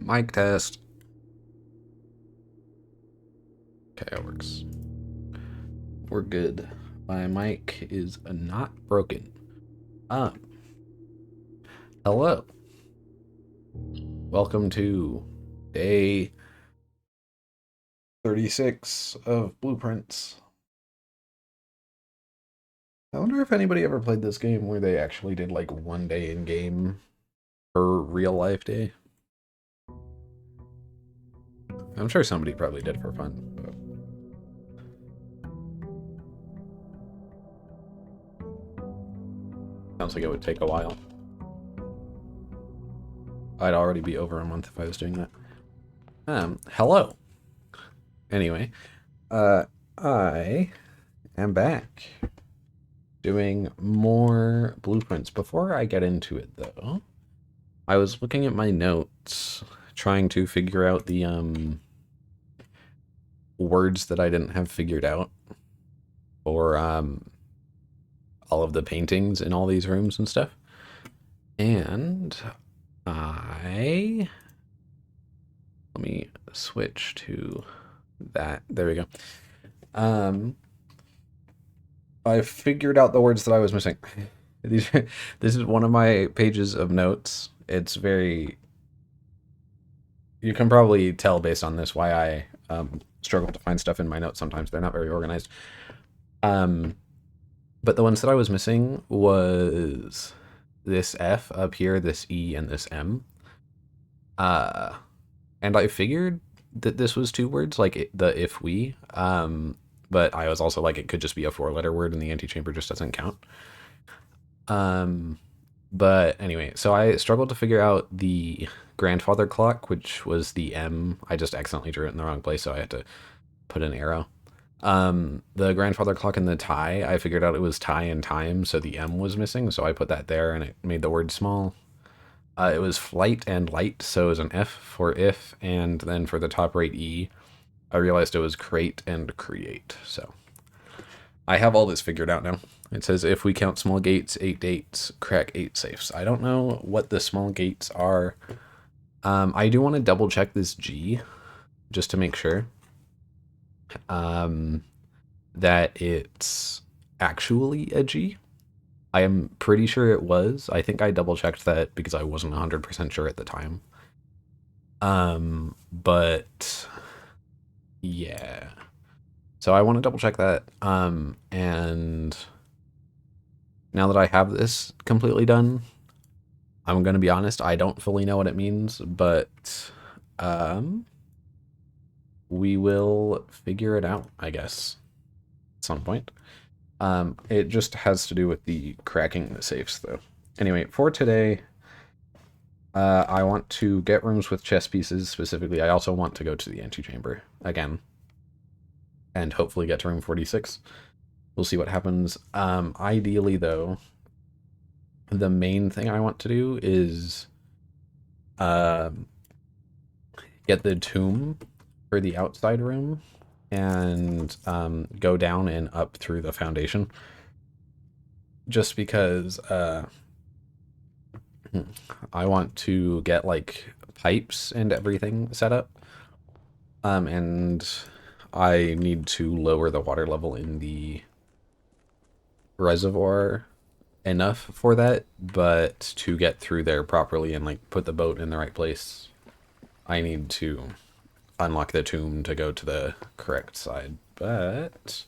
Mic test. Okay, it works. We're good. My mic is not broken. Hello. Welcome to day 36 of Blueprints. I wonder if anybody ever played this game where they actually did like one day in game per real life day. I'm sure somebody probably did for fun. But... sounds like it would take a while. I'd already be over a month if I was doing that. Hello. Anyway, I am back doing more blueprints. Before I get into it, though, I was looking at my notes, trying to figure out the words that I didn't have figured out for all of the paintings in all these rooms and stuff. And let me switch to that. There we go. I figured out the words that I was missing. This is one of my pages of notes. It's very... you can probably tell based on this why I struggle to find stuff in my notes sometimes. They're not very organized. But the ones that I was missing was this F up here, this E, and this M. And I figured that this was two words, like the if we. But I was also like, it could just be a 4-letter word and the antechamber just doesn't count. But anyway, so I struggled to figure out the grandfather clock, which was the M. I just accidentally drew it in the wrong place, so I had to put an arrow. The grandfather clock and the tie, I figured out it was tie and time, so the M was missing, so I put that there and it made the word small. It was flight and light, so it was an F for if, and then for the top right E, I realized it was crate and create, so I have all this figured out now. It says if we count small gates, 8 dates, crack 8 safes. I don't know what the small gates are. I do want to double check this G, just to make sure that it's actually a G. I am pretty sure it was. I think I double checked that because I wasn't 100% sure at the time. But yeah. So I want to double check that. And now that I have this completely done, I'm going to be honest, I don't fully know what it means, but we will figure it out, I guess, at some point. It just has to do with the cracking the safes, though. Anyway, for today, I want to get rooms with chess pieces, specifically. I also want to go to the antechamber again, and hopefully get to room 46. We'll see what happens. Ideally, though, the main thing I want to do is get the tomb for the outside room and go down and up through the foundation. Just because I want to get like pipes and everything set up. And I need to lower the water level in the reservoir enough for that, but to get through there properly and like put the boat in the right place, I need to unlock the tomb to go to the correct side. But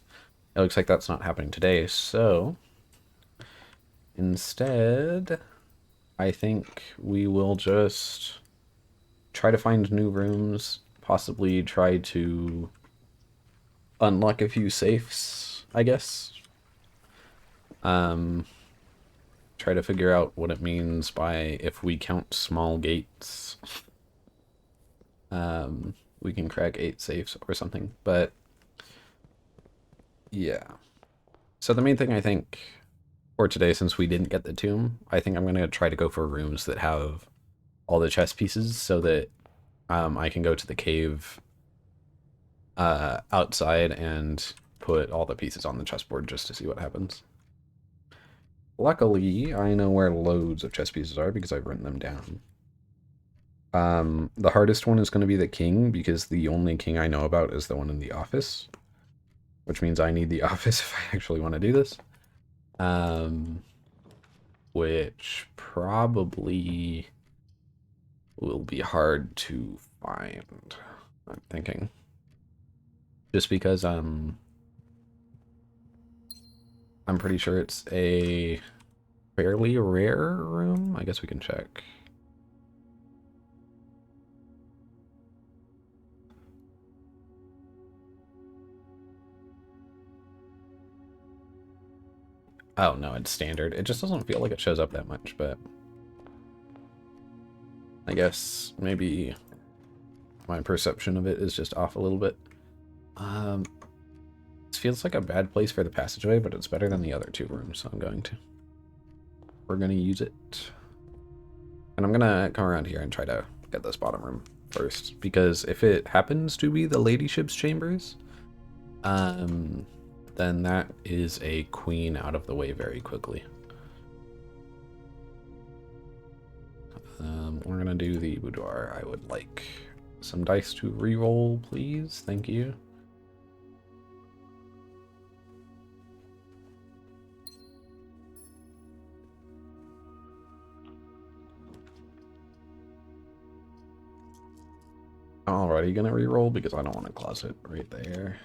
it looks like that's not happening today, so instead I think we will just try to find new rooms, possibly try to unlock a few safes, I guess. Try to figure out what it means by if we count small gates. We can crack 8 safes or something, but yeah. So the main thing I think for today, since we didn't get the tomb, I think I'm going to try to go for rooms that have all the chess pieces so that I can go to the cave outside and put all the pieces on the chessboard just to see what happens. Luckily, I know where loads of chess pieces are because I've written them down. The hardest one is going to be the king because the only king I know about is the one in the office, which means I need the office if I actually want to do this. Which probably will be hard to find, I'm thinking. Just because I'm pretty sure it's a fairly rare room. I guess we can check. Oh no, it's standard. It just doesn't feel like it shows up that much, but I guess maybe my perception of it is just off a little bit. This feels like a bad place for the passageway, but it's better than the other two rooms, so I'm going to. We're going to use it. And I'm going to come around here and try to get this bottom room first, because if it happens to be the ladyship's chambers, then that is a queen out of the way very quickly. We're going to do the boudoir. I would like some dice to re-roll, please. Thank you. I'm already gonna re-roll because I don't want a closet right there.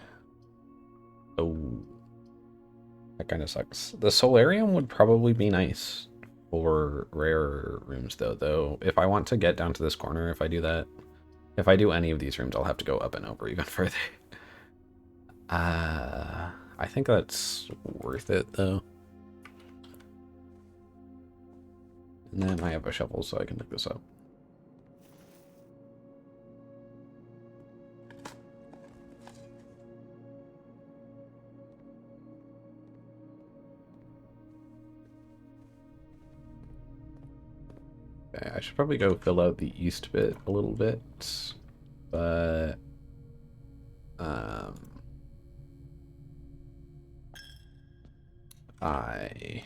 Oh, that kind of sucks. The solarium would probably be nice for rare rooms though. If I want to get down to this corner, if I do that, if I do any of these rooms, I'll have to go up and over even further. I think that's worth it though. And then I have a shovel so I can look this up. Okay, I should probably go fill out the east bit a little bit, but I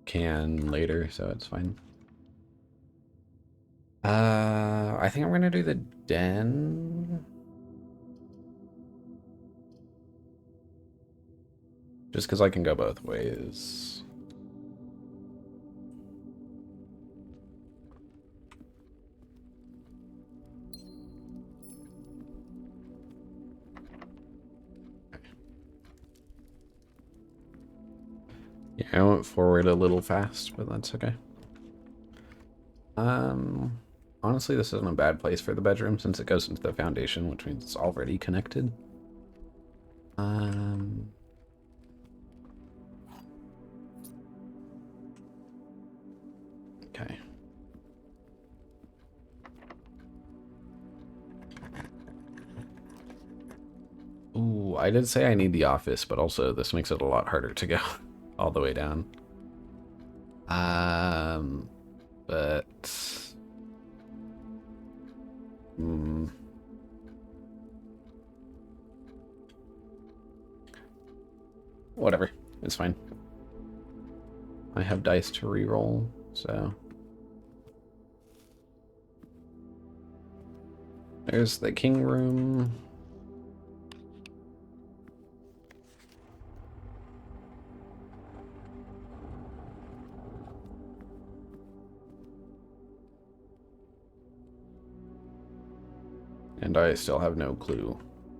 can later, so it's fine. I think I'm gonna do the den. Just because I can go both ways. Yeah, I went forward a little fast, but that's okay. Honestly, this isn't a bad place for the bedroom since it goes into the foundation, which means it's already connected. Okay. Ooh, I did say I need the office, but also this makes it a lot harder to go all the way down. But whatever, it's fine. I have dice to re-roll, so there's the king room. And I still have no clue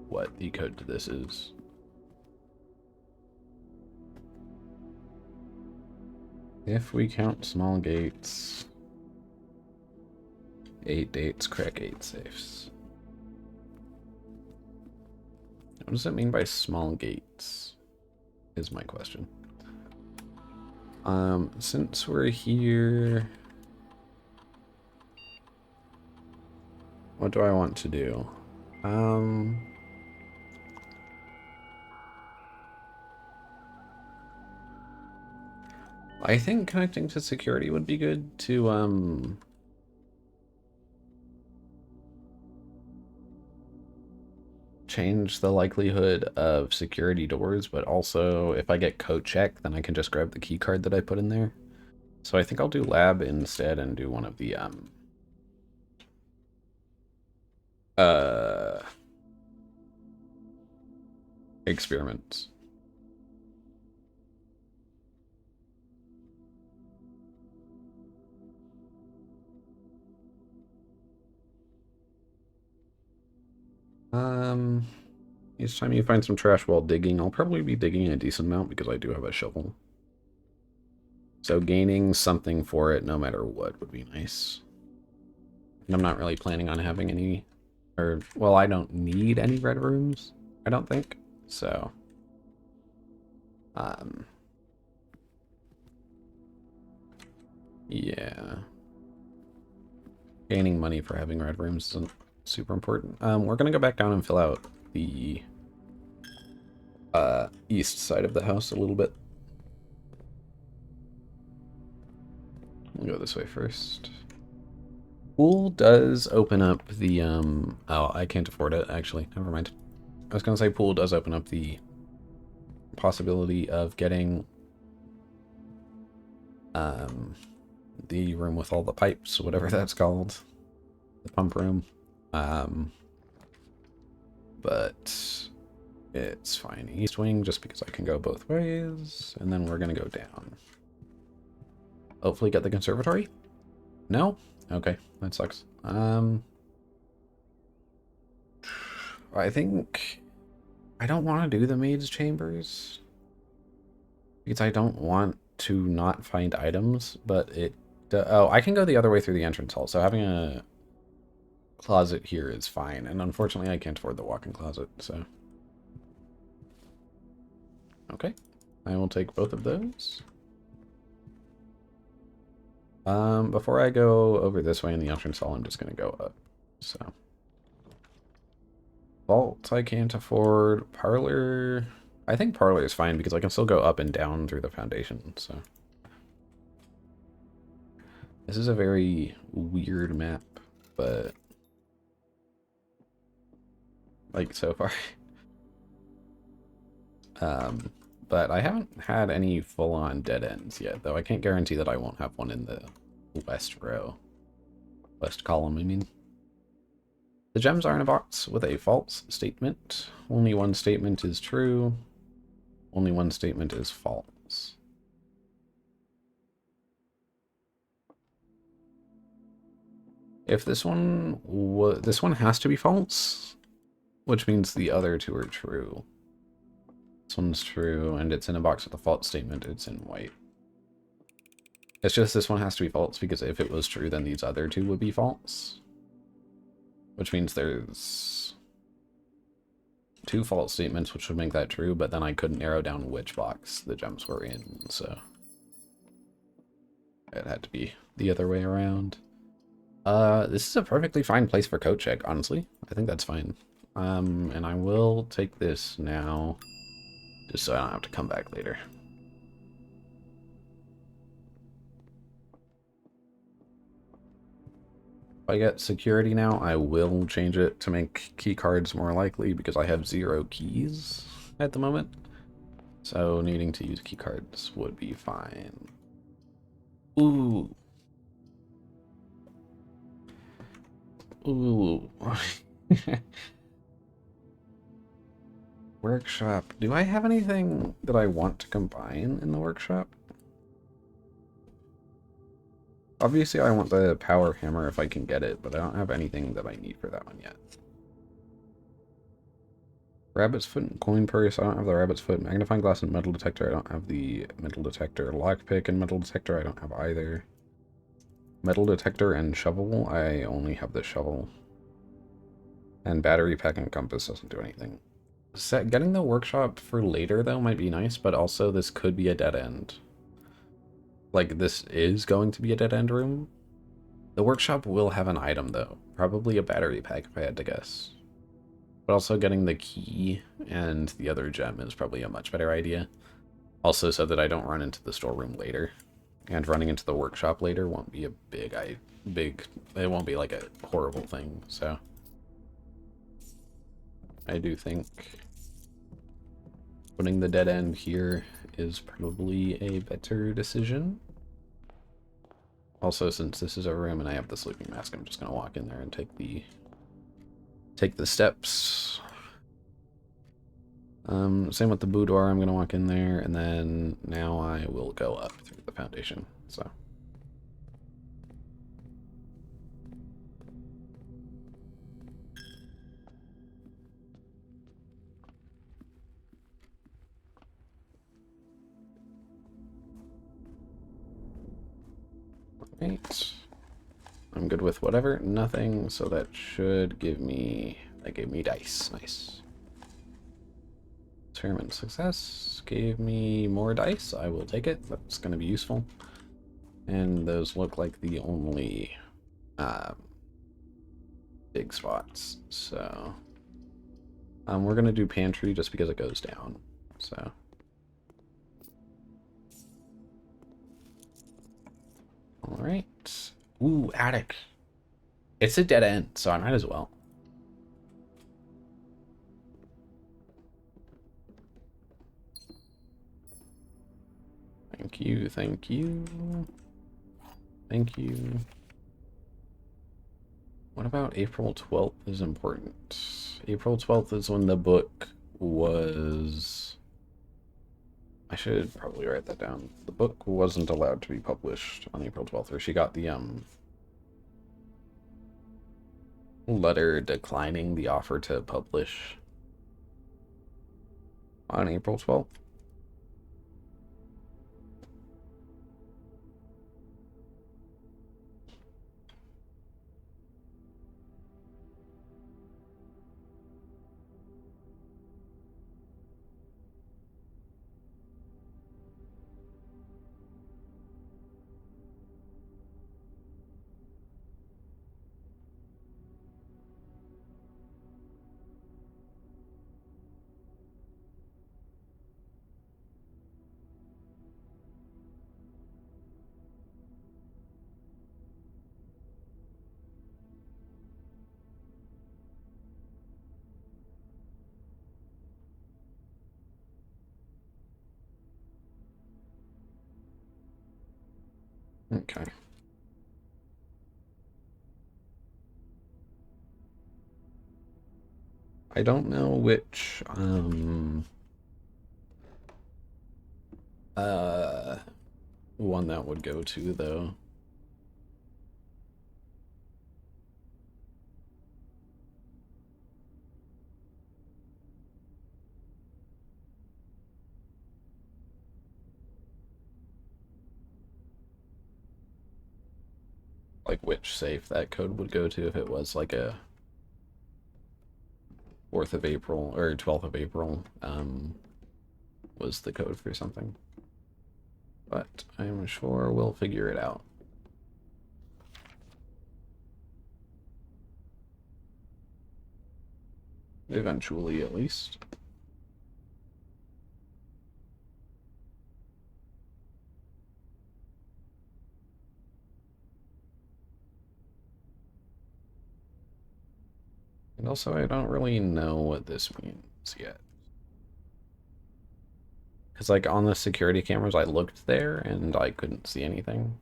what the code to this is. If we count small gates, 8 dates, crack 8 safes. What does it mean by small gates? Is my question. Since we're here, what do I want to do? I think connecting to security would be good to, change the likelihood of security doors, but also if I get code check, then I can just grab the key card that I put in there. So I think I'll do lab instead and do one of the uh experiments. Each time you find some trash while digging, I'll probably be digging a decent amount because I do have a shovel. So gaining something for it, no matter what, would be nice. And I'm not really planning on having any, or, well, I don't need any red rooms, I don't think. So, yeah. Gaining money for having red rooms isn't super important. We're gonna go back down and fill out the east side of the house a little bit. We'll go this way first. Pool does open up the, oh, I can't afford it, actually. Never mind. I was gonna say pool does open up the possibility of getting, the room with all the pipes, whatever that's called. The pump room. But it's fine. East wing, just because I can go both ways. And then we're gonna go down. Hopefully get the conservatory? No? Okay, that sucks. I think I don't want to do the maid's chambers because I don't want to not find items, but it oh, I can go the other way through the entrance hall, so having a closet here is fine, and unfortunately I can't afford the walk-in closet, so okay, I will take both of those. Before I go over this way in the entrance hall, I'm just gonna go up, so vault I can't afford. Parlor, I think parlor is fine because I can still go up and down through the foundation, so this is a very weird map, but like so far. But I haven't had any full-on dead ends yet, though I can't guarantee that I won't have one in the west row. West column, I mean. The gems are in a box with a false statement. Only one statement is true. Only one statement is false. If this one has to be false, which means the other two are true. This one's true, and it's in a box with a false statement. It's in white. It's just this one has to be false, because if it was true, then these other two would be false. Which means there's two false statements, which would make that true, but then I couldn't narrow down which box the gems were in, so it had to be the other way around. This is a perfectly fine place for coat check, honestly. I think that's fine. And I will take this now, just so I don't have to come back later. If I get security now, I will change it to make key cards more likely because I have 0 keys at the moment. So needing to use key cards would be fine. Ooh. Ooh. Workshop. Do I have anything that I want to combine in the workshop? Obviously, I want the power hammer if I can get it, but I don't have anything that I need for that one yet. Rabbit's foot and coin purse. I don't have the rabbit's foot. Magnifying glass and metal detector. I don't have the metal detector. Lockpick and metal detector. I don't have either. Metal detector and shovel. I only have the shovel. And battery pack and compass doesn't do anything. Getting the workshop for later, though, might be nice, but also this could be a dead end. Like, this is going to be a dead end room. The workshop will have an item, though. Probably a battery pack, if I had to guess. But also getting the key and the other gem is probably a much better idea. Also, so that I don't run into the storeroom later. And running into the workshop later won't be a it won't be like a horrible thing, so. I do think putting the dead end here is probably a better decision. Also, since this is a room and I have the sleeping mask, I'm just gonna walk in there and take the steps. Same with the boudoir. I'm gonna walk in there, and then now I will go up through the foundation. So. Right. I'm good with whatever. Nothing, so that should give me... That gave me dice. Nice. Experiment success. Gave me more dice. I will take it. That's going to be useful. And those look like the only big spots. So... we're going to do pantry just because it goes down. So... Alright. Ooh, attic. It's a dead end, so I might as well. Thank you, thank you. Thank you. What about April 12th is important? April 12th is when the book was... I should probably write that down. The book wasn't allowed to be published on April 12th, or she got the letter declining the offer to publish on April 12th. Okay. I don't know which one that would go to though. Like which safe that code would go to if it was like a 4th of April or 12th of April was the code for something. But I'm sure we'll figure it out. Eventually, at least. And also, I don't really know what this means yet. Because, like, on the security cameras, I looked there and I couldn't see anything.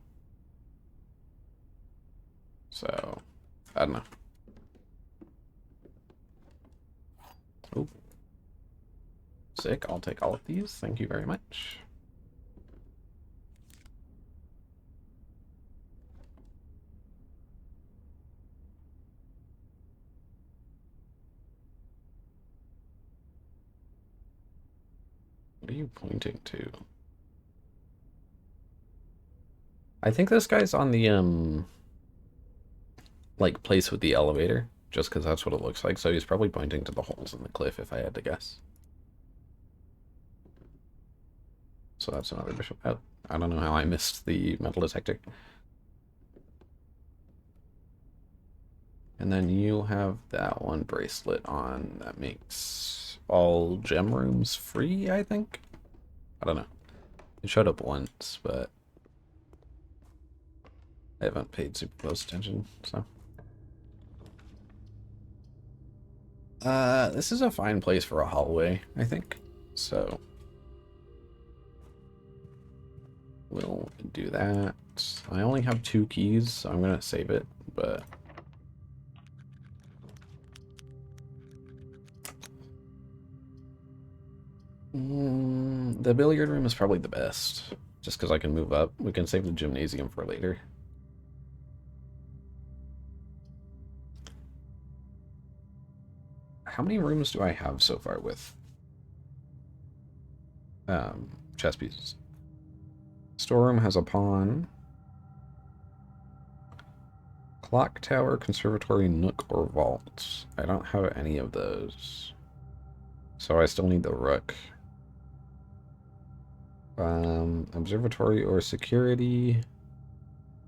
So, I don't know. Oh. Sick, I'll take all of these. Thank you very much. What are you pointing to? I think this guy's on the, like, place with the elevator, just because that's what it looks like. So he's probably pointing to the holes in the cliff, if I had to guess. So that's another bishop out. I don't know how I missed the metal detector. And then you have that one bracelet on that makes all gem rooms free, I think? I don't know. It showed up once, but I haven't paid super close attention, so. This is a fine place for a hallway, I think. So we'll do that. I only have 2 keys, so I'm gonna save it, but the billiard room is probably the best, just because I can move up. We can save the gymnasium for later. How many rooms do I have so far with chess pieces? Storeroom has a pawn. Clock tower, conservatory, nook, or vault. I don't have any of those. So I still need the rook. Observatory or security.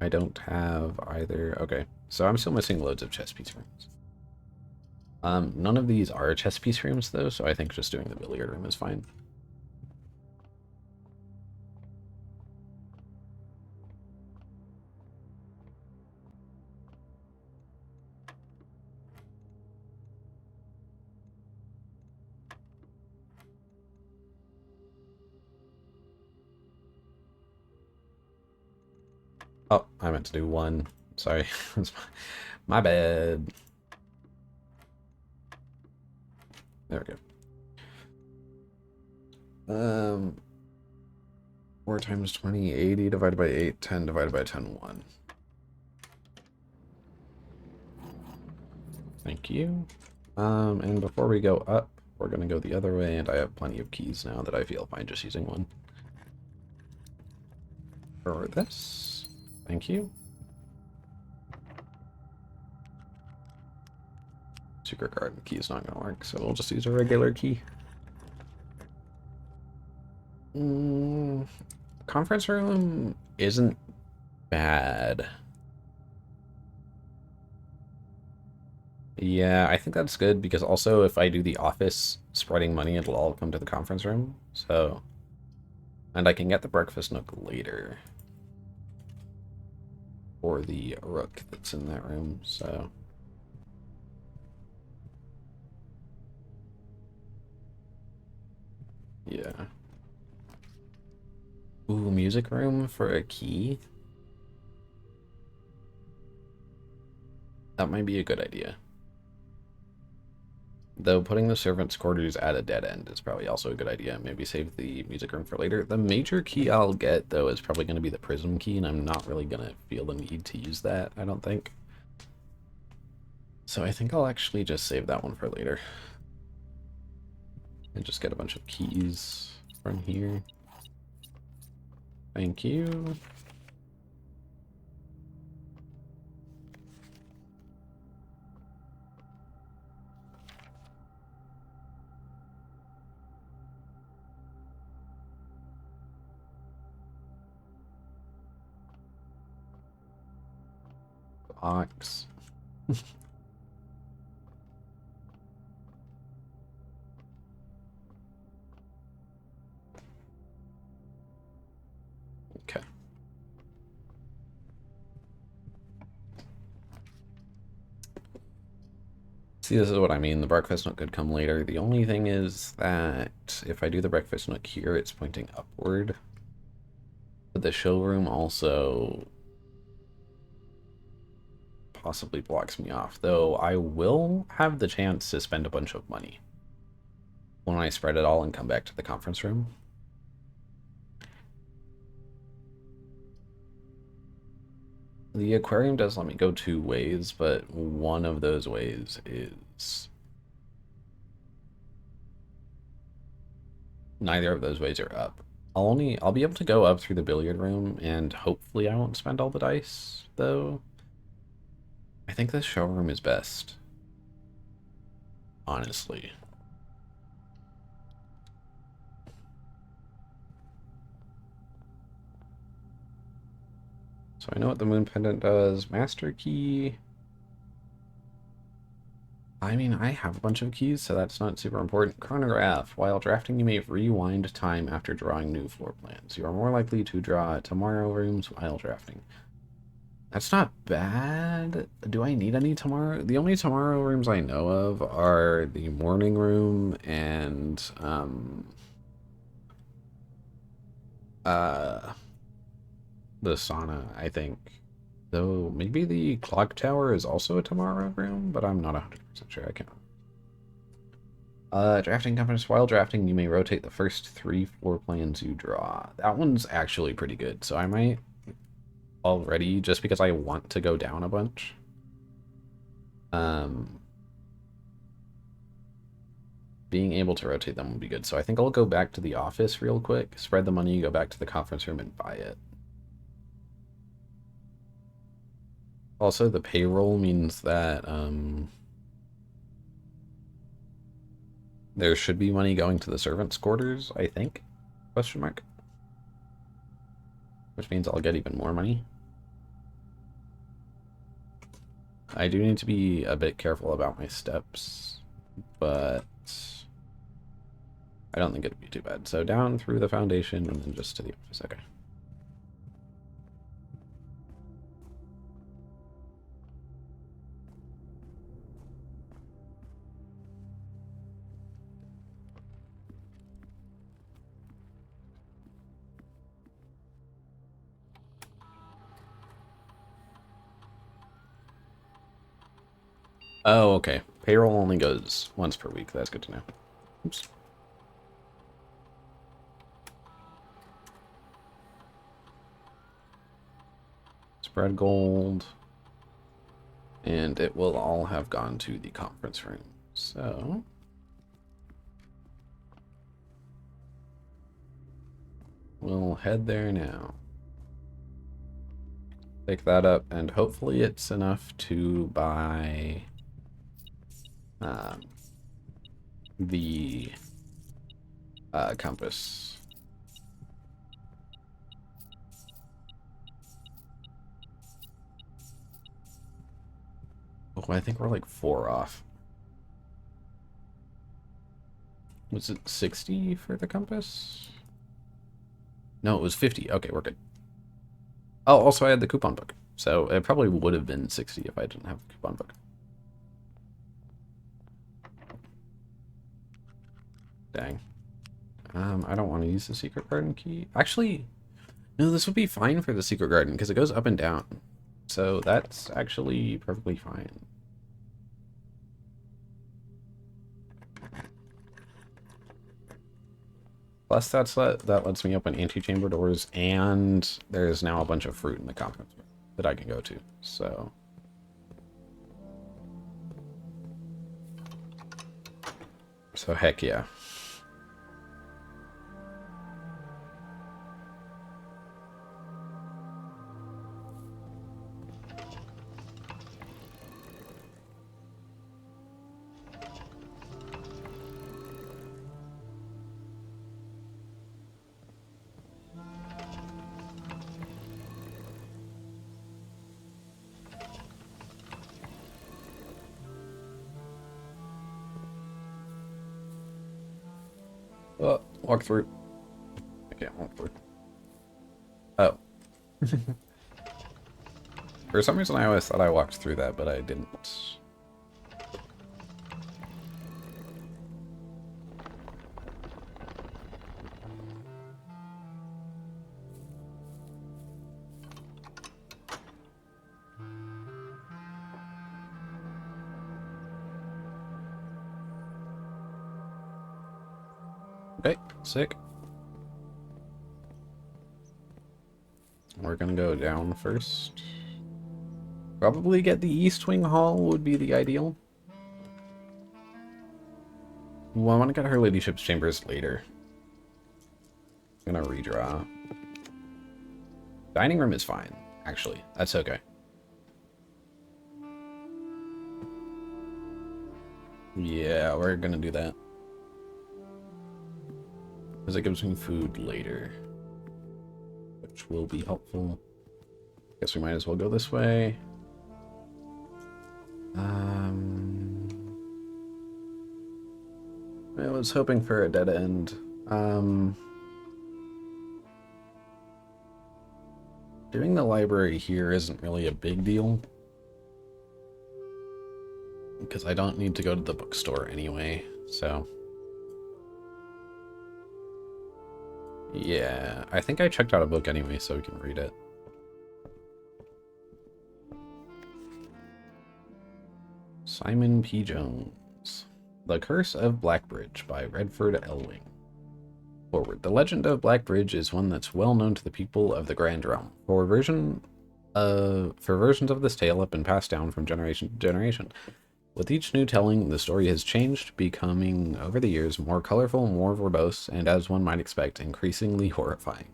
I don't have either. Okay, so I'm still missing loads of chess piece rooms. None of these are chess piece rooms though, so I think just doing the billiard room is fine. Oh, I meant to do 1. Sorry. My bad. There we go. 4 times 20, 80 divided by 8, 10 divided by 10, 1. Thank you. And before we go up, we're gonna go the other way, and I have plenty of keys now that I feel fine just using 1. For this. Thank you. Secret garden key is not gonna work, so we'll just use a regular key. Conference room isn't bad. Yeah, I think that's good because also if I do the office spreading money, it'll all come to the conference room. So, and I can get the breakfast nook later for the rook that's in that room. So, yeah. Ooh, music room for a key? That might be a good idea. Though putting the servants' quarters at a dead end is probably also a good idea. Maybe save the music room for later. The major key I'll get, though, is probably going to be the prism key, and I'm not really going to feel the need to use that, I don't think. So I think I'll actually just save that one for later. And just get a bunch of keys from here. Thank you. Ox. Okay. See, this is what I mean. The breakfast nook could come later. The only thing is that if I do the breakfast nook here, it's pointing upward. But the showroom also possibly blocks me off, though I will have the chance to spend a bunch of money when I spread it all and come back to the conference room. The aquarium does let me go 2 ways, but one of those ways is... Neither of those ways are up. I'll be able to go up through the billiard room, and hopefully I won't spend all the dice, though. I think the showroom is best. Honestly. So I know what the moon pendant does. Master key. I mean, I have a bunch of keys, so that's not super important. Chronograph. While drafting, you may rewind time after drawing new floor plans. You are more likely to draw tomorrow rooms while drafting. That's not bad. Do I need any tomorrow? The only tomorrow rooms I know of are the morning room and the sauna, I think. Though maybe the clock tower is also a tomorrow room, but I'm not 100% sure. I can't. Drafting compass. While drafting, you may rotate the first 3 floor plans you draw. That one's actually pretty good, so I might already, just because I want to go down a bunch. Being able to rotate them would be good. So I think I'll go back to the office real quick, spread the money, go back to the conference room, and buy it. Also, the payroll means that there should be money going to the servants' quarters, I think? Question mark. Which means I'll get even more money. I do need to be a bit careful about my steps, but I don't think it'd be too bad. So down through the foundation and then just to the office. Okay. Oh, okay. Payroll only goes once per week. That's good to know. Oops. Spread gold. And it will all have gone to the conference room. So we'll head there now. Pick that up, and hopefully it's enough to buy the compass. Oh, I think we're like 4 off. Was it 60 for the compass? No, it was 50. Okay, we're good. Oh, also I had the coupon book. So it probably would have been 60 if I didn't have the coupon book. Dang. I don't want to use the secret garden key. Actually, no, this would be fine for the secret garden because it goes up and down. So that's actually perfectly fine. Plus, that lets me open antechamber doors, and there's now a bunch of fruit in the conference room that I can go to. So heck yeah. Oh, walk through. I can't walk through. Oh. For some reason, I always thought I walked through that, but I didn't. Okay, sick. We're gonna go down first. Probably get the East Wing Hall would be the ideal. Well, I want to get Her Ladyship's Chambers later. I'm gonna redraw. Dining room is fine, actually. That's okay. Yeah, we're gonna do that. Because it gives me food later. Which will be helpful. Guess we might as well go this way. I was hoping for a dead end. Doing the library here isn't really a big deal. Because I don't need to go to the bookstore anyway, so. Yeah, I think I checked out a book anyway, so we can read it. Simon P. Jones. The Curse of Blackbridge by Redford Elwing. Forward. The legend of Blackbridge is one that's well known to the people of the Grand Realm. Versions of this tale have been passed down from generation to generation. With each new telling, the story has changed, becoming, over the years, more colorful, more verbose, and as one might expect, increasingly horrifying.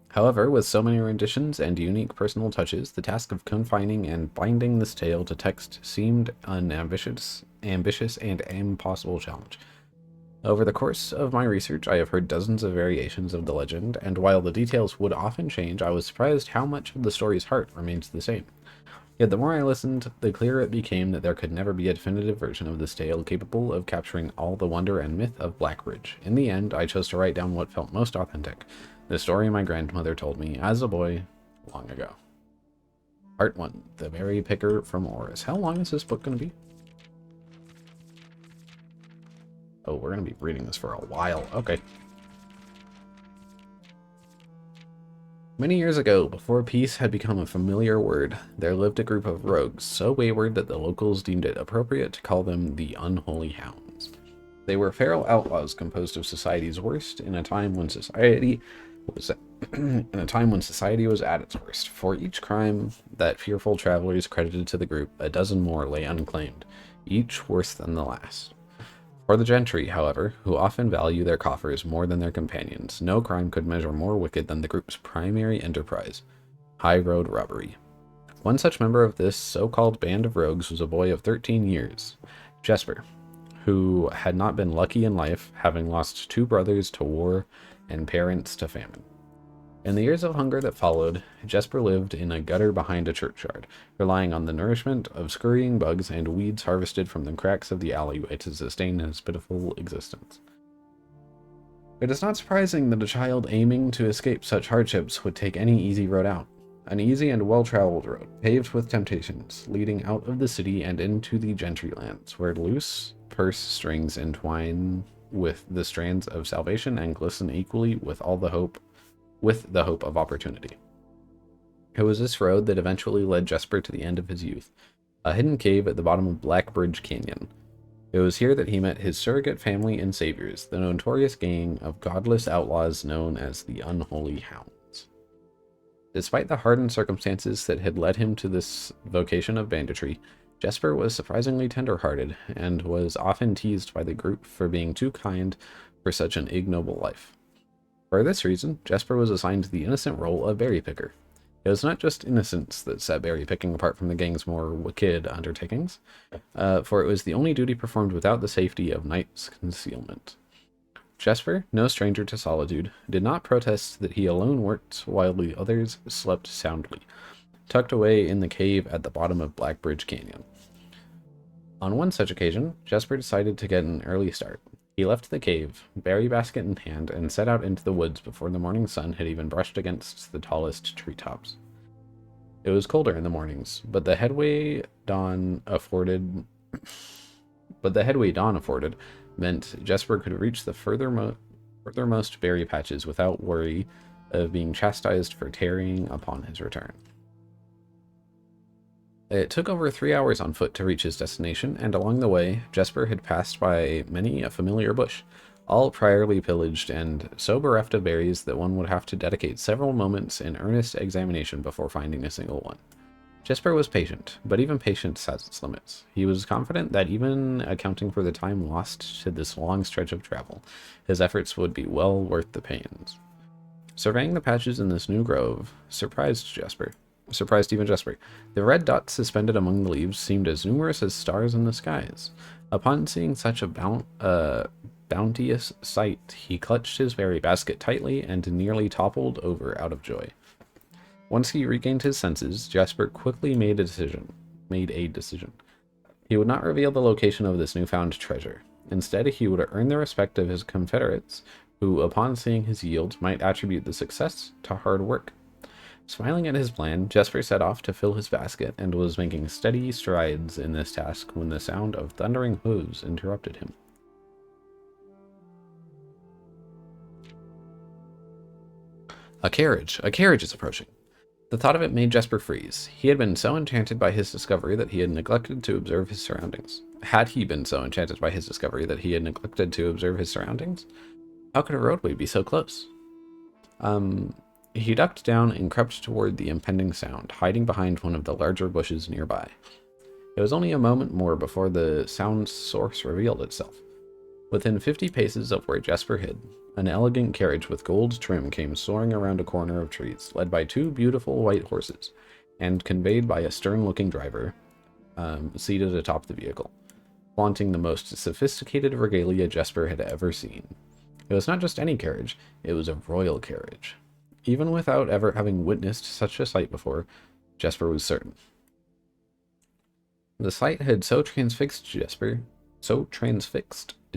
However, with so many renditions and unique personal touches, the task of confining and binding this tale to text seemed an ambitious and impossible challenge. Over the course of my research, I have heard dozens of variations of the legend, and while the details would often change, I was surprised how much of the story's heart remains the same. Yet the more I listened, the clearer it became that there could never be a definitive version of this tale capable of capturing all the wonder and myth of Blackbridge. In the end, I chose to write down what felt most authentic, the story my grandmother told me as a boy long ago. Part 1, The Berry Picker from Oris. How long is this book going to be? Oh, we're going to be reading this for a while. Okay. Many years ago, before peace had become a familiar word, there lived a group of rogues so wayward that the locals deemed it appropriate to call them the Unholy Hounds. They were feral outlaws composed of society's worst in a time when society was at its worst. For each crime that fearful travelers credited to the group, a dozen more lay unclaimed, each worse than the last. For the gentry, however, who often value their coffers more than their companions, no crime could measure more wicked than the group's primary enterprise, high road robbery. One such member of this so-called band of rogues was a boy of 13 years, Jesper, who had not been lucky in life, having lost 2 brothers to war and parents to famine. In the years of hunger that followed, Jesper lived in a gutter behind a churchyard, relying on the nourishment of scurrying bugs and weeds harvested from the cracks of the alleyway to sustain his pitiful existence. It is not surprising that a child aiming to escape such hardships would take any easy road out. An easy and well-traveled road, paved with temptations, leading out of the city and into the gentry lands, where loose purse strings entwine with the strands of salvation and glisten equally with the hope of opportunity. It was this road that eventually led Jesper to the end of his youth, a hidden cave at the bottom of Blackbridge Canyon. It was here that he met his surrogate family and saviors, the notorious gang of godless outlaws known as the Unholy Hounds. Despite the hardened circumstances that had led him to this vocation of banditry, Jesper was surprisingly tender-hearted, and was often teased by the group for being too kind for such an ignoble life. For this reason, Jesper was assigned the innocent role of berry picker. It was not just innocence that set berry picking apart from the gang's more wicked undertakings, for it was the only duty performed without the safety of night's concealment. Jesper, no stranger to solitude, did not protest that he alone worked while the others slept soundly, tucked away in the cave at the bottom of Blackbridge Canyon. On one such occasion, Jesper decided to get an early start. He left the cave, berry basket in hand, and set out into the woods before the morning sun had even brushed against the tallest treetops. It was colder in the mornings, but the headway dawn afforded meant Jesper could reach the furthermost berry patches without worry of being chastised for tarrying upon his return. It took over 3 hours on foot to reach his destination, and along the way, Jesper had passed by many a familiar bush, all priorly pillaged and so bereft of berries that one would have to dedicate several moments in earnest examination before finding a single one. Jesper was patient, but even patience has its limits. He was confident that even accounting for the time lost to this long stretch of travel, his efforts would be well worth the pains. Surveying the patches in this new grove surprised even Jesper. The red dots suspended among the leaves seemed as numerous as stars in the skies. Upon seeing such a bounteous sight, he clutched his berry basket tightly and nearly toppled over out of joy. Once he regained his senses, Jesper quickly made a decision. He would not reveal the location of this newfound treasure. Instead, he would earn the respect of his confederates, who, upon seeing his yield, might attribute the success to hard work. Smiling at his plan, Jesper set off to fill his basket, and was making steady strides in this task when the sound of thundering hooves interrupted him. A carriage is approaching. The thought of it made Jesper freeze. He had been so enchanted by his discovery that he had neglected to observe his surroundings. Had he been so enchanted by his discovery that he had neglected to observe his surroundings? How could a roadway be so close? He ducked down and crept toward the impending sound, hiding behind one of the larger bushes nearby. It was only a moment more before the sound's source revealed itself. Within 50 paces of where Jesper hid, an elegant carriage with gold trim came soaring around a corner of trees, led by two beautiful white horses, and conveyed by a stern-looking driver, seated atop the vehicle, flaunting the most sophisticated regalia Jesper had ever seen. It was not just any carriage, it was a royal carriage. Even without ever having witnessed such a sight before, Jesper was certain. The sight had so transfixed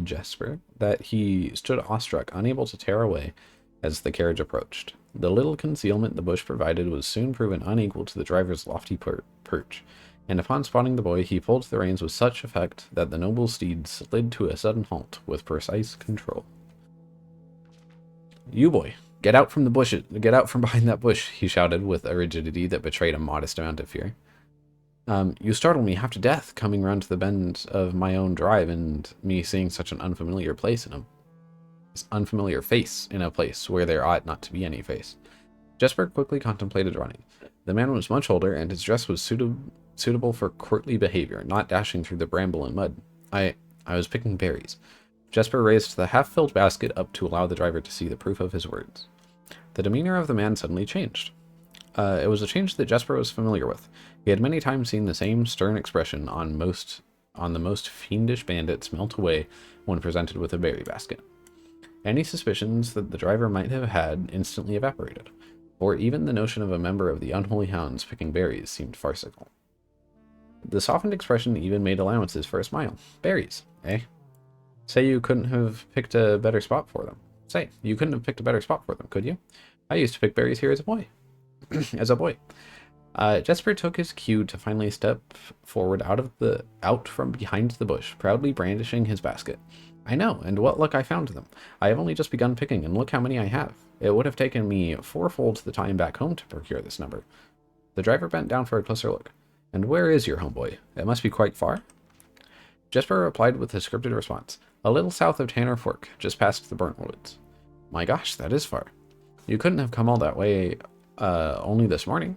Jesper, that he stood awestruck, unable to tear away as the carriage approached. The little concealment the bush provided was soon proven unequal to the driver's lofty perch, and upon spotting the boy, he pulled the reins with such effect that the noble steed slid to a sudden halt with precise control. "You, boy, get out from the bushes! Get out from behind that bush!" he shouted with a rigidity that betrayed a modest amount of fear. You startle me half to death, coming round to the bend of my own drive, and me seeing such an unfamiliar face in a place where there ought not to be any face." Jesper quickly contemplated running. The man was much older, and his dress was suitable for courtly behavior, not dashing through the bramble and mud. I was picking berries. Jesper raised the half-filled basket up to allow the driver to see the proof of his words. The demeanor of the man suddenly changed. It was a change that Jesper was familiar with. He had many times seen the same stern expression on the most fiendish bandits melt away when presented with a berry basket. Any suspicions that the driver might have had instantly evaporated, for even the notion of a member of the unholy hounds picking berries seemed farcical. The softened expression even made allowances for a smile. "Berries, eh? Say you couldn't have picked a better spot for them. Say, you couldn't have picked a better spot for them, could you? I used to pick berries here as a boy." Jesper took his cue to finally step forward out from behind the bush, proudly brandishing his basket. "I know, and what luck I found them. I have only just begun picking, and look how many I have. It would have taken me fourfold the time back home to procure this number." The driver bent down for a closer look. "And where is your homeboy? It must be quite far?" Jesper replied with a scripted response. "A little south of Tanner Fork, just past the burnt woods." "My gosh, that is far. You couldn't have come all that way only this morning."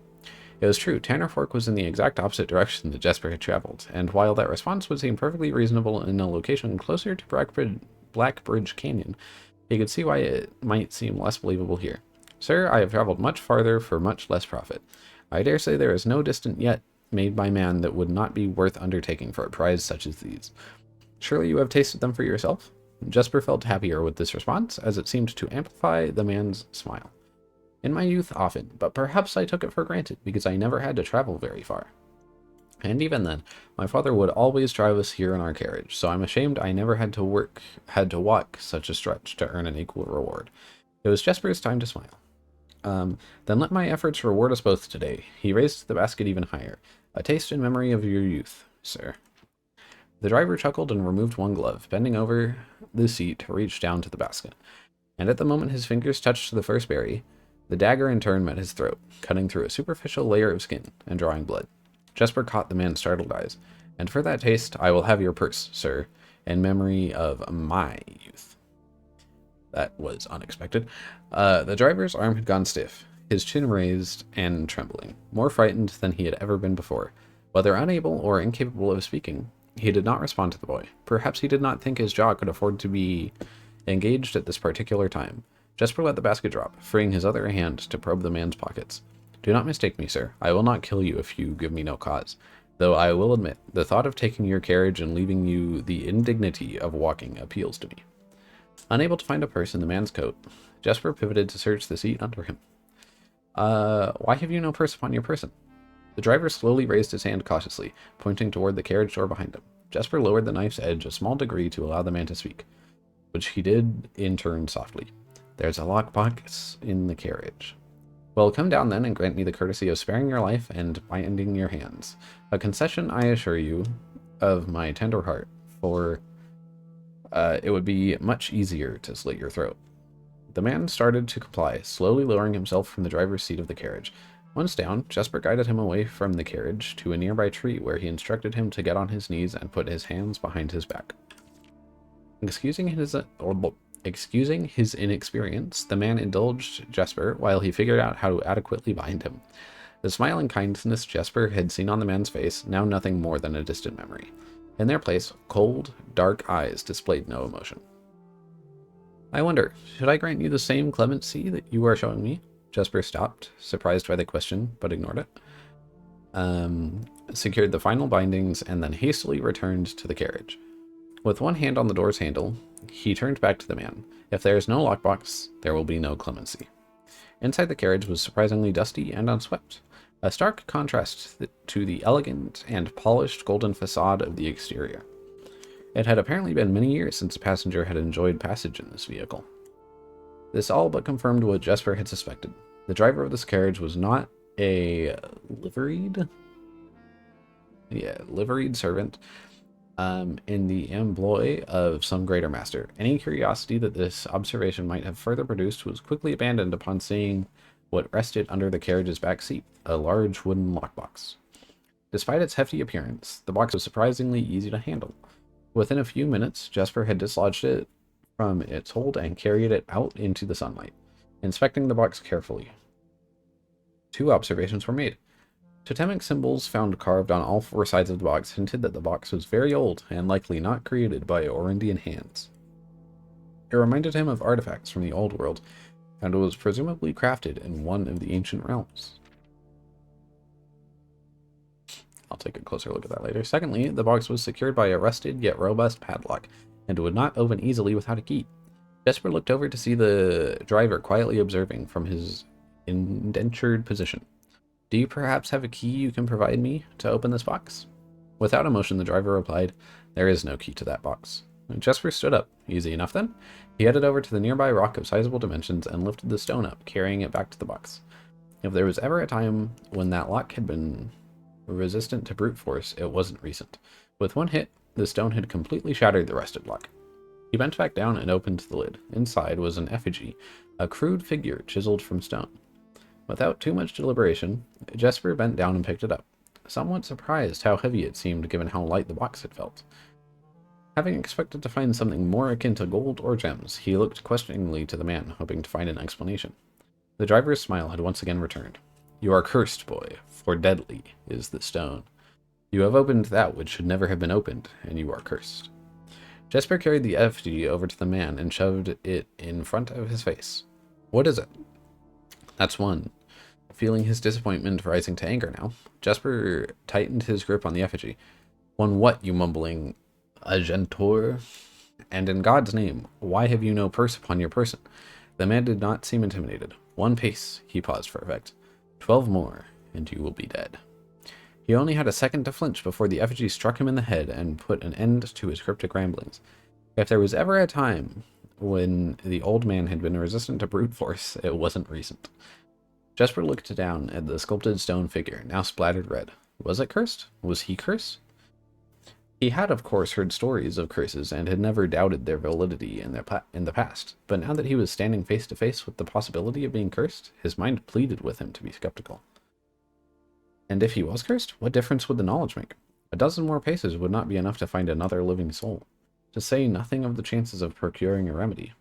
It was true, Tanner Fork was in the exact opposite direction that Jesper had traveled, and while that response would seem perfectly reasonable in a location closer to Blackbridge Canyon, he could see why it might seem less believable here. "Sir, I have traveled much farther for much less profit. I dare say there is no distance yet made by man that would not be worth undertaking for a prize such as these. Surely you have tasted them for yourself?" Jesper felt happier with this response, as it seemed to amplify the man's smile. "In my youth, often, but perhaps I took it for granted, because I never had to travel very far. And even then, my father would always drive us here in our carriage, so I'm ashamed I never had to walk such a stretch to earn an equal reward." It was Jesper's time to smile. Then let my efforts reward us both today." He raised the basket even higher. "A taste in memory of your youth, sir." The driver chuckled and removed one glove, bending over the seat to reach down to the basket. And at the moment his fingers touched the first berry, the dagger in turn met his throat, cutting through a superficial layer of skin and drawing blood. Jesper caught the man's startled eyes. "And for that taste, I will have your purse, sir, in memory of my youth." That was unexpected. The driver's arm had gone stiff, his chin raised and trembling, more frightened than he had ever been before. Whether unable or incapable of speaking, he did not respond to the boy. Perhaps he did not think his jaw could afford to be engaged at this particular time. Jesper let the basket drop, freeing his other hand to probe the man's pockets. "Do not mistake me, sir. I will not kill you if you give me no cause. Though I will admit, the thought of taking your carriage and leaving you the indignity of walking appeals to me." Unable to find a purse in the man's coat, Jesper pivoted to search the seat under him. Why have you no purse upon your person?" The driver slowly raised his hand cautiously, pointing toward the carriage door behind him. Jesper lowered the knife's edge a small degree to allow the man to speak, which he did in turn softly. "There's a lockbox in the carriage." "Well, come down then and grant me the courtesy of sparing your life and binding your hands. A concession, I assure you, of my tender heart, for it would be much easier to slit your throat." The man started to comply, slowly lowering himself from the driver's seat of the carriage. Once down, Jesper guided him away from the carriage to a nearby tree where he instructed him to get on his knees and put his hands behind his back. Excusing his inexperience, the man indulged Jesper while he figured out how to adequately bind him. The smile and kindness Jesper had seen on the man's face, now nothing more than a distant memory. In their place, cold, dark eyes displayed no emotion. I wonder, should I grant you the same clemency that you are showing me? Jesper stopped, surprised by the question, but ignored it. Secured the final bindings, and then hastily returned to the carriage. With one hand on the door's handle, he turned back to the man. If there is no lockbox, there will be no clemency. Inside the carriage was surprisingly dusty and unswept, a stark contrast to the elegant and polished golden facade of the exterior. It had apparently been many years since a passenger had enjoyed passage in this vehicle. This all but confirmed what Jesper had suspected. The driver of this carriage was not a liveried servant in the employ of some greater master. Any curiosity that this observation might have further produced was quickly abandoned upon seeing what rested under the carriage's back seat, a large wooden lockbox. Despite its hefty appearance, the box was surprisingly easy to handle. Within a few minutes, Jesper had dislodged it from its hold and carried it out into the sunlight, inspecting the box carefully. 2 observations were made. Totemic symbols found carved on all 4 sides of the box hinted that the box was very old and likely not created by Orindian hands. It reminded him of artifacts from the old world, and was presumably crafted in one of the ancient realms. I'll take a closer look at that later. Secondly, the box was secured by a rusted yet robust padlock, and would not open easily without a key. Jesper looked over to see the driver quietly observing from his indentured position. Do you perhaps have a key you can provide me to open this box? Without emotion, the driver replied, there is no key to that box. Jesper stood up. Easy enough then. He headed over to the nearby rock of sizable dimensions and lifted the stone up, carrying it back to the box. If there was ever a time when that lock had been resistant to brute force, it wasn't recent. With one hit, the stone had completely shattered the rusted lock. He bent back down and opened the lid. Inside was an effigy, a crude figure chiseled from stone. Without too much deliberation, Jesper bent down and picked it up, somewhat surprised how heavy it seemed given how light the box had felt. Having expected to find something more akin to gold or gems, he looked questioningly to the man, hoping to find an explanation. The driver's smile had once again returned. You are cursed, boy, for deadly is the stone. You have opened that which should never have been opened, and you are cursed. Jesper carried the effigy over to the man and shoved it in front of his face. What is it? That's one. Feeling his disappointment rising to anger now, Jesper tightened his grip on the effigy. One what, you mumbling agentor? And in God's name, why have you no purse upon your person? The man did not seem intimidated. 1 pace, he paused for effect. 12 more, and you will be dead. He only had a second to flinch before the effigy struck him in the head and put an end to his cryptic ramblings. If there was ever a time when the old man had been resistant to brute force, it wasn't recent. Jesper looked down at the sculpted stone figure, now splattered red. Was it cursed? Was he cursed? He had, of course, heard stories of curses and had never doubted their validity in the past, but now that he was standing face to face with the possibility of being cursed, his mind pleaded with him to be skeptical. And if he was cursed, what difference would the knowledge make? A dozen more paces would not be enough to find another living soul, to say nothing of the chances of procuring a remedy.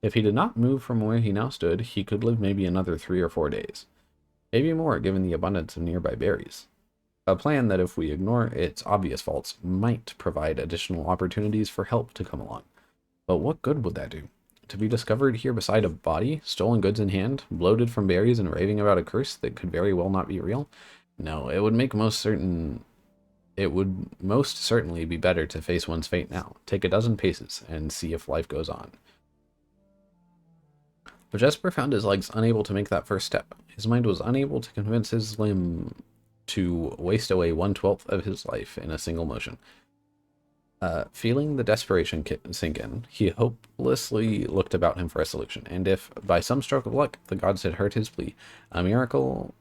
If he did not move from where he now stood, he could live maybe another 3 or 4 days. Maybe more, given the abundance of nearby berries. A plan that, if we ignore its obvious faults, might provide additional opportunities for help to come along. But what good would that do? To be discovered here beside a body, stolen goods in hand, bloated from berries and raving about a curse that could very well not be real? No, it would most certainly be better to face one's fate now, take a dozen paces, and see if life goes on. But Jesper found his legs unable to make that first step. His mind was unable to convince his limb to waste away 1/12 of his life in a single motion. Feeling the desperation sink in, he hopelessly looked about him for a solution, and if, by some stroke of luck, the gods had heard his plea, a miracle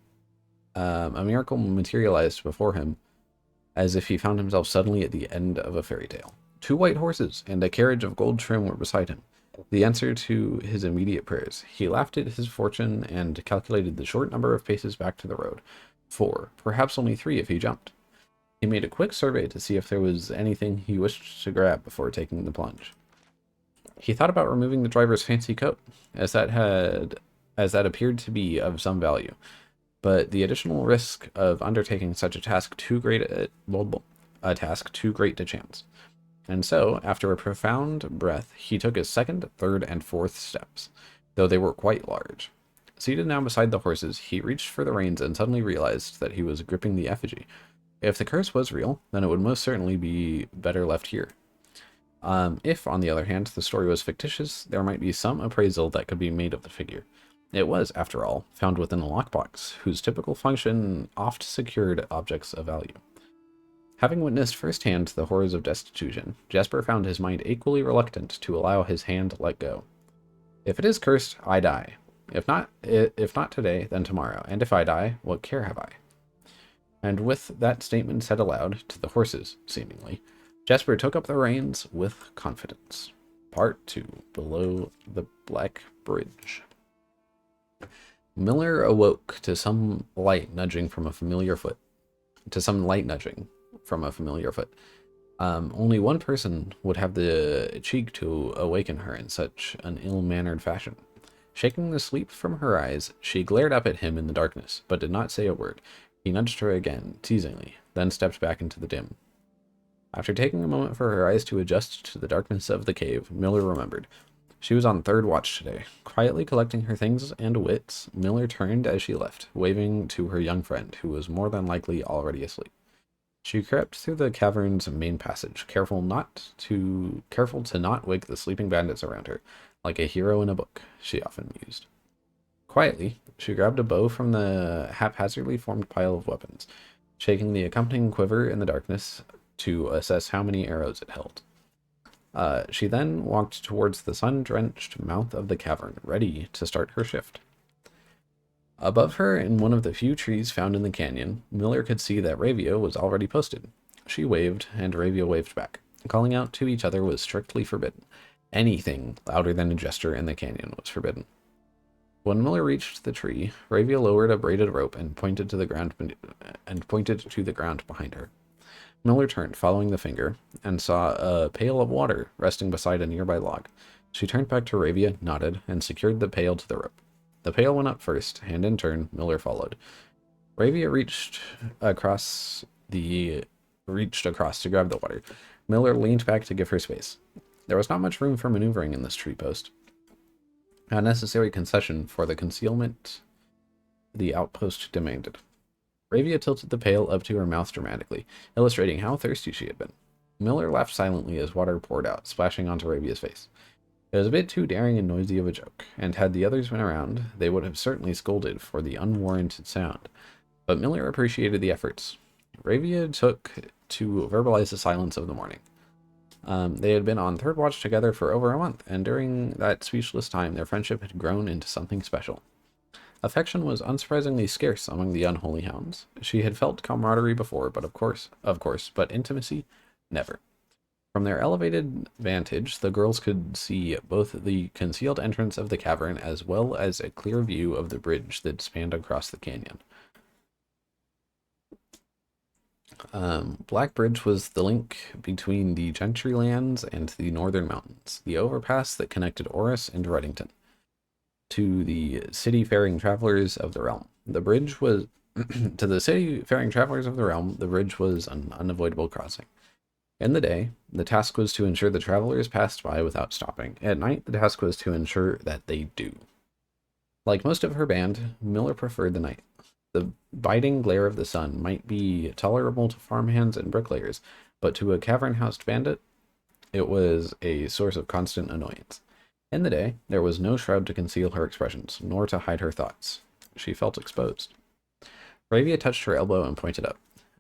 materialized before him, as if he found himself suddenly at the end of a fairy tale. 2 white horses and a carriage of gold trim were beside him. the answer to his immediate prayers. He laughed at his fortune and calculated the short number of paces back to the road. 4, perhaps only 3 if he jumped. He made a quick survey to see if there was anything he wished to grab before taking the plunge. He thought about removing the driver's fancy coat, as that appeared to be of some value, but the additional risk of undertaking such a task too great to chance. And so, after a profound breath, he took his second, third, and fourth steps, though they were quite large. Seated now beside the horses, he reached for the reins and suddenly realized that he was gripping the effigy. If the curse was real, then it would most certainly be better left here. If, on the other hand, the story was fictitious, there might be some appraisal that could be made of the figure. It was, after all, found within a lockbox, whose typical function oft secured objects of value. Having witnessed firsthand the horrors of destitution, Jesper found his mind equally reluctant to allow his hand let go. If it is cursed, I die. If not today, then tomorrow. And if I die, what care have I? And with that statement said aloud, to the horses, seemingly, Jesper took up the reins with confidence. Part 2. Below the Black Bridge. Miller awoke to some light nudging from a familiar foot. Only one person would have the cheek to awaken her in such an ill-mannered fashion. Shaking the sleep from her eyes, she glared up at him in the darkness, but did not say a word. He nudged her again, teasingly, then stepped back into the dim. After taking a moment for her eyes to adjust to the darkness of the cave, Miller remembered. She was on third watch today. Quietly collecting her things and wits, Miller turned as she left, waving to her young friend, who was more than likely already asleep. She crept through the cavern's main passage, careful to not wake the sleeping bandits around her, like a hero in a book, she often mused. Quietly, she grabbed a bow from the haphazardly formed pile of weapons, shaking the accompanying quiver in the darkness to assess how many arrows it held. She then walked towards the sun-drenched mouth of the cavern, ready to start her shift. Above her, in one of the few trees found in the canyon, Miller could see that Ravia was already posted. She waved, and Ravia waved back. Calling out to each other was strictly forbidden. Anything louder than a gesture in the canyon was forbidden. When Miller reached the tree, Ravia lowered a braided rope and pointed to the ground behind her. Miller turned, following the finger, and saw a pail of water resting beside a nearby log. She turned back to Ravia, nodded, and secured the pail to the rope. The pail went up first, and in turn, Miller followed. Ravia reached across to grab the water. Miller leaned back to give her space. There was not much room for maneuvering in this tree post, a necessary concession for the concealment the outpost demanded. Ravia tilted the pail up to her mouth dramatically, illustrating how thirsty she had been. Miller laughed silently as water poured out, splashing onto Ravia's face. It was a bit too daring and noisy of a joke, and had the others been around, they would have certainly scolded for the unwarranted sound. But Miller appreciated the efforts. Ravia took to verbalize the silence of the morning. They had been on third watch together for over a month, and during that speechless time their friendship had grown into something special. Affection was unsurprisingly scarce among the unholy hounds. She had felt camaraderie before, but of course, but intimacy, never. From their elevated vantage, the girls could see both the concealed entrance of the cavern as well as a clear view of the bridge that spanned across the canyon. Black Bridge was the link between the Gentry lands and the northern mountains, the overpass that connected Oris and Reddington to the city-faring travelers of the realm. The bridge was to the city-faring travelers of the realm, the bridge was an unavoidable crossing. In the day, the task was to ensure the travelers passed by without stopping. At night, the task was to ensure that they do. Like most of her band, Miller preferred the night. The biting glare of the sun might be tolerable to farmhands and bricklayers, but to a cavern-housed bandit, it was a source of constant annoyance. In the day, there was no shroud to conceal her expressions, nor to hide her thoughts. She felt exposed. Ravia touched her elbow and pointed up.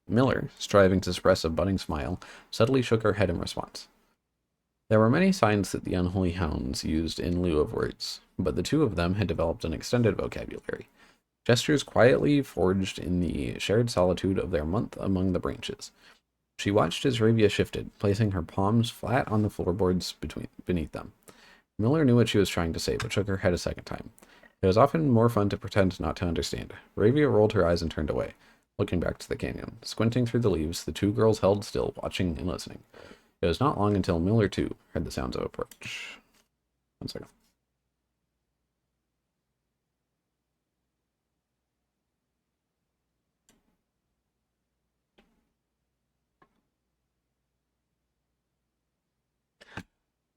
Miller, striving to suppress a budding smile, subtly shook her head in response. There were many signs that the unholy hounds used in lieu of words, but the two of them had developed an extended vocabulary. Gestures quietly forged in the shared solitude of their month among the branches. She watched as Ravia shifted, placing her palms flat on the floorboards beneath them. Miller knew what she was trying to say, but shook her head a second time. It was often more fun to pretend not to understand. Ravia rolled her eyes and turned away, looking back to the canyon. Squinting through the leaves, the two girls held still, watching and listening. It was not long until Miller, too, heard the sounds of approach. 1 second.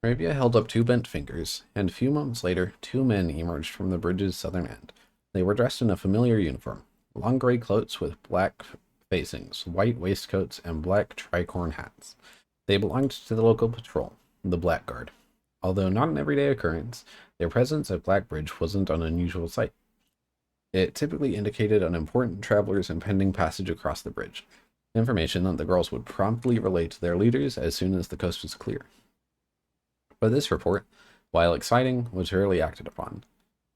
Arabia held up two bent fingers, and a few moments later, two men emerged from the bridge's southern end. They were dressed in a familiar uniform, long gray coats with black facings, white waistcoats, and black tricorn hats. They belonged to the local patrol, the Black Guard. Although not an everyday occurrence, their presence at Black Bridge wasn't an unusual sight. It typically indicated an important traveler's impending passage across the bridge, information that the girls would promptly relay to their leaders as soon as the coast was clear. But this report, while exciting, was rarely acted upon.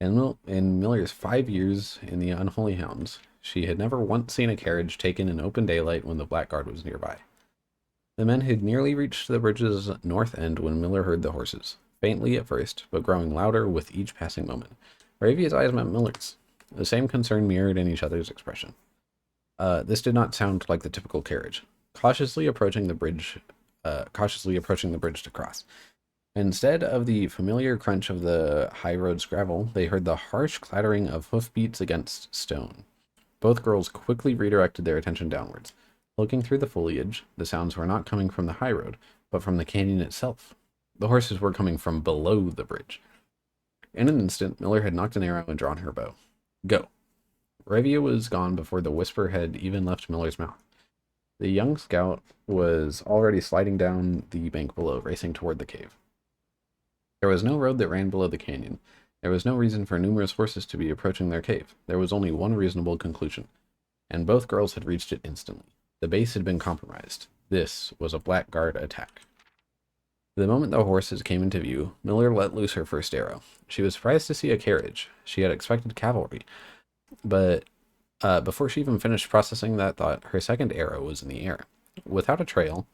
In Miller's 5 years in the Unholy Hounds, she had never once seen a carriage taken in open daylight when the Blackguard was nearby. The men had nearly reached the bridge's north end when Miller heard the horses, faintly at first, but growing louder with each passing moment. Ravia's eyes met Miller's. The same concern mirrored in each other's expression. This did not sound like the typical carriage. Cautiously approaching the bridge to cross. Instead of the familiar crunch of the high road's gravel, they heard the harsh clattering of hoofbeats against stone. Both girls quickly redirected their attention downwards. Looking through the foliage, the sounds were not coming from the high road, but from the canyon itself. The horses were coming from below the bridge. In an instant, Miller had knocked an arrow and drawn her bow. Go. Ravia was gone before the whisper had even left Miller's mouth. The young scout was already sliding down the bank below, racing toward the cave. There was no road that ran below the canyon. There was no reason for numerous horses to be approaching their cave. There was only one reasonable conclusion, and both girls had reached it instantly. The base had been compromised. This was a Blackguard attack. The moment the horses came into view, Miller let loose her first arrow. She was surprised to see a carriage. She had expected cavalry, but before she even finished processing that thought, her second arrow was in the air. Without a trail,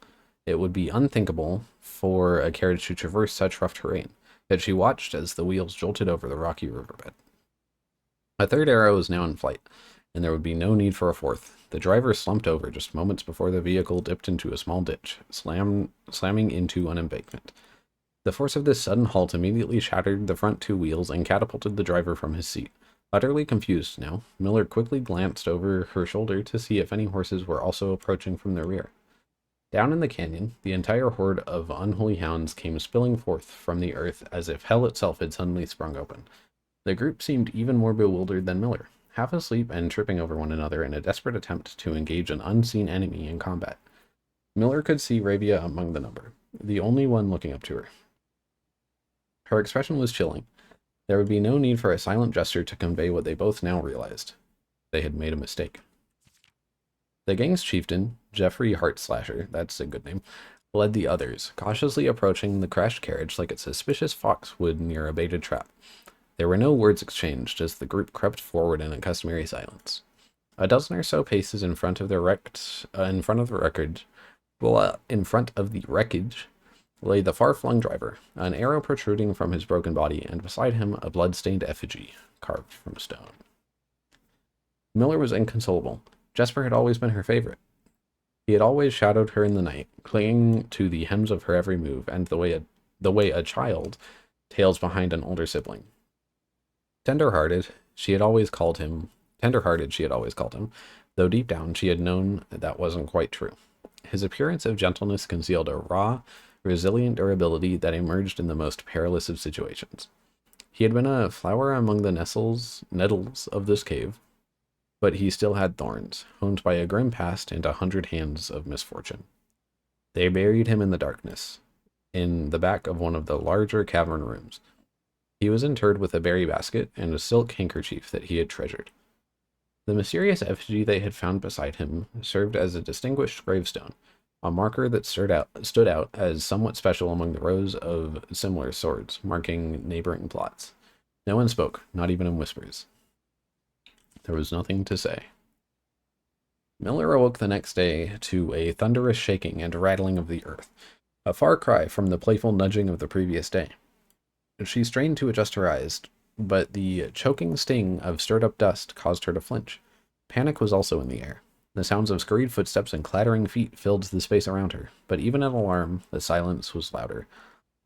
it would be unthinkable for a carriage to traverse such rough terrain, yet she watched as the wheels jolted over the rocky riverbed. A third arrow was now in flight, and there would be no need for a fourth. The driver slumped over just moments before the vehicle dipped into a small ditch, slamming into an embankment. The force of this sudden halt immediately shattered the front two wheels and catapulted the driver from his seat. Utterly confused now, Miller quickly glanced over her shoulder to see if any horses were also approaching from the rear. Down in the canyon, the entire horde of unholy hounds came spilling forth from the earth as if hell itself had suddenly sprung open. The group seemed even more bewildered than Miller, half asleep and tripping over one another in a desperate attempt to engage an unseen enemy in combat. Miller could see Ravia among the number, the only one looking up to her. Her expression was chilling. There would be no need for a silent gesture to convey what they both now realized. They had made a mistake. The gang's chieftain, Jeffrey Heartslasher, that's a good name, led the others, cautiously approaching the crashed carriage like a suspicious fox would near a baited trap. There were no words exchanged as the group crept forward in a customary silence. A dozen or so paces in front of the wreckage, lay the far-flung driver, an arrow protruding from his broken body, and beside him a blood-stained effigy carved from stone. Miller was inconsolable. Jesper had always been her favorite. He had always shadowed her in the night, clinging to the hems of her every move, and the way a child tails behind an older sibling. Tender-hearted, she had always called him, though deep down she had known that wasn't quite true. His appearance of gentleness concealed a raw, resilient durability that emerged in the most perilous of situations. He had been a flower among the nettles of this cave, but he still had thorns, honed by a grim past and 100 hands of misfortune. They buried him in the darkness, in the back of one of the larger cavern rooms. He was interred with a berry basket and a silk handkerchief that he had treasured. The mysterious effigy they had found beside him served as a distinguished gravestone, a marker that stood out as somewhat special among the rows of similar swords marking neighboring plots. No one spoke, not even in whispers. There was nothing to say. Miller awoke the next day to a thunderous shaking and rattling of the earth, a far cry from the playful nudging of the previous day. She strained to adjust her eyes, but the choking sting of stirred up dust caused her to flinch. Panic was also in the air. The sounds of scurried footsteps and clattering feet filled the space around her, but even in alarm, the silence was louder.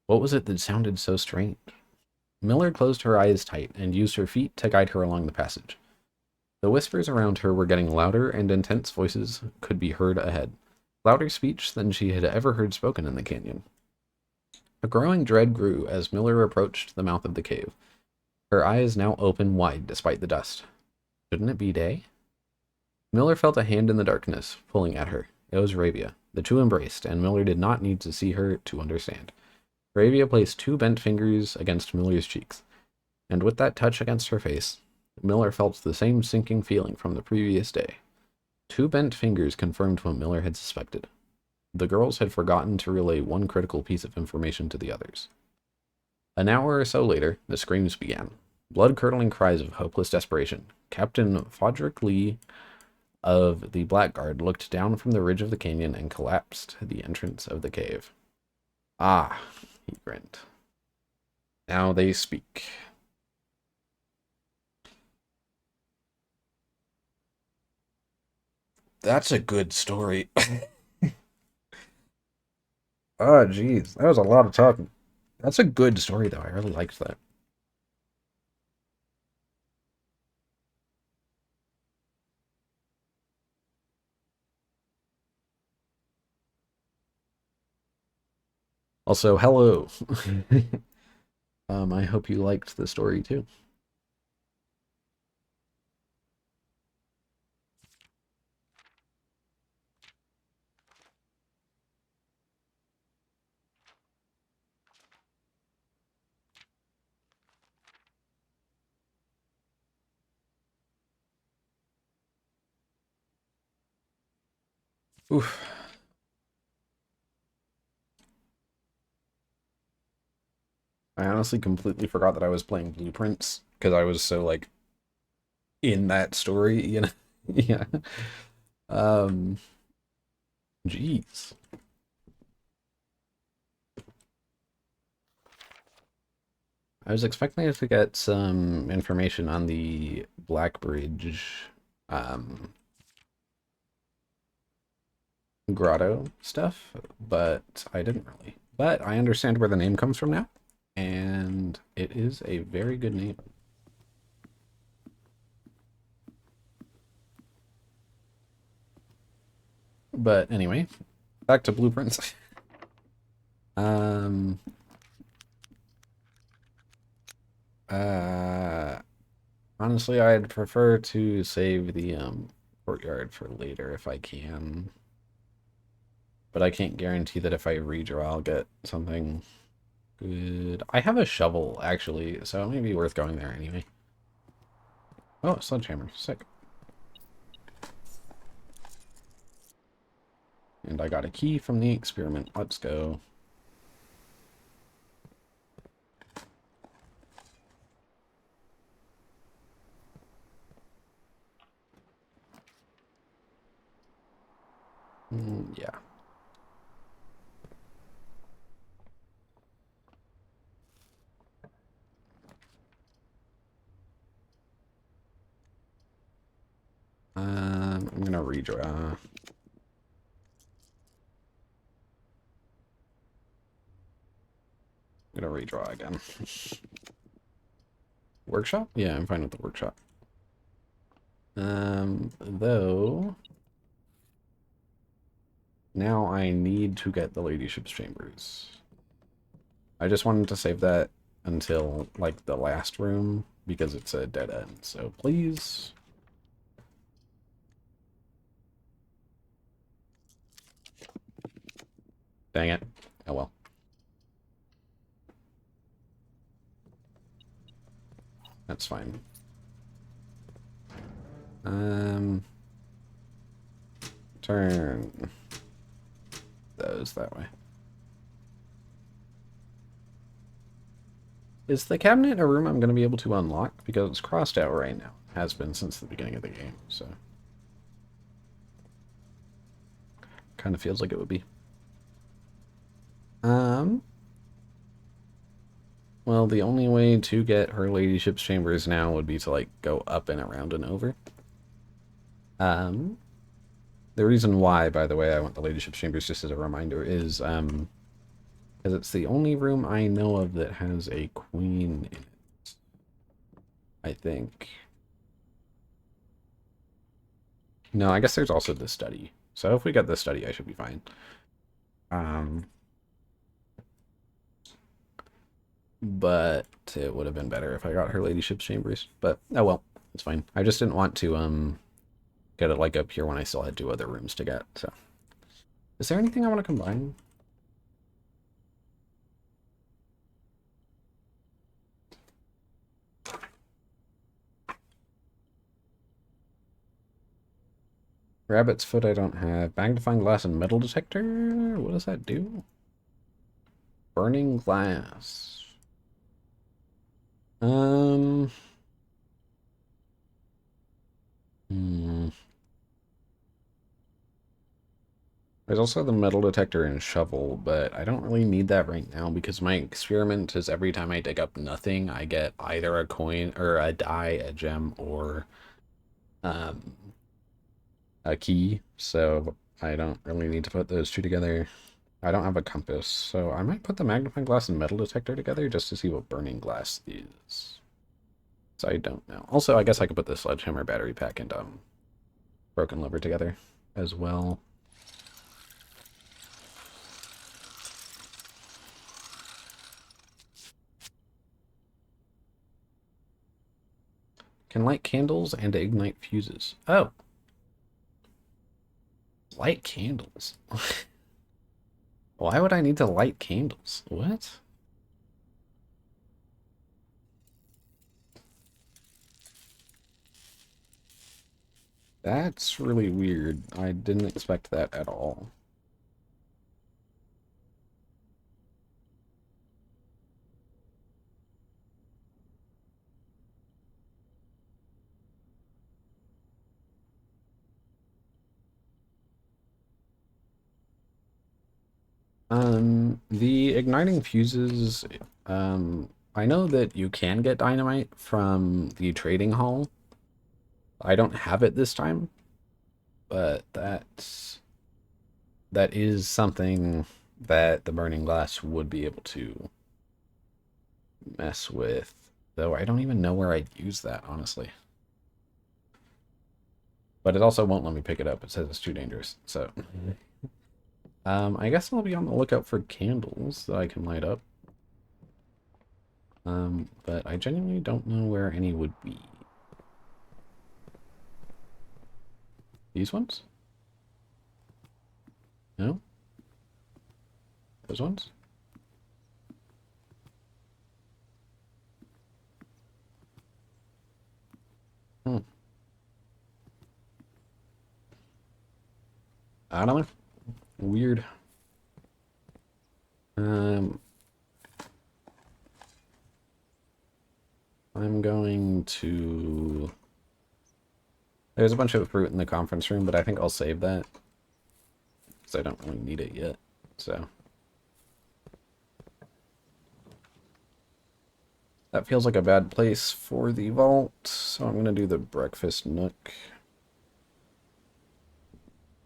What was it that sounded so strange? Miller closed her eyes tight and used her feet to guide her along the passage. The whispers around her were getting louder, and intense voices could be heard ahead. Louder speech than she had ever heard spoken in the canyon. A growing dread grew as Miller approached the mouth of the cave, her eyes now open wide despite the dust. Shouldn't it be day? Miller felt a hand in the darkness, pulling at her. It was Ravia. The two embraced, and Miller did not need to see her to understand. Ravia placed two bent fingers against Miller's cheeks, and with that touch against her face, Miller felt the same sinking feeling from the previous day. Two bent fingers confirmed what Miller had suspected. The girls had forgotten to relay one critical piece of information to the others. An hour or so later, the screams began. Blood-curdling cries of hopeless desperation. Captain Fodrick Lee of the Blackguard looked down from the ridge of the canyon and collapsed at the entrance of the cave. Ah, he grinned. Now they speak. That's a good story. Oh, geez. That was a lot of talking. That's a good story, though. I really liked that. Also, hello. I hope you liked the story, too. Oof. I honestly completely forgot that I was playing Blueprints because I was so, like, in that story, you know? Yeah. Um, Jeez. I was expecting to get some information on the Black Bridge um, grotto stuff, but I didn't really. But I understand where the name comes from now, and it is a very good name. But anyway, back to Blueprints. um, uh, Honestly, I'd prefer to save the courtyard for later if I can. But I can't guarantee that if I redraw, I'll get something good. I have a shovel, actually, so it may be worth going there anyway. Oh, a sledgehammer. Sick. And I got a key from the experiment. Let's go. Yeah. I'm gonna redraw. I'm gonna redraw again. Workshop? Yeah, I'm fine with the workshop. Though now I need to get the ladyship's chambers. I just wanted to save that until like the last room because it's a dead end. So please. Dang it. Oh well. That's fine. Turn those that way. Is the cabinet a room I'm going to be able to unlock? Because it's crossed out right now. Has been since the beginning of the game, so. Kind of feels like it would be. Well, Well, the only way to get her ladyship's chambers now would be to, like, go up and around and over. Um, the reason why, by the way, I want the ladyship's chambers, just as a reminder, is, because it's the only room I know of that has a queen in it, I think. No, I guess there's also the study. So if we get the study, I should be fine. But it would have been better if I got her ladyship's chambers. But, oh well, it's fine. I just didn't want to, get it, like, up here when I still had 2 other rooms to get, so. Is there anything I want to combine? Rabbit's foot I don't have. Magnifying glass and metal detector? What does that do? Burning glass. Hmm. There's also the metal detector and shovel, but I don't really need that right now because my experiment is every time I dig up nothing, I get either a coin or a die, a gem, or um, a key. So I don't really need to put those 2 together. I don't have a compass, so I might put the magnifying glass and metal detector together just to see what burning glass is. So I don't know. Also, I guess I could put the sledgehammer battery pack and broken liver together as well. Can light candles and ignite fuses. Oh. Light candles. Why would I need to light candles? What? That's really weird. I didn't expect that at all. The igniting fuses, I know that you can get dynamite from the trading hall. I don't have it this time, but that is something that the burning glass would be able to mess with. Though I don't even know where I'd use that, honestly. But it also won't let me pick it up. It says it's too dangerous. So, I guess I'll be on the lookout for candles that I can light up. But I genuinely don't know where any would be. These ones? No? Those ones? Hmm. I don't know. Weird. I'm going to... There's a bunch of fruit in the conference room, but I think I'll save that. Because I don't really need it yet, so... That feels like a bad place for the vault, so I'm going to do the breakfast nook.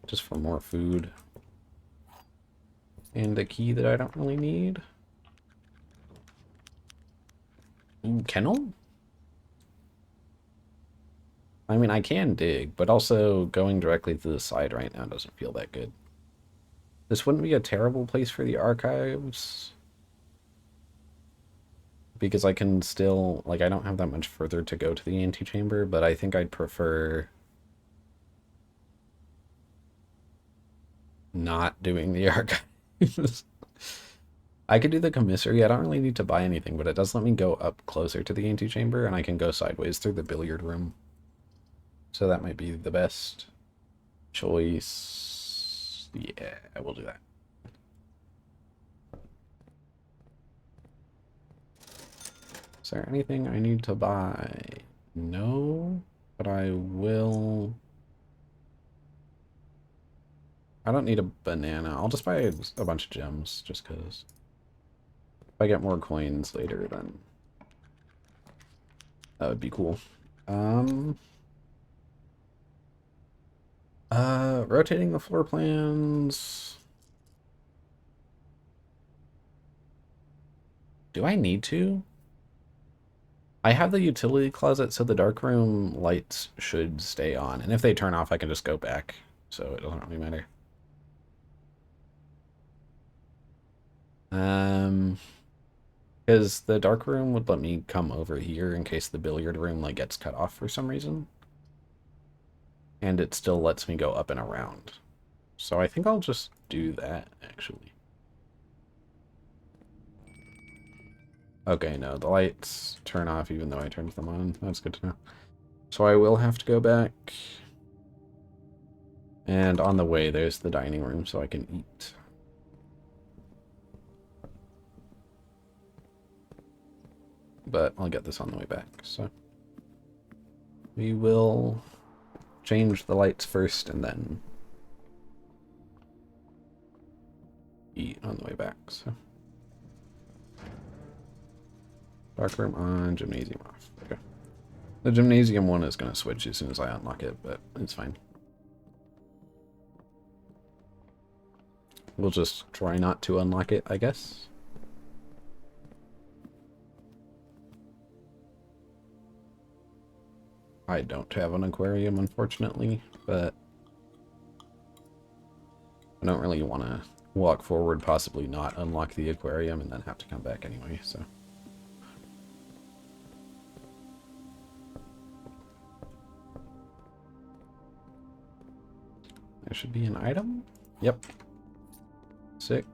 Just for more food. And a key that I don't really need. Ooh, kennel? I mean, I can dig, but also going directly to the side right now doesn't feel that good. This wouldn't be a terrible place for the archives. Because I can still, like, I don't have that much further to go to the antechamber, but I think I'd prefer not doing the archives. I could do the commissary. I don't really need to buy anything, but it does let me go up closer to the antechamber, and I can go sideways through the billiard room. So that might be the best choice. Yeah, I will do that. Is there anything I need to buy? No, but I will... I don't need a banana. I'll just buy a bunch of gems, just because. If I get more coins later, then that would be cool. Rotating the floor plans. Do I need to? I have the utility closet, so the darkroom lights should stay on. And if they turn off, I can just go back. So it doesn't really matter. Because the darkroom would let me come over here in case the billiard room like gets cut off for some reason. And it still lets me go up and around. So I think I'll just do that, actually. Okay, no, the lights turn off even though I turned them on. That's good to know. So I will have to go back. And on the way, there's the dining room so I can eat. But I'll get this on the way back, so. We will change the lights first and then eat on the way back, so. Darkroom on, gymnasium off. Okay. The gymnasium one is going to switch as soon as I unlock it, but it's fine. We'll just try not to unlock it, I guess. I don't have an aquarium, unfortunately, but I don't really want to walk forward, possibly not unlock the aquarium, and then have to come back anyway, so. There should be an item. Yep. Sick.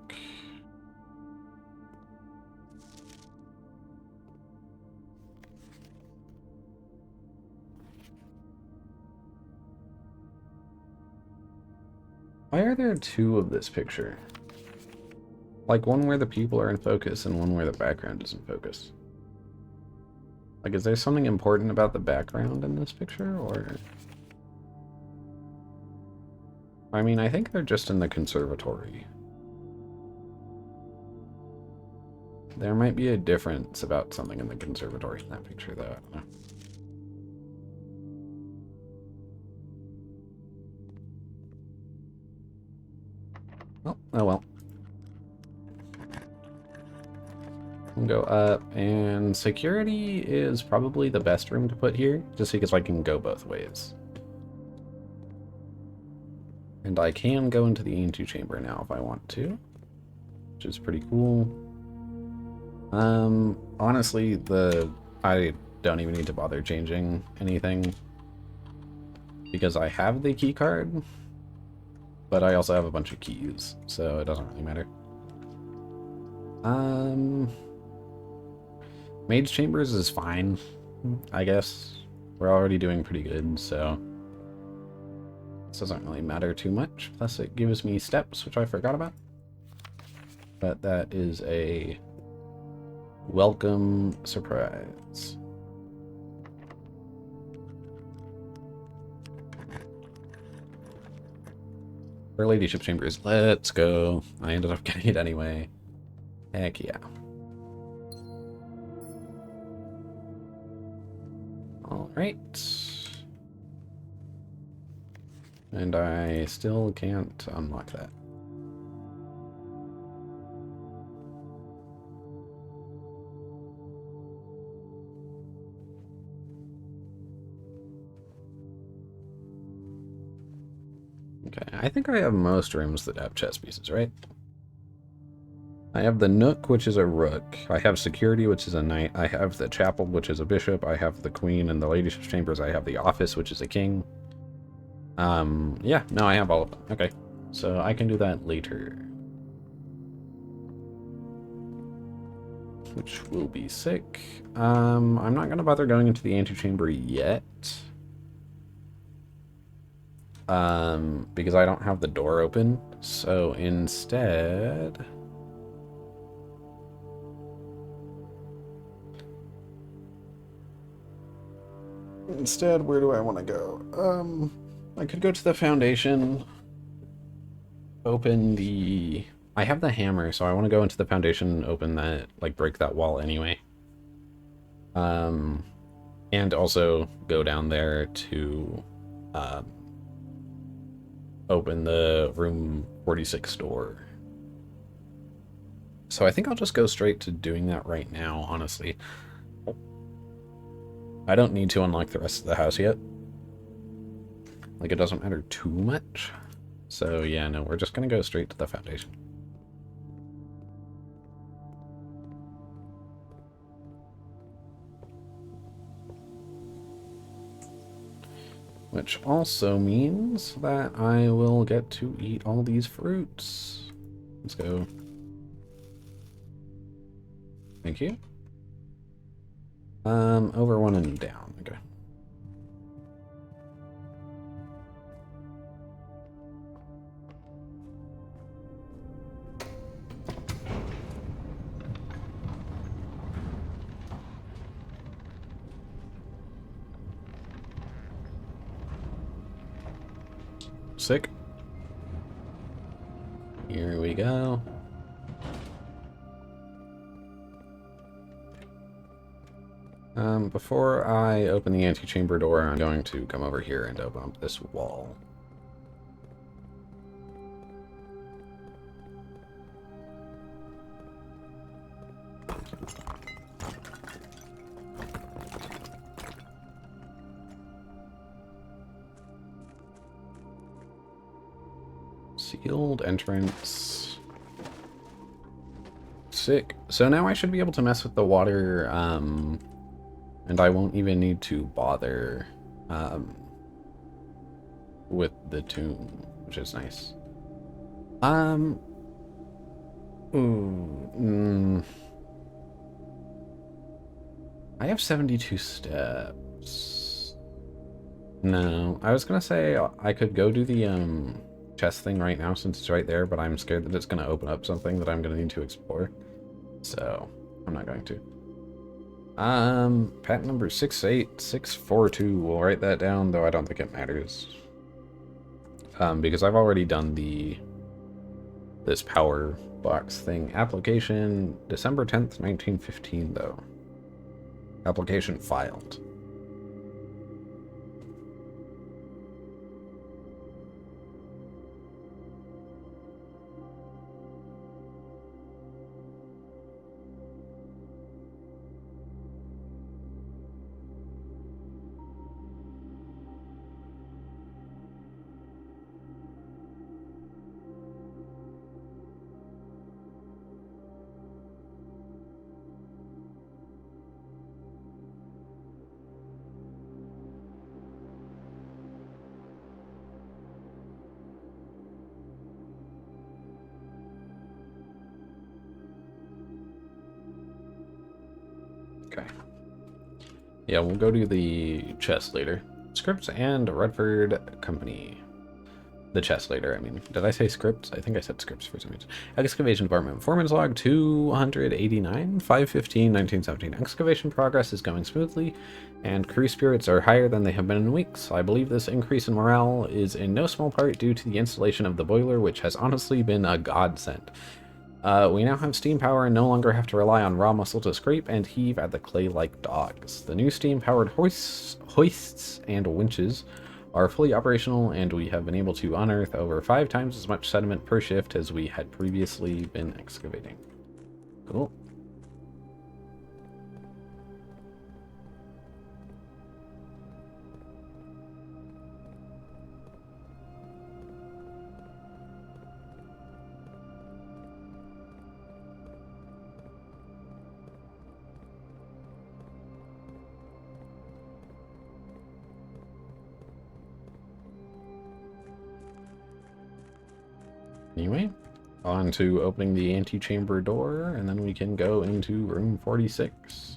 Why are there two of this picture? Like one where the people are in focus and one where the background is in focus. Like, is there something important about the background in this picture, or? I mean, I think they're just in the conservatory. There might be a difference about something in the conservatory in that picture, though. I don't know. Oh well. We'll go up, and security is probably the best room to put here, just because I can go both ways. And I can go into the antechamber now if I want to, which is pretty cool. Honestly, I don't even need to bother changing anything because I have the key card, but I also have a bunch of keys, so it doesn't really matter. Mage Chambers is fine, I guess. We're already doing pretty good, so this doesn't really matter too much. Plus it gives me steps, which I forgot about. But that is a welcome surprise. For Ladyship Chambers, let's go. I ended up getting it anyway. Heck yeah. Alright. And I still can't unlock that. Okay, I think I have most rooms that have chess pieces, right? I have the Nook, which is a rook. I have security, which is a knight. I have the chapel, which is a bishop. I have the queen and the ladyship's chambers. I have the office, which is a king. Yeah, no, I have all of them. Okay, so I can do that later. Which will be sick. I'm not going to bother going into the antechamber yet. Because I don't have the door open. So instead... where do I want to go? I could go to the foundation, open the I have the hammer, so I want to go into the foundation and open that, like, break that wall anyway. And also go down there to open the room 46 door. So I think I'll just go straight to doing that right now, honestly. I don't need to unlock the rest of the house yet. Like, it doesn't matter too much. So yeah, no, we're just gonna go straight to the foundation. Which also means that I will get to eat all these fruits. Let's go. Thank you. Over one and down. Okay. Sick. Here we go. Before I open the antechamber door, I'm going to come over here and open up this wall. Sealed entrance. Sick. So now I should be able to mess with the water, and I won't even need to bother with the tomb, which is nice. I have 72 steps. No, I was gonna say I could go do the chest thing right now since it's right there, but I'm scared that it's gonna open up something that I'm gonna need to explore. So I'm not going to. Patent number 68642. We'll write that down, though I don't think it matters. Because I've already done this power box thing. Application December 10th, 1915, though. Application filed. Okay. Yeah, we'll go to the chest later. Scripts and Redford Company. The chest later, I mean. Did I say scripts? I think I said scripts for some reason. Excavation Department. Foreman's log 289, 515, 1917. Excavation progress is going smoothly, and crew spirits are higher than they have been in weeks. I believe this increase in morale is in no small part due to the installation of the boiler, which has honestly been a godsend. We now have steam power and no longer have to rely on raw muscle to scrape and heave at the clay like dogs. The new steam-powered hoists and winches are fully operational, and we have been able to unearth over 5 times as much sediment per shift as we had previously been excavating. Cool. Anyway, on to opening the antechamber door, and then we can go into room 46.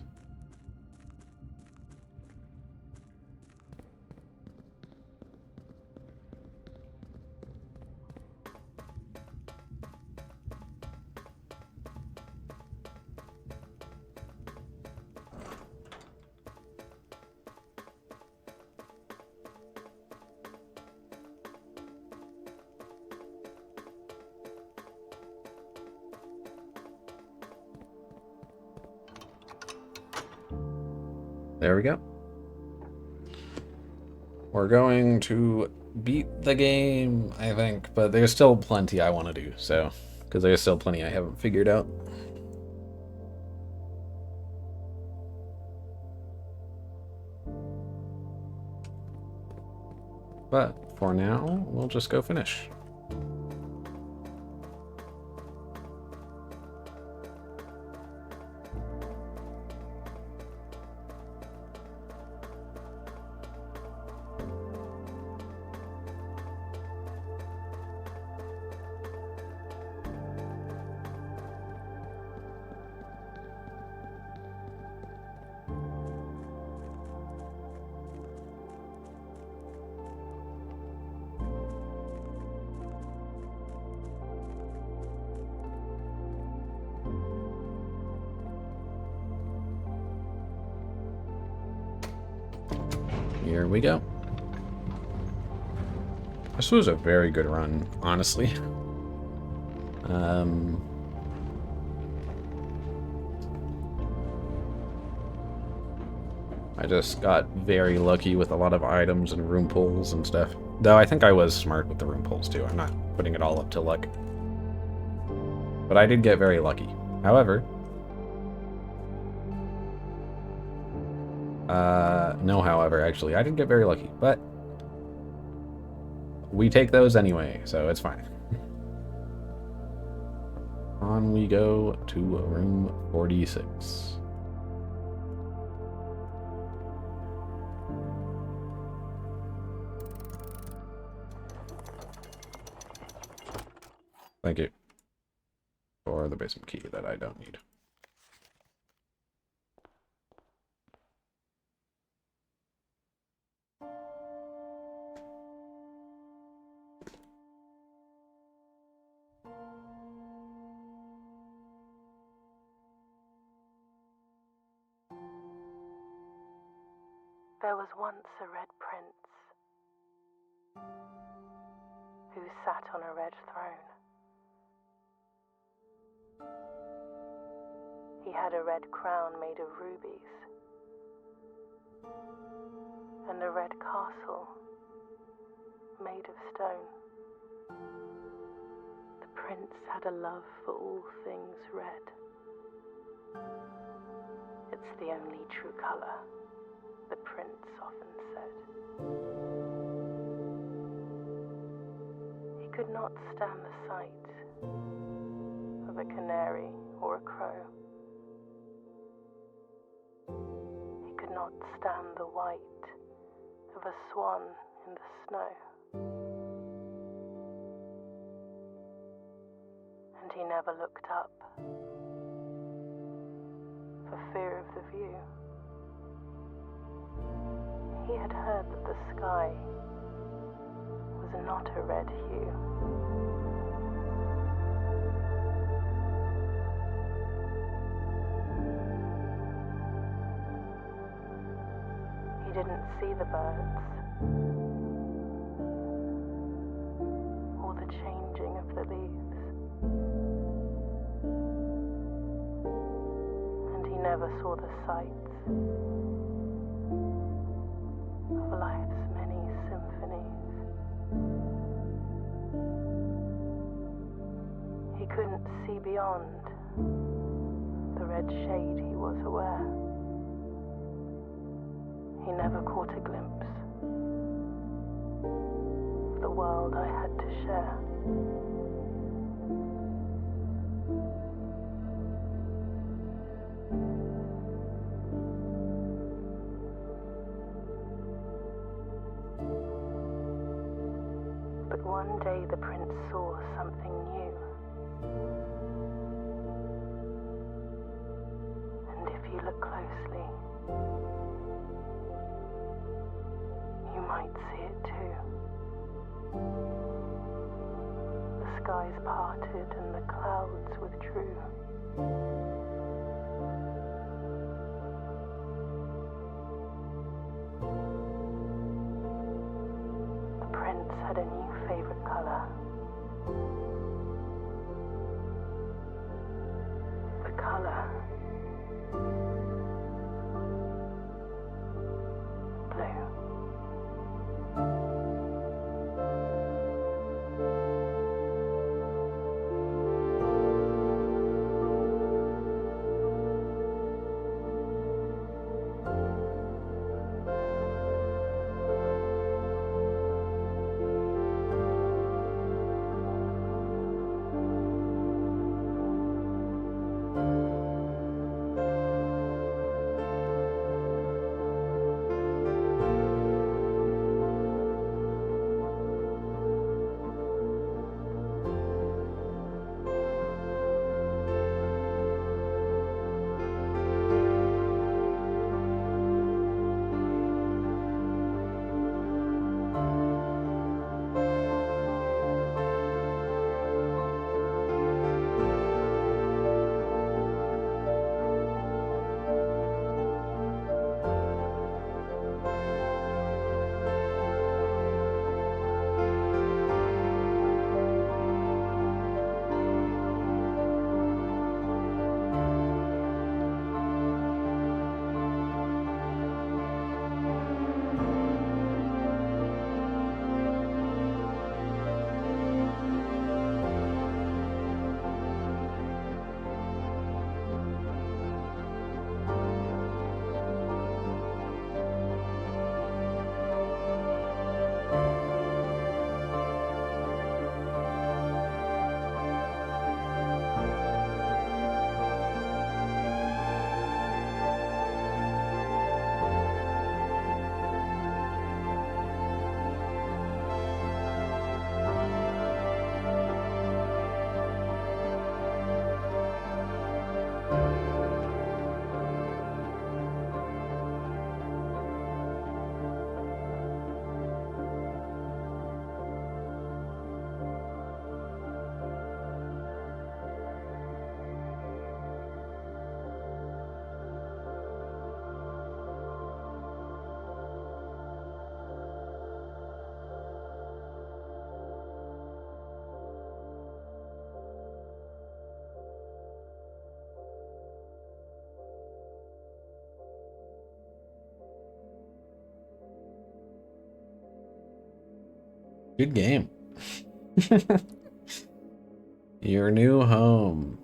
There we go. We're going to beat the game, I think, but there's still plenty I want to do, so, because there's still plenty I haven't figured out. But for now, we'll just go finish. Here we go. This was a very good run, honestly. I just got very lucky with a lot of items and room pulls and stuff. Though I think I was smart with the room pulls too. I'm not putting it all up to luck. But I did get very lucky. However, no however, actually. I didn't get very lucky, but we take those anyway, so it's fine. On we go to room 46. Thank you for the basement key that I don't need. There was once a red prince who sat on a red throne. He had a red crown made of rubies and a red castle made of stone. The prince had a love for all things red. It's the only true color, the prince often said. He could not stand the sight of a canary or a crow. He could not stand the white of a swan in the snow. And he never looked up for fear of the view. He had heard that the sky was not a red hue. He didn't see the birds or the changing of the leaves, and he never saw the sights of life's many symphonies. He couldn't see beyond the red shade he was aware. He never caught a glimpse of the world I had to share. But one day the prince saw something new. And if you look closely, you might see it too. The skies parted and the clouds withdrew. The prince had a new favorite color. The color Good game. Your new home.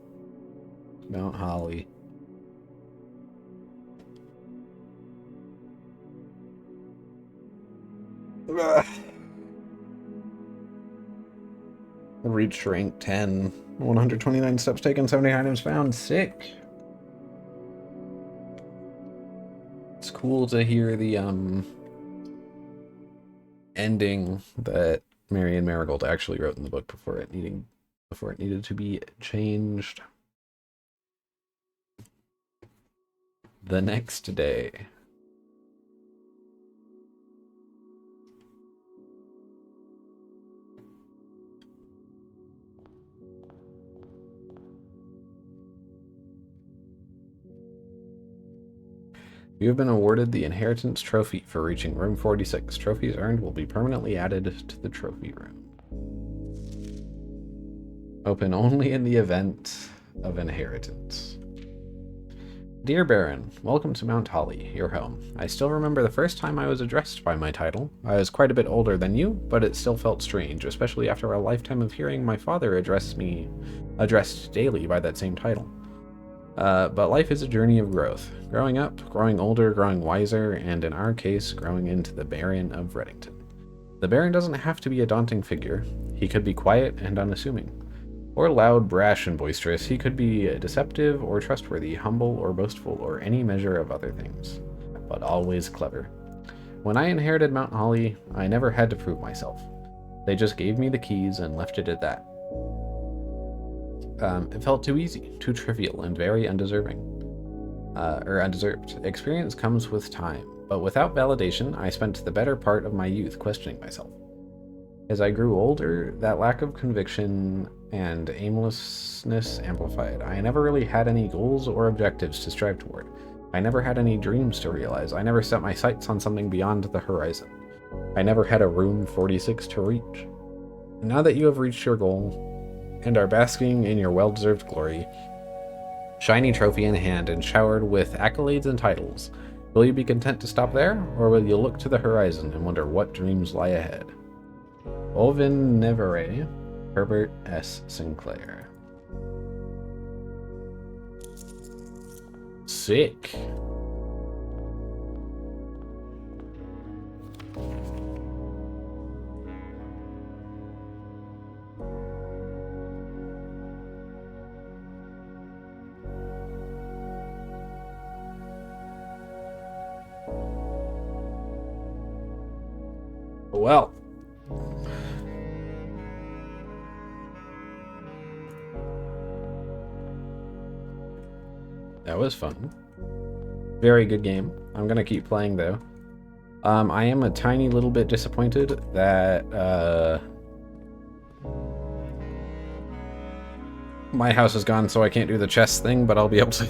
Mount Holly. Ugh. Reached rank 10. 129 steps taken, 70 items found. Sick. It's cool to hear the ending that Marion Marigold actually wrote in the book before it needed to be changed. The next day. You have been awarded the Inheritance Trophy for reaching room 46. Trophies earned will be permanently added to the trophy room. Open only in the event of inheritance. Dear Baron, welcome to Mount Holly, your home. I still remember the first time I was addressed by my title. I was quite a bit older than you, but it still felt strange, especially after a lifetime of hearing my father addressed daily by that same title. But life is a journey of growth. Growing up, growing older, growing wiser, and in our case, growing into the Baron of Reddington. The Baron doesn't have to be a daunting figure. He could be quiet and unassuming. Or loud, brash, and boisterous. He could be deceptive or trustworthy, humble or boastful, or any measure of other things. But always clever. When I inherited Mount Holly, I never had to prove myself. They just gave me the keys and left it at that. It felt too easy, too trivial, and very undeserved. Experience comes with time, but without validation, I spent the better part of my youth questioning myself. As I grew older, that lack of conviction and aimlessness amplified. I never really had any goals or objectives to strive toward. I never had any dreams to realize. I never set my sights on something beyond the horizon. I never had a room 46 to reach. Now that you have reached your goal, and are basking in your well-deserved glory, shiny trophy in hand and showered with accolades and titles, will you be content to stop there, or will you look to the horizon and wonder what dreams lie ahead? Ovin Nevere, Herbert S. Sinclair. Sick. Well, that was fun. Very good game. I'm gonna keep playing though. I am a tiny little bit disappointed that my house is gone, so I can't do the chess thing. But I'll be able to.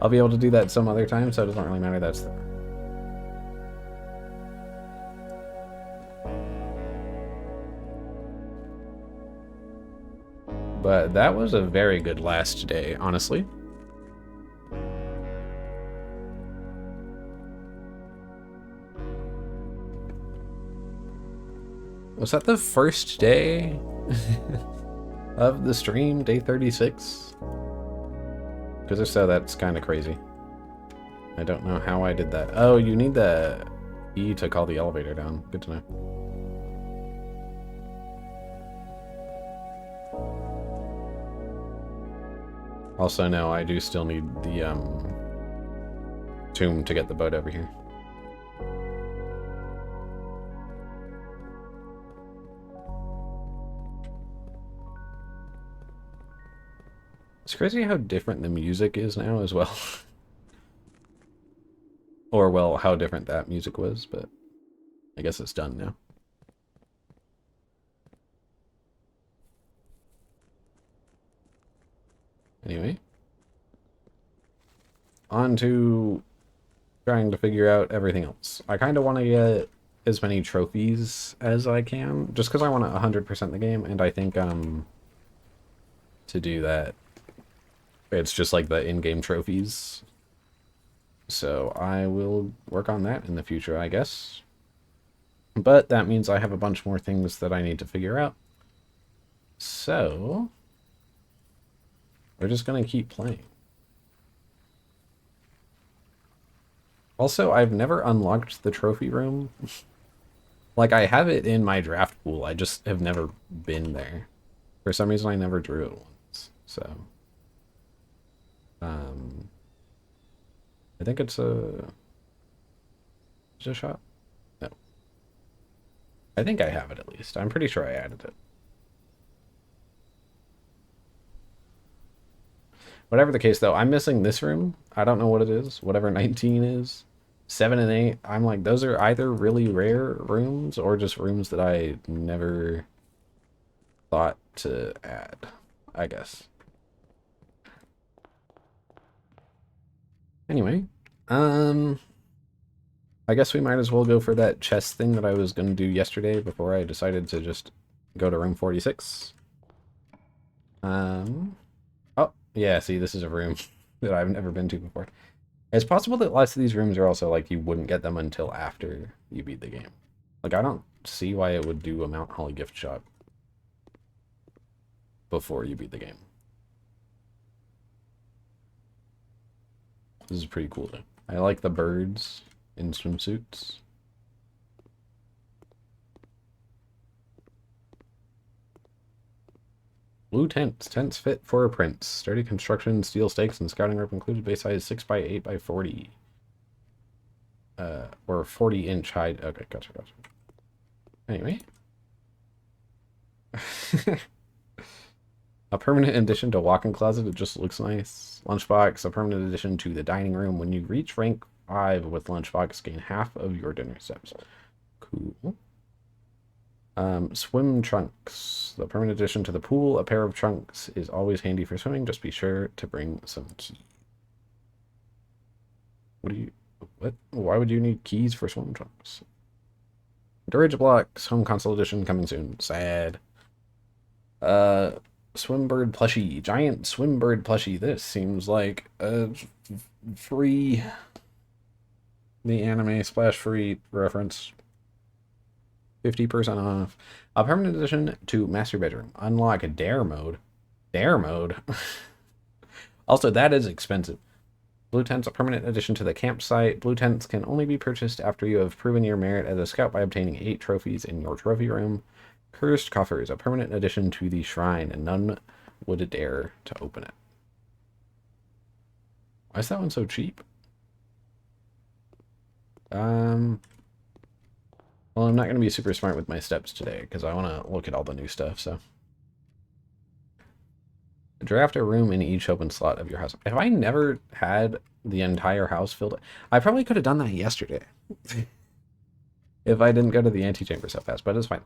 I'll be able to do that some other time, so it doesn't really matter. That's there. But that was a very good last day, honestly. Was that the first day of the stream, day 36? Because if so, that's kind of crazy. I don't know how I did that. Oh, you need the E to call the elevator down. Good to know. Also, no, I do still need the tomb to get the boat over here. It's crazy how different the music is now as well. Or, well, how different that music was, but I guess it's done now. Anyway. On to trying to figure out everything else. I kind of want to get as many trophies as I can, just because I want to 100% the game, and I think, to do that, it's just like the in-game trophies. So I will work on that in the future, I guess. But that means I have a bunch more things that I need to figure out. So, we're just going to keep playing. Also, I've never unlocked the trophy room. Like, I have it in my draft pool. I just have never been there. For some reason, I never drew it once. So, I think it's a shot. No, I think I have it at least. I'm pretty sure I added it. Whatever the case, though, I'm missing this room. I don't know what it is. Whatever 19 is. 7 and 8. I'm like, those are either really rare rooms or just rooms that I never thought to add, I guess. Anyway, I guess we might as well go for that chess thing that I was going to do yesterday before I decided to just go to room 46. Oh, yeah, see, this is a room that I've never been to before. It's possible that lots of these rooms are also like you wouldn't get them until after you beat the game. Like, I don't see why it would do a Mount Holly gift shop before you beat the game. This is pretty cool, though. I like the birds in swimsuits. Blue tents. Tents fit for a prince. Sturdy construction, steel stakes, and scouting rope included. Base size 6 by 8 by 40. Or 40-inch height. Okay, gotcha. Anyway. A permanent addition to walk-in closet. It just looks nice. Lunchbox. A permanent addition to the dining room. When you reach rank 5 with lunchbox, gain half of your dinner steps. Cool. Swim trunks. The permanent addition to the pool. A pair of trunks is always handy for swimming. Just be sure to bring some keys. What? Why would you need keys for swim trunks? Storage blocks. Home console edition coming soon. Sad. Swimbird plushie. Giant Swimbird plushie. This seems like a free... The anime splash free reference. 50% off. A permanent addition to master bedroom. Unlock a dare mode. Dare mode? Also, that is expensive. Blue tents, a permanent addition to the campsite. Blue tents can only be purchased after you have proven your merit as a scout by obtaining 8 trophies in your trophy room. Cursed coffers, a permanent addition to the shrine, and none would dare to open it. Why is that one so cheap? Well, I'm not going to be super smart with my steps today because I want to look at all the new stuff, so. Draft a room in each open slot of your house. Have I never had the entire house filled? I probably could have done that yesterday. If I didn't go to the antechamber so fast, but it's fine.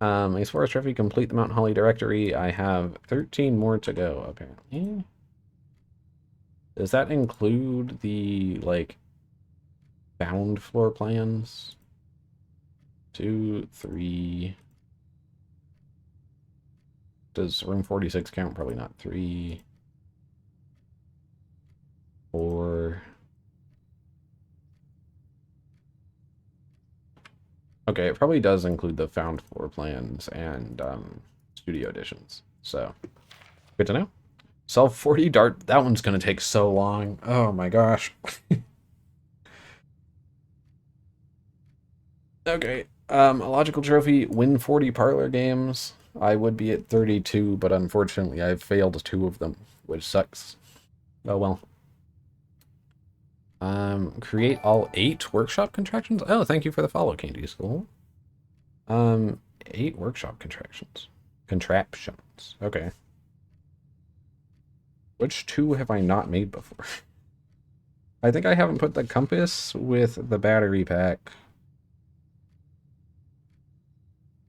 Explorer's Trophy, complete the Mount Holly directory. I have 13 more to go, apparently. Does that include the, like, bound floor plans? 2, 3. Does room 46 count? Probably not. 3, 4. Okay, it probably does include the found floor plans and studio editions. So, good to know. Solve 40 dart. That one's going to take so long. Oh my gosh. Okay. A logical trophy, win 40 parlor games. I would be at 32, but unfortunately I've failed 2 of them, which sucks. Oh well. Create all 8 workshop contractions? Oh, thank you for the follow, Candy School. 8 workshop contractions. Contraptions. Okay. Which 2 have I not made before? I think I haven't put the compass with the battery pack.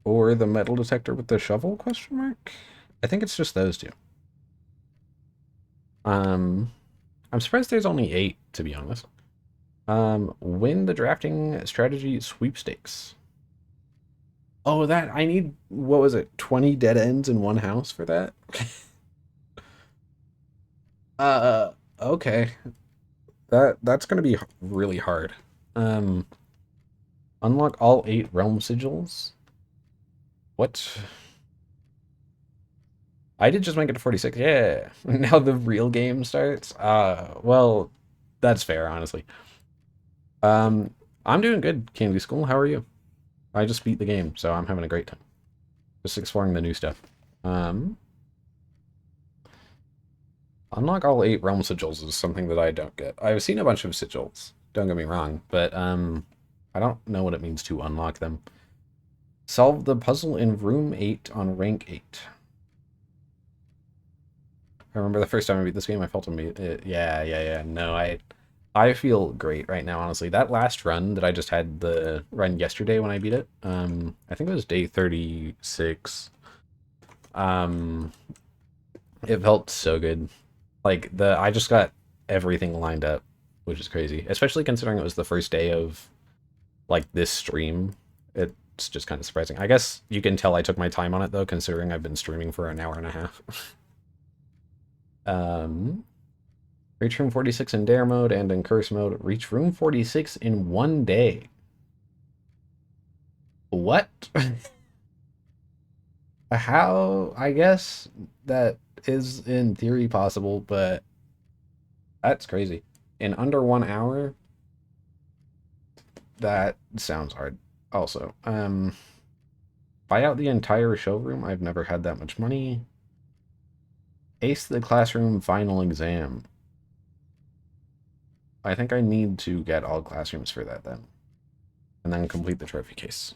Or the metal detector with the shovel, question mark? I think it's just those 2. I'm surprised there's only 8, to be honest. Win the drafting strategy sweepstakes. Oh, that, I need, what was it, 20 dead ends in one house for that? Okay. That's gonna be really hard. Unlock all 8 realm sigils. What? I did just make it to 46. Yeah. Now the real game starts. Well, that's fair, honestly. I'm doing good, Candy School. How are you? I just beat the game, so I'm having a great time. Just exploring the new stuff. Unlock all 8 realm sigils is something that I don't get. I've seen a bunch of sigils, don't get me wrong, but I don't know what it means to unlock them. Solve the puzzle in room 8 on rank 8. I remember the first time I beat this game, I felt yeah. No, I feel great right now, honestly. That last run that I just had, the run yesterday when I beat it, I think it was day 36. It felt so good. Like, I just got everything lined up, which is crazy. Especially considering it was the first day of, like, this stream. It's just kind of surprising. I guess you can tell I took my time on it, though, considering I've been streaming for an hour and a half. Reach room 46 in dare mode and in curse mode. Reach room 46 in 1 day. What? How? I guess that is in theory possible, but that's crazy. In under 1 hour? That sounds hard. Also, buy out the entire showroom. I've never had that much money. Ace the classroom final exam. I think I need to get all classrooms for that then. And then complete the trophy case.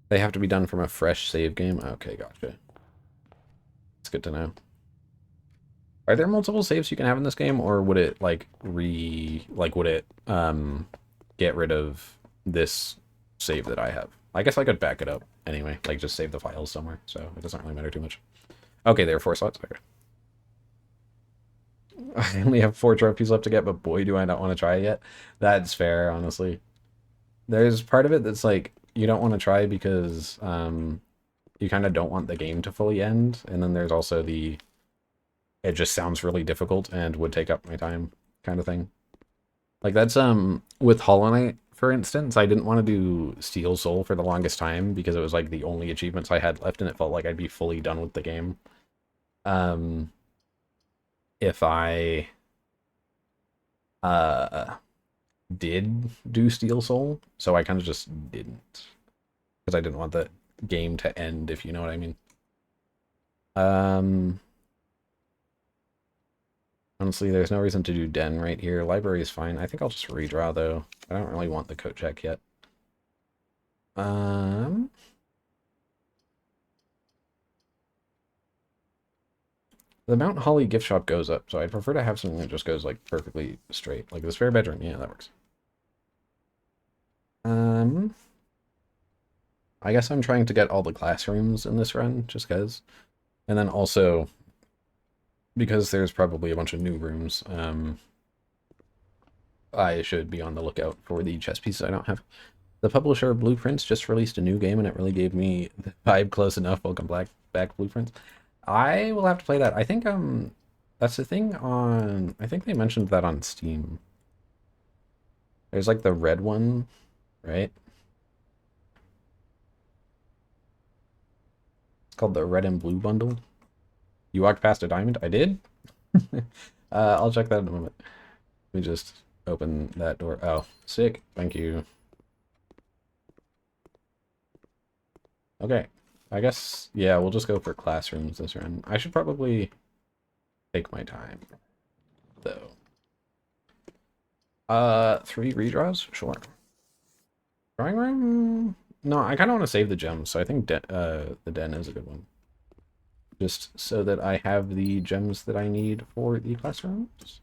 They have to be done from a fresh save game? Okay, gotcha. It's good to know. Are there multiple saves you can have in this game, or would it, like, would it, get rid of this save that I have? I guess I could back it up anyway, like, just save the files somewhere, so it doesn't really matter too much. Okay, there are 4 slots. Okay. I only have 4 trophies left to get, but boy, do I not want to try it yet. That's fair, honestly. There's part of it that's like, you don't want to try because you kind of don't want the game to fully end, and then there's also the, it just sounds really difficult and would take up my time kind of thing. Like, that's, with Hollow Knight, for instance, I didn't want to do Steel Soul for the longest time because it was, like, the only achievements I had left, and it felt like I'd be fully done with the game. If I did do Steel Soul, so I kind of just didn't, because I didn't want the game to end, if you know what I mean. Honestly, there's no reason to do Den right here. Library is fine. I think I'll just redraw, though. I don't really want the coat check yet. The Mount Holly gift shop goes up, so I'd prefer to have something that just goes, like, perfectly straight. Like the spare bedroom. Yeah, that works. I guess I'm trying to get all the classrooms in this run, just because. And then also, because there's probably a bunch of new rooms, I should be on the lookout for the chess pieces I don't have. The publisher Blueprints just released a new game, and it really gave me the vibe close enough. Welcome back, Blueprints. I will have to play that. I think that's the thing on, I think they mentioned that on Steam. There's like the red one, right? It's called the red and blue bundle. You walked past a diamond? I did? I'll check that in a moment. Let me just open that door. Oh, sick. Thank you. Okay. I guess, yeah, we'll just go for classrooms this run. I should probably take my time, though. 3 redraws? Sure. Drawing room? No, I kind of want to save the gems, so I think the den is a good one. Just so that I have the gems that I need for the classrooms.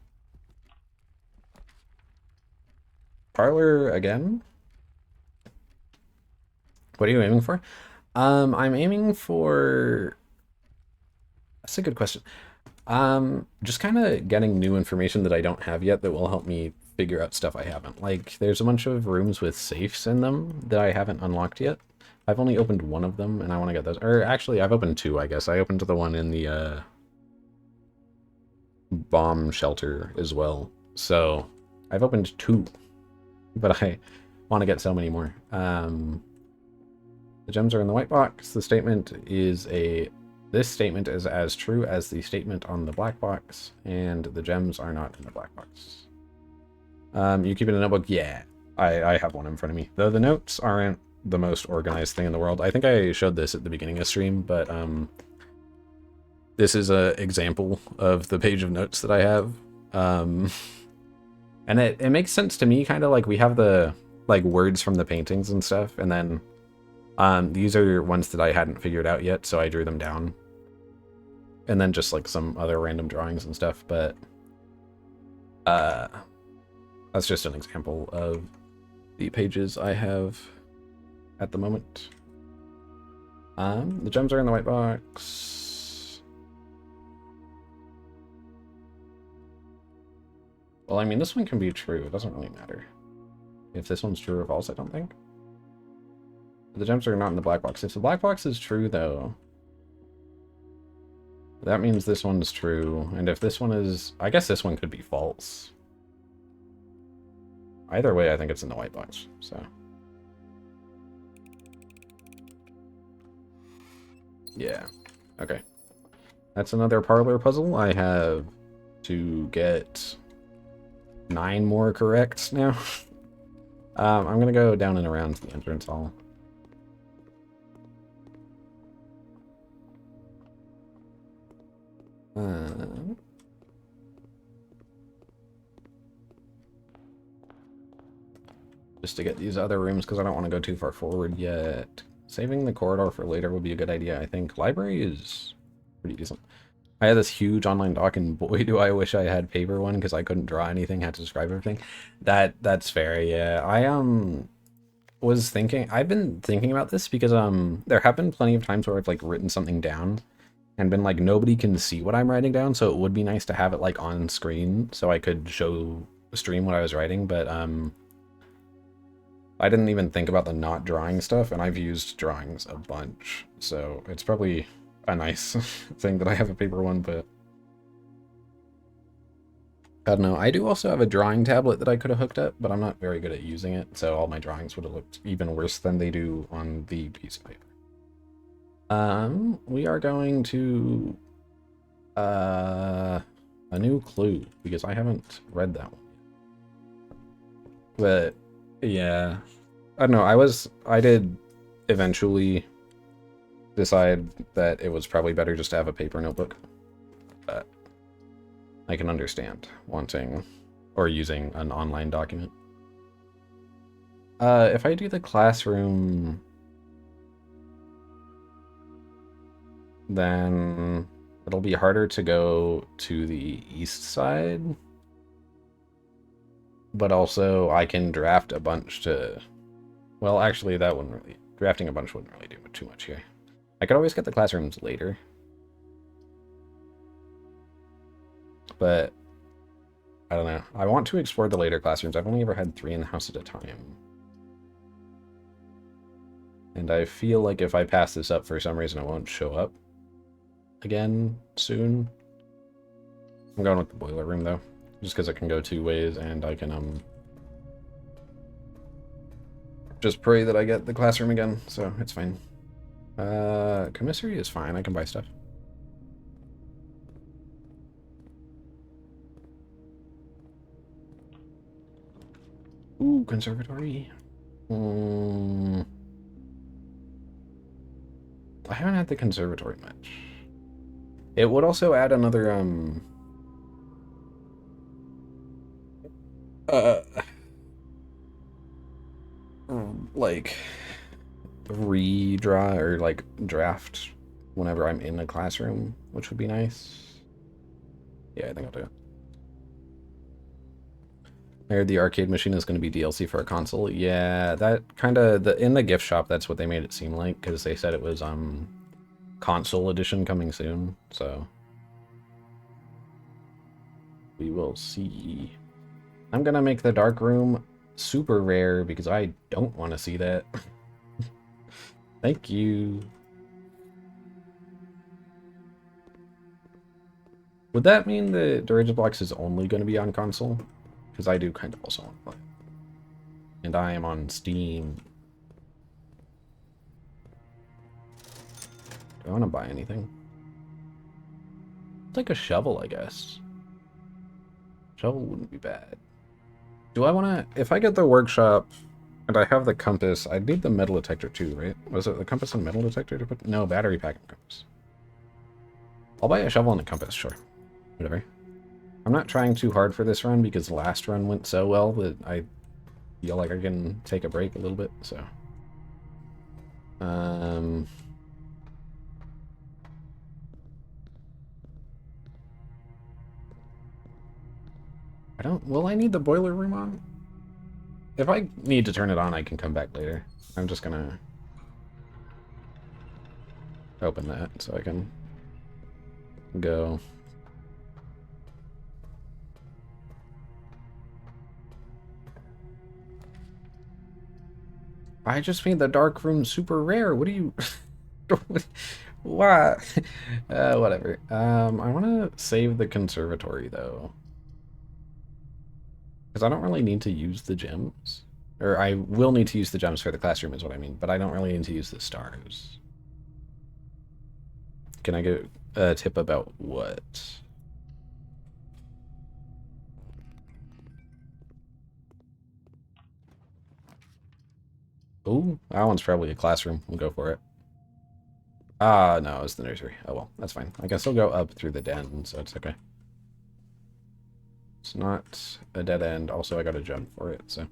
Parlor again? What are you aiming for? I'm aiming for... That's a good question. Just kind of getting new information that I don't have yet that will help me figure out stuff I haven't. Like, there's a bunch of rooms with safes in them that I haven't unlocked yet. I've only opened one of them, and I want to get those. Or, actually, I've opened 2, I guess. I opened the one in the, bomb shelter as well. So, I've opened 2. but I want to get so many more. The gems are in the white box. This statement is as true as the statement on the black box, and the gems are not in the black box. You keep it in a notebook? Yeah, I have one in front of me. Though the notes aren't the most organized thing in the world. I think I showed this at the beginning of stream, but this is an example of the page of notes that I have. And it makes sense to me, kind of like we have the like words from the paintings and stuff, and then these are ones that I hadn't figured out yet, so I drew them down. And then just like some other random drawings and stuff, but that's just an example of the pages I have at the moment. The gems are in the white box. Well, I mean, this one can be true. It doesn't really matter if this one's true or false, I don't think. The gems are not in the black box. If the black box is true, though, that means this one's true. And if this one is... I guess this one could be false. Either way, I think it's in the white box, so... Yeah. Okay. That's another parlor puzzle. I have to get 9 more correct now. I'm gonna go down and around the entrance hall. Just to get these other rooms, because I don't want to go too far forward yet. Saving the corridor for later would be a good idea, I think. Library is pretty decent. I had this huge online doc, and boy, do I wish I had paper one, because I couldn't draw anything, had to describe everything. That's fair, yeah. I've been thinking about this, because there have been plenty of times where I've, like, written something down, and been like, nobody can see what I'm writing down, so it would be nice to have it, like, on screen, so I could stream what I was writing, but, I didn't even think about the not drawing stuff, and I've used drawings a bunch, so it's probably a nice thing that I have a paper one, but I don't know. I do also have a drawing tablet that I could have hooked up, but I'm not very good at using it, so all my drawings would have looked even worse than they do on the piece of paper. We are going to a new clue, because I haven't read that one. But yeah, I don't know. I did eventually decide that it was probably better just to have a paper notebook, but I can understand wanting or using an online document. If I do the classroom, then it'll be harder to go to the east side. But also, I can draft a bunch to... Well, actually, that wouldn't really... Drafting a bunch wouldn't really do too much here. I could always get the classrooms later. But... I don't know. I want to explore the later classrooms. I've only ever had 3 in the house at a time. And I feel like if I pass this up for some reason, it won't show up again soon. I'm going with the boiler room, though. Just because it can go 2 ways, and I can, just pray that I get the classroom again, so it's fine. Commissary is fine, I can buy stuff. Ooh, conservatory. I haven't had the conservatory much. It would also add another, like redraw or like draft whenever I'm in a classroom, which would be nice. Yeah, I think I'll do it. I heard the arcade machine is going to be DLC for a console. Yeah, that kind of in the gift shop, that's what they made it seem like, because they said it was console edition coming soon. So we will see. I'm gonna make the dark room super rare because I don't want to see that. Thank you. Would that mean the Dirigiblox is only going to be on console? Because I do kind of also want to play. And I am on Steam. Do I want to buy anything? It's like a shovel, I guess. Shovel wouldn't be bad. Do I want to... If I get the workshop and I have the compass, I'd need the metal detector too, right? Was it the compass and metal detector to put... No, battery pack and compass. I'll buy a shovel and a compass, sure. Whatever. I'm not trying too hard for this run because the last run went so well that I feel like I can take a break a little bit, so... I don't... Will I need the boiler room on? If I need to turn it on, I can come back later. I'm just gonna... open that so I can... go. I just made the dark room super rare. What do you... Why? Whatever. I want to save the conservatory, though. Because I don't really need to use the gems. Or I will need to use the gems for the classroom is what I mean, but I don't really need to use the stars. Can I get a tip about what? Oh, that one's probably a classroom. We'll go for it. Ah, no, it's the nursery. Oh well, that's fine. I can still go up through the den, so it's okay. It's not a dead end. Also, I got a gem for it, so...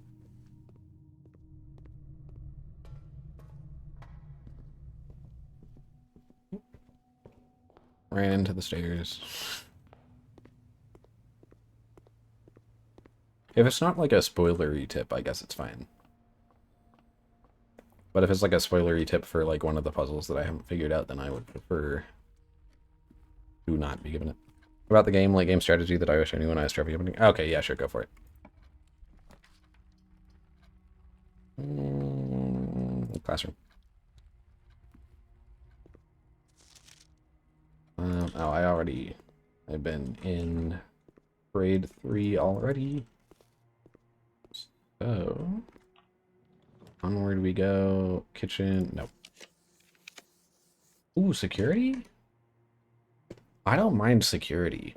Ran into the stairs. If it's not like a spoilery tip, I guess it's fine. But if it's like a spoilery tip for like one of the puzzles that I haven't figured out, then I would prefer to not be given it. About the game, like game strategy that I wish I knew when I was trophy opening. Okay, yeah, sure, go for it. Classroom. Oh, I've been in grade 3 already. So, onward we go. Kitchen, nope. Ooh, security? I don't mind security.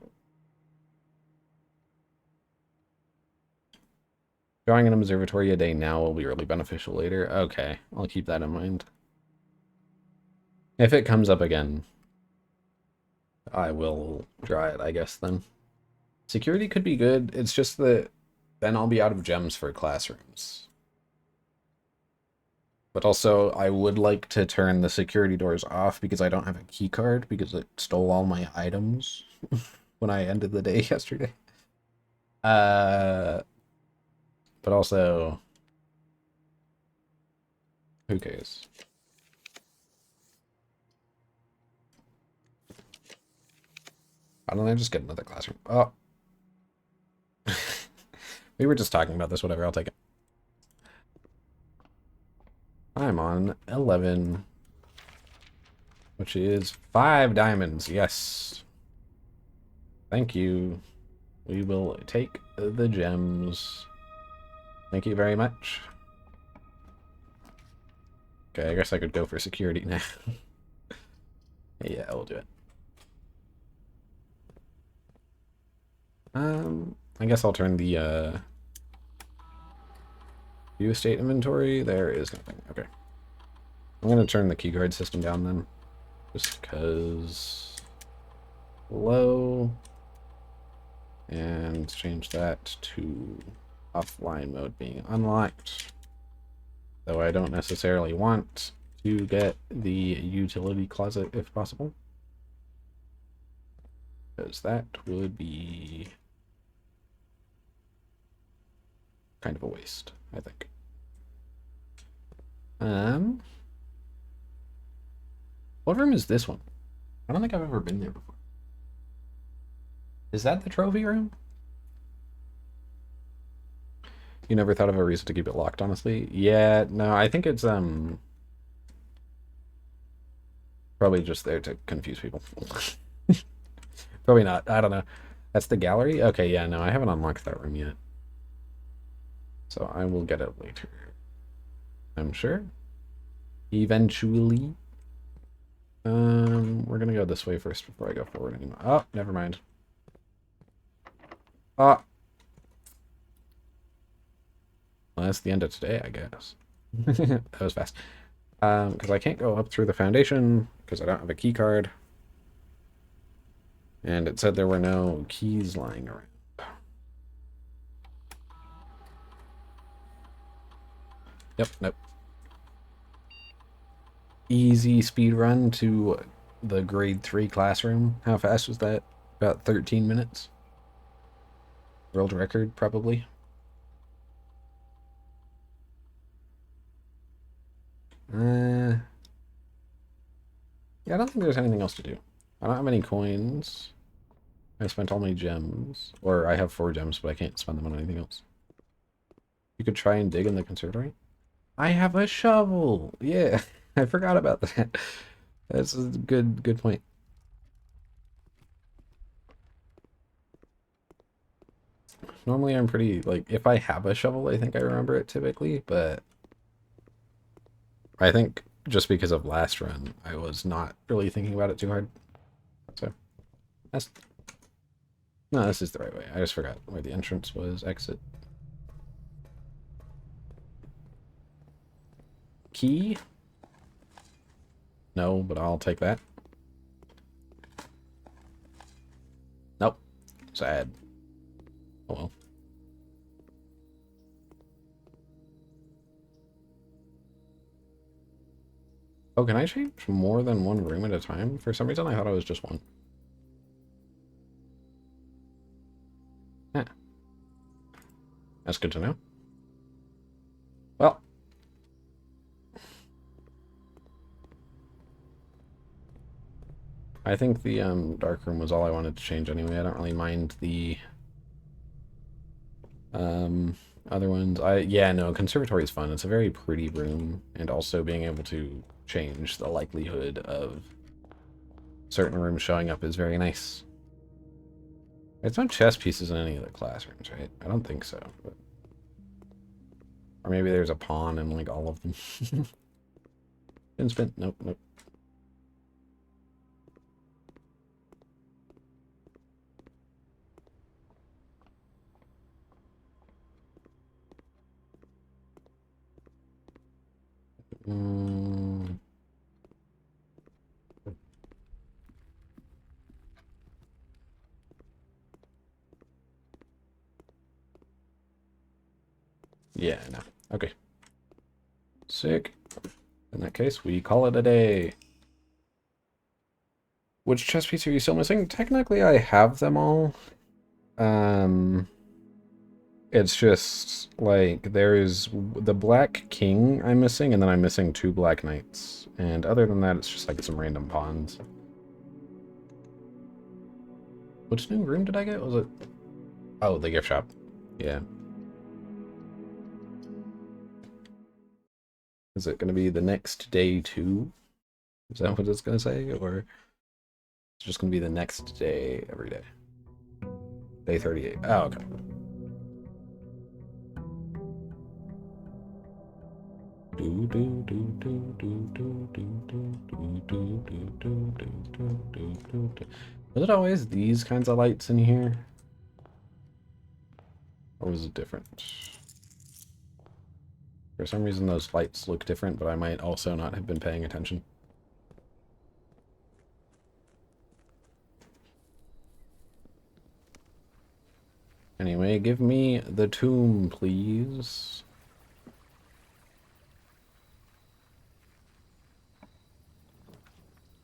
Drawing an observatory a day now will be really beneficial later. Okay, I'll keep that in mind. If it comes up again, I will draw it, I guess, then. Security could be good. It's just that then I'll be out of gems for classrooms. But also, I would like to turn the security doors off because I don't have a key card because it stole all my items when I ended the day yesterday. But also, who cares? Why don't I just get another classroom? Oh. We were just talking about this, whatever, I'll take it. I'm on 11, which is 5 diamonds, yes. Thank you. We will take the gems. Thank you very much. Okay, I guess I could go for security now. Yeah, we'll do it. I guess I'll turn the view state inventory. There is nothing. Okay. I'm gonna turn the keyguard system down then. Just because low. And change that to offline mode being unlocked. Though I don't necessarily want to get the utility closet if possible. Because that would be kind of a waste, I think. What room is this one? I don't think I've ever been there before. Is that the trophy room? You never thought of a reason to keep it locked, honestly? Yeah, no, I think it's probably just there to confuse people. Probably not. I don't know. That's the gallery? Okay, yeah, no, I haven't unlocked that room yet. So I will get it later. I'm sure. Eventually. We're gonna go this way first before I go forward anymore. Oh, never mind. Ah. Well, that's the end of today, I guess. That was fast. Because I can't go up through the foundation because I don't have a key card. And it said there were no keys lying around. Yep, nope. Easy speed run to the grade 3 classroom. How fast was that? About 13 minutes. World record, probably. Yeah, I don't think there's anything else to do. I don't have any coins. I spent all my gems. Or I have 4 gems, but I can't spend them on anything else. You could try and dig in the conservatory. I have a shovel! Yeah, I forgot about that. That's a good point. Normally I'm pretty, like, if I have a shovel, I think I remember it typically, but I think just because of last run, I was not really thinking about it too hard. So, that's... No, this is the right way. I just forgot where the entrance was. Exit. Key? No, but I'll take that. Nope. Sad. Oh well. Oh, can I change more than one room at a time? For some reason, I thought it was just one. Yeah. That's good to know. Well. I think the dark room was all I wanted to change anyway. I don't really mind the other ones. Yeah, no, conservatory is fun. It's a very pretty room, and also being able to change the likelihood of certain rooms showing up is very nice. There's no chess pieces in any of the classrooms, right? I don't think so. But... Or maybe there's a pawn in like all of them. Didn't spin. Nope, nope. Yeah, no. Okay. Sick. In that case, we call it a day. Which chess piece are you still missing? Technically, I have them all. It's just, like, there's the Black King I'm missing, and then I'm missing 2 Black Knights. And other than that, it's just, like, some random pawns. Which new room did I get? Was it... Oh, the gift shop. Yeah. Is it going to be the next day, too? Is that what it's going to say? Or it's just going to be the next day, every day? Day 38. Oh, okay. Was it always these kinds of lights in here? Or was it different? For some reason those lights look different, but I might also not have been paying attention. Anyway, give me the tomb, please.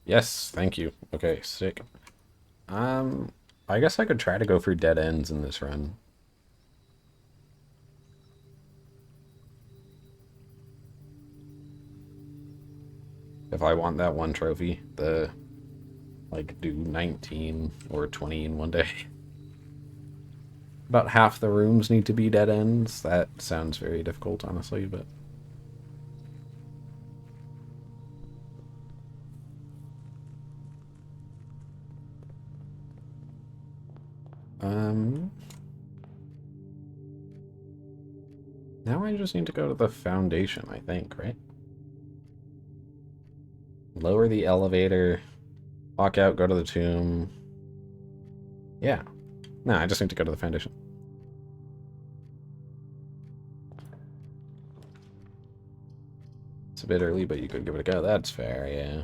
Yes, thank you. Okay, sick. I guess I could try to go for dead ends in this run. If I want that one trophy, like, do 19 or 20 in one day. About half the rooms need to be dead ends. That sounds very difficult, honestly, but... Now I just need to go to the foundation, I think, right? Lower the elevator, walk out, go to the tomb. Yeah. No, I just need to go to the foundation. It's a bit early, but you could give it a go. That's fair, yeah.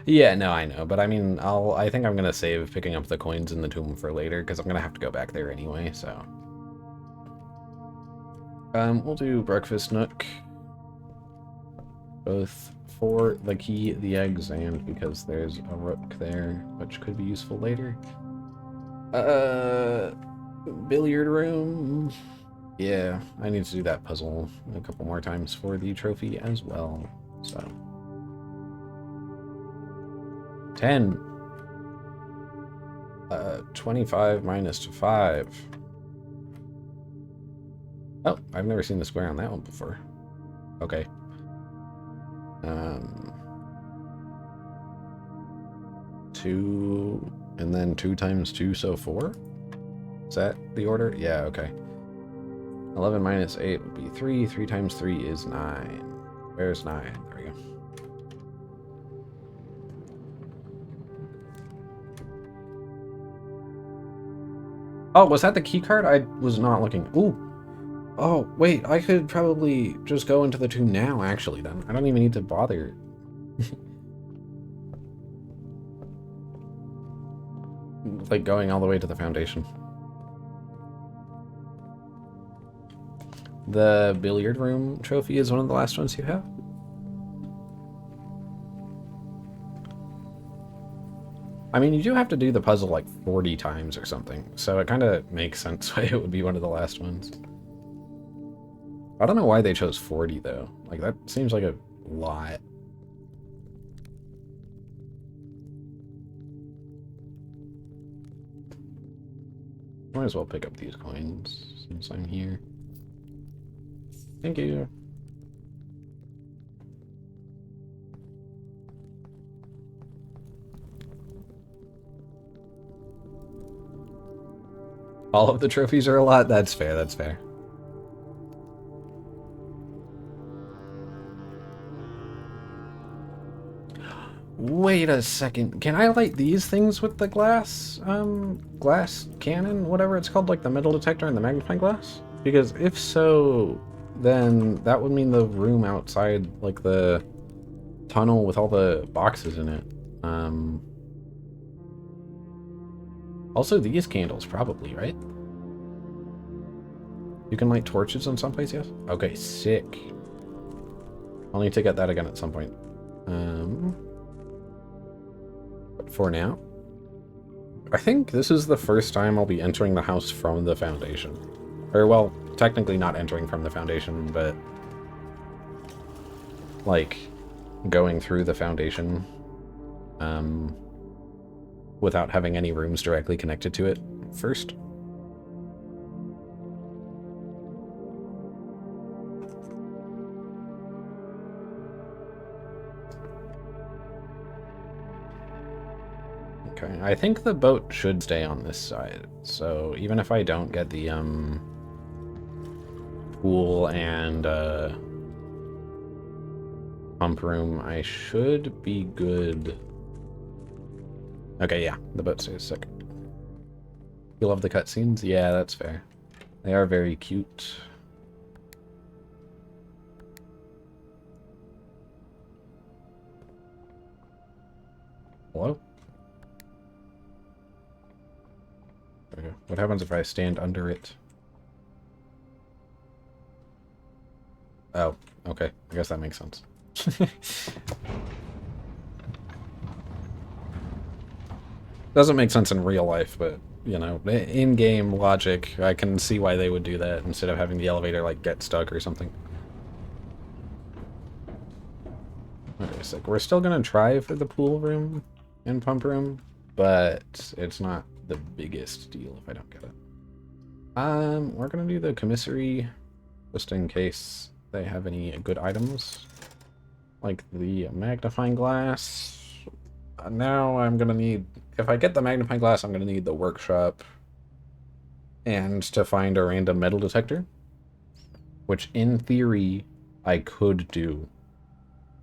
Yeah, no, I know, but I mean, I think I'm gonna save picking up the coins in the tomb for later, because I'm gonna have to go back there anyway, so. We'll do breakfast nook. Both for the key, the eggs, and because there's a rook there, which could be useful later. Billiard room. Yeah, I need to do that puzzle a couple more times for the trophy as well, so. 10. 25 minus 5. Oh, I've never seen the square on that one before. Okay. 2, and then 2 times 2, so 4? Is that the order? Yeah, okay. 11 minus 8 would be 3. 3 times 3 is 9. Where's 9? There we go. Oh, was that the key card? I was not looking. Ooh. Oh, wait, I could probably just go into the tomb now, actually, then. I don't even need to bother. Like, going all the way to the foundation. The billiard room trophy is one of the last ones you have? I mean, you do have to do the puzzle like 40 times or something, so it kind of makes sense why it would be one of the last ones. I don't know why they chose 40, though. Like, that seems like a lot. Might as well pick up these coins since I'm here. Thank you. All of the trophies are a lot? That's fair, that's fair. Wait a second. Can I light these things with the glass cannon? Whatever it's called, like the metal detector and the magnifying glass? Because if so, then that would mean the room outside, like the tunnel with all the boxes in it. Also these candles, probably, right? You can light torches in some place, yes? Okay, sick. I'll need to get that again at some point. But for now, I think this is the first time I'll be entering the house from the foundation. Or, well, technically not entering from the foundation, but like going through the foundation without having any rooms directly connected to it first. Okay, I think the boat should stay on this side, so even if I don't get the pool and pump room, I should be good. Okay, yeah, the boat stays sick. You love the cutscenes? Yeah, that's fair. They are very cute. Hello? Okay. What happens if I stand under it? Oh, okay. I guess that makes sense. Doesn't make sense in real life, but, you know, in-game logic, I can see why they would do that instead of having the elevator, like, get stuck or something. Okay, so we're still gonna try for the pool room and pump room, but it's not the biggest deal if I don't get it. We're gonna do the commissary just in case they have any good items, like the magnifying glass. Now I'm gonna need, if I get the magnifying glass, I'm gonna need the workshop and to find a random metal detector, which in theory I could do,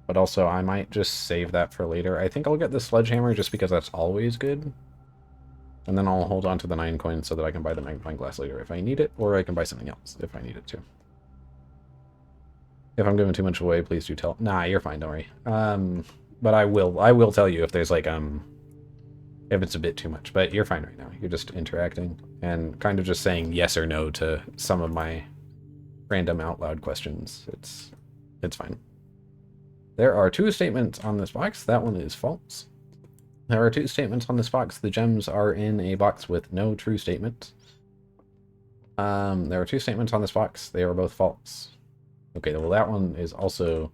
but also I might just save that for later. I think I'll get the sledgehammer just because that's always good, and then I'll hold on to the 9 coins so that I can buy the magnifying glass later if I need it, or I can buy something else if I need it too. If I'm giving too much away, please do tell. Nah, you're fine, don't worry. But I will tell you if there's like if it's a bit too much, but you're fine right now. You're just interacting and kind of just saying yes or no to some of my random out loud questions. It's fine. There are 2 statements on this box. That one is false. There are 2 statements on this box. The gems are in a box with no true statement. There are 2 statements on this box. They are both false. Okay, well that one is also...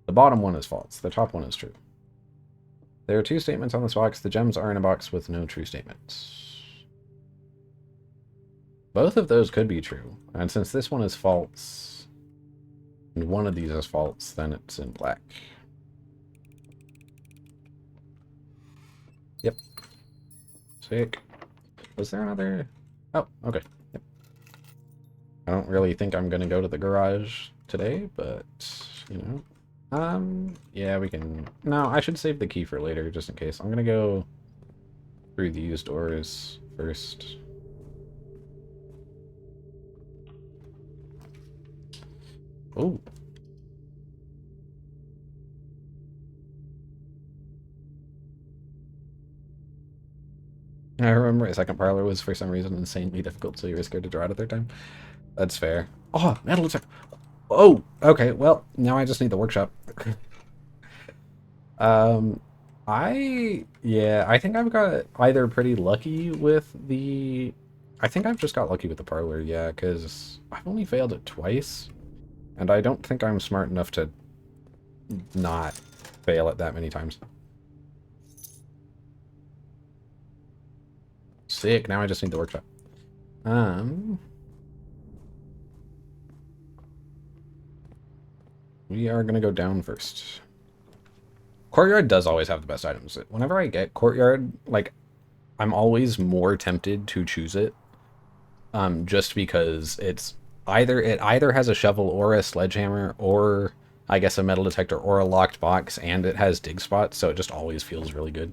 The bottom one is false. The top one is true. There are 2 statements on this box. The gems are in a box with no true statements. Both of those could be true. And since this one is false, and one of these is false, then it's in black. Yep. Sick. Was there another... Oh, okay. Yep. I don't really think I'm going to go to the garage today, but, you know... yeah, we can... No, I should save the key for later, just in case. I'm gonna go through these doors first. Oh. I remember a second parlor was, for some reason, insanely difficult, so you were scared to draw it a 3rd time. That's fair. Oh, metal detector! Oh, okay, well, now I just need the workshop. I think I've got either pretty lucky with the... I think I've just got lucky with the parlor, yeah, because I've only failed it twice, and I don't think I'm smart enough to not fail it that many times. Sick, now I just need the workshop. We are gonna go down first. Courtyard does always have the best items. Whenever I get Courtyard, like, I'm always more tempted to choose it. Just because it either has a shovel or a sledgehammer or I guess a metal detector or a locked box, and it has dig spots, so it just always feels really good.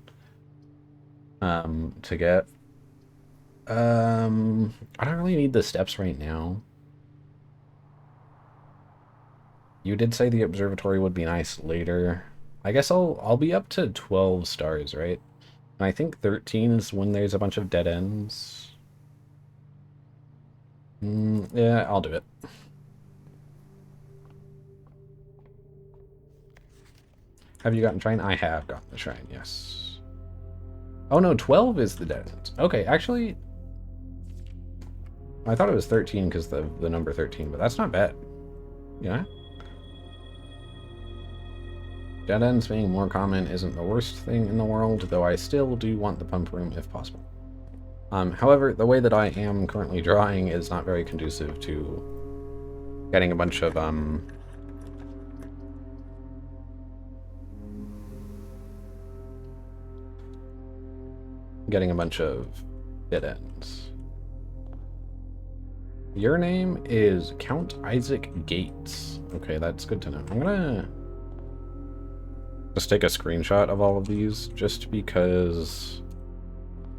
To get. I don't really need the steps right now. You did say the observatory would be nice later. I guess I'll be up to 12 stars, right? And I think 13 is when there's a bunch of dead ends. Yeah, I'll do it. Have you gotten shrine? I have gotten the shrine, yes. Oh no, 12 is the dead ends. Okay, actually, I thought it was 13 because the number 13, but that's not bad. Yeah. Dead ends being more common isn't the worst thing in the world, though I still do want the pump room if possible. However, the way that I am currently drawing is not very conducive to getting a bunch of, dead ends. Your name is Count Isaac Gates. Okay, that's good to know. I'm gonna just take a screenshot of all of these, just because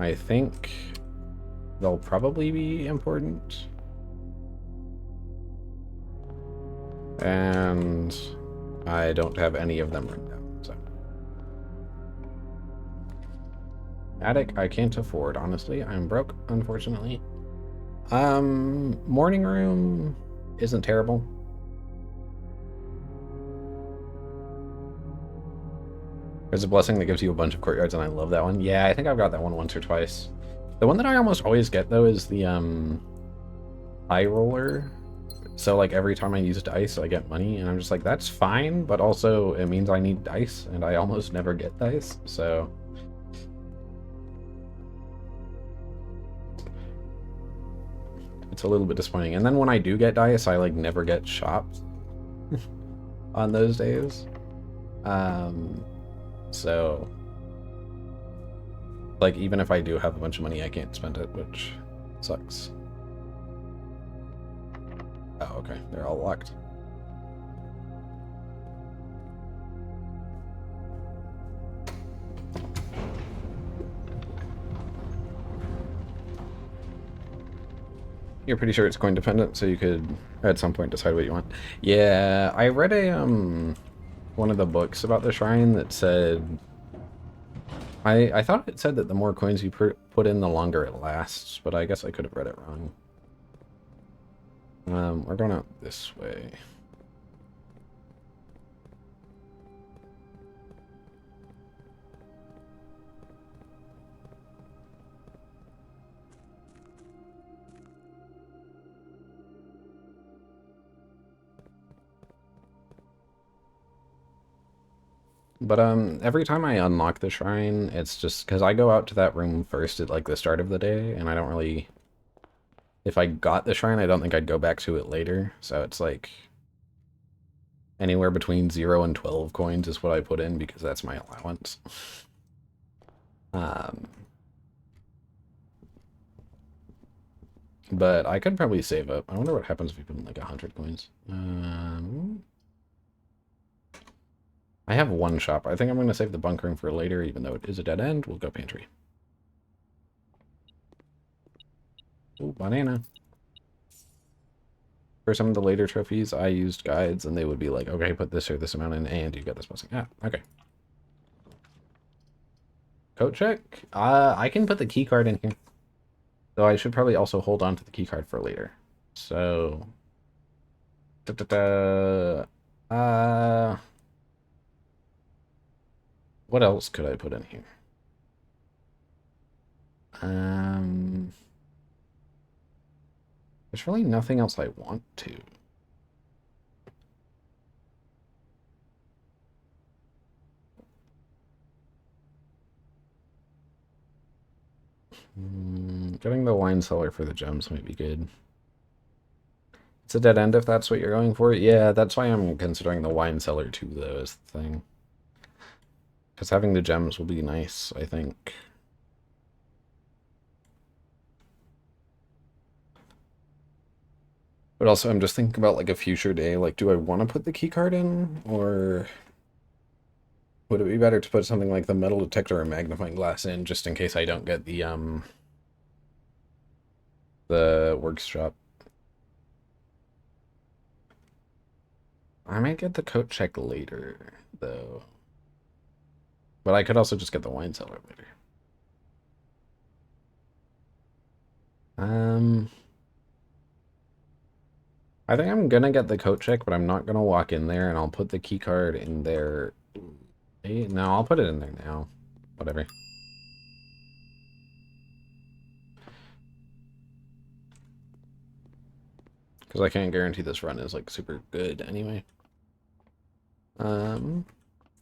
I think they'll probably be important. And I don't have any of them written down, so. Attic, I can't afford, honestly. I'm broke, unfortunately. Morning room isn't terrible. There's a blessing that gives you a bunch of courtyards, and I love that one. Yeah, I think I've got that one once or twice. The one that I almost always get, though, is the, eye roller. So, like, every time I use dice, I get money, and I'm just like, that's fine, but also it means I need dice, and I almost never get dice, so... It's a little bit disappointing. And then when I do get dice, I, like, never get shopped on those days. So, like, even if I do have a bunch of money, I can't spend it, which sucks. Oh, okay. They're all locked. You're pretty sure it's coin dependent, so you could at some point decide what you want. Yeah, I read a one of the books about the shrine that said I thought it said that the more coins you put in, the longer it lasts, but I guess I could have read it wrong. We're going out this way. But every time I unlock the shrine, it's just because I go out to that room first at like the start of the day, and I don't really. If I got the shrine, I don't think I'd go back to it later. So it's like anywhere between 0 and 12 coins is what I put in because that's my allowance. But I could probably save up. I wonder what happens if we put in like 100 coins. I have one shop. I think I'm going to save the bunkering for later, even though it is a dead end. We'll go pantry. Ooh, banana. For some of the later trophies, I used guides, and they would be like, okay, put this or this amount in, and you get this blessing. Yeah, okay. Coat check? I can put the key card in here. Though I should probably also hold on to the key card for later. So... what else could I put in here? There's really nothing else I want to. Getting the wine cellar for the gems might be good. It's a dead end if that's what you're going for. Yeah, that's why I'm considering the wine cellar too, though, is the thing. Because having the gems will be nice, I think. But also, I'm just thinking about like a future day. Like, do I want to put the key card in, or would it be better to put something like the metal detector or magnifying glass in, just in case I don't get the workshop? I might get the coat check later, though. But I could also just get the wine cellar later. I think I'm gonna get the coat check, but I'm not gonna walk in there, and I'll put the key card in there. No, I'll put it in there now. Whatever. Because I can't guarantee this run is like super good anyway.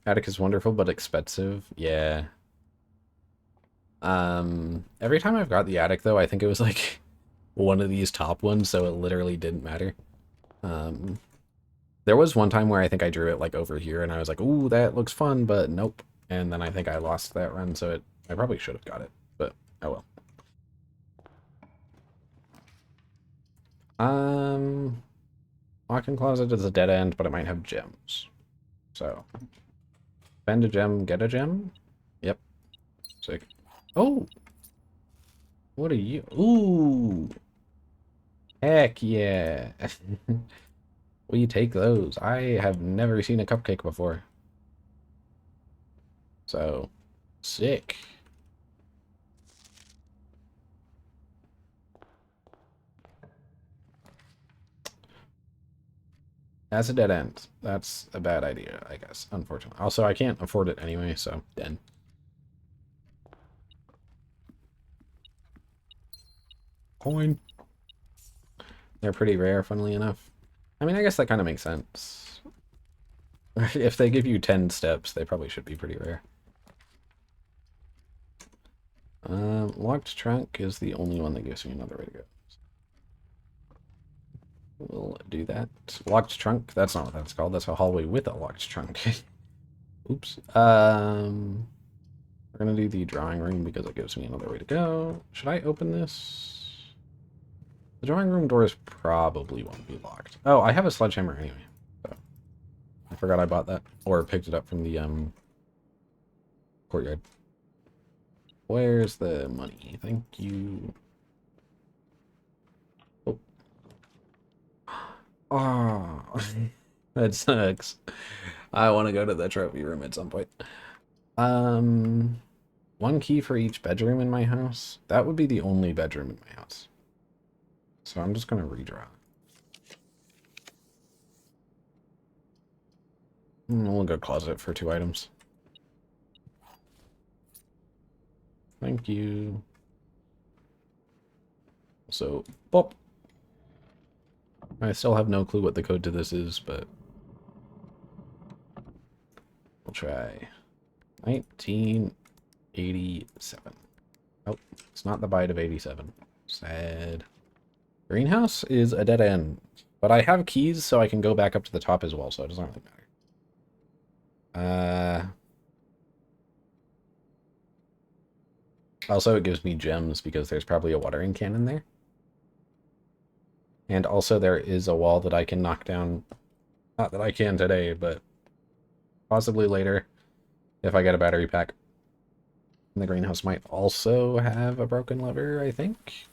Attic is wonderful but expensive. Yeah. Every time I've got the attic though, I think it was like one of these top ones, so it literally didn't matter. There was one time where I think I drew it like over here, and I was like, "Ooh, that looks fun," but nope. And then I think I lost that run, so I probably should have got it, but oh well. Walk-in closet is a dead end, but it might have gems. So, spend a gem, get a gem. Yep. Sick. Oh, what are you? Ooh, heck yeah. We take those. I have never seen a cupcake before. So, sick. That's a dead end. That's a bad idea, I guess, unfortunately. Also, I can't afford it anyway, so dead. Coin. They're pretty rare, funnily enough. I mean, I guess that kind of makes sense. If they give you 10 steps, they probably should be pretty rare. Locked trunk is the only one that gives me another way to go. We'll do that. Locked trunk, that's not what that's called. That's a hallway with a locked trunk. Oops. We're gonna do the drawing room because it gives me another way to go. Should I open this? The drawing room doors probably won't be locked. Oh, I have a sledgehammer anyway. So I forgot I bought that. Or picked it up from the courtyard. Where's the money? Thank you. Oh. Oh, that sucks. I want to go to the trophy room at some point. One key for each bedroom in my house. That would be the only bedroom in my house. So I'm just going to redraw. We'll go closet for 2 items. Thank you. So, pop. I still have no clue what the code to this is, but we'll try 1987. Oh, it's not the byte of 87. Sad. Greenhouse is a dead end, but I have keys, so I can go back up to the top as well, so it doesn't really matter. Also, it gives me gems because there's probably a watering can in there. And also there is a wall that I can knock down. Not that I can today, but possibly later if I get a battery pack. And the greenhouse might also have a broken lever, I think.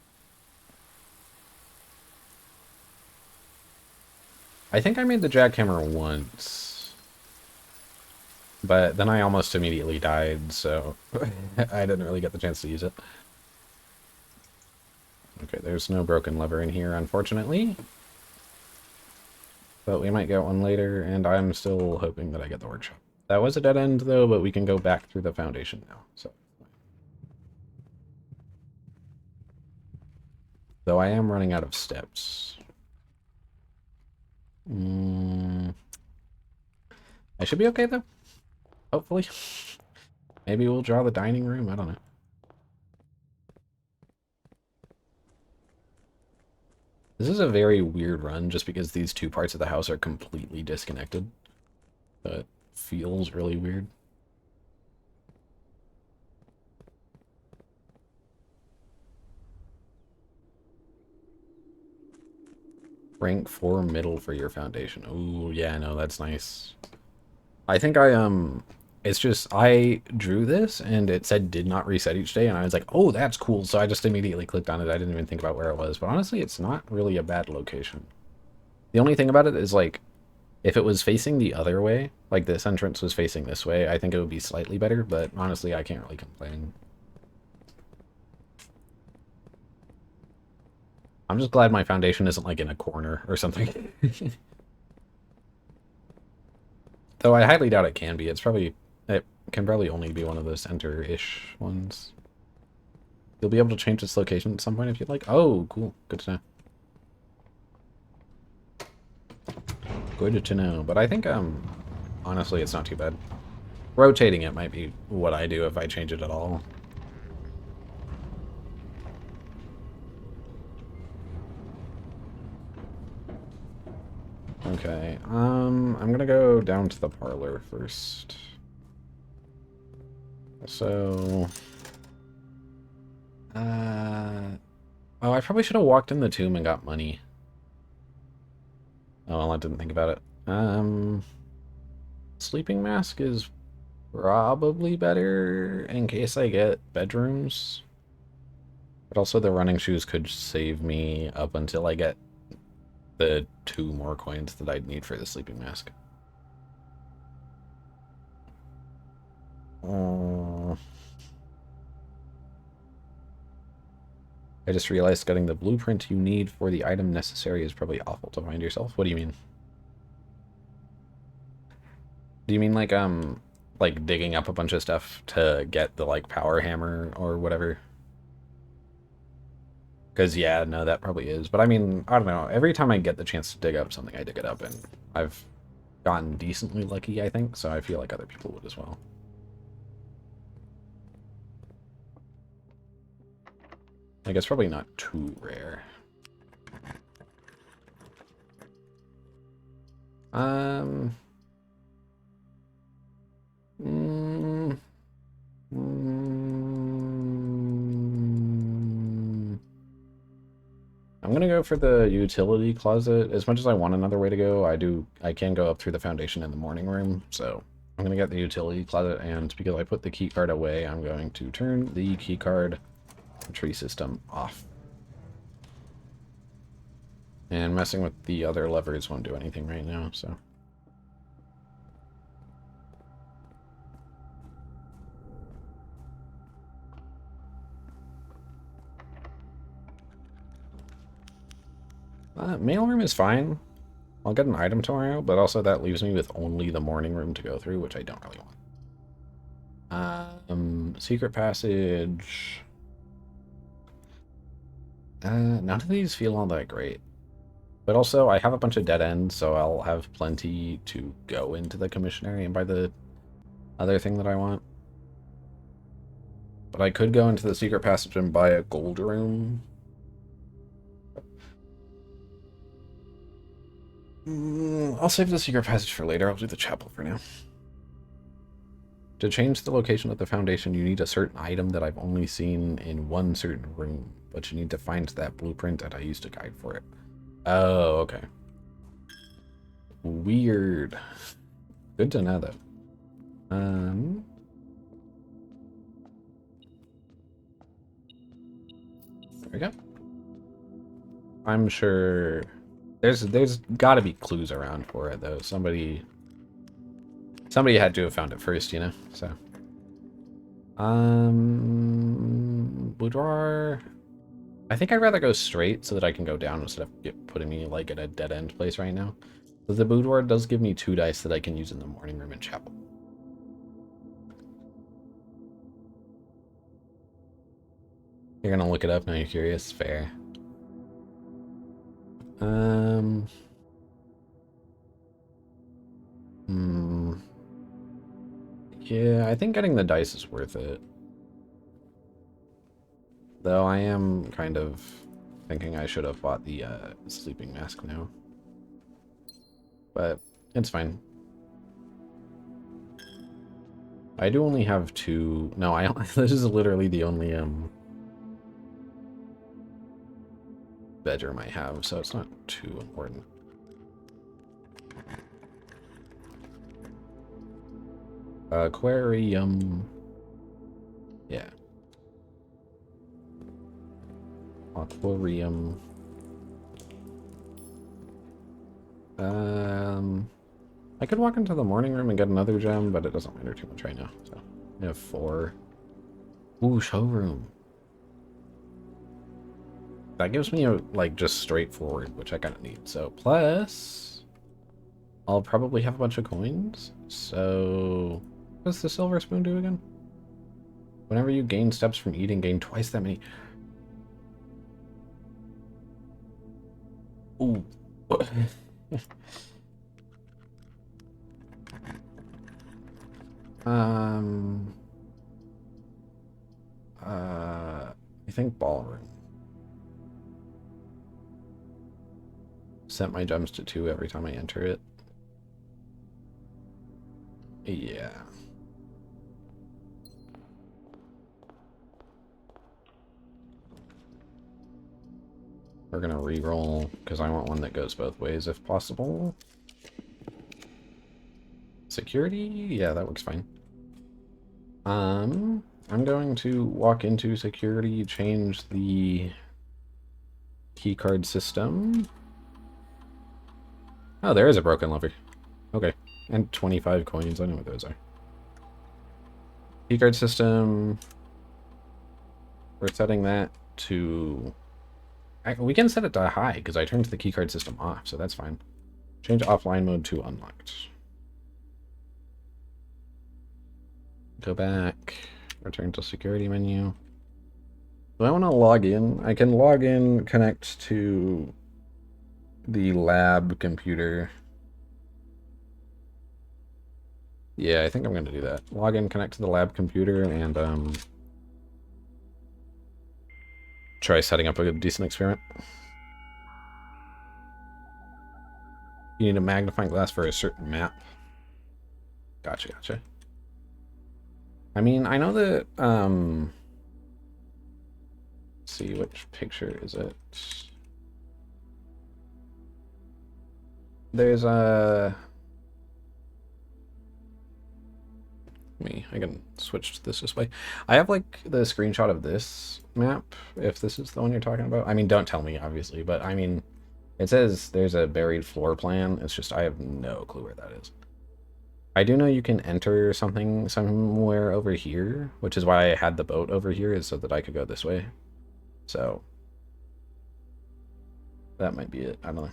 I think I made the jackhammer once. But then I almost immediately died, so I didn't really get the chance to use it. Okay, there's no broken lever in here, unfortunately. But we might get one later, and I'm still hoping that I get the workshop. That was a dead end, though, but we can go back through the foundation now, so. Though I am running out of steps. I should be okay, though. Hopefully. Maybe we'll draw the dining room, I don't know. This is a very weird run just because these 2 parts of the house are completely disconnected. It feels really weird. Rank 4 middle for your foundation. Ooh, yeah, no, that's nice. I think it's just, I drew this and it said did not reset each day, and I was like, oh, that's cool. So I just immediately clicked on it. I didn't even think about where it was, but honestly, it's not really a bad location. The only thing about it is, like, if it was facing the other way, like this entrance was facing this way, I think it would be slightly better, but honestly, I can't really complain. I'm just glad my foundation isn't, like, in a corner or something. Though I highly doubt it can be. It can probably only be one of the center-ish ones. You'll be able to change its location at some point if you'd like. Oh, cool. Good to know. Good to know. But I think, honestly, it's not too bad. Rotating it might be what I do if I change it at all. Okay, I'm gonna go down to the parlor first. So, oh, I probably should have walked in the tomb and got money. Oh, well, I didn't think about it. Sleeping mask is probably better in case I get bedrooms. But also the running shoes could save me up until I get the 2 more coins that I'd need for the sleeping mask. I just realized getting the blueprint you need for the item necessary is probably awful to find yourself. What do you mean? Do you mean like digging up a bunch of stuff to get the, like, power hammer or whatever? Because, yeah, no, that probably is. But I mean, I don't know. Every time I get the chance to dig up something, I dig it up, and I've gotten decently lucky, I think, so I feel like other people would as well. I guess probably not too rare. I'm gonna go go for the utility closet. As much as I want another way to go, I can go up through the foundation in the morning room, so I'm gonna get the utility closet, and because I put the key card away, I'm going to turn the key card tree system off. And messing with the other levers won't do anything right now, so. Mailroom is fine. I'll get an item tomorrow, but also that leaves me with only the morning room to go through, which I don't really want. Secret passage. None of these feel all that great. But also, I have a bunch of dead ends, so I'll have plenty to go into the commissionary and buy the other thing that I want. But I could go into the secret passage and buy a gold room. I'll save the secret passage for later. I'll do the chapel for now. To change the location of the foundation, you need a certain item that I've only seen in one certain room, but you need to find that blueprint, and I used a guide for it. Oh, okay. Weird. Good to know, though. There we go. I'm sure there's got to be clues around for it, though. Somebody had to have found it first, you know. So, boudoir. I think I'd rather go straight so that I can go down instead of putting me like at a dead end place right now. But the boudoir does give me 2 dice that I can use in the morning room and chapel. You're gonna look it up now. You're curious. Fair. Yeah, I think getting the dice is worth it. Though I am kind of thinking I should have bought the sleeping mask now. But it's fine. I do only have 2. No, this is literally the only bedroom I have, so it's not too important. Aquarium. Yeah. Aquarium. I could walk into the morning room and get another gem, but it doesn't matter too much right now. So I have 4. Ooh, showroom. That gives me a like just straightforward, which I kind of need. So plus, I'll probably have a bunch of coins. So what does the silver spoon do again? Whenever you gain steps from eating, gain twice that many. Ooh. I think ballroom. Set my gems to 2 every time I enter it. Yeah. We're gonna re-roll because I want one that goes both ways if possible. Security? Yeah, that works fine. I'm going to walk into security, change the keycard system. Oh, there is a broken lever. Okay. And 25 coins. I know what those are. Keycard system. We're setting that to... we can set it to high because I turned the keycard system off, so that's fine. Change offline mode to unlocked. Go back. Return to security menu. Do I want to log in? I can log in, connect to the lab computer. Yeah, I think I'm going to do that. Log in, connect to the lab computer, and try setting up a decent experiment. You need a magnifying glass for a certain map. Gotcha, gotcha. I mean, I know that, let's see, which picture is it? There's a... I can switch to this way. I have like the screenshot of this map, if this is the one you're talking about. I mean, don't tell me, obviously, but I mean, it says there's a buried floor plan. It's just, I have no clue where that is. I do know you can enter something somewhere over here, which is why I had the boat over here, is so that I could go this way. So, that might be it. I don't know.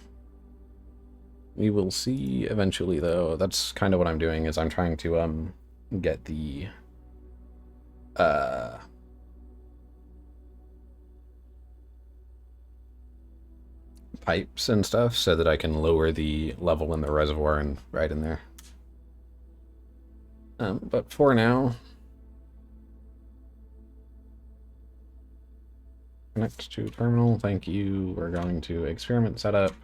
We will see eventually, though. That's kind of what I'm doing, is I'm trying to, get the pipes and stuff so that I can lower the level in the reservoir and right in there. But for now, connect to terminal. Thank you. We're going to experiment setup.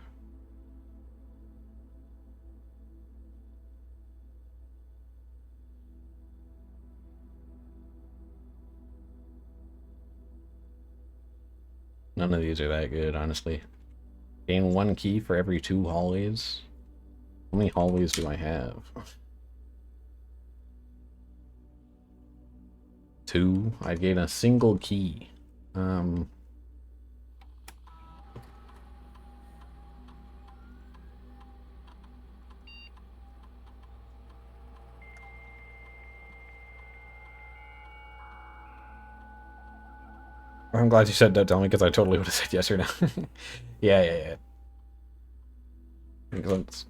None of these are that good, honestly. Gain 1 key for every 2 hallways. How many hallways do I have? 2. I gain a single key. I'm glad you said don't tell me, because I totally would have said yes or no. Yeah. Let's...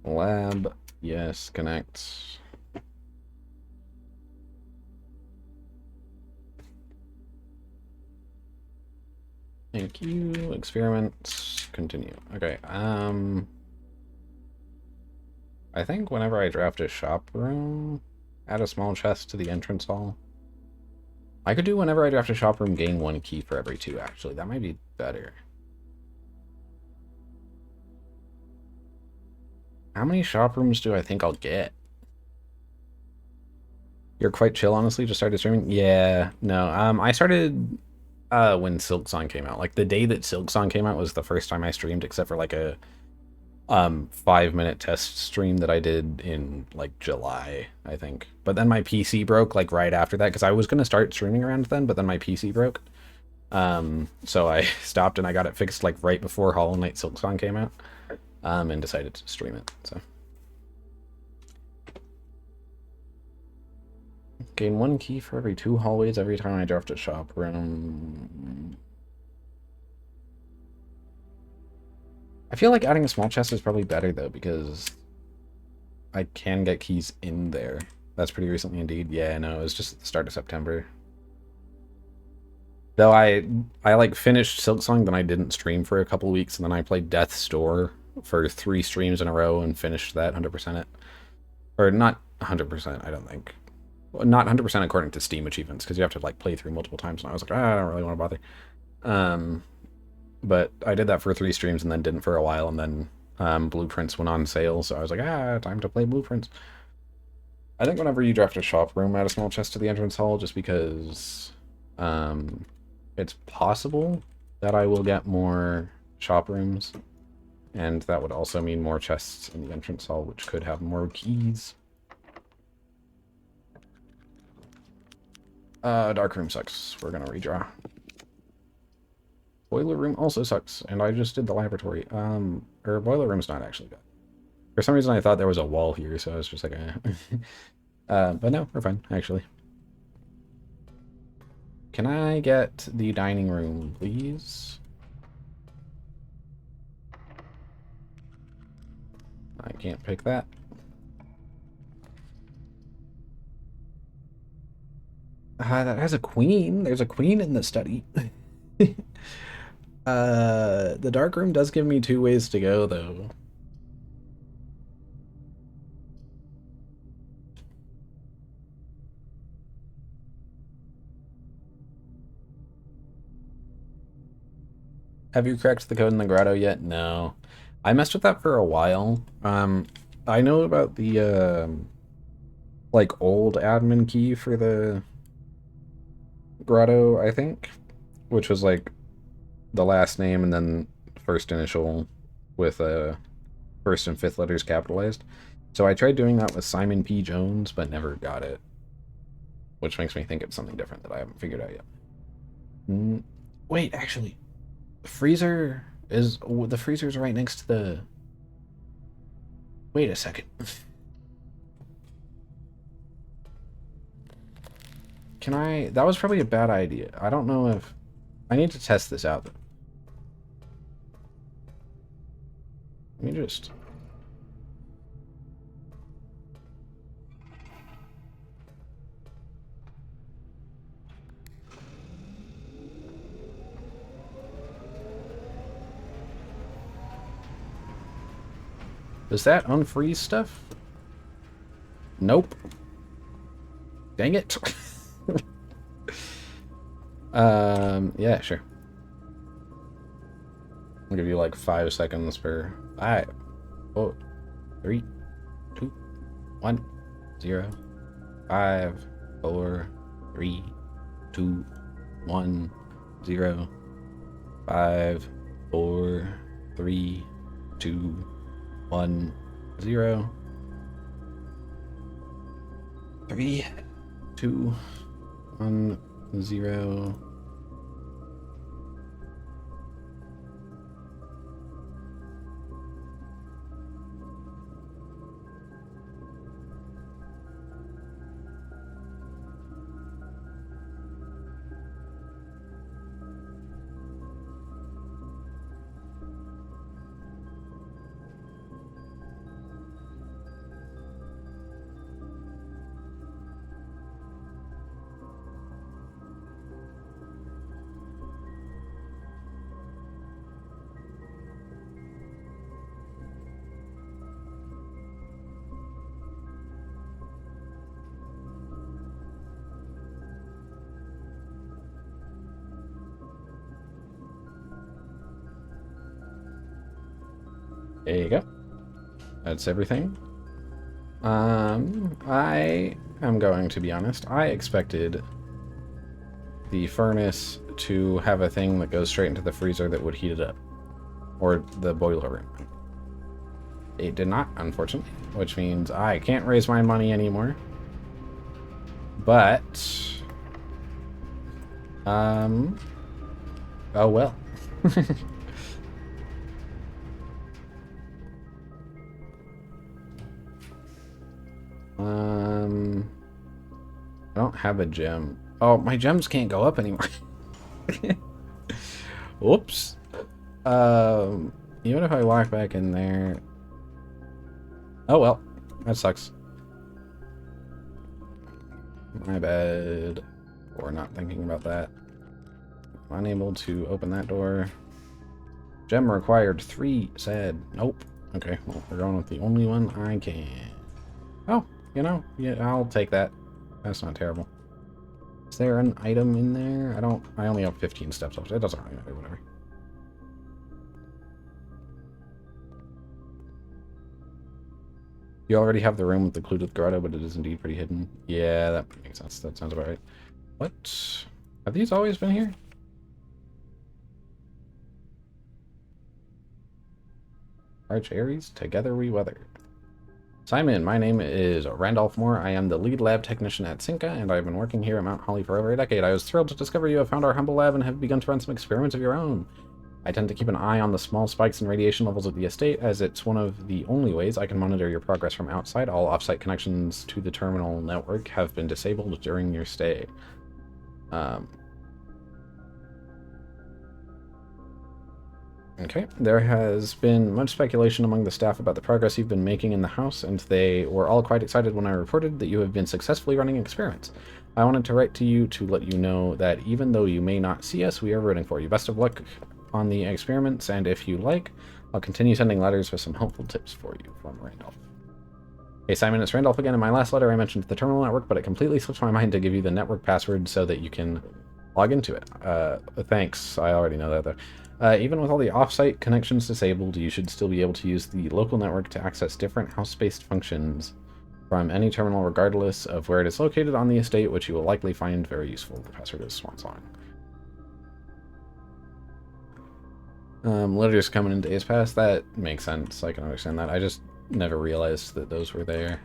Lab, yes, connect. Thank you. Experiments, continue. Okay, I think whenever I draft a shop room, add a small chest to the entrance hall. I could do whenever I draft a shop room, gain 1 key for every 2, actually. That might be better. How many shop rooms do I think I'll get? You're quite chill, honestly. Just started streaming? Yeah, no. I started when Silksong came out. Like, the day that Silksong came out was the first time I streamed, except for like a 5-minute test stream that I did in like July, I think. But then my PC broke like right after that, because I was going to start streaming around then, but then my PC broke. So I stopped and I got it fixed like right before Hollow Knight Silksong came out, and decided to stream it. So gain 1 key for every 2 hallways every time I draft a shop room. I feel like adding a small chest is probably better, though, because I can get keys in there. That's pretty recently indeed. Yeah, no, it was just at the start of September. Though I like finished Silksong, then I didn't stream for a couple weeks, and then I played Death's Door for 3 streams in a row and finished that 100% it. Or not 100%, I don't think. Well, not 100% according to Steam achievements, because you have to like play through multiple times, and I was like, I don't really want to bother. But I did that for 3 streams and then didn't for a while, and then Blueprints went on sale, so I was like, time to play Blueprints. I think whenever you draft a shop room, add a small chest to the entrance hall, just because it's possible that I will get more shop rooms, and that would also mean more chests in the entrance hall, which could have more keys. Dark room sucks. We're gonna redraw. Boiler room also sucks, and I just did the laboratory. Or boiler room's not actually bad. For some reason I thought there was a wall here, so I was just like, but no, we're fine, actually. Can I get the dining room, please? I can't pick that. That has a queen. There's a queen in the study. The dark room does give me 2 ways to go, though. Have you cracked the code in the grotto yet? No. I messed with that for a while. I know about the, like, old admin key for the grotto, I think, which was, like, the last name and then first initial with first and fifth letters capitalized. So I tried doing that with Simon P. Jones, but never got it. Which makes me think it's something different that I haven't figured out yet. Wait, actually, the freezer's right next to the... Wait a second. Can I... That was probably a bad idea. I don't know if... I need to test this out, though. Let me just... Does that unfreeze stuff? Nope. Dang it. Yeah, sure. I'll give you like 5 seconds per 5, 4, 3, 2, 1, 0, 5, 4, 3, 2, 1, 0, 5, 4, 3, 2, 1, 0, 3, 2, 1, 0. There you go. That's everything. I am going to be honest. I expected the furnace to have a thing that goes straight into the freezer that would heat it up. Or the boiler room. It did not, unfortunately. Which means I can't raise my money anymore. But... oh well. I don't have a gem. Oh, my gems can't go up anymore. Whoops. Even if I walk back in there... Oh well, that sucks. My bad for not thinking about that. Unable to open that door. Gem required 3, said. Nope. Okay, well, we're going with the only one I can. Oh, you know, yeah, I'll take that. That's not terrible. Is there an item in there? I only have 15 steps up. It doesn't really matter, whatever. You already have the room with the clue to the grotto, but it is indeed pretty hidden. Yeah, that makes sense. That sounds about right. What? Have these always been here? Arch Aries, together we weather. Simon, my name is Randolph Moore. I am the lead lab technician at Cinca, and I've been working here at Mount Holly for over a decade. I was thrilled to discover you have found our humble lab and have begun to run some experiments of your own. I tend to keep an eye on the small spikes in radiation levels at the estate, as it's one of the only ways I can monitor your progress from outside. All offsite connections to the terminal network have been disabled during your stay. Okay, there has been much speculation among the staff about the progress you've been making in the house, and they were all quite excited when I reported that you have been successfully running experiments. I wanted to write to you to let you know that even though you may not see us, we are rooting for you. Best of luck on the experiments, and if you like, I'll continue sending letters with some helpful tips for you. From Randolph. Hey Simon, it's Randolph again. In my last letter I mentioned the terminal network, but it completely slipped my mind to give you the network password so that you can log into it. Thanks, I already know that though. Even with all the off-site connections disabled, you should still be able to use the local network to access different house-based functions from any terminal regardless of where it is located on the estate, which you will likely find very useful. The password is Swansong. Letters coming in days past. That makes sense. I can understand that. I just never realized that those were there.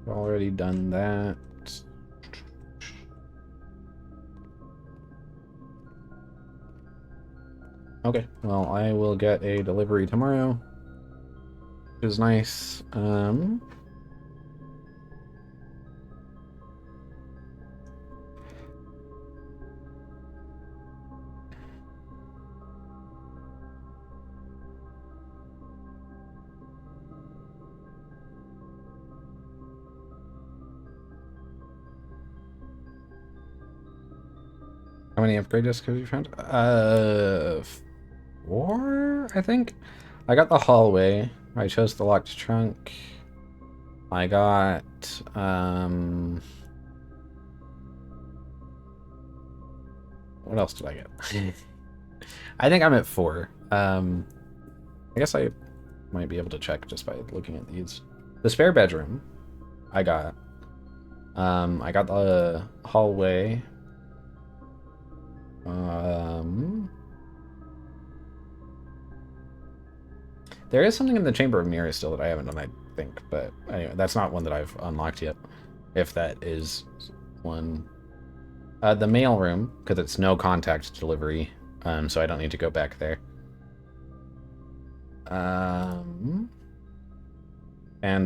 Already done that. Okay, well, I will get a delivery tomorrow, which is nice. How many upgrade discs have you found? 4, I think. I got the hallway. I chose the locked trunk. I got, what else did I get? I think I'm at 4. I guess I might be able to check just by looking at these. The spare bedroom, I got. I got the hallway. There is something in the Chamber of Mirrors still that I haven't done, I think, but anyway, that's not one that I've unlocked yet, if that is one. The mail room, because it's no contact delivery, so I don't need to go back there. And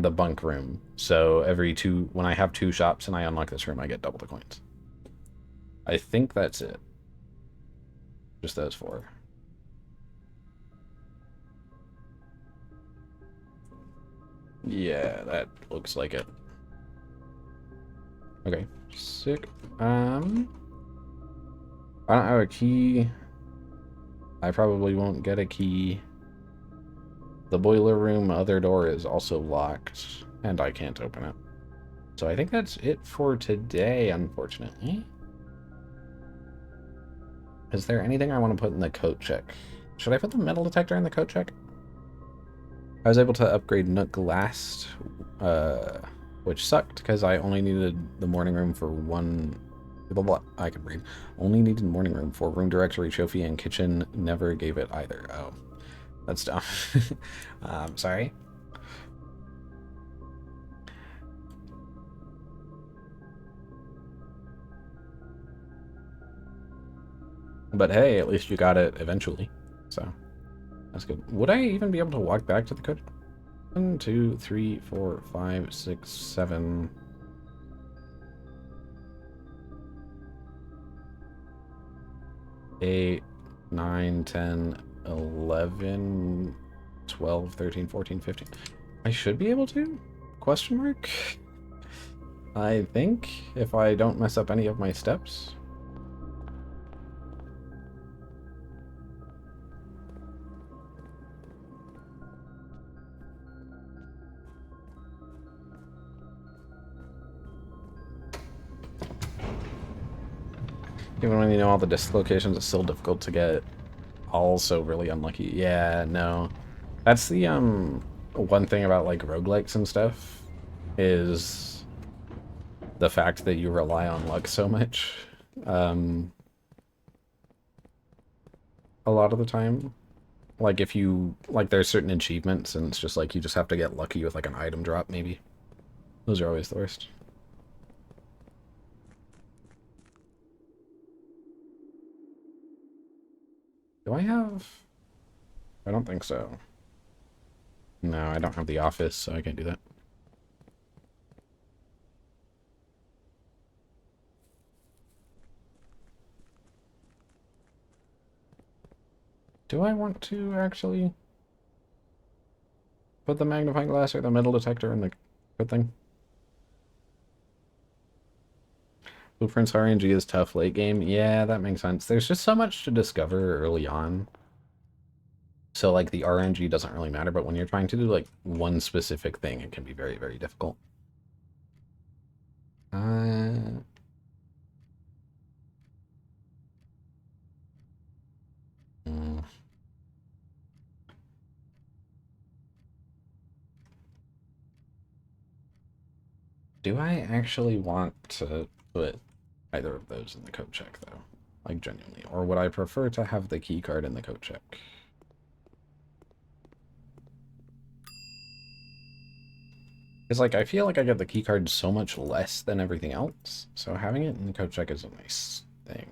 the bunk room. So when I have 2 shops and I unlock this room, I get double the coins. I think that's it. Just those 4. Yeah, that looks like it. Okay, sick. I don't have a key. I probably won't get a key. The boiler room other door is also locked, and I can't open it. So I think that's it for today, unfortunately. Is there anything I want to put in the coat check? Should I put the metal detector in the coat check? I was able to upgrade Nook last, which sucked because I only needed the morning room for 1. I can read. Only needed morning room for room directory, trophy, and kitchen. Never gave it either. Oh, that's dumb. Sorry. But hey, at least you got it eventually. So that's good. Would I even be able to walk back to the coach? 1, 2, 3, 4, 5, 6, 7. 8, 9, 10, 11, 12, 13, 14, 15. I should be able to? Question mark? I think, if I don't mess up any of my steps. Even when you know all the disc locations, it's still difficult to get. Also really unlucky. Yeah, no. That's the, one thing about, like, roguelikes and stuff, is the fact that you rely on luck so much. A lot of the time. Like, if you, like, there's certain achievements, and it's just like, you just have to get lucky with, like, an item drop, maybe. Those are always the worst. Do I have... I don't think so. No, I don't have the office, so I can't do that. Do I want to actually put the magnifying glass or the metal detector in the good thing? Blueprints RNG is tough late game. Yeah, that makes sense. There's just so much to discover early on. So, like, the RNG doesn't really matter, but when you're trying to do, like, one specific thing, it can be very, very difficult. Do I actually want to put either of those in the code check, though. Like, genuinely. Or would I prefer to have the key card in the code check? Because, like, I feel like I get the key card so much less than everything else, so having it in the code check is a nice thing.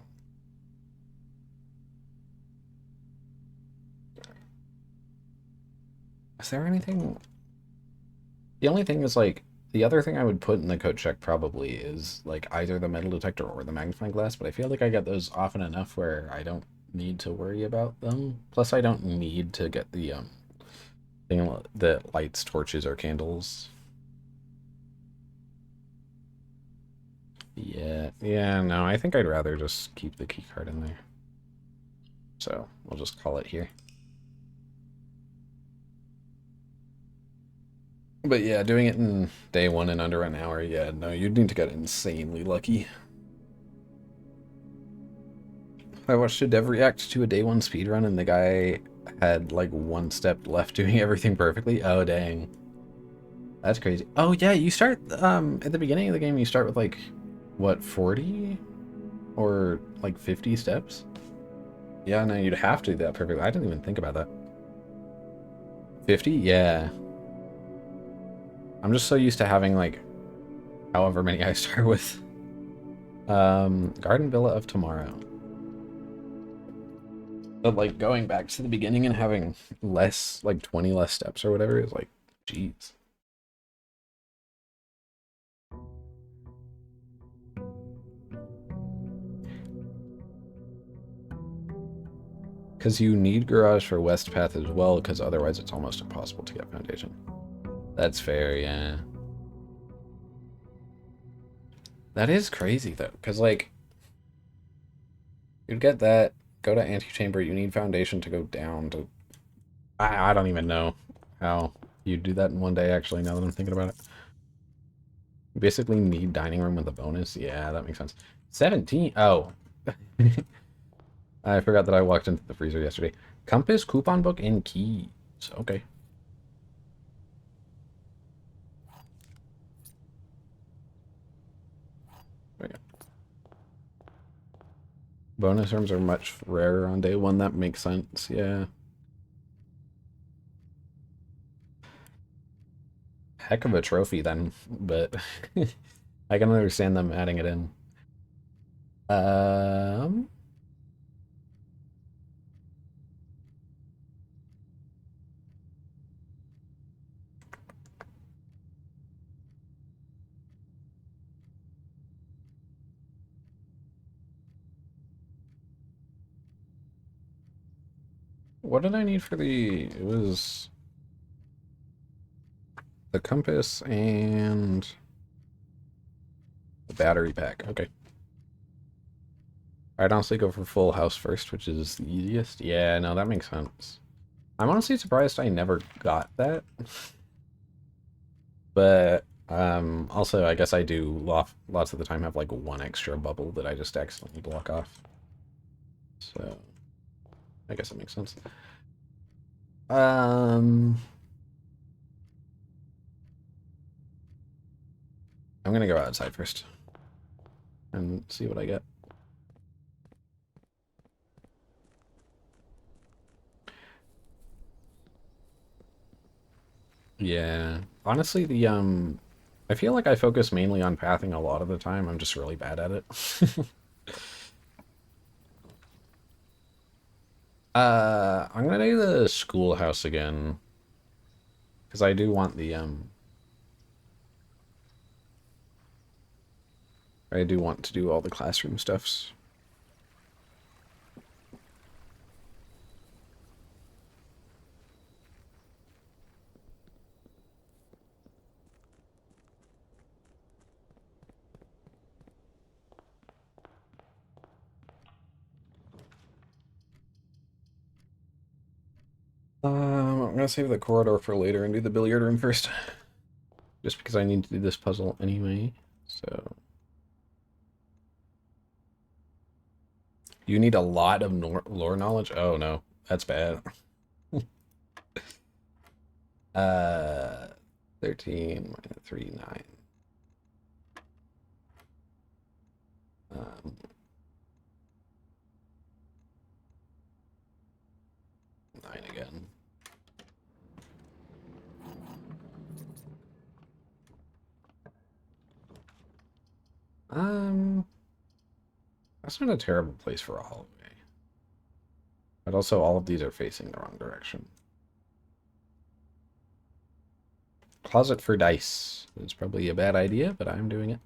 Is there anything... The only thing is, like, the other thing I would put in the code check probably is, like, either the metal detector or the magnifying glass, but I feel like I get those often enough where I don't need to worry about them. Plus, I don't need to get the, thing that lights torches or candles. Yeah, no, I think I'd rather just keep the key card in there. So, we'll just call it here. But yeah, doing it in day one in under an hour, yeah, no, you'd need to get insanely lucky. I watched a dev react to a day one speedrun and the guy had like one step left doing everything perfectly. Oh, dang. That's crazy. Oh, yeah, you start, at the beginning of the game, you start with like, what, 40? Or like 50 steps? Yeah, no, you'd have to do that perfectly. I didn't even think about that. 50? Yeah. I'm just so used to having like however many I start with. Garden Villa of Tomorrow. But like going back to the beginning and having less, like 20 less steps or whatever is like, jeez. Because you need Garage for West Path as well, because otherwise it's almost impossible to get Foundation. That's fair, yeah. That is crazy though, because like, you'd get that, go to Antechamber, you need Foundation to go down to... I don't even know how you do that in one day, actually, now that I'm thinking about it. You basically need Dining Room with a bonus. Yeah, that makes sense. 17? Oh. I forgot that I walked into the freezer yesterday. Compass, coupon book, and keys. Okay. Okay. Bonus rooms are much rarer on day one. That makes sense. Yeah. Heck of a trophy then, but I can understand them adding it in. Um, what did I need for the... It was the compass and the battery pack. Okay. I'd honestly go for full house first, which is the easiest. Yeah, no, that makes sense. I'm honestly surprised I never got that. But also, I guess I do lots of the time have like one extra bubble that I just accidentally block off. So, I guess it makes sense. I'm gonna go outside first and see what I get. Yeah, honestly, I feel like I focus mainly on pathing a lot of the time. I'm just really bad at it. I'm gonna do the schoolhouse again because I do want the I do want to do all the classroom stuffs. I'm gonna save the corridor for later and do the billiard room first. Just because I need to do this puzzle anyway, so... You need a lot of lore knowledge? Oh no, that's bad. uh, 13 minus 3, 9. Um, 9 again. That's not a terrible place for a hallway. But also all of these are facing the wrong direction. Closet for dice. It's probably a bad idea, but I'm doing it.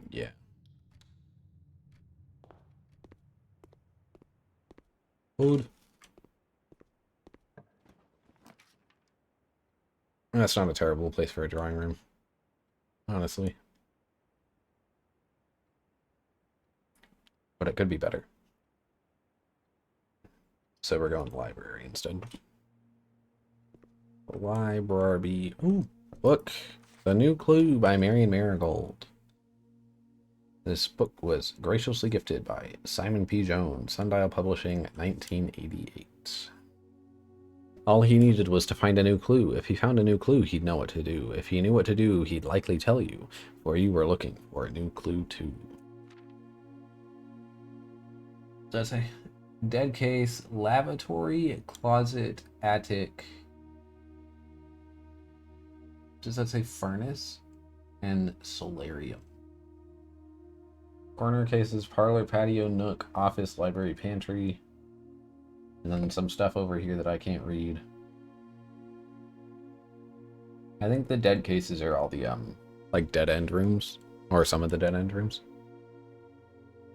Yeah. Food. That's not a terrible place for a drawing room, honestly. But it could be better. So we're going to the library instead. Library. Ooh, book. The New Clue by Marion Marigold. This book was graciously gifted by Simon P. Jones, Sundial Publishing, 1988. All he needed was to find a new clue. If he found a new clue, he'd know what to do. If he knew what to do, he'd likely tell you, for you were looking for a new clue too. Does that say? Dead case, lavatory, closet, attic. Does that say furnace? And solarium. Corner cases, parlor, patio, nook, office, library, pantry. And then some stuff over here that I can't read. I think the dead cases are all the, like, dead end rooms. Or some of the dead end rooms.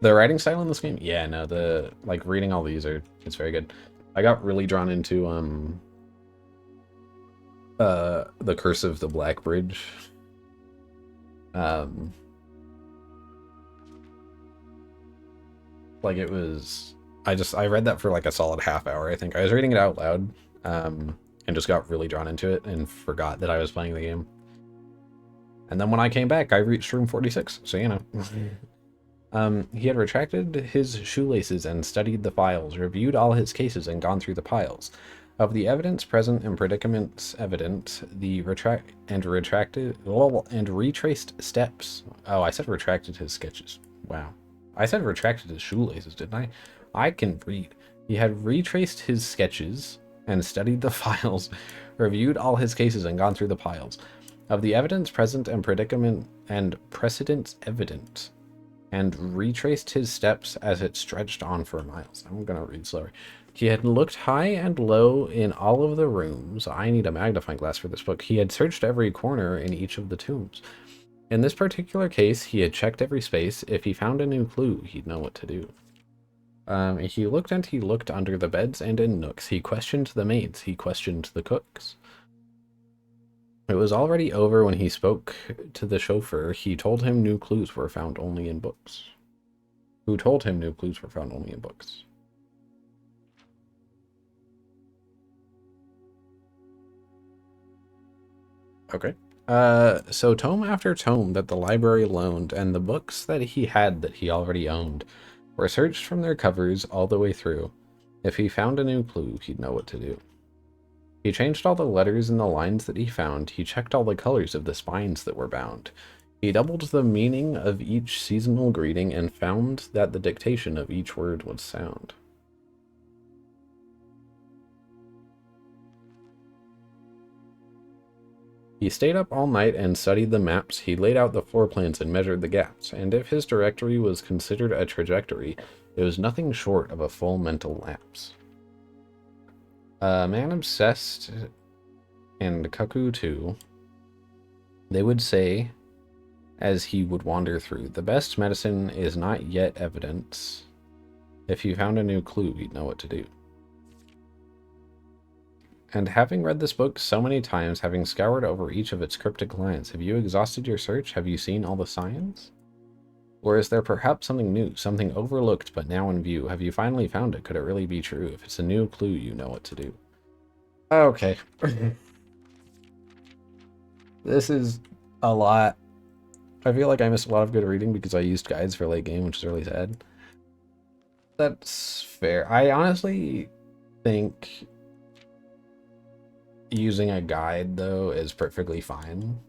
The writing style in this game? Yeah, no, like, reading all these it's very good. I got really drawn into, The Curse of the Black Bridge. Like, it was... I read that for, like, a solid half hour, I think. I was reading it out loud, and just got really drawn into it and forgot that I was playing the game. And then when I came back, I reached room 46, so, you know. He had retracted his shoelaces and studied the files, reviewed all his cases, and gone through the piles. Of the evidence present and predicaments evident, the retraced steps. Oh, I said retracted his sketches. Wow. I said retracted his shoelaces, didn't I? I can read. He had retraced his sketches and studied the files, reviewed all his cases, and gone through the piles. Of the evidence present and predicament and precedents evident, and retraced his steps as it stretched on for miles. I'm gonna read slower. He had looked high and low in all of the rooms. I need a magnifying glass for this book. He had searched every corner in each of the tombs. In this particular case, he had checked every space. If he found a new clue, he'd know what to do. He looked and he looked under the beds and in nooks. He questioned the maids. He questioned the cooks. It was already over when he spoke to the chauffeur. He told him new clues were found only in books. Who told him new clues were found only in books? Okay. So tome after tome that the library loaned, and the books that he had that he already owned, were searched from their covers all the way through. If he found a new clue, he'd know what to do. He changed all the letters in the lines that he found. He checked all the colors of the spines that were bound. He doubled the meaning of each seasonal greeting and found that the dictation of each word was sound. He stayed up all night and studied the maps. He laid out the floor plans and measured the gaps, and if his directory was considered a trajectory, it was nothing short of a full mental lapse. Man Obsessed and Cuckoo 2, they would say, as he would wander through, the best medicine is not yet evidence. If you found a new clue, you'd know what to do. And having read this book so many times, having scoured over each of its cryptic lines, have you exhausted your search? Have you seen all the signs? Or is there perhaps something new, something overlooked but now in view? Have you finally found it? Could it really be true? If it's a new clue, you know what to do. Okay. This is a lot. I feel like I missed a lot of good reading because I used guides for late game, which is really sad. That's fair. I honestly think using a guide, though, is perfectly fine.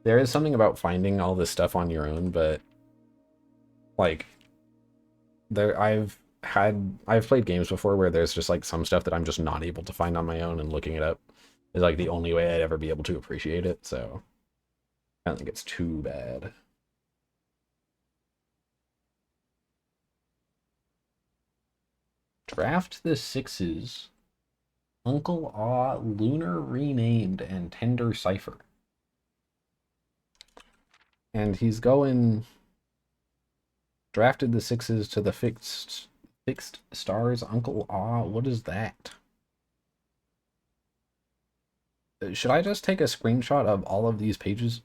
There is something about finding all this stuff on your own, but like I've played games before where there's just like some stuff that I'm just not able to find on my own, and looking it up is like the only way I'd ever be able to appreciate it, so I don't think it's too bad. Draft the Sixes. Uncle Aw, Lunar Renamed, and Tender Cipher. And he's going... Drafted the Sixes to the fixed stars. Uncle Aw, what is that? Should I just take a screenshot of all of these pages?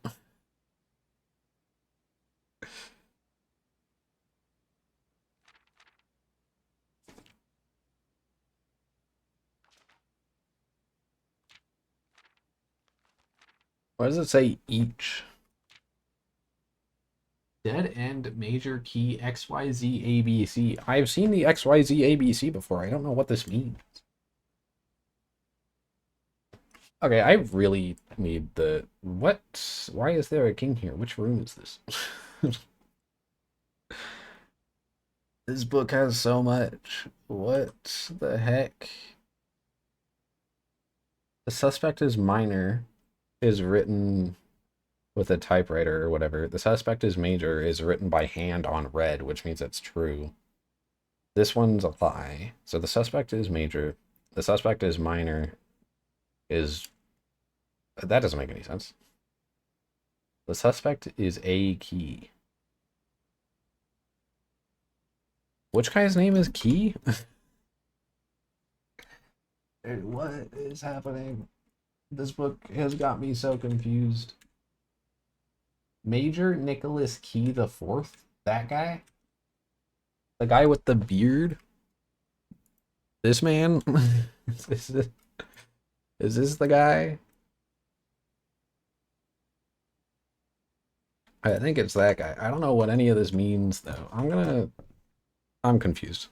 What does it say each? Dead end major key XYZ ABC. I've seen the XYZ ABC before. I don't know what this means. Okay, I really need the... What? Why is there a king here? Which room is this? This book has so much. What the heck? The Suspect is Minor is written with a typewriter or whatever. The Suspect is Major is written by hand on red, which means it's true. This one's a lie. So the Suspect is Major. The Suspect is Minor is... That doesn't make any sense. The Suspect is a key. Which guy's name is Key? What is happening? This book has got me so confused. Major Nicholas Key the Fourth? That guy? The guy with the beard? This man? is this the guy? I think it's that guy. I don't know what any of this means, though. I'm confused.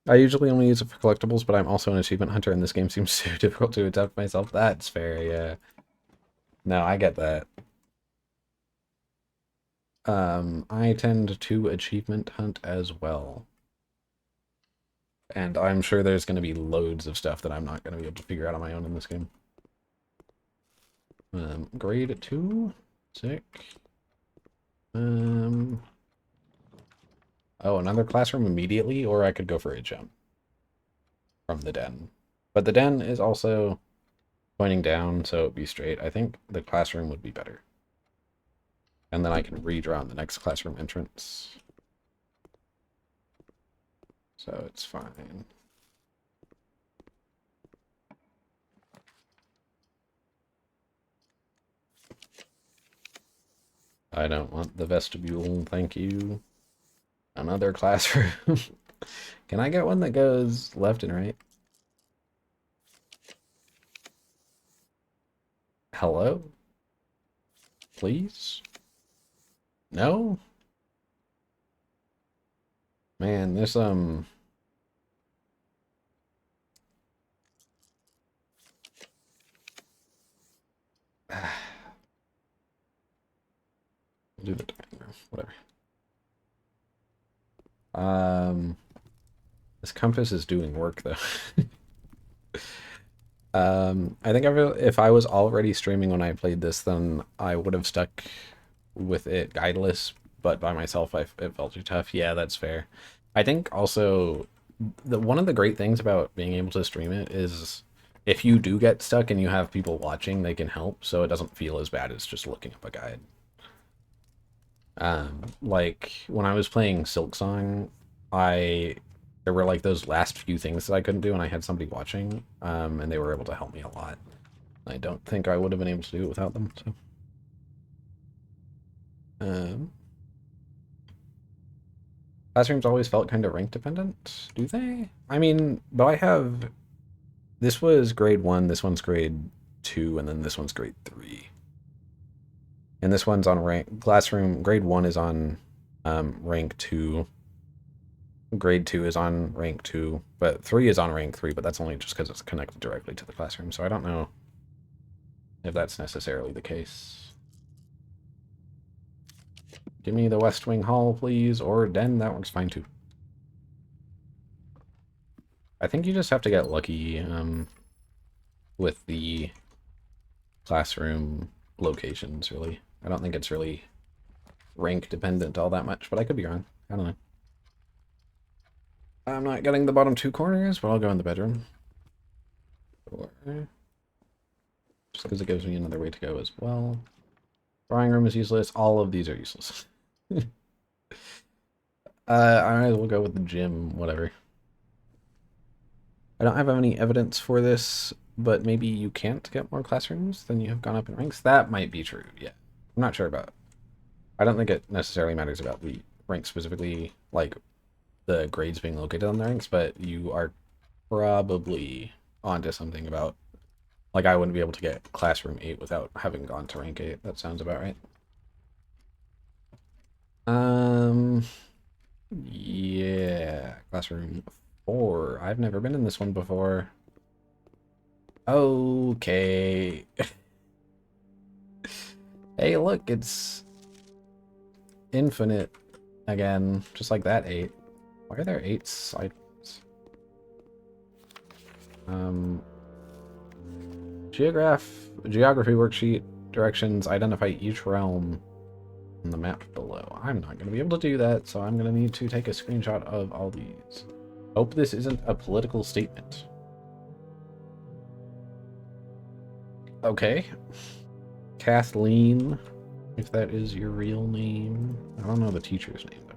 I usually only use it for collectibles, but I'm also an achievement hunter, and this game seems so difficult to attempt myself. That's fair, yeah. No, I get that. I tend to achievement hunt as well. And I'm sure there's going to be loads of stuff that I'm not going to be able to figure out on my own in this game. Grade 2? Sick. Oh, another classroom immediately, or I could go for a jump from the den. But the den is also pointing down, so it'd be straight. I think the classroom would be better. And then I can redraw on the next classroom entrance. So it's fine. I don't want the vestibule, thank you. Another classroom. Can I get one that goes left and right? Hello? Please? No? Man, there's do the timer, whatever. This compass is doing work though. I think if I was already streaming when I played this, then I would have stuck with it guideless, but by myself, it felt too tough. Yeah, that's fair. I think also one of the great things about being able to stream it is if you do get stuck and you have people watching, they can help, so it doesn't feel as bad as just looking up a guide. Like when I was playing Silksong, there were like those last few things that I couldn't do, and I had somebody watching, and they were able to help me a lot. I don't think I would have been able to do it without them. So, classrooms always felt kind of rank dependent, do they? I mean, but this was grade 1, this one's grade 2, and then this one's grade 3. And this one's on rank. Classroom grade 1 is on Rank 2. Grade 2 is on rank 2, but 3 is on rank 3, but that's only just because it's connected directly to the classroom, so I don't know if that's necessarily the case. Give me the West Wing Hall, please, or Den, that works fine too. I think you just have to get lucky with the classroom locations, really. I don't think it's really rank dependent all that much, but I could be wrong. I don't know. I'm not getting the bottom 2 corners, but I'll go in the bedroom. Or, just because it gives me another way to go as well. Drawing room is useless. All of these are useless. I might as well go with the gym, whatever. I don't have any evidence for this, but maybe you can't get more classrooms than you have gone up in ranks. That might be true, yeah. I'm not sure about it. I don't think it necessarily matters about the rank specifically, like the grades being located on the ranks, but you are probably onto something about, like, I wouldn't be able to get classroom 8 without having gone to rank 8. That sounds about right. Yeah, classroom 4. I've never been in this one before. Okay. Hey, look, it's infinite again, just like that 8. Why are there 8 sides? Geography worksheet, directions, identify each realm in the map below. I'm not going to be able to do that, so I'm going to need to take a screenshot of all these. Hope this isn't a political statement. Okay. Kathleen, if that is your real name. I don't know the teacher's name, though.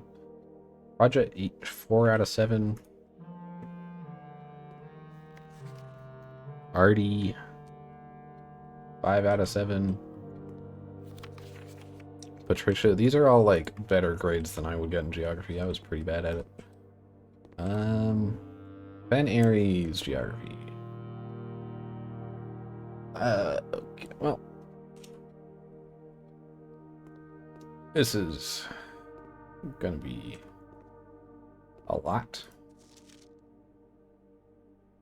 Project 8, 4 out of 7. Artie, 5 out of 7. Patricia, these are all like better grades than I would get in geography. I was pretty bad at it. Ben Aries, geography. Okay, well, this is gonna be a lot.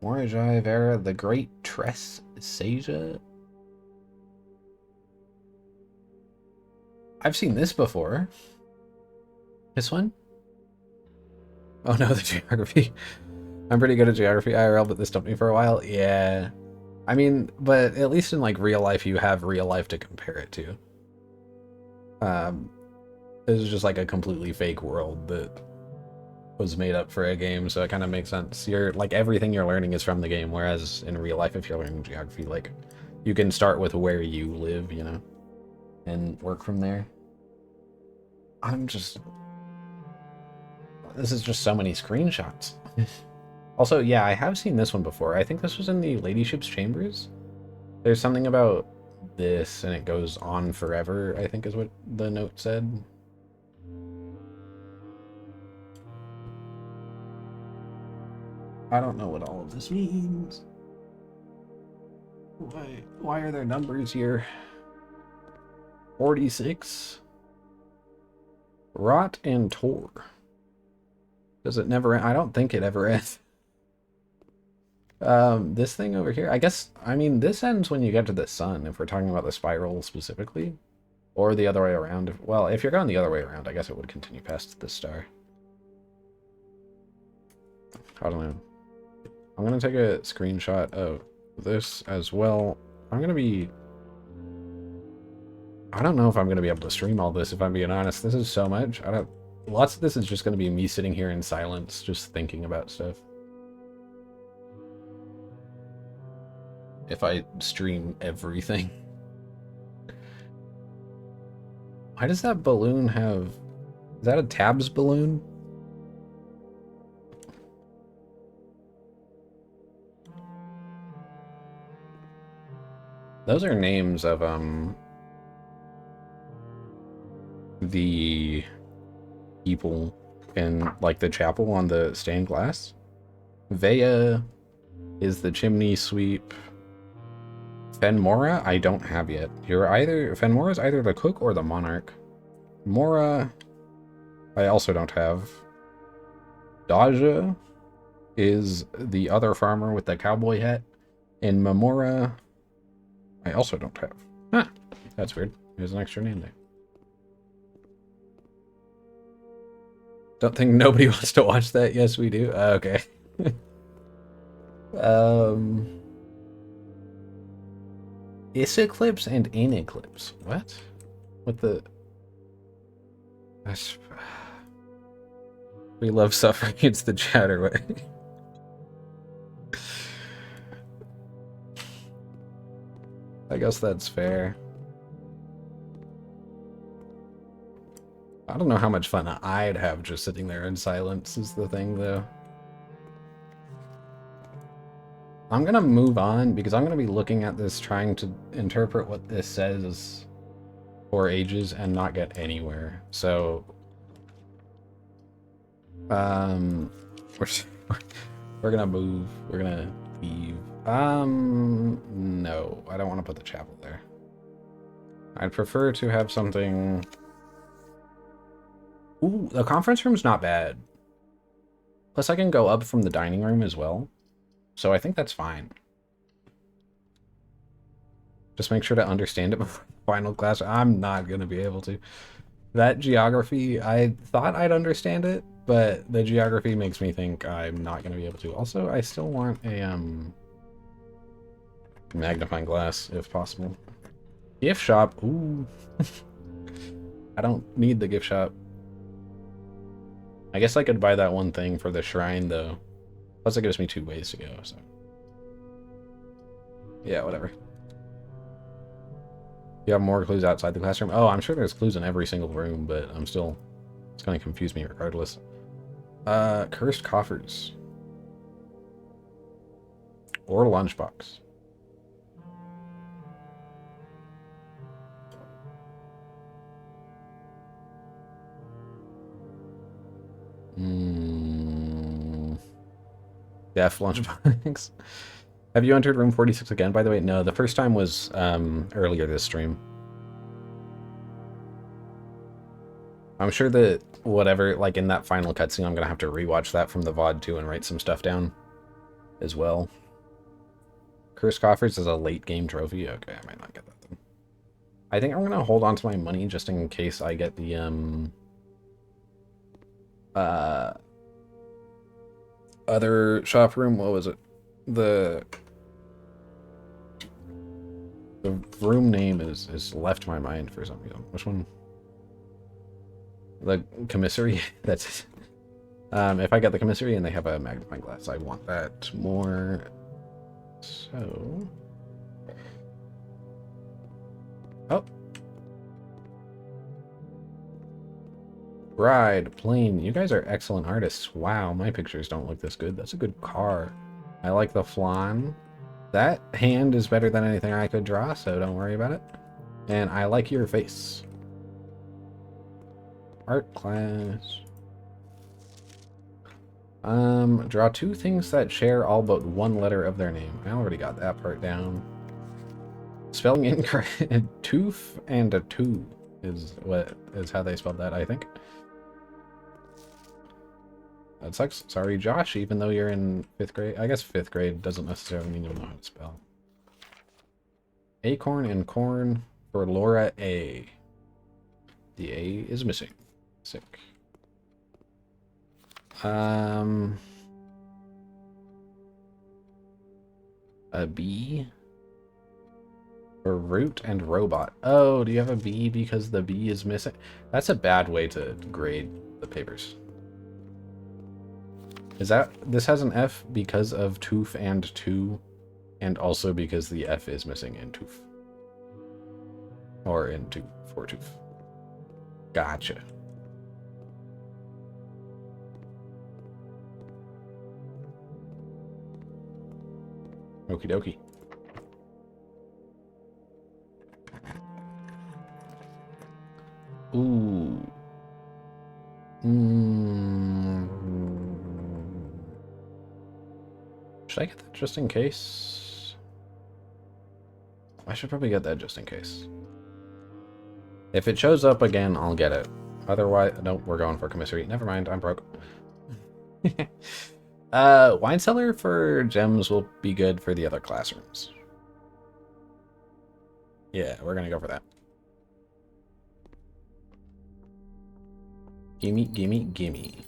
Morajai Vera, the Great Tress Seja. I've seen this before. This one? Oh no, the geography. I'm pretty good at geography IRL, but this took me for a while. Yeah. I mean, but at least in like real life, you have real life to compare it to. This is just like a completely fake world that was made up for a game, so it kind of makes sense. You're like everything you're learning is from the game, whereas in real life, if you're learning geography, like you can start with where you live, you know, and work from there. This is just so many screenshots. Also, yeah, I have seen this one before. I think this was in the Ladyship's Chambers. There's something about this, and it goes on forever, I think is what the note said. I don't know what all of this means. Why are there numbers here? 46. Rot and Tor. Does it never end? I don't think it ever ends. This thing over here, I guess, I mean, this ends when you get to the sun, if we're talking about the spiral specifically. Or the other way around. Well, if you're going the other way around, I guess it would continue past the star. I don't know. I'm going to take a screenshot of this as well. I don't know if I'm going to be able to stream all this, if I'm being honest. This is so much. Lots of this is just going to be me sitting here in silence, just thinking about stuff. If I stream everything. Why does that balloon have... Is that a Tabs balloon? Those are names of, the people in, like, the chapel on the stained glass. Vea is the chimney sweep. Fenmora, I don't have yet. Fenmora is either the cook or the monarch. Mora I also don't have. Daja is the other farmer with the cowboy hat. And Mamora, I also don't have. Huh, that's weird. There's an extra name there. Don't think nobody wants to watch that. Yes, we do. Okay. Is Eclipse and in Eclipse. What? What the? That's... We love suffering. It's the chatter way. I guess that's fair. I don't know how much fun I'd have just sitting there in silence is the thing, though. I'm gonna move on because I'm gonna be looking at this trying to interpret what this says for ages and not get anywhere. So we're gonna move. We're gonna leave. No, I don't want to put the chapel there. I'd prefer to have something. Ooh, the conference room's not bad. Plus I can go up from the dining room as well. So I think that's fine. Just make sure to understand it before the final class. I'm not going to be able to. That geography, I thought I'd understand it, but the geography makes me think I'm not going to be able to. Also, I still want a magnifying glass, if possible. Gift shop. Ooh. I don't need the gift shop. I guess I could buy that one thing for the shrine, though. Plus, it gives me 2 ways to go, so. Yeah, whatever. You have more clues outside the classroom? Oh, I'm sure there's clues in every single room, but I'm still... It's going to confuse me regardless. Cursed coffers. Or lunchbox. Deaf lunchbox. Have you entered room 46 again, by the way? No, the first time was earlier this stream. I'm sure that whatever, like in that final cutscene, I'm going to have to rewatch that from the VOD too and write some stuff down as well. Cursed Coffers is a late game trophy. Okay, I might not get that then. I think I'm going to hold on to my money just in case I get the other shop room. What was it? The room name is left my mind for some reason. Which one? The commissary. That's if I get the commissary and they have a magnifying glass, I want that more. So, oh, Bride, Plane. You guys are excellent artists. Wow, my pictures don't look this good. That's a good car. I like the flan. That hand is better than anything I could draw, so don't worry about it. And I like your face. Art class. Draw 2 things that share all but 1 letter of their name. I already got that part down. Spelling incorrect. Tooth and a two is how they spelled that, I think. That sucks. Sorry, Josh, even though you're in 5th grade. I guess 5th grade doesn't necessarily mean you know how to spell. Acorn and corn for Laura A. The A is missing. Sick. A B for root and robot. Oh, do you have a B because the B is missing? That's a bad way to grade the papers. Is that this has an F because of tooth and two, and also because the F is missing in tooth or in two for tooth. Gotcha. Okie dokie. Ooh. Should I get that just in case? I should probably get that just in case. If it shows up again, I'll get it. Otherwise, nope, we're going for commissary. Never mind, I'm broke. Wine cellar for gems will be good for the other classrooms. Yeah, we're gonna go for that. Gimme, gimme, gimme.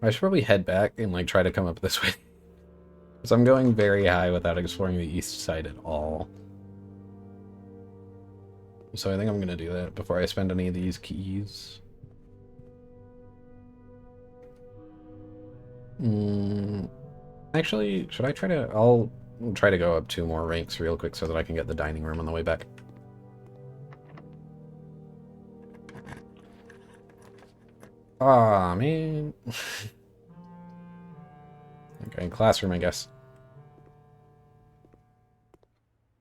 I should probably head back and like try to come up this way. Because I'm going very high without exploring the east side at all. So I think I'm gonna do that before I spend any of these keys. Actually, should I try to... I'll try to go up 2 more ranks real quick so that I can get the dining room on the way back. Aw, man. Okay, classroom, I guess.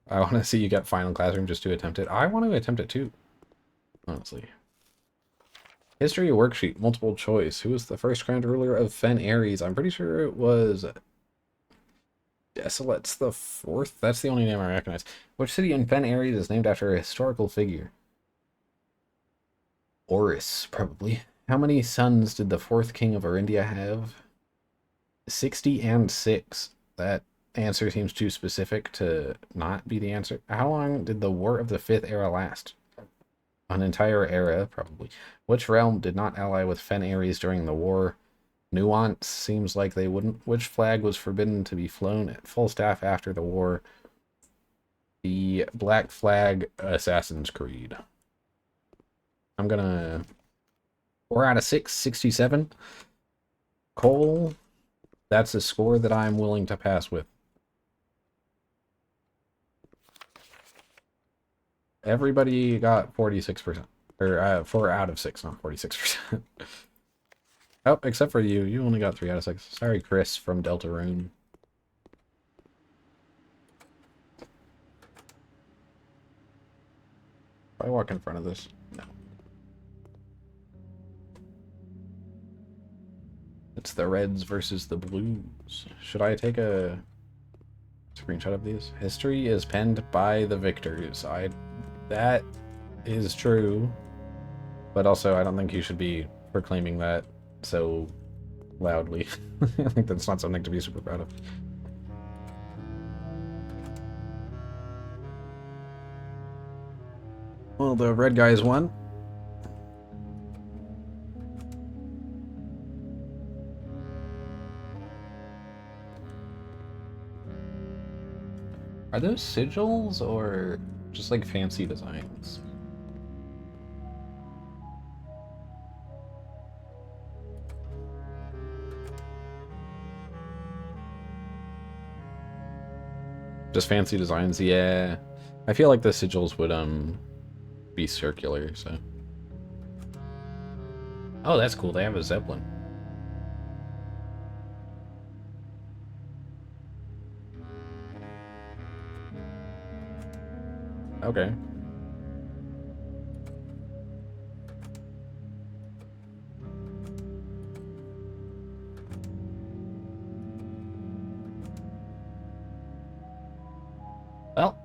I want to see you get final classroom just to attempt it. I want to attempt it too, honestly. History worksheet, multiple choice. Who was the first grand ruler of Fen Ares? I'm pretty sure it was Desolates the Fourth. That's the only name I recognize. Which city in Fen Ares is named after a historical figure? Oris, probably. How many sons did the 4th king of Arindia have? 60 and 6. That answer seems too specific to not be the answer. How long did the War of the 5th era last? An entire era, probably. Which realm did not ally with Fen Ares during the war? Nuance seems like they wouldn't. Which flag was forbidden to be flown at full staff after the war? The Black Flag Assassin's Creed. I'm gonna... 4 out of 6, 67. Cole, that's a score that I'm willing to pass with. Everybody got 46%. Or 4 out of 6, not 46%. Oh, except for you. You only got 3 out of 6. Sorry, Chris from Deltarune. If I walk in front of this, no. It's the Reds versus the Blues. Should I take a screenshot of these? History is penned by the victors. That is true. But also, I don't think you should be proclaiming that so loudly. I think that's not something to be super proud of. Well, the red guys won. Are those sigils or just like fancy designs? Just fancy designs, yeah. I feel like the sigils would be circular, so. Oh, that's cool. They have a Zeppelin. Okay. Well,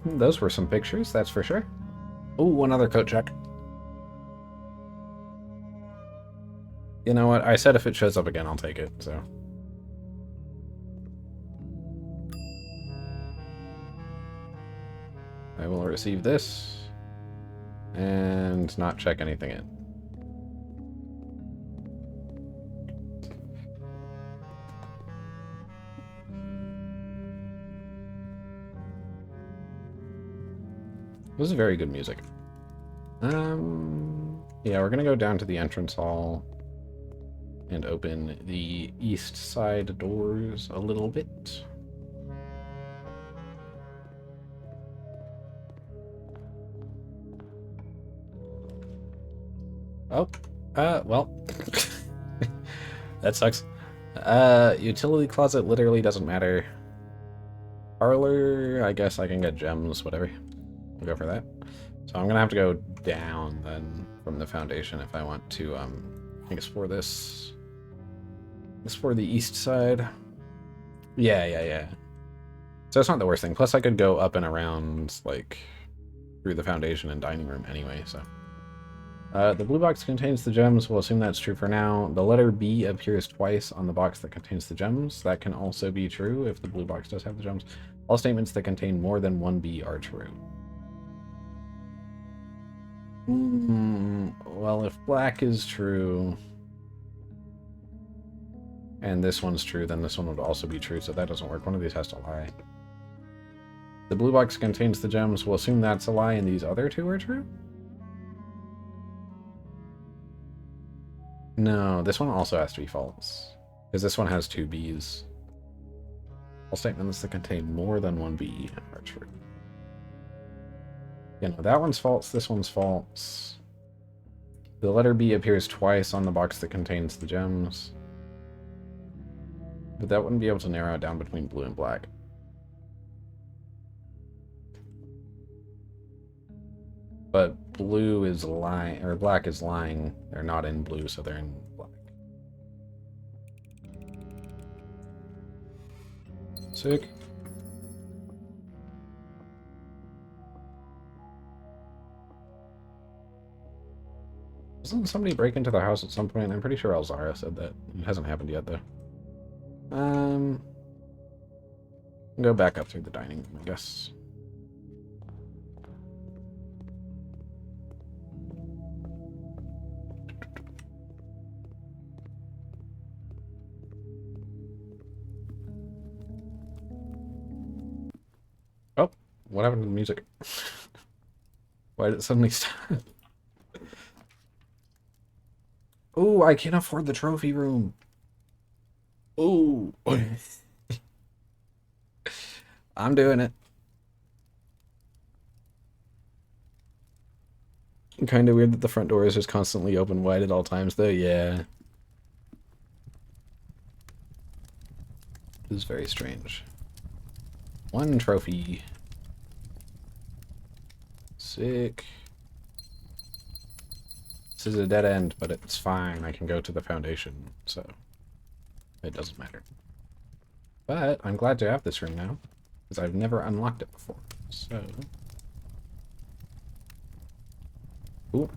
those were some pictures, that's for sure. Oh, another coat check. You know what? I said if it shows up again, I'll take it, so. I will receive this and not check anything in. This is very good music. Yeah, we're gonna go down to the entrance hall and open the east side doors a little bit. Oh, well, that sucks. Utility closet literally doesn't matter. Parlor, I guess I can get gems, whatever. We'll go for that. So I'm gonna have to go down then from the foundation if I want to explore this. Explore the east side. Yeah. So it's not the worst thing. Plus I could go up and around, like, through the foundation and dining room anyway, so. The blue box contains the gems. We'll assume that's true for now. The letter B appears twice on the box that contains the gems. That can also be true if the blue box does have the gems. All statements that contain more than one B are true. Well, if black is true, and this one's true, then this one would also be true, so that doesn't work. One of these has to lie. The blue box contains the gems. We'll assume that's a lie, and these other two are true? No, this one also has to be false, because this one has two B's. All statements that contain more than one B are true. You know, that one's false, this one's false. The letter B appears twice on the box that contains the gems. But that wouldn't be able to narrow it down between blue and black. But blue is lying, or black is lying. They're not in blue, so they're in black. Sick. Doesn't somebody break into the house at some point? I'm pretty sure Elzara said that. It hasn't happened yet, though. Go back up through the dining room, I guess. Oh, what happened to the music? Why did it suddenly stop? Oh, I can't afford the trophy room. Oh. I'm doing it. Kind of weird that the front door is just constantly open wide at all times, though. Yeah. This is very strange. One trophy. Sick. This is a dead end, but it's fine. I can go to the foundation, so it doesn't matter. But I'm glad to have this room now, because I've never unlocked it before. So, ooh.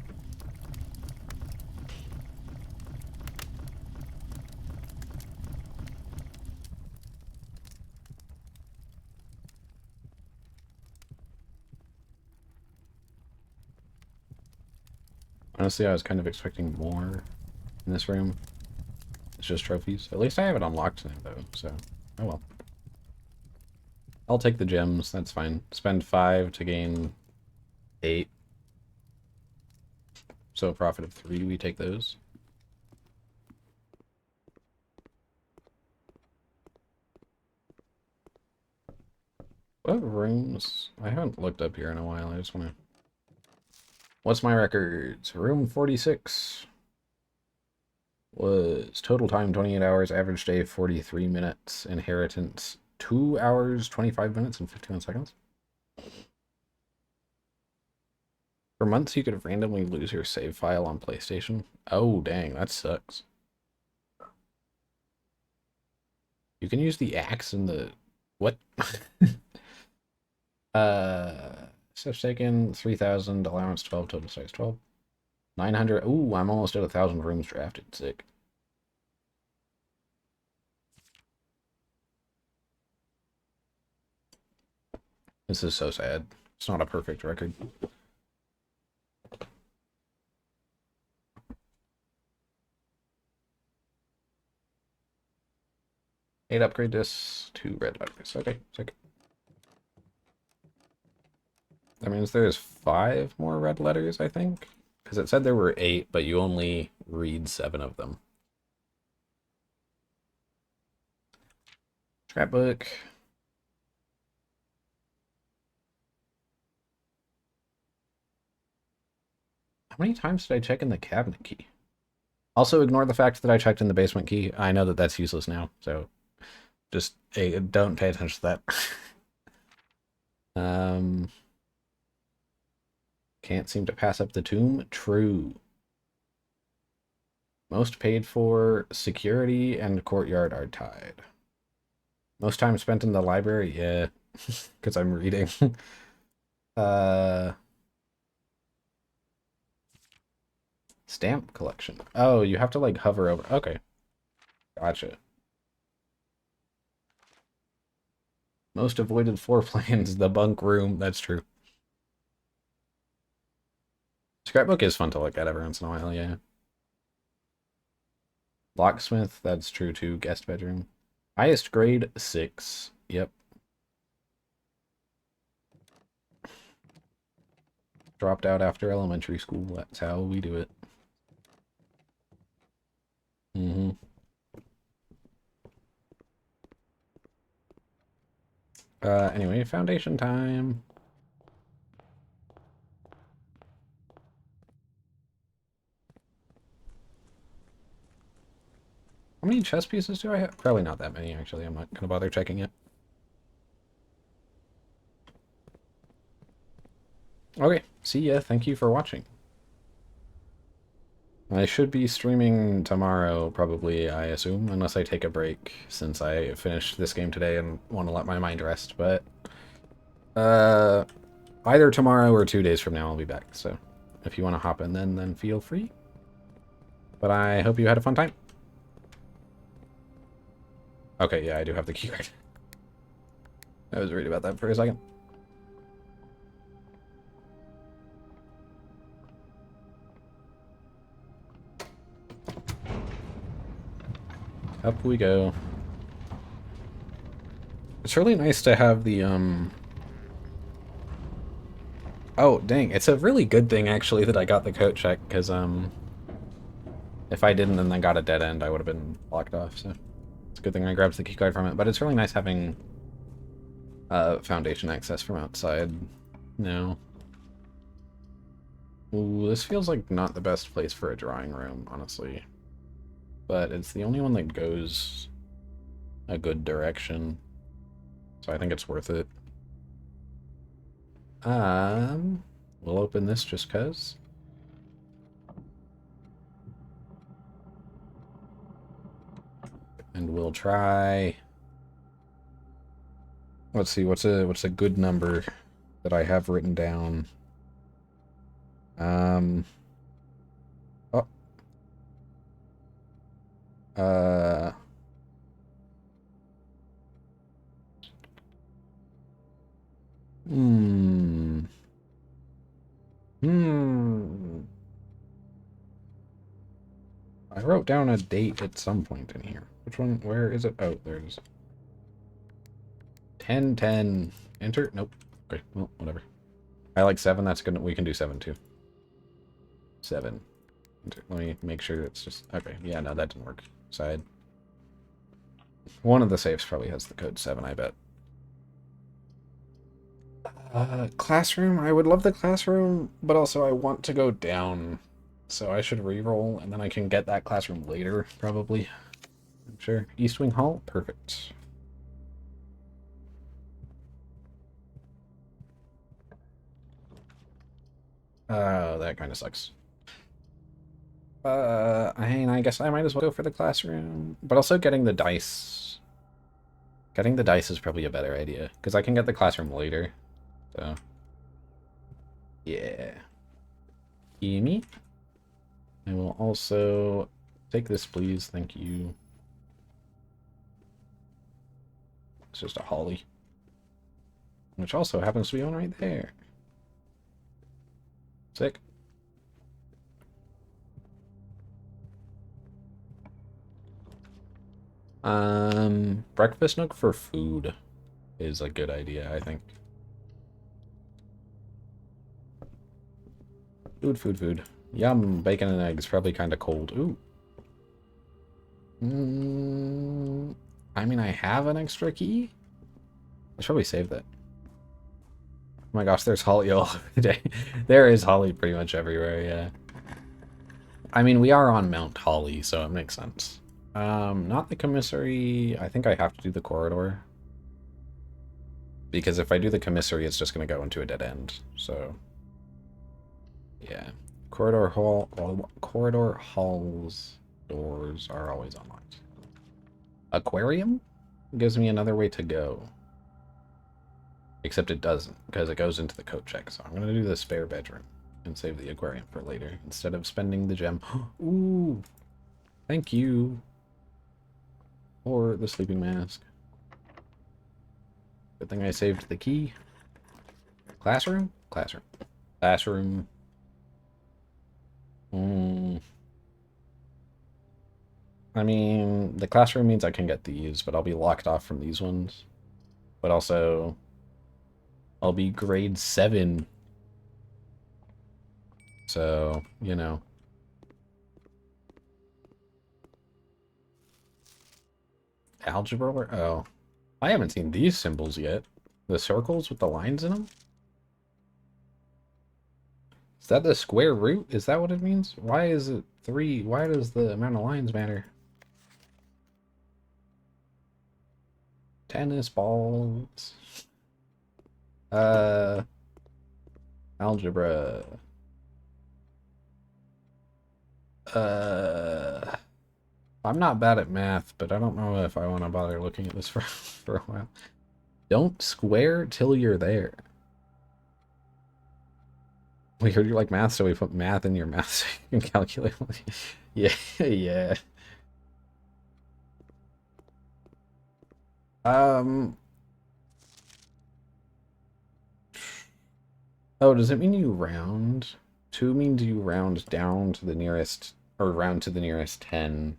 Honestly, I was kind of expecting more in this room. It's just trophies. At least I have it unlocked now, though, so oh well. I'll take the gems, that's fine. Spend 5 to gain 8. So a profit of 3, we take those. What rooms? I haven't looked up here in a while, I just want to... What's my records? Room 46 was total time 28 hours, average day 43 minutes, inheritance 2 hours, 25 minutes, and 51 seconds. For months, you could randomly lose your save file on PlayStation. Oh, dang, that sucks. You can use the axe in the... What? Steps taken, 3,000, allowance 12, total size 12. 900, ooh, I'm almost at 1,000 rooms drafted, sick. This is so sad. It's not a perfect record. Eight upgrade this, 2 red letters. Okay, sick. That means there's 5 more red letters, I think. Because it said there were 8, but you only read 7 of them. Scrapbook. How many times did I check in the cabinet key? Also, ignore the fact that I checked in the basement key. I know that that's useless now, so just don't pay attention to that. Can't seem to pass up the tomb. True. Most paid for, security, and courtyard are tied. Most time spent in the library, yeah. because I'm reading. uh, Stamp collection. Oh, you have to like hover over. Okay, gotcha. Most avoided floor plans, the bunk room. That's true. Scrapbook is fun to look at every once in a while, yeah. Locksmith, that's true too. Guest bedroom. Highest grade, 6. Yep. Dropped out after elementary school. That's how we do it. Mm-hmm. Anyway, foundation time. How many chess pieces do I have? Probably not that many, actually. I'm not going to bother checking it. Okay, see ya. Thank you for watching. I should be streaming tomorrow, probably, I assume, unless I take a break, since I finished this game today and want to let my mind rest, but... either tomorrow or 2 days from now I'll be back, so if you want to hop in then feel free. But I hope you had a fun time. Okay, yeah, I do have the keycard. I was worried about that for a second. Up we go. It's really nice to have the, Oh, dang. It's a really good thing, actually, that I got the coat check, because, if I didn't and then got a dead end, I would have been blocked off, so... It's a good thing I grabbed the keycard from it, but it's really nice having, foundation access from outside now. Ooh, this feels like not the best place for a drawing room, honestly. But it's the only one that goes a good direction. So I think it's worth it. We'll open this just 'cause. And we'll try... Let's see, what's a good number that I have written down? Oh. Hmm. I wrote down a date at some point in here. Which one? Where is it? Oh, there's 10:10. Enter? Nope. Okay, well, whatever. I like 7. That's good. We can do 7 too. 7. Enter. Let me make sure it's just... Okay, yeah, no, that didn't work. Side. One of the safes probably has the code 7, I bet. Classroom. I would love the classroom, but also I want to go down. So I should re-roll, and then I can get that classroom later, probably. Sure. East Wing Hall? Perfect. That kind of sucks. I mean, I guess I might as well go for the classroom. But also getting the dice. Getting the dice is probably a better idea, because I can get the classroom later. So, yeah. Gimme. I will also take this, please. Thank you. It's just a holly. Which also happens to be on right there. Sick. Breakfast nook for food is a good idea, I think. Food. Yum, bacon and eggs, probably kind of cold. Ooh. I mean, I have an extra key. I should probably save that. Oh my gosh, there's holly all over the day. There is holly pretty much everywhere, yeah. I mean, we are on Mount Holly, so it makes sense. Not the commissary. I think I have to do the corridor. Because if I do the commissary, it's just going to go into a dead end, so... Yeah. Corridor halls doors are always unlocked. Aquarium gives me another way to go. Except it doesn't, because it goes into the coat check. So I'm going to do the spare bedroom and save the aquarium for later instead of spending the gem. Ooh, thank you for the sleeping mask. Good thing I saved the key. Classroom? Classroom. Classroom. I mean, the classroom means I can get these, but I'll be locked off from these ones. But also, I'll be grade 7. So, you know. Algebra? Oh. I haven't seen these symbols yet. The circles with the lines in them? Is that the square root? Is that what it means? Why is it 3? Why does the amount of lines matter? Tennis balls. Algebra. I'm not bad at math, but I don't know if I want to bother looking at this for a while. Don't square till you're there. We heard you like math, so we put math in your math so you can calculate. Yeah, yeah. Oh, does it mean you round? 2 means you round down to the nearest, or round to the nearest 10.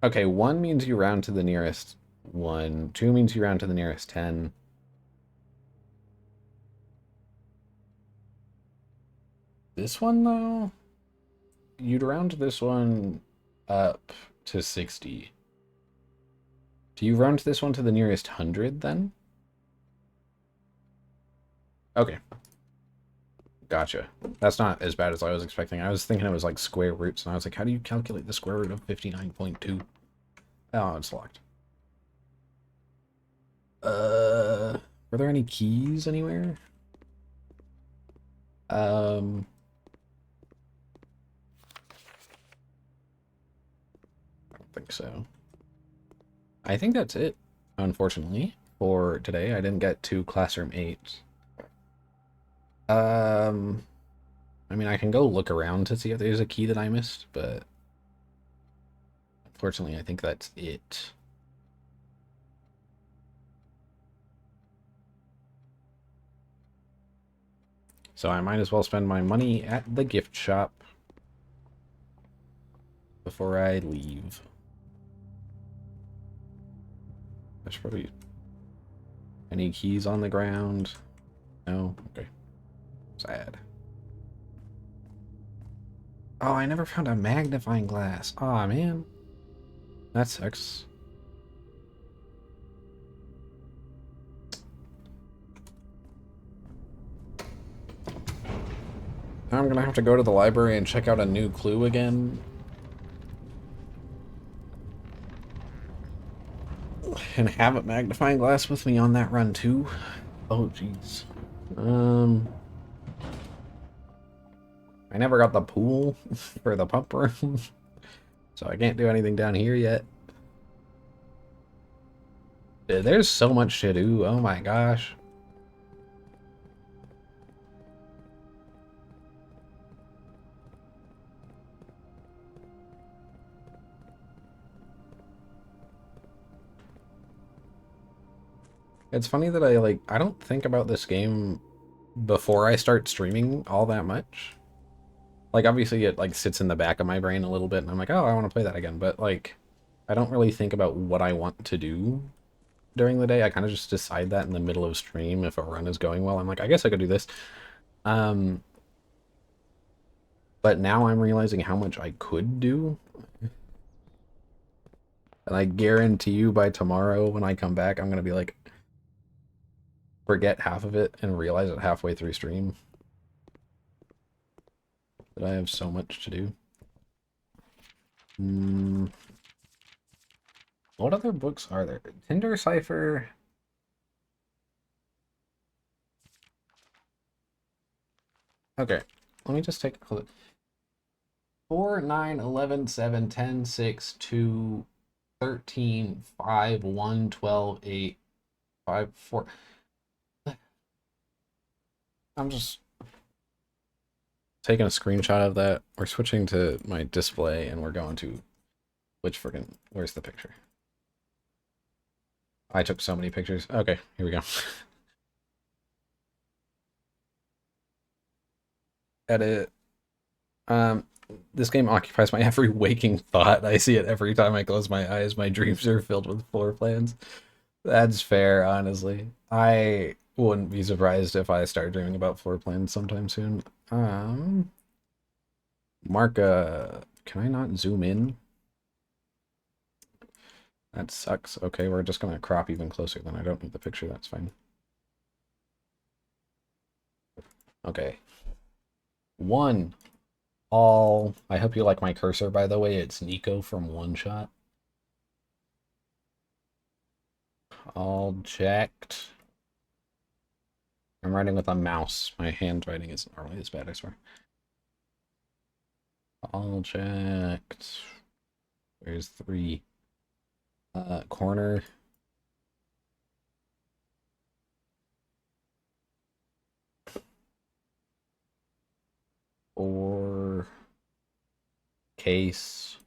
Okay, 1 means you round to the nearest 1. 2 means you round to the nearest 10. This one, though? You'd round this one up to 60. Do you round this one to the nearest 100, then? Okay. Gotcha. That's not as bad as I was expecting. I was thinking it was like square roots, and I was like, how do you calculate the square root of 59.2? Oh, it's locked. Are there any keys anywhere? I don't think so. I think that's it, unfortunately, for today. I didn't get to Classroom 8. I mean, I can go look around to see if there's a key that I missed, but unfortunately, I think that's it. So I might as well spend my money at the gift shop before I leave. There's probably any keys on the ground. No? Okay. Sad. Oh, I never found a magnifying glass. Aw, man. That sucks. Now I'm gonna have to go to the library and check out a new clue again. And have a magnifying glass with me on that run too. Oh, jeez. I never got the pool for the pump room, so I can't do anything down here yet. Dude, there's so much to do. Oh my gosh. It's funny that I don't think about this game before I start streaming all that much. Like, obviously it like sits in the back of my brain a little bit and I'm like, oh, I want to play that again. But like, I don't really think about what I want to do during the day. I kind of just decide that in the middle of stream. If a run is going well, I'm like, I guess I could do this. But now I'm realizing how much I could do. And I guarantee you by tomorrow when I come back, I'm going to be like, forget half of it and realize it halfway through stream. That I have so much to do. What other books are there? Tinder Cipher. Okay, let me just take a look. 4, 9, 11, 7, 10, 6, 2, 13, 5, 1, 12, 8, 5, 4. I'm just taking a screenshot of that. We're switching to my display and we're going to where's the picture? I took so many pictures. Okay, here we go. Edit. Um, this game occupies my every waking thought. I see it every time I close my eyes. My dreams are filled with floor plans. That's fair, honestly. I wouldn't be surprised if I start dreaming about floor plans sometime soon. Mark, can I not zoom in? That sucks. Okay, we're just gonna crop even closer then. I don't need the picture, that's fine. Okay. One. All. I hope you like my cursor, by the way. It's Nico from One Shot. All checked. I'm writing with a mouse. My handwriting isn't normally as bad, I swear. All checked. Where's 3? Corner. Or case.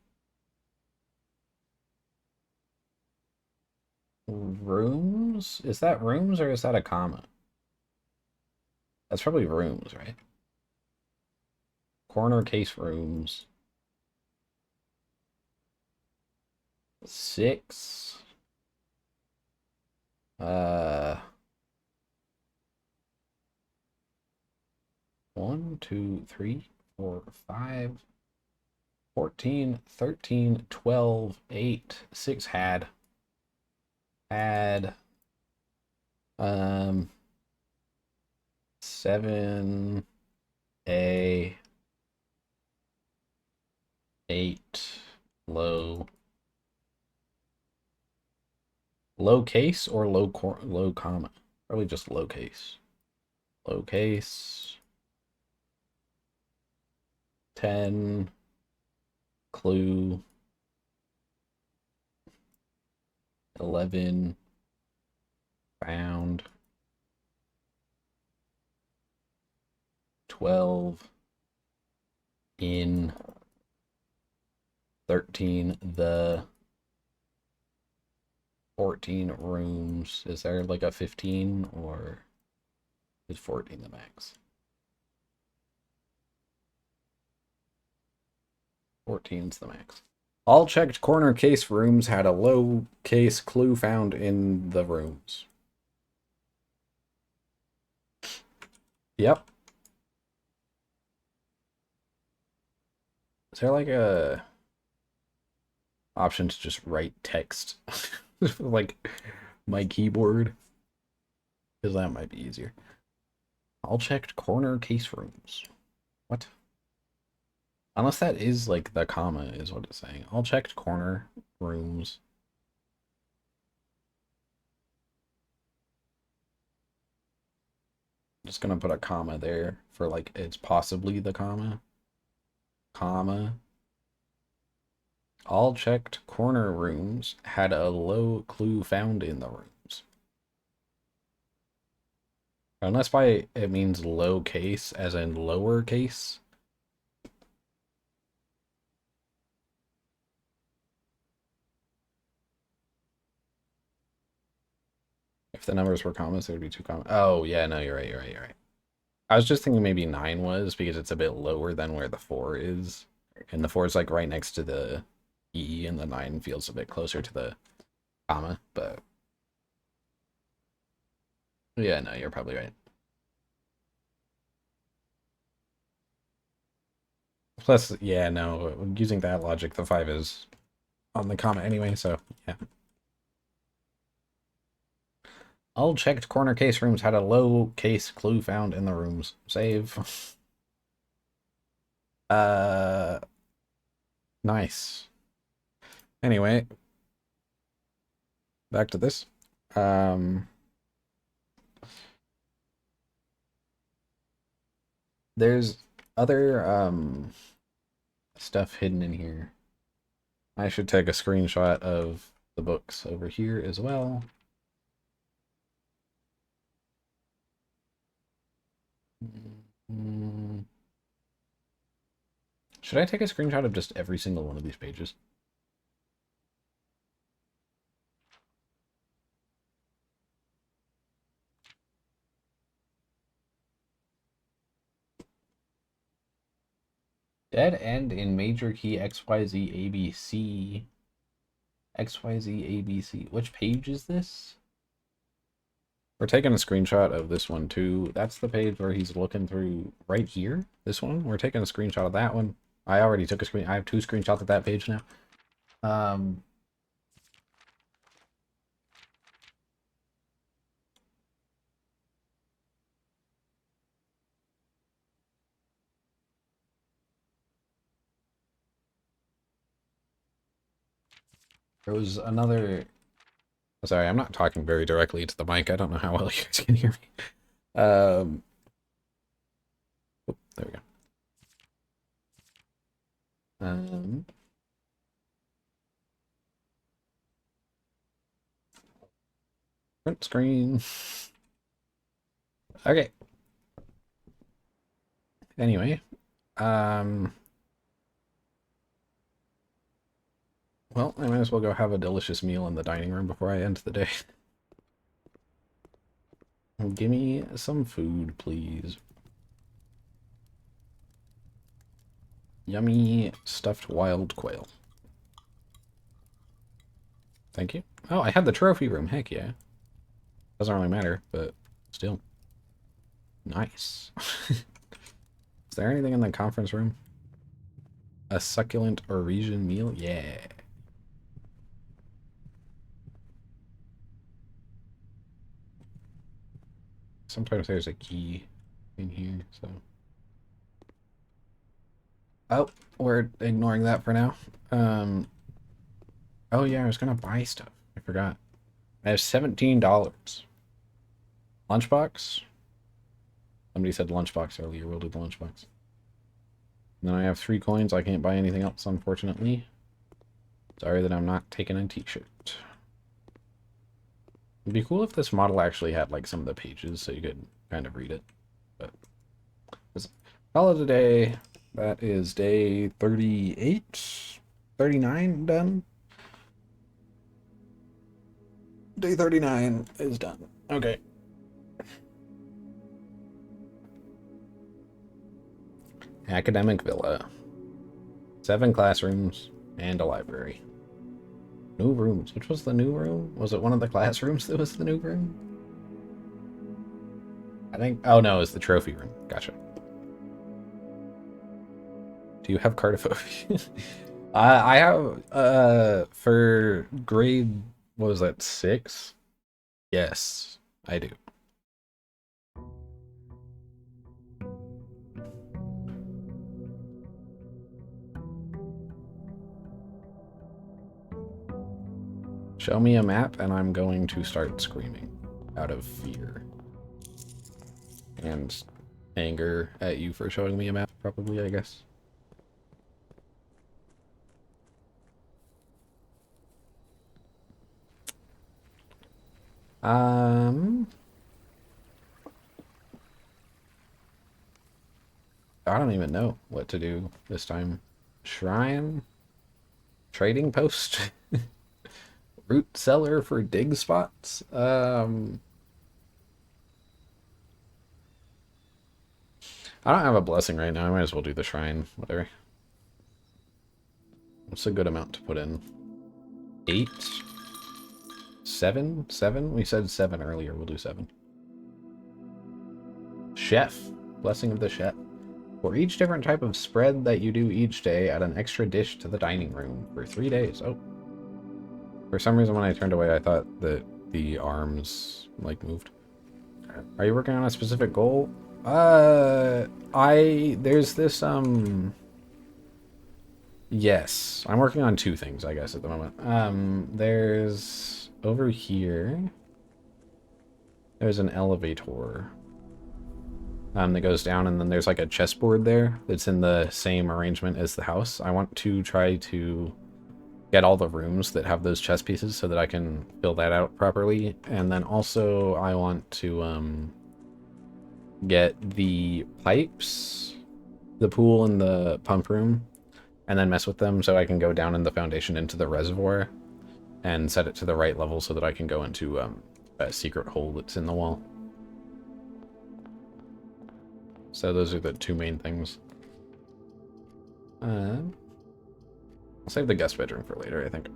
Rooms? Is that rooms or is that a comma? That's probably rooms, right? Corner case rooms. 6. Uh, 1, 2, 3, 4, 5, 14, 13, 12, 8, 6 had 7 a 8 low case or low comma, probably just low case. Low case 10 clue 11 found 12 in 13 the 14 rooms. Is there like a 15 or is 14 the max? 14's the max. All checked corner case rooms had a low case clue found in the rooms. Yep. Is there like a option to just write text like my keyboard? Because that might be easier. All checked corner case rooms. What? Unless that is like the comma is what it's saying. All checked corner rooms. I'm just gonna put a comma there for like it's possibly the comma. Comma. All checked corner rooms had a low clue found in the rooms. Unless by it means low case, as in lower case. If the numbers were commas, there would be 2 commas. Oh, yeah, no, you're right, you're right, you're right. I was just thinking maybe 9 was because it's a bit lower than where the 4 is. And the 4 is like right next to the E, and the 9 feels a bit closer to the comma, but yeah, no, you're probably right. Plus, yeah, no, using that logic, the 5 is on the comma anyway, so yeah. All checked corner case rooms had a low case clue found in the rooms. Save. Nice. Anyway, back to this. There's other stuff hidden in here. I should take a screenshot of the books over here as well. Should I take a screenshot of just every single one of these pages? Dead end in major key XYZ ABC. XYZ ABC. Which page is this? We're taking a screenshot of this one too. That's the page where he's looking through right here. This one. We're taking a screenshot of that one. I already took a screen. I have 2 screenshots of that page now. There was another. Sorry, I'm not talking very directly to the mic. I don't know how well you guys can hear me. Oh, there we go. Print screen. Okay. Anyway, well, I might as well go have a delicious meal in the dining room before I end the day. Give me some food, please. Yummy stuffed wild quail. Thank you. Oh, I had the trophy room. Heck yeah. Doesn't really matter, but still. Nice. Is there anything in the conference room? A succulent Oresian meal? Yeah. Sometimes there's a key in here, so. Oh, we're ignoring that for now. Oh yeah, I was gonna buy stuff. I forgot. I have $17. Lunchbox? Somebody said lunchbox earlier. We'll do the lunchbox. And then I have 3 coins. I can't buy anything else, unfortunately. Sorry that I'm not taking a t-shirt. It'd be cool if this model actually had like some of the pages so you could kind of read it. But call it a day. That is day 38, 39 done. Day 39 is done. Okay. Academic Villa. 7 classrooms and a library. New rooms. Which was the new room? Was it one of the classrooms that was the new room? I think... Oh no, it's the trophy room. Gotcha. Do you have cartophobia? I have, for grade... What was that, 6? Yes, I do. Show me a map and I'm going to start screaming out of fear. And anger at you for showing me a map, probably, I guess. I don't even know what to do this time. Shrine? Trading post? Root cellar for dig spots? I don't have a blessing right now. I might as well do the shrine. Whatever. What's a good amount to put in? 8? 7? 7? We said 7 earlier. We'll do 7. Chef. Blessing of the chef. For each different type of spread that you do each day, add an extra dish to the dining room for 3 days. Oh. For some reason when I turned away, I thought that the arms, like, moved. Are you working on a specific goal? There's this, yes. I'm working on 2 things, I guess, at the moment. There's, over here, there's an elevator. That goes down, and then there's like a chessboard there that's in the same arrangement as the house. I want to try to get all the rooms that have those chess pieces so that I can fill that out properly. And then also I want to get the pipes, the pool and the pump room, and then mess with them so I can go down in the foundation into the reservoir and set it to the right level so that I can go into a secret hole that's in the wall. So those are the two main things. I'll save the guest bedroom for later, I think.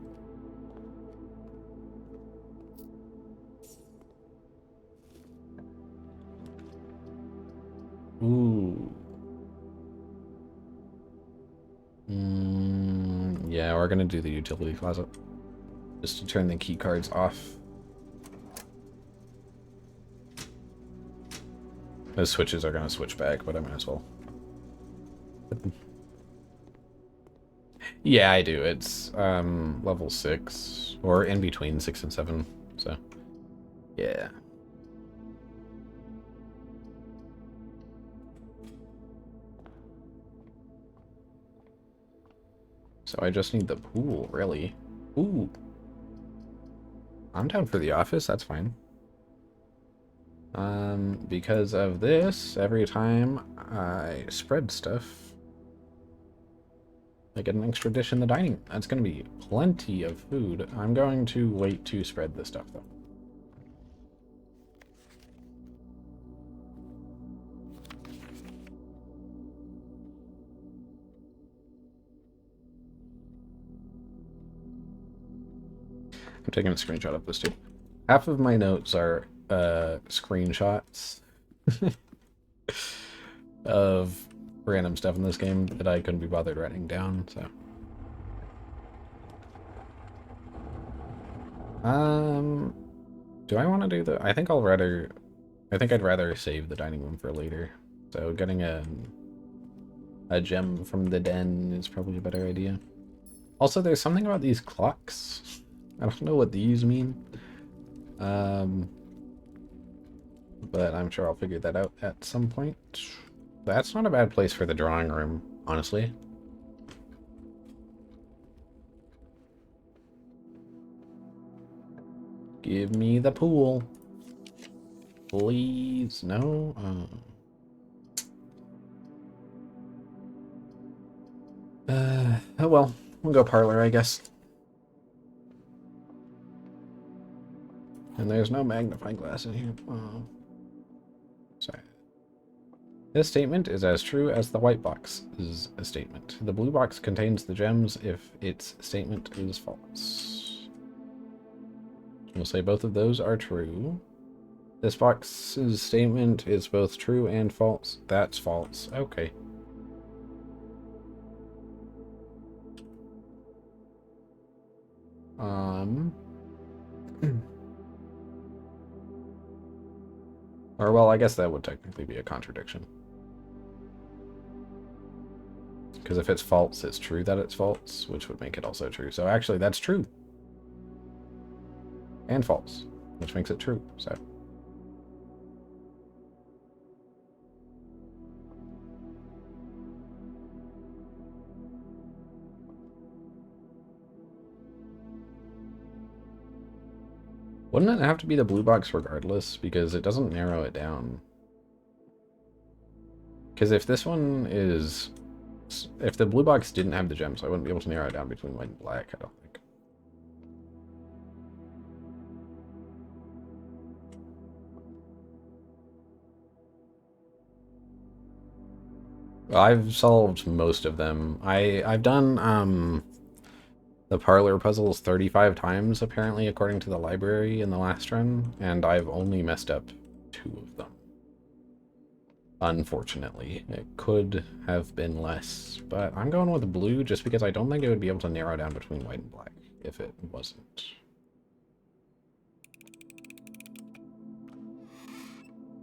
Ooh. Yeah, we're gonna do the utility closet. Just to turn the key cards off. Those switches are gonna switch back, but I might as well. Yeah, I do. It's level 6, or in between 6 and 7, so yeah. So I just need the pool, really. Ooh. I'm down for the office, that's fine. Because of this, every time I spread stuff, I get an extra dish in the dining room. That's going to be plenty of food. I'm going to wait to spread the stuff, though. I'm taking a screenshot of this, too. Half of my notes are screenshots of random stuff in this game that I couldn't be bothered writing down, so. Do I want to do the... I think I'd rather save the dining room for later. So getting a gem from the den is probably a better idea. Also, there's something about these clocks. I don't know what these mean. But I'm sure I'll figure that out at some point. That's not a bad place for the drawing room, honestly. Give me the pool. Please, no. Oh well, we'll go parlor, I guess. And there's no magnifying glass in here. Oh. Sorry. This statement is as true as the white box is a statement. The blue box contains the gems if its statement is false. We'll say both of those are true. This box's statement is both true and false. That's false. Okay. Or, well, I guess that would technically be a contradiction. Because if it's false, it's true that it's false, which would make it also true. So actually, that's true. And false, which makes it true, so. Wouldn't it have to be the blue box regardless? Because it doesn't narrow it down. Because if this one is... If the blue box didn't have the gems, I wouldn't be able to narrow it down between white and black, I don't think. Well, I've solved most of them. I've done the parlor puzzles 35 times, apparently, according to the library in the last run, and I've only messed up 2 of them. Unfortunately. It could have been less, but I'm going with blue just because I don't think it would be able to narrow down between white and black if it wasn't.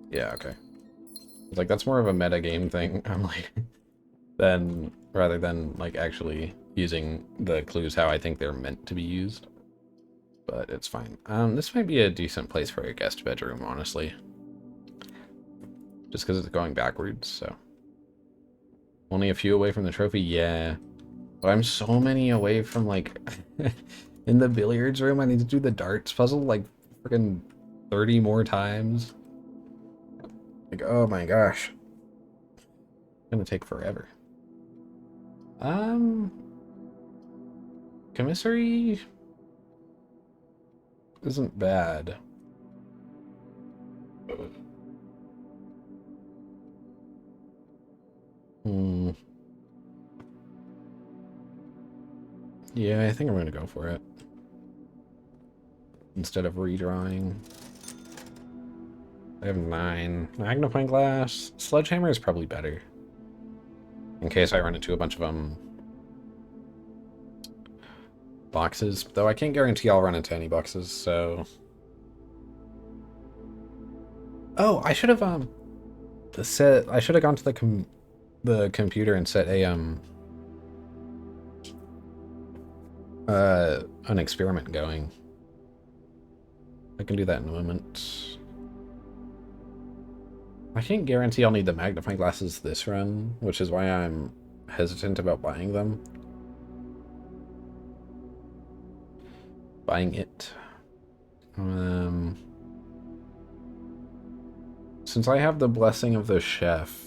Yeah, okay. It's like, that's more of a meta game thing, I'm like, rather than, like, actually using the clues how I think they're meant to be used. But it's fine. This might be a decent place for a guest bedroom, honestly. Just because it's going backwards, so. Only a few away from the trophy? Yeah. But I'm so many away from, like, in the billiards room, I need to do the darts puzzle, like, freaking 30 more times. Like, oh my gosh. It's gonna take forever. Commissary isn't bad. Hmm. Yeah, I think I'm gonna go for it. Instead of redrawing. I have 9. Magnifying glass. Sledgehammer is probably better. In case I run into a bunch of boxes. Though I can't guarantee I'll run into any boxes, so... Oh, I should have I should have gone to the computer and set a an experiment going. I can do that in a moment. I can't guarantee I'll need the magnifying glasses this run, which is why I'm hesitant about buying them. Buying it. Since I have the blessing of the chef,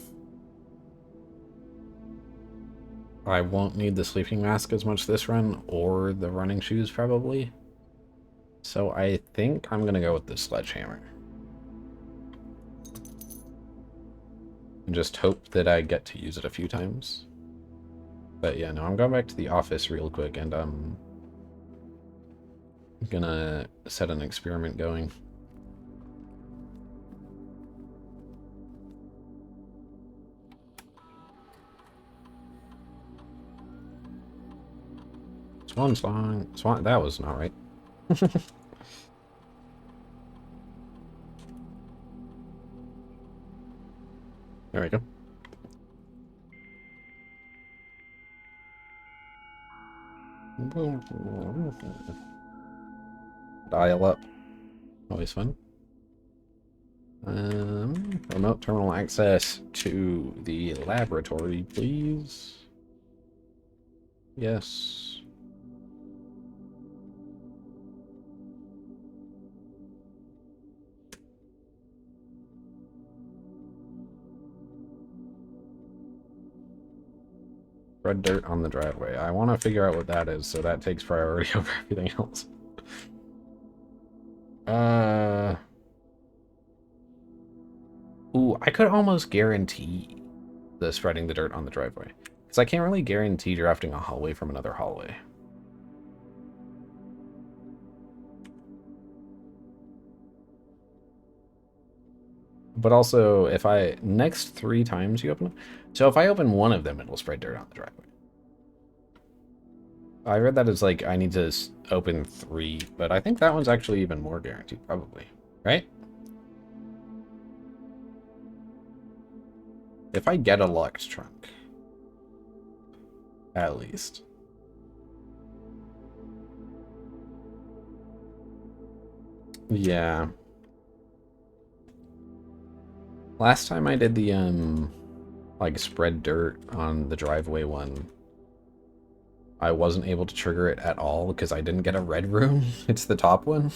I won't need the sleeping mask as much this run, or the running shoes probably. So I think I'm gonna go with the sledgehammer. And just hope that I get to use it a few times. But yeah, no, I'm going back to the office real quick, and I'm gonna set an experiment going. Swan song. Swan, that was not right. There we go. Dial up. Always fun. Remote terminal access to the laboratory, please. Yes. Red dirt on the driveway. I want to figure out what that is, so that takes priority over everything else. Ooh, I could almost guarantee the spreading the dirt on the driveway. Because I can't really guarantee drafting a hallway from another hallway. But also, if I... Next 3 times you open... So if I open one of them, it'll spread dirt on the driveway. I read that as like, I need to open 3, but I think that one's actually even more guaranteed, probably. Right? If I get a locked trunk. At least. Yeah. Last time I did the, like, spread dirt on the driveway one, I wasn't able to trigger it at all because I didn't get a red room. It's the top one.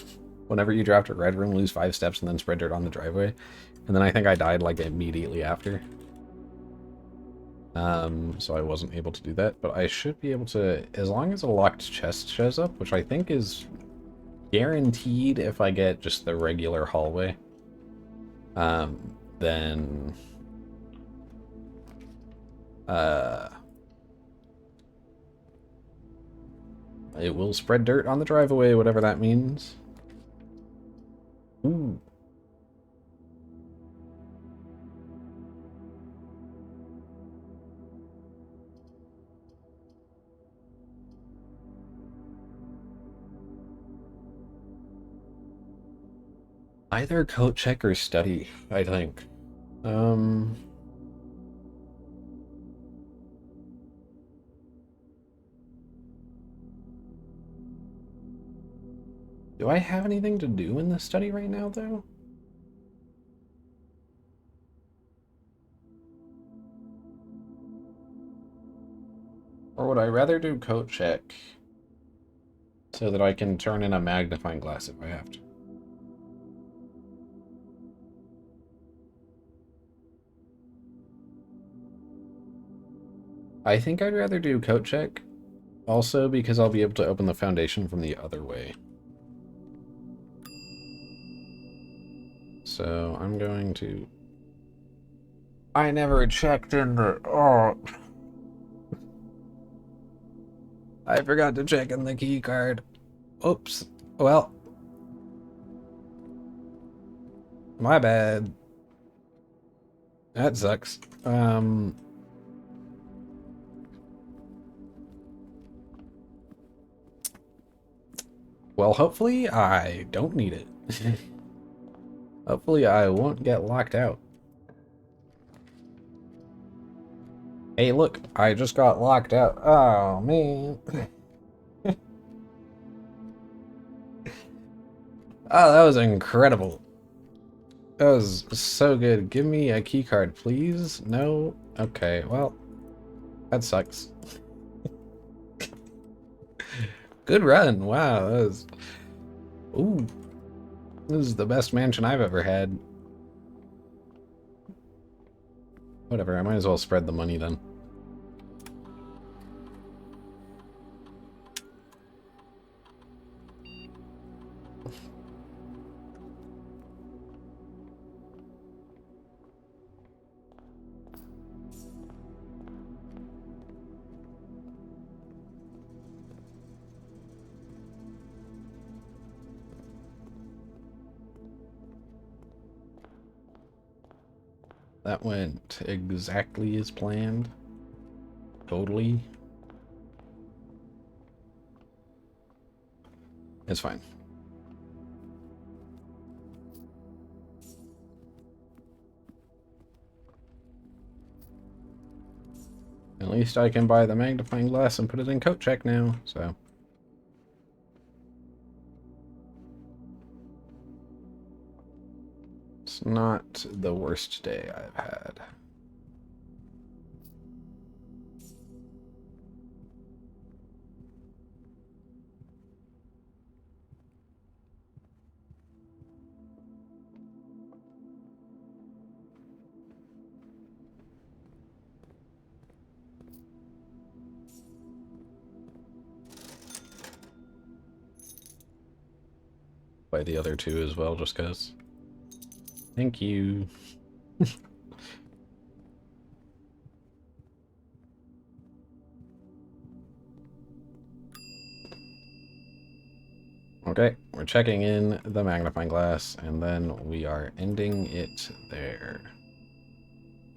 Whenever you draft a red room, lose 5 steps and then spread dirt on the driveway. And then I think I died, like, immediately after. So I wasn't able to do that, but I should be able to, as long as a locked chest shows up, which I think is guaranteed if I get just the regular hallway, then it will spread dirt on the driveway, whatever that means. Ooh. Either coat check or study, I think. Do I have anything to do in this study right now, though? Or would I rather do coat check so that I can turn in a magnifying glass if I have to? I think I'd rather do coat check, also because I'll be able to open the foundation from the other way. So I'm going to... I never checked in the... Oh. I forgot to check in the key card. Oops. Well. My bad. That sucks. Well, hopefully I don't need it. Hopefully I won't get locked out. Hey, look, I just got locked out. Oh, man. Oh, that was incredible. That was so good. Give me a key card, please. No? Okay, well, that sucks. Good run. Wow, that was... Ooh. This is the best mansion I've ever had. Whatever, I might as well spread the money then. That went exactly as planned. Totally. It's fine. At least I can buy the magnifying glass and put it in coat check now, so. It's not the worst day I've had. By the other two as well, just cause. Thank you. Okay, we're checking in the magnifying glass, and then we are ending it there.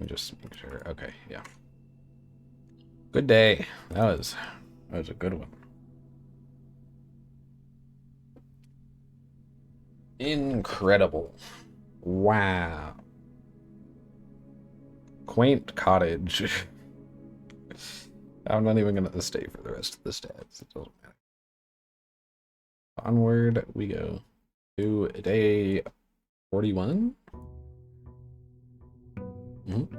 Let me just make sure. Okay, yeah. Good day. That was a good one. Incredible. Wow. Quaint cottage. I'm not even gonna stay for the rest of the stats. It doesn't matter. Onward we go to day 41. Mm-hmm.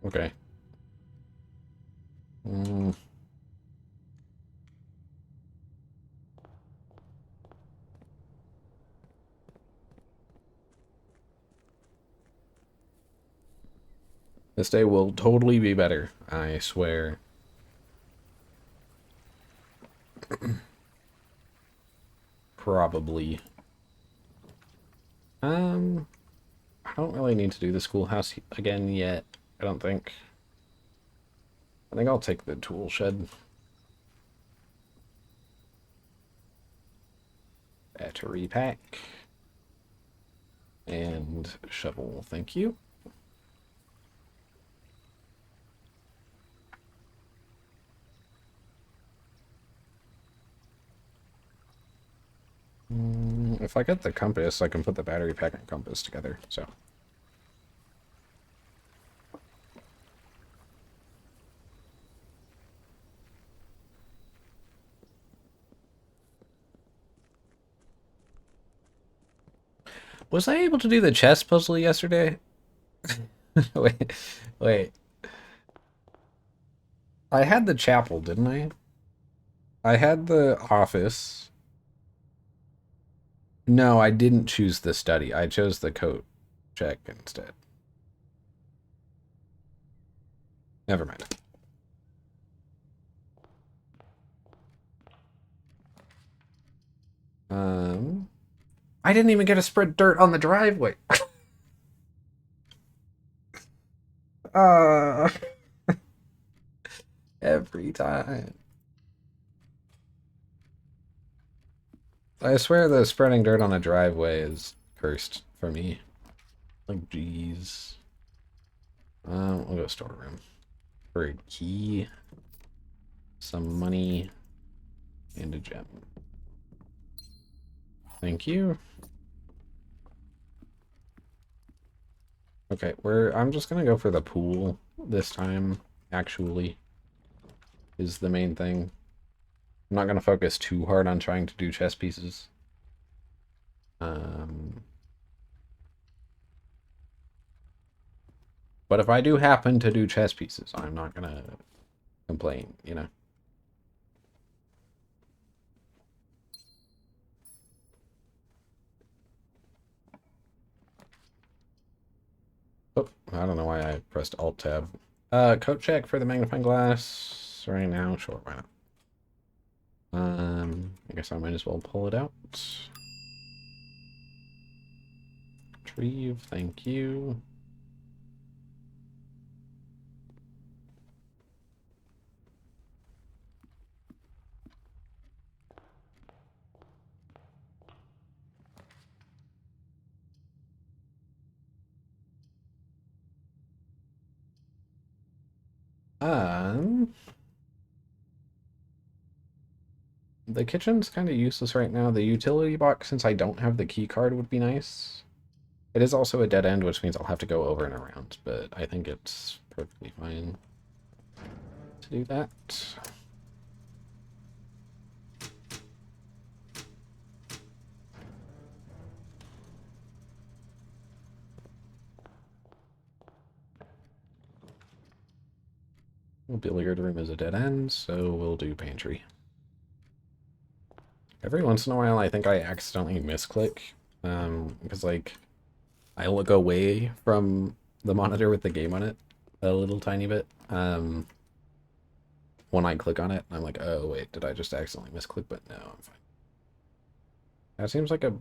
Okay. This day will totally be better, I swear. Probably. I don't really need to do the schoolhouse again yet, I don't think. I think I'll take the tool shed. Battery pack. And shovel, thank you. If I get the compass, I can put the battery pack and compass together, so. Was I able to do the chess puzzle yesterday? Wait, wait. I had the chapel, didn't I? I had the office. No, I didn't choose the study. I chose the coat check instead. Never mind. I didn't even get to spread dirt on the driveway. uh, every time. I swear the spreading dirt on a driveway is cursed for me. Like, jeez. We'll go storeroom. For a key, some money, and a gem. Thank you. Okay, I'm just gonna go for the pool this time, actually, is the main thing. I'm not gonna focus too hard on trying to do chess pieces. But if I do happen to do chess pieces, I'm not gonna complain, you know? Oh, I don't know why I pressed Alt-Tab. Coat check for the magnifying glass right now. Sure, why not? I guess I might as well pull it out. Retrieve, thank you. The kitchen's kind of useless right now. The utility box, since I don't have the key card, would be nice. It is also a dead end, which means I'll have to go over and around, but I think it's perfectly fine to do that. Well, billiard room is a dead end, so we'll do pantry. Every once in a while, I think I accidentally misclick, because, like, I look away from the monitor with the game on it a little tiny bit, when I click on it. I'm like, oh, wait, did I just accidentally misclick? But no, I'm fine. That seems like a...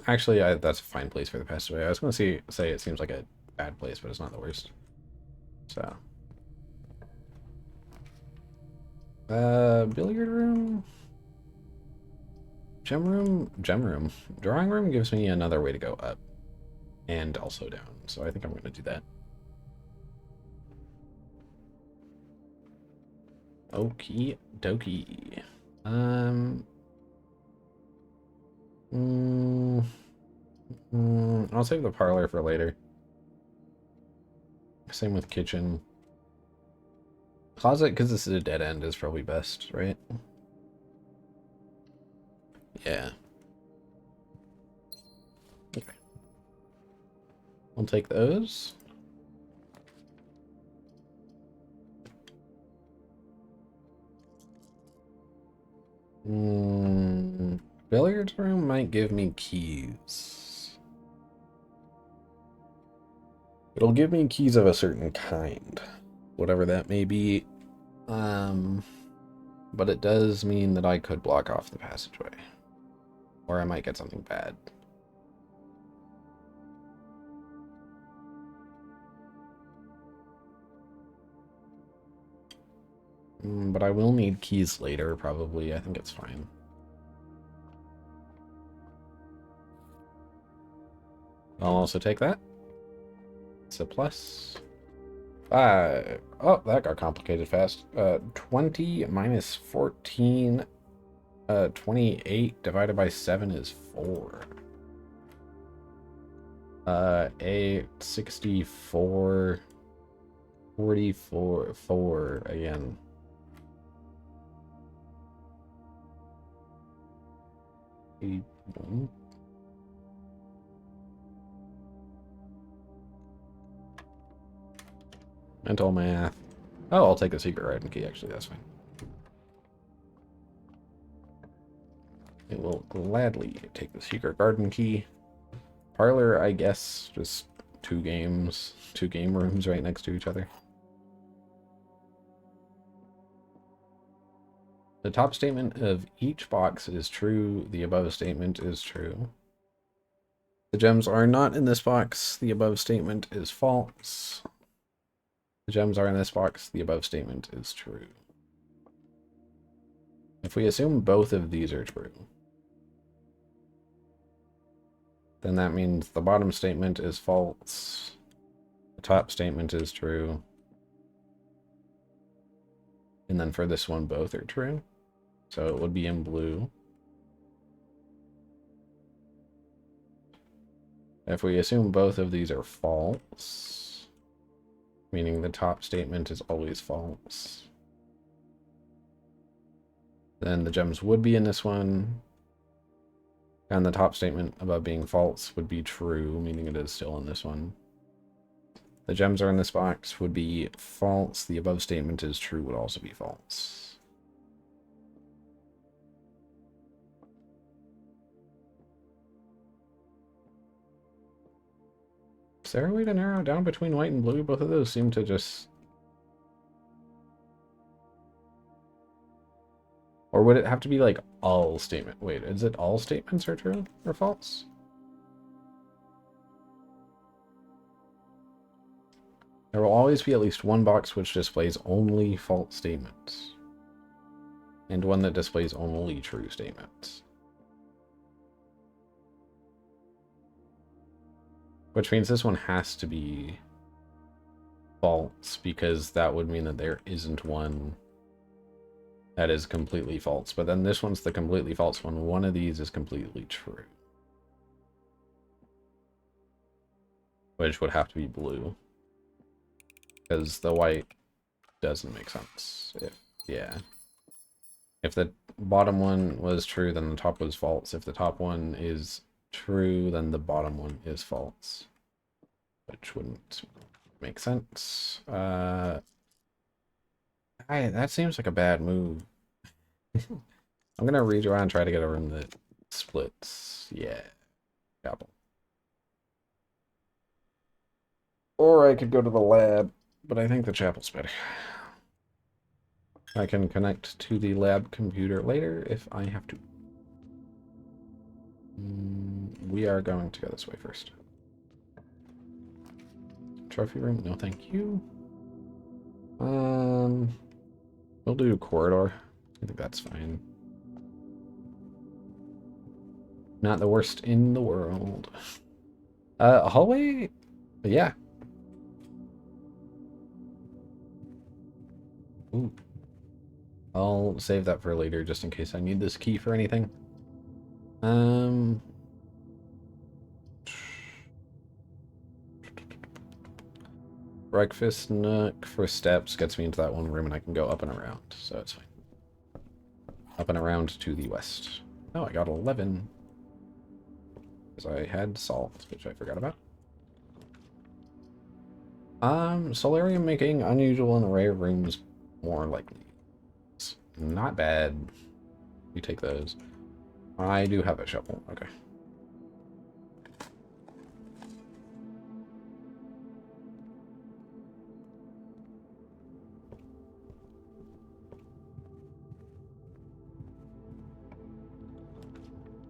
actually, that's a fine place for the passageway. I was going to say it seems like a bad place, but it's not the worst. So... billiard room? Gem room? Gem room. Drawing room gives me another way to go up. And also down. So I think I'm going to do that. Okie dokie. I'll save the parlor for later. Same with kitchen. Closet, because this is a dead end, is probably best, right? Yeah. Okay. We'll take those. Billiards room might give me keys. It'll give me keys of a certain kind, whatever that may be. But it does mean that I could block off the passageway. Or I might get something bad. But I will need keys later, probably. I think it's fine. I'll also take that. It's a plus. Oh, that got complicated fast. 20 minus 14. 28 divided by 7 is 4. 8, 64, 44, 4 again. Mental math. Oh, I'll take the secret garden key, actually, that's fine. I will gladly take the secret garden key. Parlor, I guess, just two game rooms right next to each other. The top statement of each box is true. The above statement is true. The gems are not in this box. The above statement is false. The gems are in this box. The above statement is true. If we assume both of these are true, then that means the bottom statement is false. The top statement is true. And then for this one, both are true. So it would be in blue. If we assume both of these are false, meaning the top statement is always false, then the gems would be in this one, and the top statement above being false would be true, meaning it is still in this one. The gems are in this box would be false. The above statement is true would also be false. Is there a way to narrow it down between white and blue? Both of those seem to just... Or would it have to be like all statement? Wait, is it all statements are true or false? There will always be at least one box which displays only false statements, and one that displays only true statements. Which means this one has to be false, because that would mean that there isn't one that is completely false. But then this one's the completely false one. One of these is completely true, which would have to be blue, because the white doesn't make sense. If the bottom one was true, then the top was false. If the top one is true, then the bottom one is false, which wouldn't make sense. That seems like a bad move. I'm gonna redraw and try to get a room that splits. Yeah, chapel. Or I could go to the lab, but I think the chapel's better. I can connect to the lab computer later if I have to. We are going to go this way first. Trophy room? No, thank you. We'll do corridor. I think that's fine. Not the worst in the world. A hallway? Yeah. Ooh. I'll save that for later, just in case I need this key for anything. Breakfast nook for steps gets me into that one room, and I can go up and around, so it's fine. Up and around to the west. Oh, I got 11. Because I had salt, which I forgot about. Solarium making unusual and rare rooms more likely. It's not bad. You take those. I do have a shovel. Okay.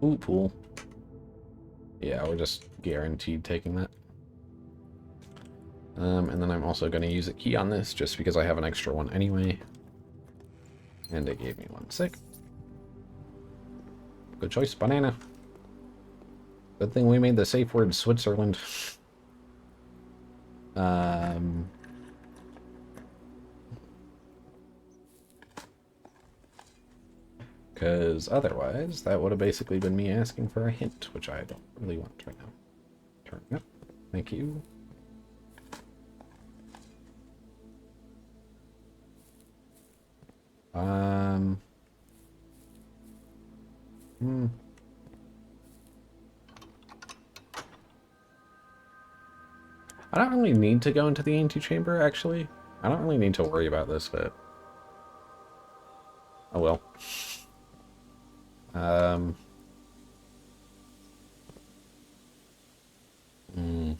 Ooh, pool. Yeah, we're just guaranteed taking that. And then I'm also going to use a key on this, just because I have an extra one anyway. And it gave me one. Sick. Good choice, banana. Good thing we made the safe word Switzerland. Because otherwise, that would have basically been me asking for a hint, which I don't really want right now. Turn up. Thank you. I don't really need to go into the antechamber, actually. I don't really need to worry about this, but... Oh well. Hmm.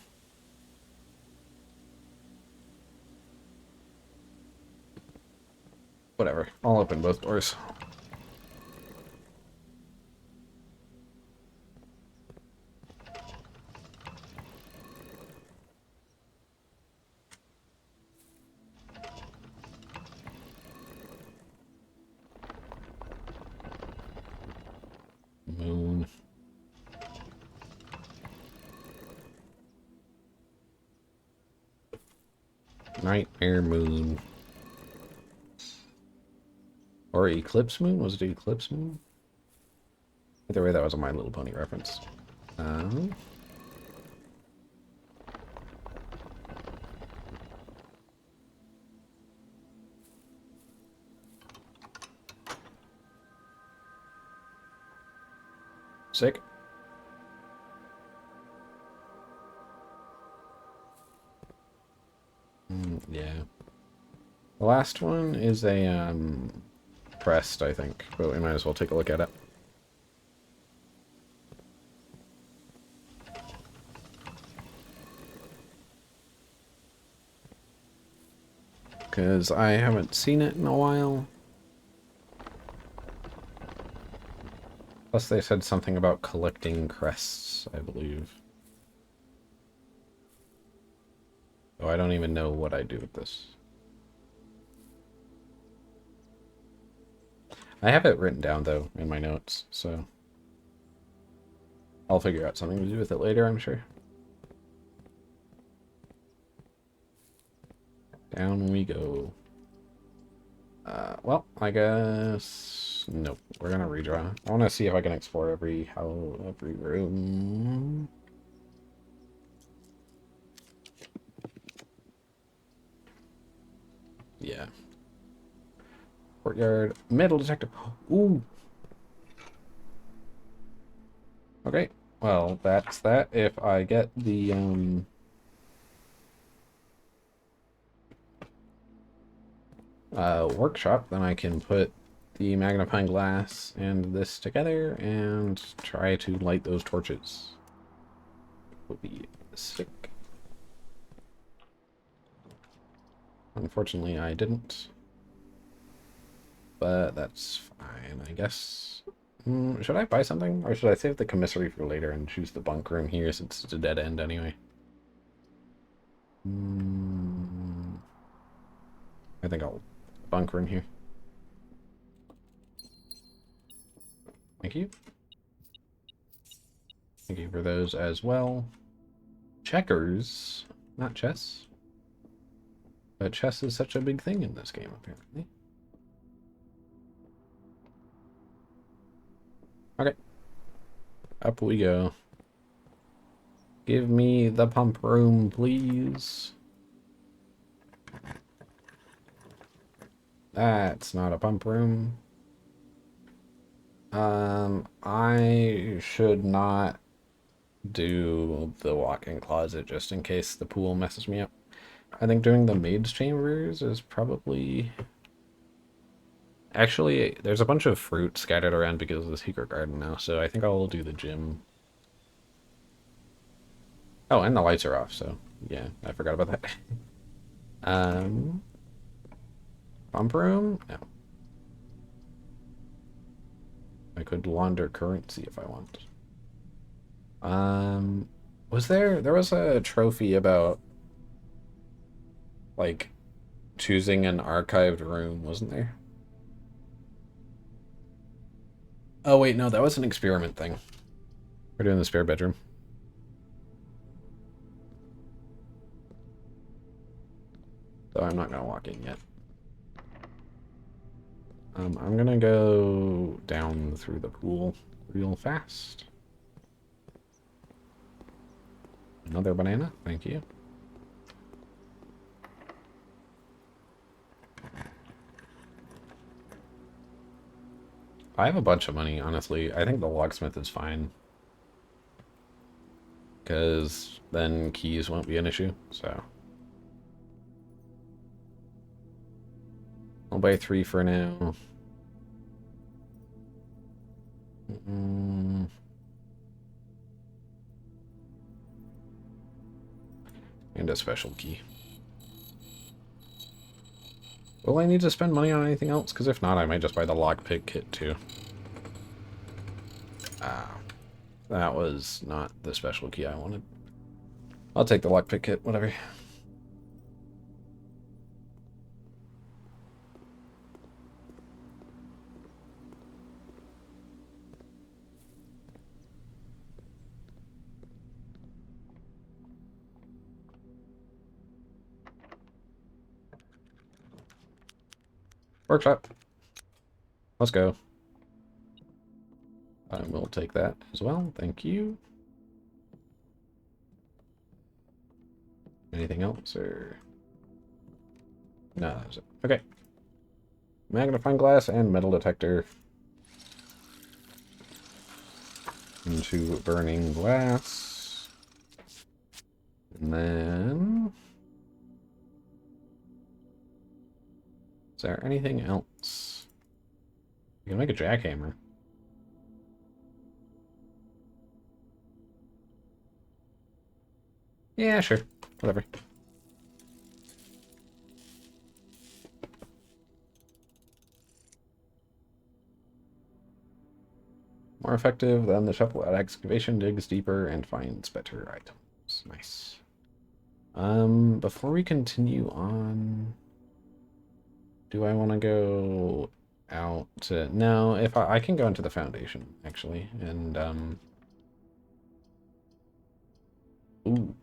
Whatever. I'll open both doors. Moon. Nightmare moon. Or eclipse moon? Was it eclipse moon? Either way, that was a My Little Pony reference. Sick. Yeah. The last one is a, pressed, I think, but we might as well take a look at it. Because I haven't seen it in a while. Plus they said something about collecting crests, I believe. Oh, I don't even know what I do with this. I have it written down, though, in my notes, so... I'll figure out something to do with it later, I'm sure. Down we go. Well, I guess... Nope, we're gonna redraw. I want to see if I can explore every room. Yeah. Courtyard. Metal detector. Ooh. Okay. Well, that's that. If I get the, workshop, then I can put the magnifying glass and this together and try to light those torches. Would be sick. Unfortunately, I didn't. But that's fine, I guess. Should I buy something? Or should I save the commissary for later and choose the bunk room here since it's a dead end anyway? I think I'll bunk room here. Thank you. Thank you for those as well. Checkers, not chess. But chess is such a big thing in this game, apparently. Okay. Up we go. Give me the pump room, please. That's not a pump room. I should not do the walk-in closet just in case the pool messes me up. I think doing the maid's chambers is probably... Actually, there's a bunch of fruit scattered around because of the secret garden now, so I think I'll do the gym. Oh, and the lights are off, so yeah, I forgot about that. Pump room? No. I could launder currency if I want. There was a trophy about, like, choosing an archived room, wasn't there? Oh, wait, no, that was an experiment thing. We're doing the spare bedroom. So I'm not gonna walk in yet. I'm gonna go down through the pool real fast. Another banana, thank you. I have a bunch of money, honestly. I think the locksmith is fine. Because then keys won't be an issue, so. I'll buy 3 for now. And a special key. Will I need to spend money on anything else? Because if not, I might just buy the lockpick kit too. Ah, that was not the special key I wanted. I'll take the lockpick kit, whatever. Workshop. Let's go. I will take that as well. Thank you. Anything else or? No, that was it. Okay. Magnifying glass and metal detector. Into burning glass. And then... Is there anything else? You can make a jackhammer. Yeah, sure. Whatever. More effective than the shovel at excavation, digs deeper and finds better items. Nice. Before we continue on, do I want to go out to... No, if I can go into the foundation, actually, and, ooh.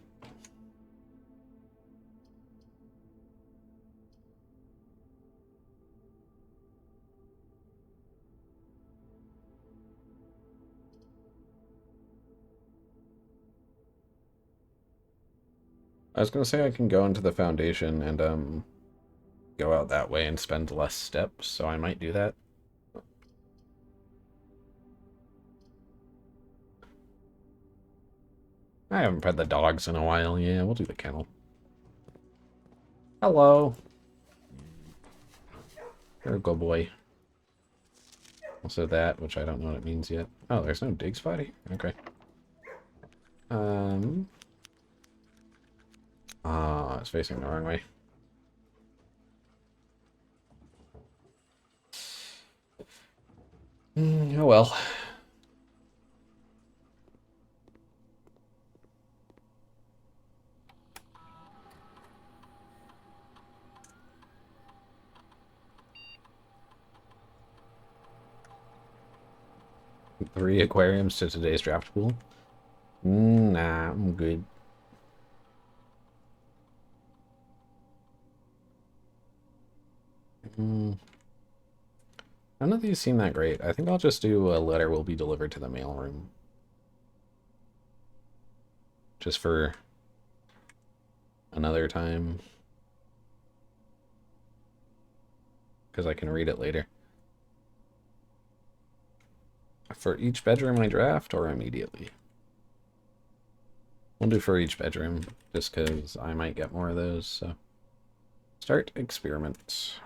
I was gonna say I can go into the foundation and, go out that way and spend less steps, so I might do that. I haven't fed the dogs in a while. Yeah, we'll do the kennel. Hello. You're a good boy. Also that, which I don't know what it means yet. Oh, there's no dig spot here? Okay. Ah, it's facing the wrong way. Oh well. Three aquariums to today's draft pool. Nah, I'm good. None of these seem that great. I think I'll just do a letter will be delivered to the mailroom. Just for another time. Because I can read it later. For each bedroom I draft or immediately? We'll do for each bedroom, just because I might get more of those, so. Start experiment.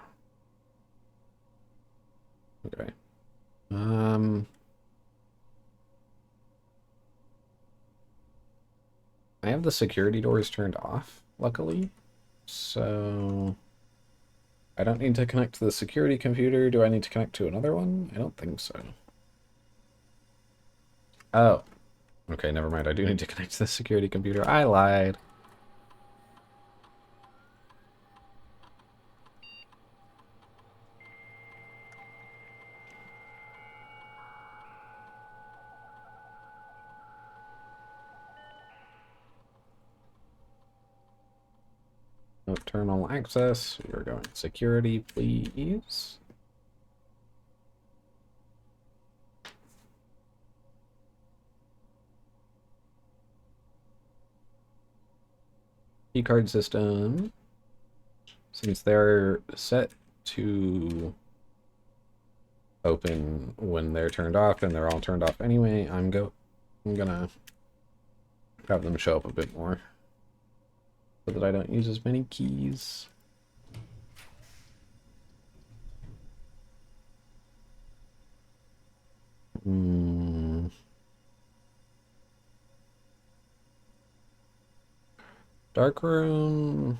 Okay. I have the security doors turned off, luckily. So I don't need to connect to the security computer. Do I need to connect to another one? I don't think so. Oh. Okay, never mind. I do need to connect to the security computer. I lied. No terminal access. We're going security, please. Keycard system. Since they're set to open when they're turned off and they're all turned off anyway, I'm gonna have them show up a bit more so that I don't use as many keys. Dark room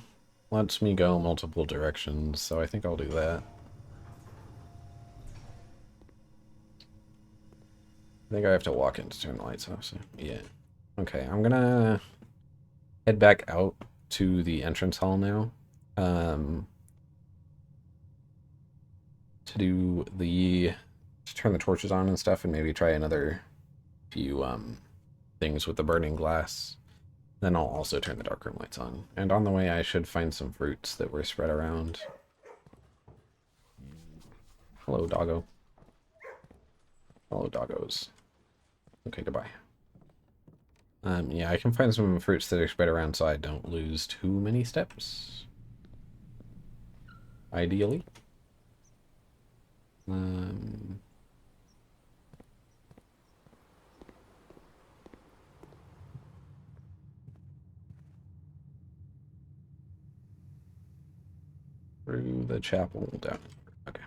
lets me go multiple directions, so I think I'll do that. I think I have to walk in to turn the lights off, so yeah. Okay, I'm gonna head back out to the entrance hall now. To turn the torches on and stuff, and maybe try another few things with the burning glass. Then I'll also turn the darkroom lights on. And on the way, I should find some fruits that were spread around. Hello, doggo. Hello, doggos. Okay, goodbye. Yeah, I can find some fruits that are spread around so I don't lose too many steps. Ideally. Through the chapel down. Okay.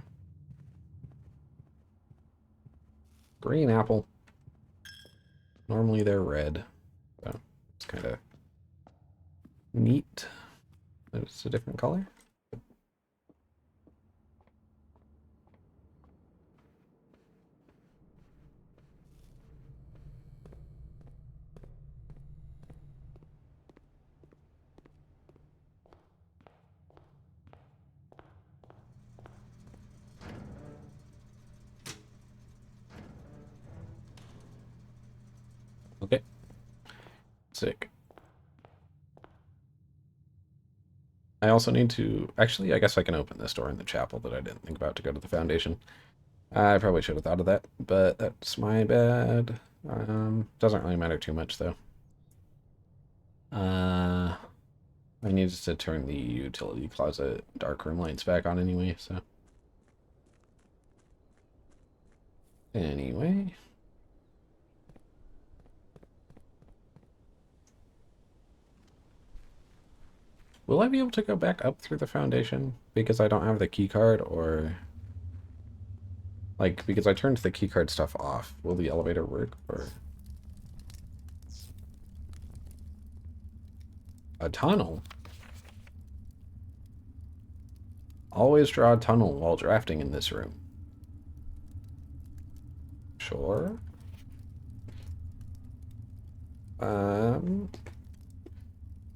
Green apple. Normally they're red. So it's kind of neat that it's a different color. Okay. Sick. I also need to... Actually, I guess I can open this door in the chapel that I didn't think about to go to the foundation. I probably should have thought of that, but that's my bad. Doesn't really matter too much, though. I needed to turn the utility closet darkroom lights back on anyway, so... Anyway... Will I be able to go back up through the foundation because I don't have the key card, or... Like, because I turned the keycard stuff off. Will the elevator work, or... A tunnel? Always draw a tunnel while drafting in this room. Sure.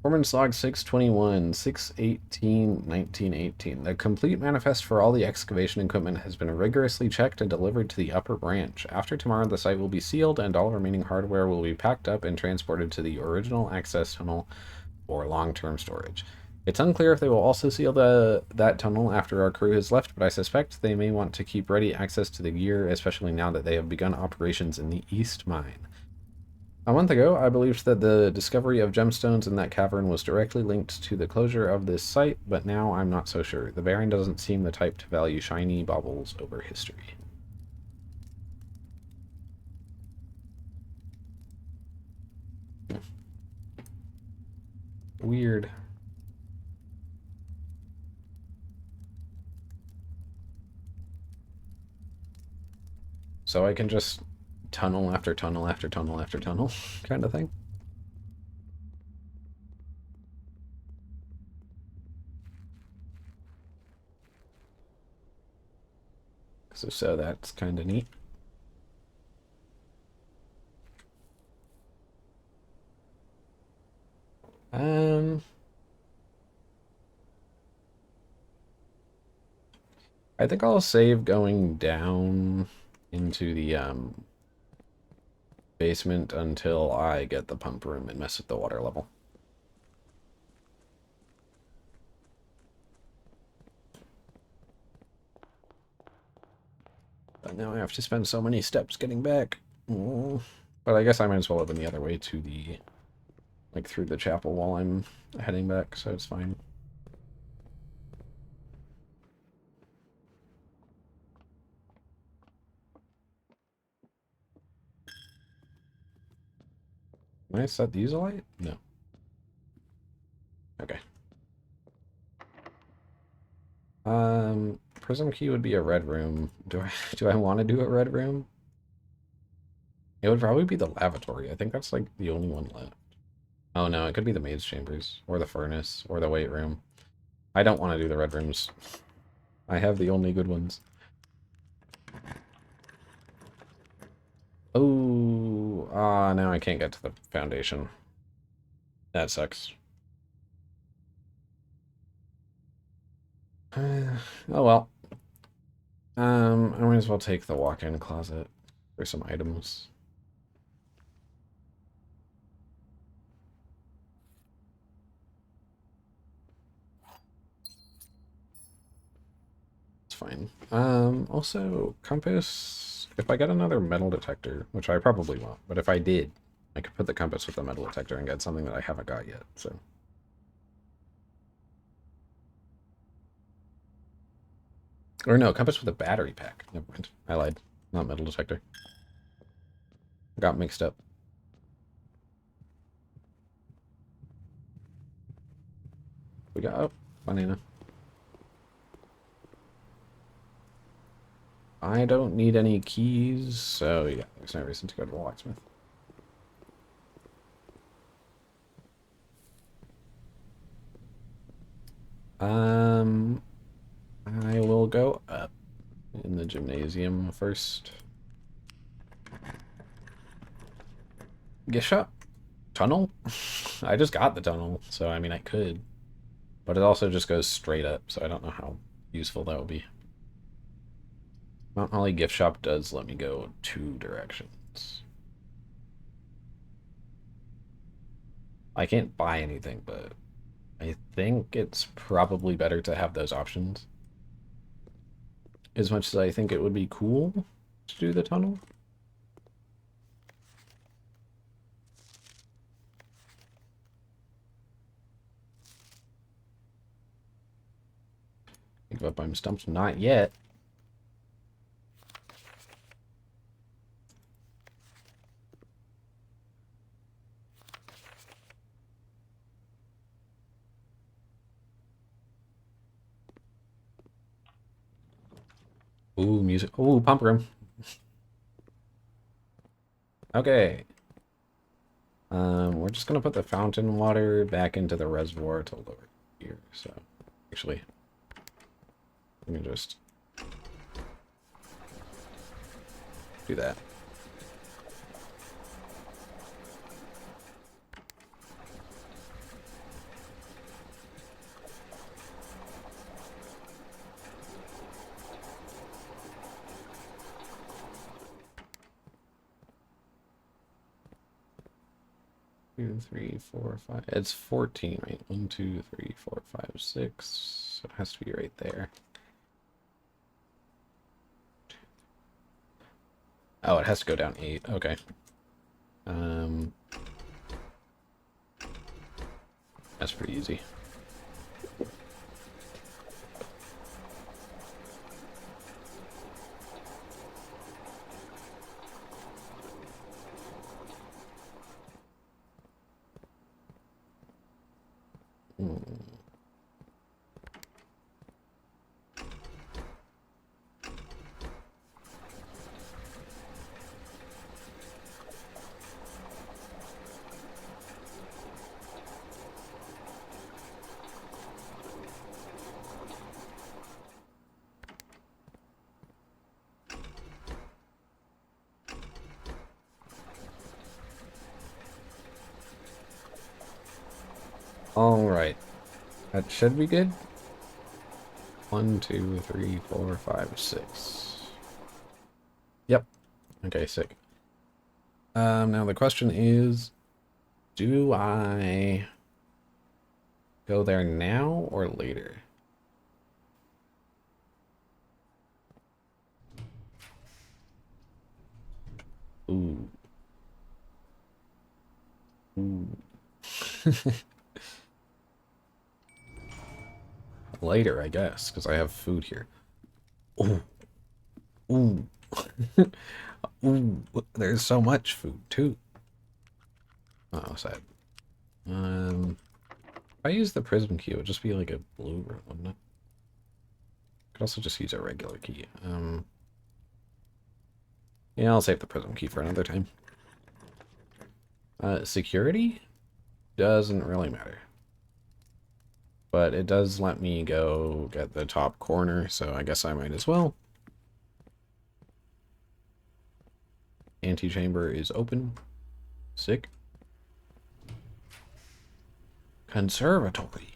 Performance log 621, 6/18/1918. The complete manifest for all the excavation equipment has been rigorously checked and delivered to the upper branch. After tomorrow, the site will be sealed and all remaining hardware will be packed up and transported to the original access tunnel for long-term storage. It's unclear if they will also seal that tunnel after our crew has left, but I suspect they may want to keep ready access to the gear, especially now that they have begun operations in the East Mine. A month ago, I believed that the discovery of gemstones in that cavern was directly linked to the closure of this site, but now I'm not so sure. The Baron doesn't seem the type to value shiny baubles over history. Weird. So I can just tunnel after tunnel after tunnel after tunnel kind of thing. So that's kind of neat. I think I'll save going down into the basement until I get the pump room and mess with the water level. But now I have to spend so many steps getting back. But I guess I might as well open the other way to the, like, through the chapel while I'm heading back, so it's fine. Can I set these alight? No. Okay. Prism key would be a red room. Do I want to do a red room? It would probably be the lavatory. I think that's like the only one left. Oh no, it could be the maid's chambers, or the furnace, or the weight room. I don't want to do the red rooms. I have the only good ones. Oh, now I can't get to the foundation. That sucks. Oh well. I might as well take the walk-in closet for some items. It's fine. Also, compass, if I get another metal detector, which I probably won't, but if I did, I could put the compass with the metal detector and get something that I haven't got yet, so. Or no, compass with a battery pack. Never mind. I lied. Not metal detector. Got mixed up. We got, oh, banana. I don't need any keys, so yeah, there's no reason to go to the locksmith. I will go up in the gymnasium first. Gift shop? Tunnel? I just got the tunnel, so I mean I could. But it also just goes straight up, so I don't know how useful that would be. Mount Holly gift shop does let me go 2 directions. I can't buy anything, but I think it's probably better to have those options. As much as I think it would be cool to do the tunnel. Give up, I'm stumped. Not yet. Ooh, music. Ooh, pump room. Okay. We're just gonna put the fountain water back into the reservoir to lower here. So, actually, let me just do that. Two, three, four, five. It's 14, right? 1, 2, 3, 4, 5, 6. So it has to be right there. Oh, it has to go down 8. Okay. That's pretty easy. All right. That should be good. 1, 2, 3, 4, 5, 6. Yep. Okay, sick. Now the question is, do I go there now or later? Ooh. Ooh. Later, I guess, because I have food here. Ooh. Ooh. Ooh. There's so much food, too. Oh, sad. If I use the prism key, it would just be like a blue room, wouldn't it? Could also just use a regular key. Yeah, I'll save the prism key for another time. Security? doesn't really matter. But it does let me go get the top corner, so I guess I might as well. Antechamber is open. Sick. Conservatory.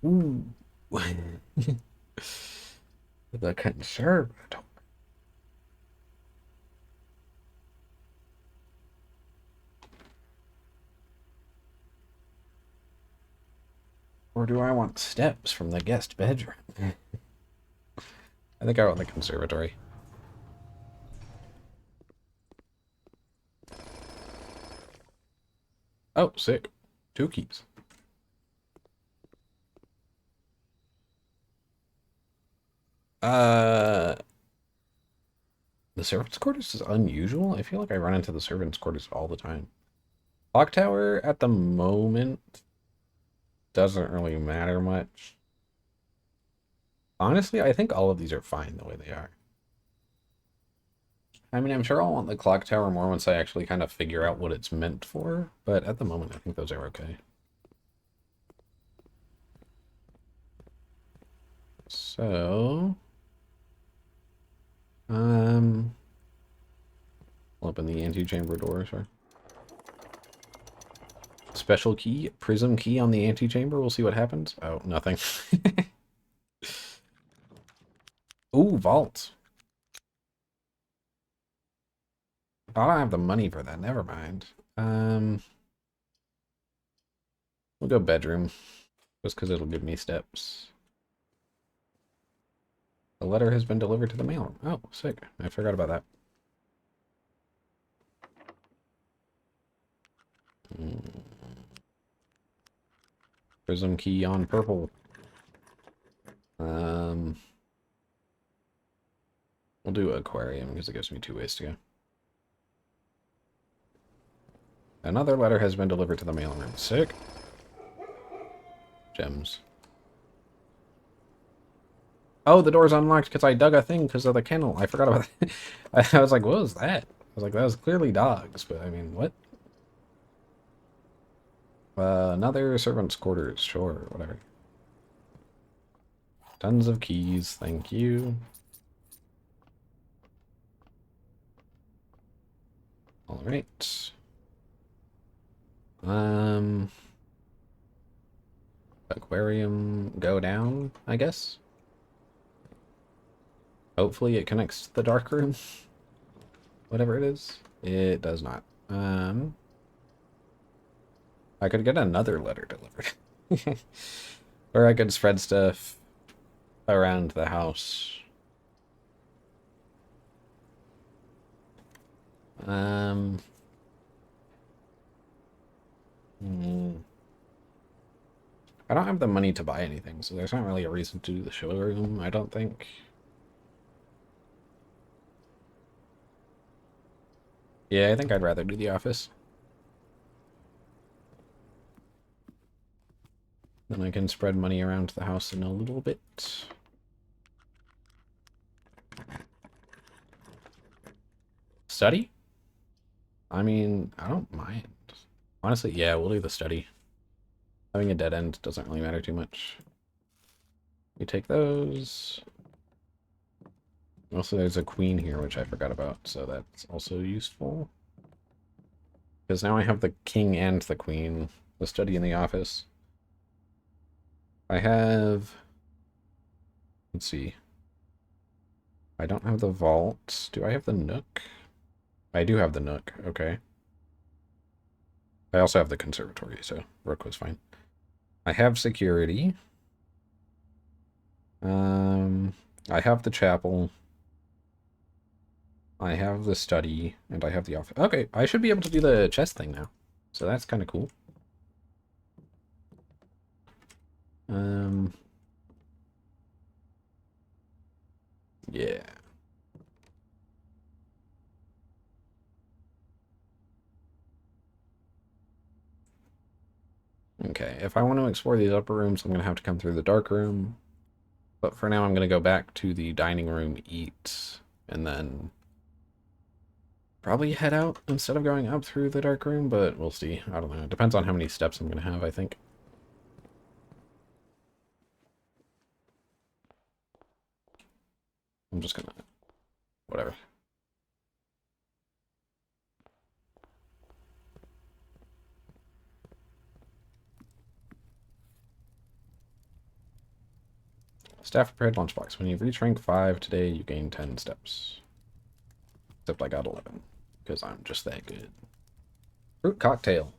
Ooh. The conservatory. Or do I want steps from the guest bedroom? I think I want the conservatory. Oh, sick. 2 keys. The servants' quarters is unusual. I feel like I run into the servants' quarters all the time. Clock tower at the moment doesn't really matter much. Honestly, I think all of these are fine the way they are. I mean, I'm sure I'll want the clock tower more once I actually kind of figure out what it's meant for, but at the moment I think those are okay. So, we'll open the antechamber door, sure. Special key, prism key on the antechamber. We'll see what happens. Oh, nothing. Ooh, vault. I don't have the money for that. Never mind. We'll go bedroom, just because it'll give me steps. The letter has been delivered to the mail. Oh, sick. I forgot about that. Prism key on purple. We'll do aquarium because it gives me 2 ways to go. Another letter has been delivered to the mail room. Sick. Gems. Oh, the door's unlocked because I dug a thing because of the kennel. I forgot about that. I was like, what was that? I was like, that was clearly dogs, but I mean, what? Another servant's quarters. Sure, whatever. Tons of keys. Thank you. All right. Aquarium go down, I guess. Hopefully it connects to the dark room. Whatever it is. It does not. I could get another letter delivered. Or I could spread stuff around the house. I don't have the money to buy anything, so there's not really a reason to do the showroom, I don't think. Yeah, I think I'd rather do the office. Then I can spread money around the house in a little bit. Study? I mean, I don't mind. Honestly, yeah, we'll do the study. Having a dead end doesn't really matter too much. We take those. Also, there's a queen here, which I forgot about, so that's also useful. Because now I have the king and the queen. The study in the office. I have... Let's see. I don't have the vault. Do I have the nook? I do have the nook, okay. I also have the conservatory, so Rook was fine. I have security. I have the chapel. I have the study, and I have the office. Okay, I should be able to do the chess thing now. So that's kind of cool. Yeah. Okay, if I want to explore these upper rooms, I'm going to have to come through the dark room. But for now, I'm going to go back to the dining room, eat, and then probably head out instead of going up through the dark room, but we'll see. I don't know. It depends on how many steps I'm going to have, I think. I'm just going to... whatever. Staff prepared lunchbox. When you reach rank 5 today, you gain 10 steps. Except I got 11, because I'm just that good. Fruit cocktail.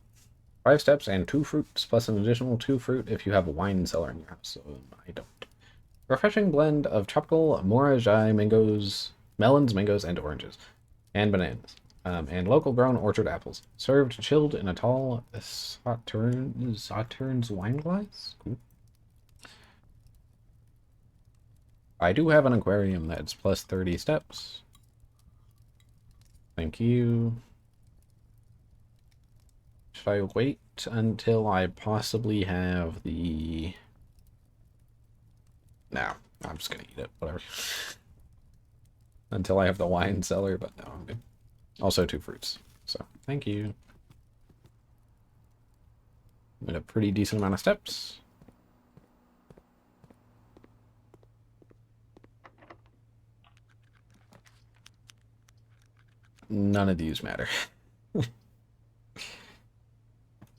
5 steps and 2 fruits, plus an additional 2 fruit if you have a wine cellar in your house, so I don't. Refreshing blend of tropical Morajai mangoes, melons, mangoes, and oranges. And bananas. And local grown orchard apples. Served chilled in a tall Sauternes wine glass? Cool. I do have an aquarium that's plus 30 steps. Thank you. Should I wait until I possibly have the... No, I'm just gonna eat it, whatever. Until I have the wine cellar, but no, I'm good. Also 2 fruits, so thank you. I'm at a pretty decent amount of steps. None of these matter.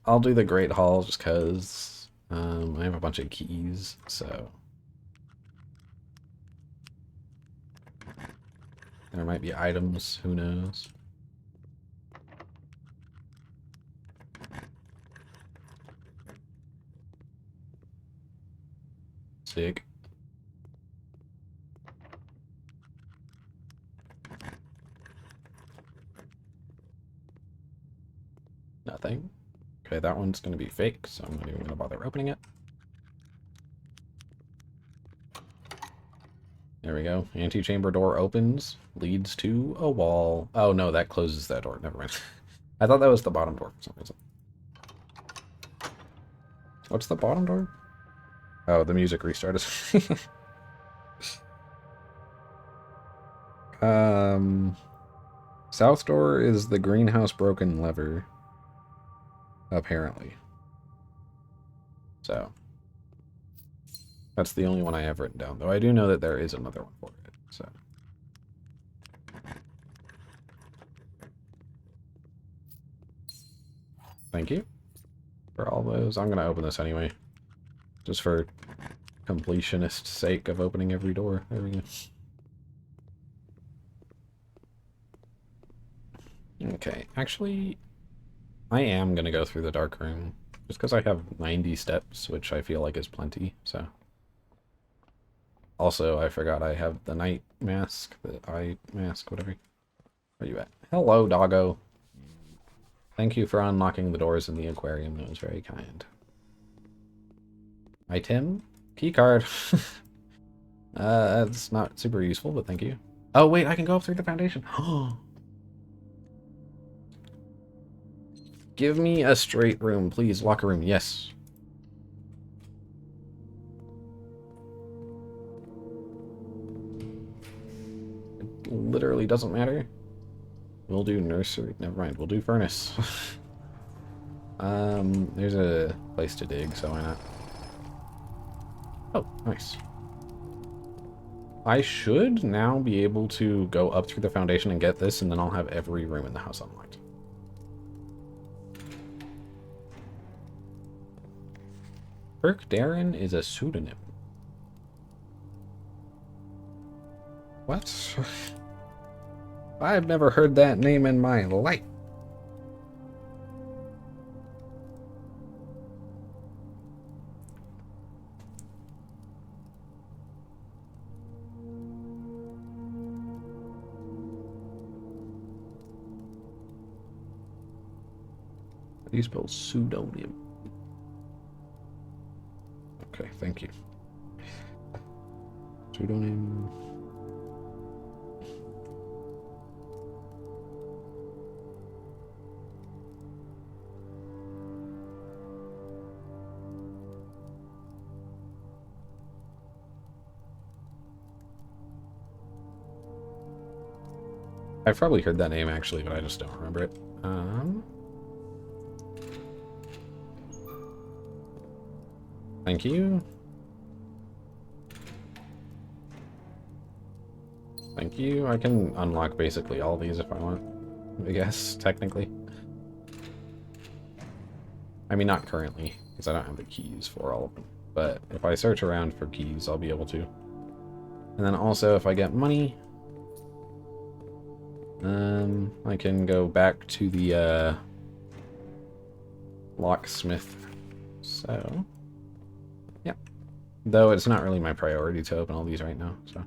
I'll do the Great Hall just because I have a bunch of keys, so... There might be items, who knows. Sick. Nothing. Okay, that one's going to be fake, so I'm not even going to bother opening it. There we go. Antechamber door opens, leads to a wall. Oh no, that closes that door. Never mind. I thought that was the bottom door for some reason. What's the bottom door? Oh, the music restarted. South door is the greenhouse broken lever. Apparently. So. That's the only one I have written down, though I do know that there is another one for it, so. Thank you for all those. I'm going to open this anyway. Just for completionist sake of opening every door. There we go. Okay, actually, I am going to go through the dark room. Just because I have 90 steps, which I feel like is plenty, so. Also, I forgot I have the night mask, the eye mask, whatever. Where are you at? Hello, doggo. Thank you for unlocking the doors in the aquarium. That was very kind. Item? Keycard. That's not super useful, but thank you. Oh, wait, I can go up through the foundation. Give me a straight room, please. Locker room, yes. It literally doesn't matter. We'll do nursery. Never mind, we'll do furnace. There's a place to dig, so why not? Oh, nice. I should now be able to go up through the foundation and get this, and then I'll have every room in the house unlocked. Kirk Darren is a pseudonym. What? I've never heard that name in my life. How do you spell pseudonym? Okay, thank you. Pseudonym. I've probably heard that name actually, but I just don't remember it. Thank you. Thank you. I can unlock basically all these if I want, I guess, technically. I mean, not currently, because I don't have the keys for all of them. But if I search around for keys, I'll be able to. And then also, if I get money, I can go back to the locksmith. So, yeah. Though it's not really my priority to open all these right now, so.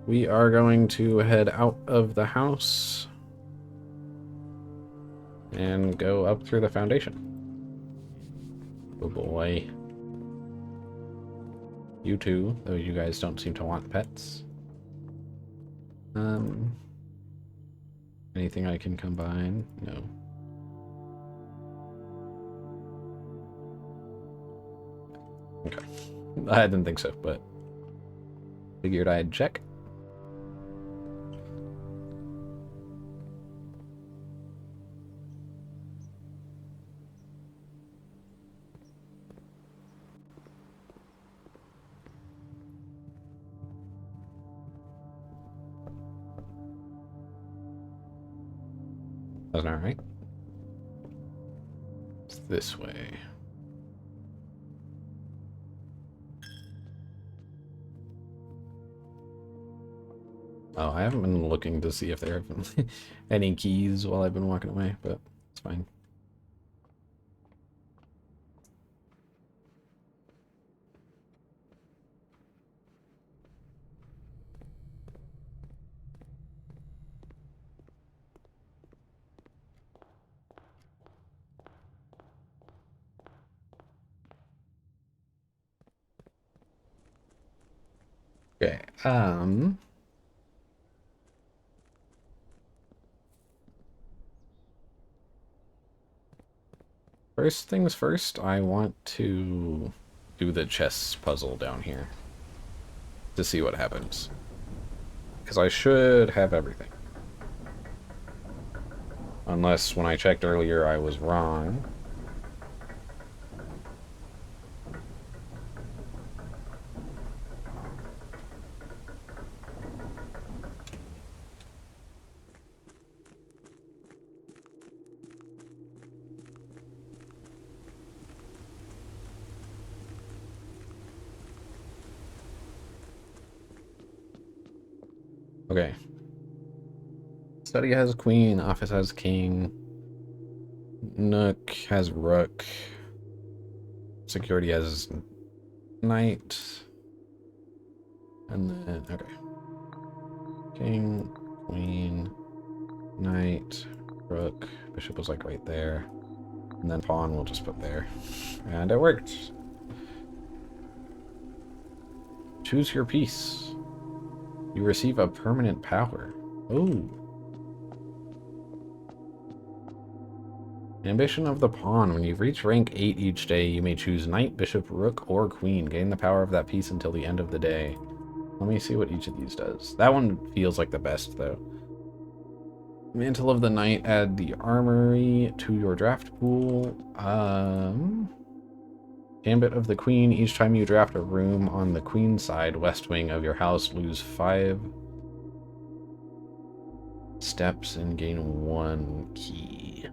We are going to head out of the house and go up through the foundation. Oh boy. You too, though you guys don't seem to want pets. Anything I can combine? No. Okay. I didn't think so, but figured I'd check. That's not right. It's this way. Oh, I haven't been looking to see if there have been any keys while I've been walking away, but it's fine. Okay, first things first, I want to do the chess puzzle down here to see what happens. Because I should have everything. Unless when I checked earlier I was wrong. Okay. Study has queen, office has king, nook has rook, security has knight, and then, okay. King, queen, knight, rook, bishop was like right there, and then pawn we'll just put there. And it worked. Choose your piece. You receive a permanent power. Ooh. Ambition of the pawn. When you reach rank 8 each day, you may choose knight, bishop, rook, or queen. Gain the power of that piece until the end of the day. Let me see what each of these does. That one feels like the best, though. Mantle of the Knight. Add the armory to your draft pool. Gambit of the Queen. Each time you draft a room on the queen side, west wing of your house, lose 5 steps and gain 1 key.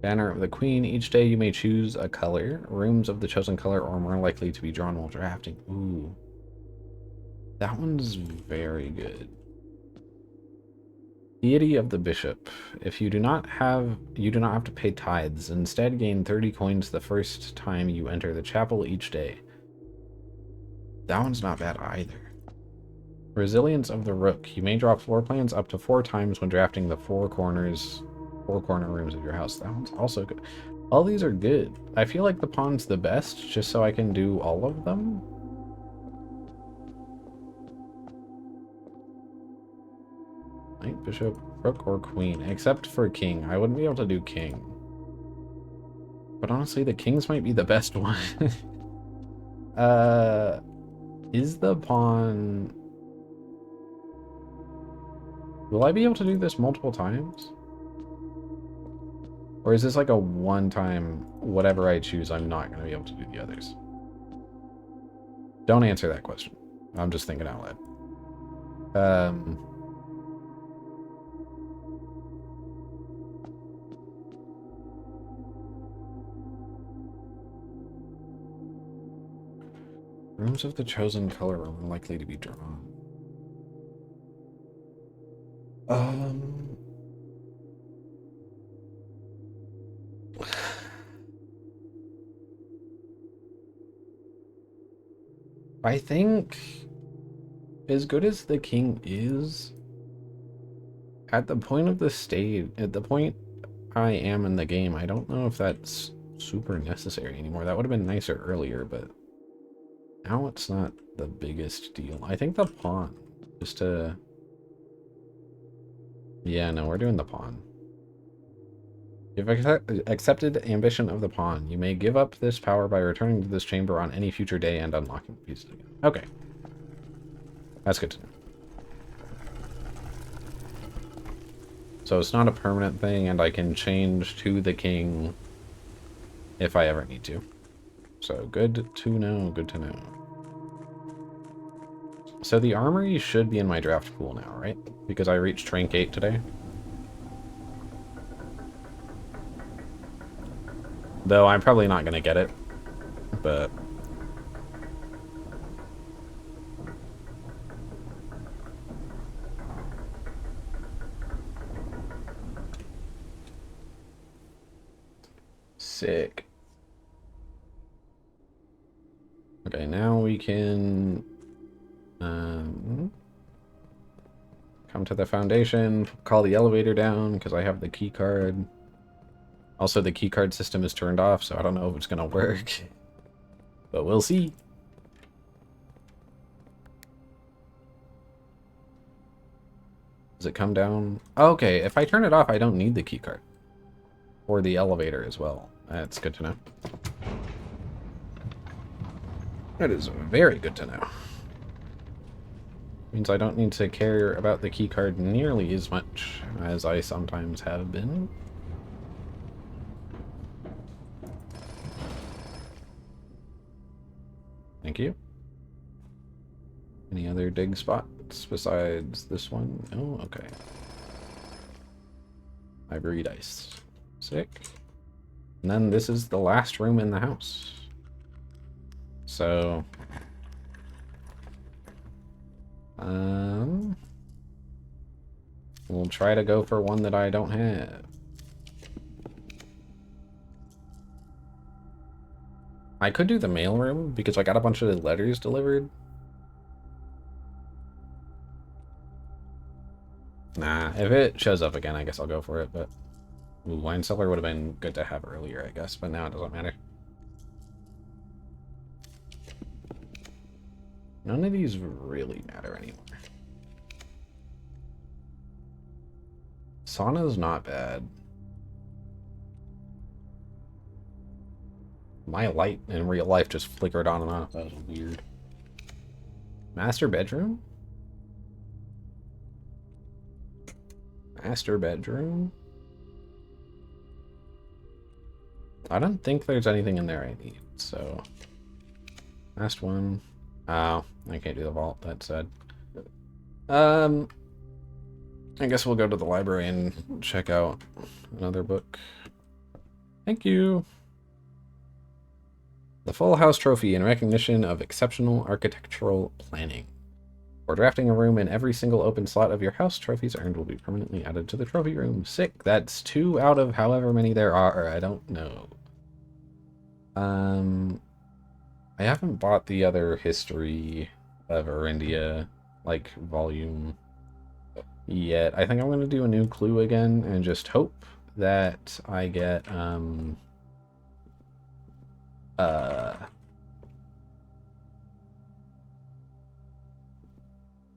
Banner of the Queen. Each day you may choose a color. Rooms of the chosen color are more likely to be drawn while drafting. Ooh. That one's very good. Deity of the Bishop. If you do not have to pay tithes. Instead, gain 30 coins the first time you enter the chapel each day. That one's not bad either. Resilience of the Rook. You may draw floor plans up to 4 times when drafting the 4 corner rooms of your house. That one's also good. All these are good. I feel like the pawn's the best, just so I can do all of them. Knight, bishop, rook, or queen. Except for king. I wouldn't be able to do king. But honestly, the kings might be the best one. Is the pawn... Will I be able to do this multiple times? Or is this like a one-time, whatever I choose, I'm not going to be able to do the others? Don't answer that question. I'm just thinking out loud. Rooms of the chosen color are more likely to be drawn. I think, as good as the king is, at the point of the stage, at the point I am in the game, I don't know if that's super necessary anymore. That would have been nicer earlier, but now it's not the biggest deal. I think the pawn, just to... Yeah, no, we're doing the pawn. You've accepted ambition of the pawn. You may give up this power by returning to this chamber on any future day and unlocking pieces again. Okay. That's good to know. So it's not a permanent thing, and I can change to the king if I ever need to. So good to know, good to know. So the armory should be in my draft pool now, right? Because I reached rank 8 today. Though I'm probably not going to get it, but... Sick. Okay, now we can come to the foundation, call the elevator down because I have the key card. Also, the key card system is turned off, so I don't know if it's going to work. But we'll see. Does it come down? Okay, if I turn it off, I don't need the key card. Or the elevator as well. That's good to know. That is very good to know. Means I don't need to care about the key card nearly as much as I sometimes have been. Thank you. Any other dig spots besides this one? Oh, okay. Ivory dice. Sick. And then this is the last room in the house. So... we'll try to go for one that I don't have. I could do the mail room because I got a bunch of letters delivered. Nah, if it shows up again, I guess I'll go for it, but... Ooh, wine cellar would have been good to have earlier, I guess, but now it doesn't matter. None of these really matter anymore. Sauna's not bad. My light in real life just flickered on and off. That was weird. Master bedroom? Master bedroom? I don't think there's anything in there I need, so... Last one. Oh, I can't do the vault, that's sad. I guess we'll go to the library and check out another book. Thank you! The Full House Trophy in recognition of exceptional architectural planning. For drafting a room in every single open slot of your house, trophies earned will be permanently added to the trophy room. Sick. That's 2 out of however many there are. I don't know. I haven't bought the other History of Arindia, like, volume yet. I think I'm going to do a new clue again and just hope that I get,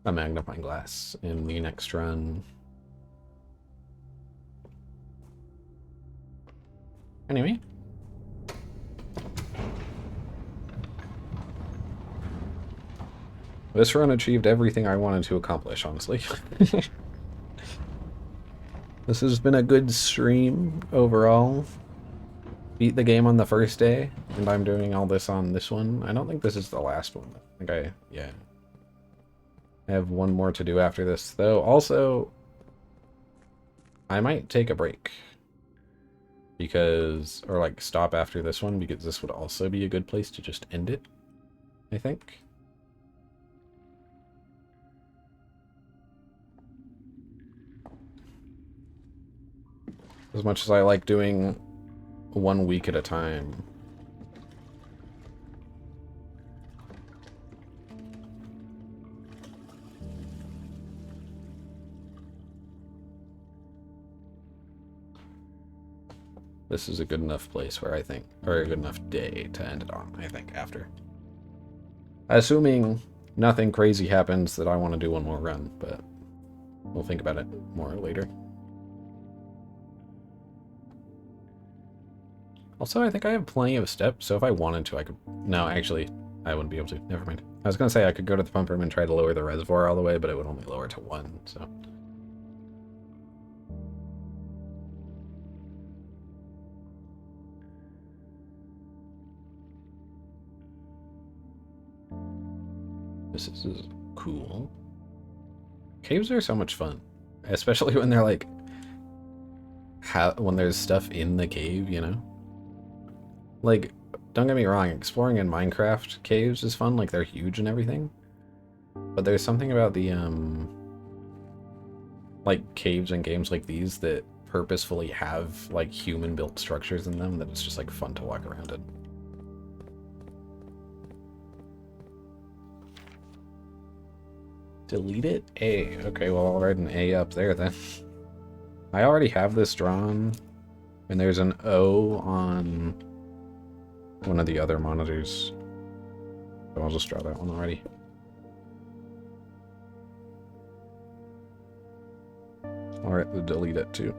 a magnifying glass in the next run. Anyway, This run achieved everything I wanted to accomplish, honestly. This has been a good stream overall. Beat the game on the first day, and I'm doing all this on this one. I don't think this is the last one. I think yeah. I have one more to do after this, though. Also, I might take a break. Because, or like stop after this one, because this would also be a good place to just end it, I think. As much as I like doing 1 week at a time. This is a good enough place where I think, or a good enough day to end it on, I think, after. Assuming nothing crazy happens that I want to do one more run, but we'll think about it more later. Also, I think I have plenty of steps, so if I wanted to, I could... No, actually, I wouldn't be able to. Never mind. I was going to say I could go to the pump room and try to lower the reservoir all the way, but it would only lower to 1, so... This is cool. Caves are so much fun, especially when they're like, when there's stuff in the cave, you know? Like, don't get me wrong, exploring in Minecraft caves is fun, like they're huge and everything. But there's something about the, like caves and games like these that purposefully have like human-built structures in them that it's just like fun to walk around in. Delete it? A. Okay, well, I'll write an A up there then. I already have this drawn, and there's an O on one of the other monitors. So I'll just draw that one already. Alright, delete it too.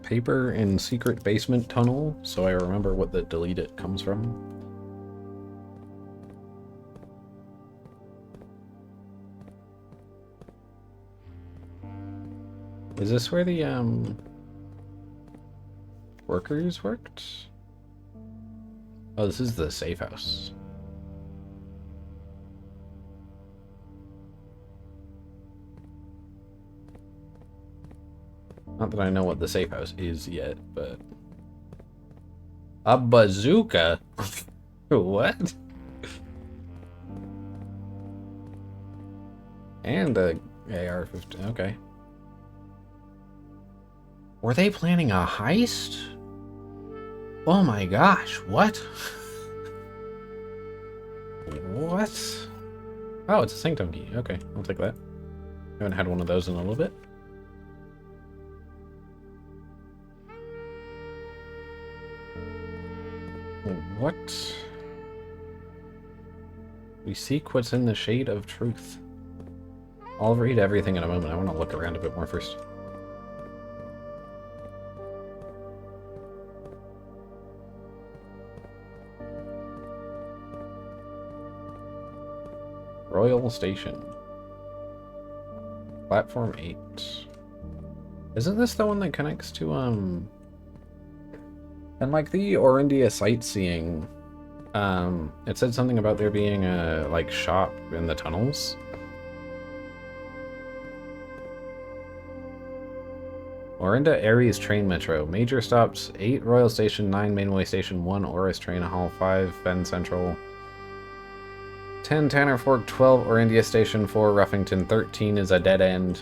Paper in secret basement tunnel, so I remember what the delete it comes from. Is this where the workers worked? Oh, this is the safe house. Not that I know what the safe house is yet, but... A bazooka? What? And a AR-15, okay. Were they planning a heist? Oh my gosh, what? What? Oh, it's a sanctum key. Okay, I'll take that. Haven't had one of those in a little bit. What? We seek what's in the shade of truth. I'll read everything in a moment. I want to look around a bit more first. Royal Station. Platform 8. Isn't this the one that connects to, And like the Orindia sightseeing, it said something about there being a, like, shop in the tunnels. Orinda Aries train metro. Major stops 8 Royal Station, 9 Mainway Station, 1 Oris train hall, 5 Fen Central, 10 Tanner Fork, 12 Orindia Station, 4 Ruffington, 13 is a dead end.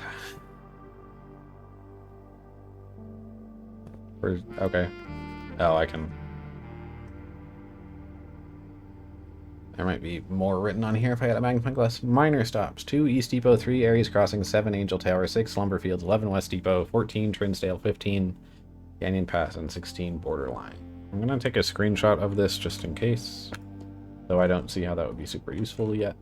Okay. Oh, I can... There might be more written on here if I had a magnifying glass. Minor stops. 2 East Depot, 3 Aries Crossing, 7 Angel Tower, 6 Lumberfields, 11 West Depot, 14 Trinsdale, 15 Canyon Pass, and 16 Borderline. I'm gonna take a screenshot of this just in case, though I don't see how that would be super useful yet.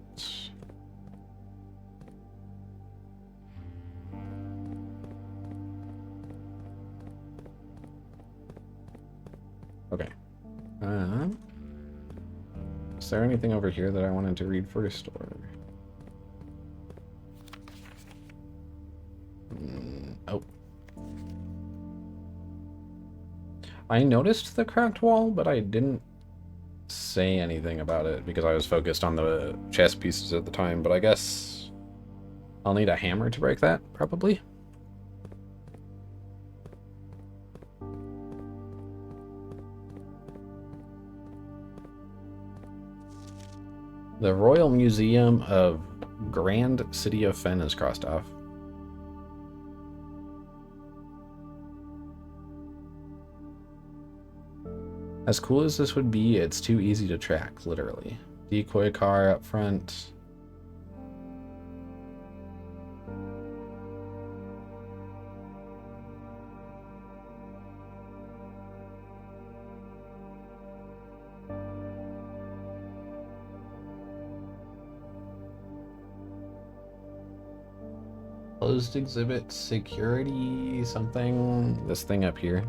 Okay. Is there anything over here that I wanted to read first, or? Oh. I noticed the cracked wall, but I didn't say anything about it because I was focused on the chess pieces at the time, but I guess I'll need a hammer to break that, probably. The Royal Museum of Grand City of Fen is crossed off. As cool as this would be, it's too easy to track, literally. Decoy car up front. Closed exhibit security something. This thing up here.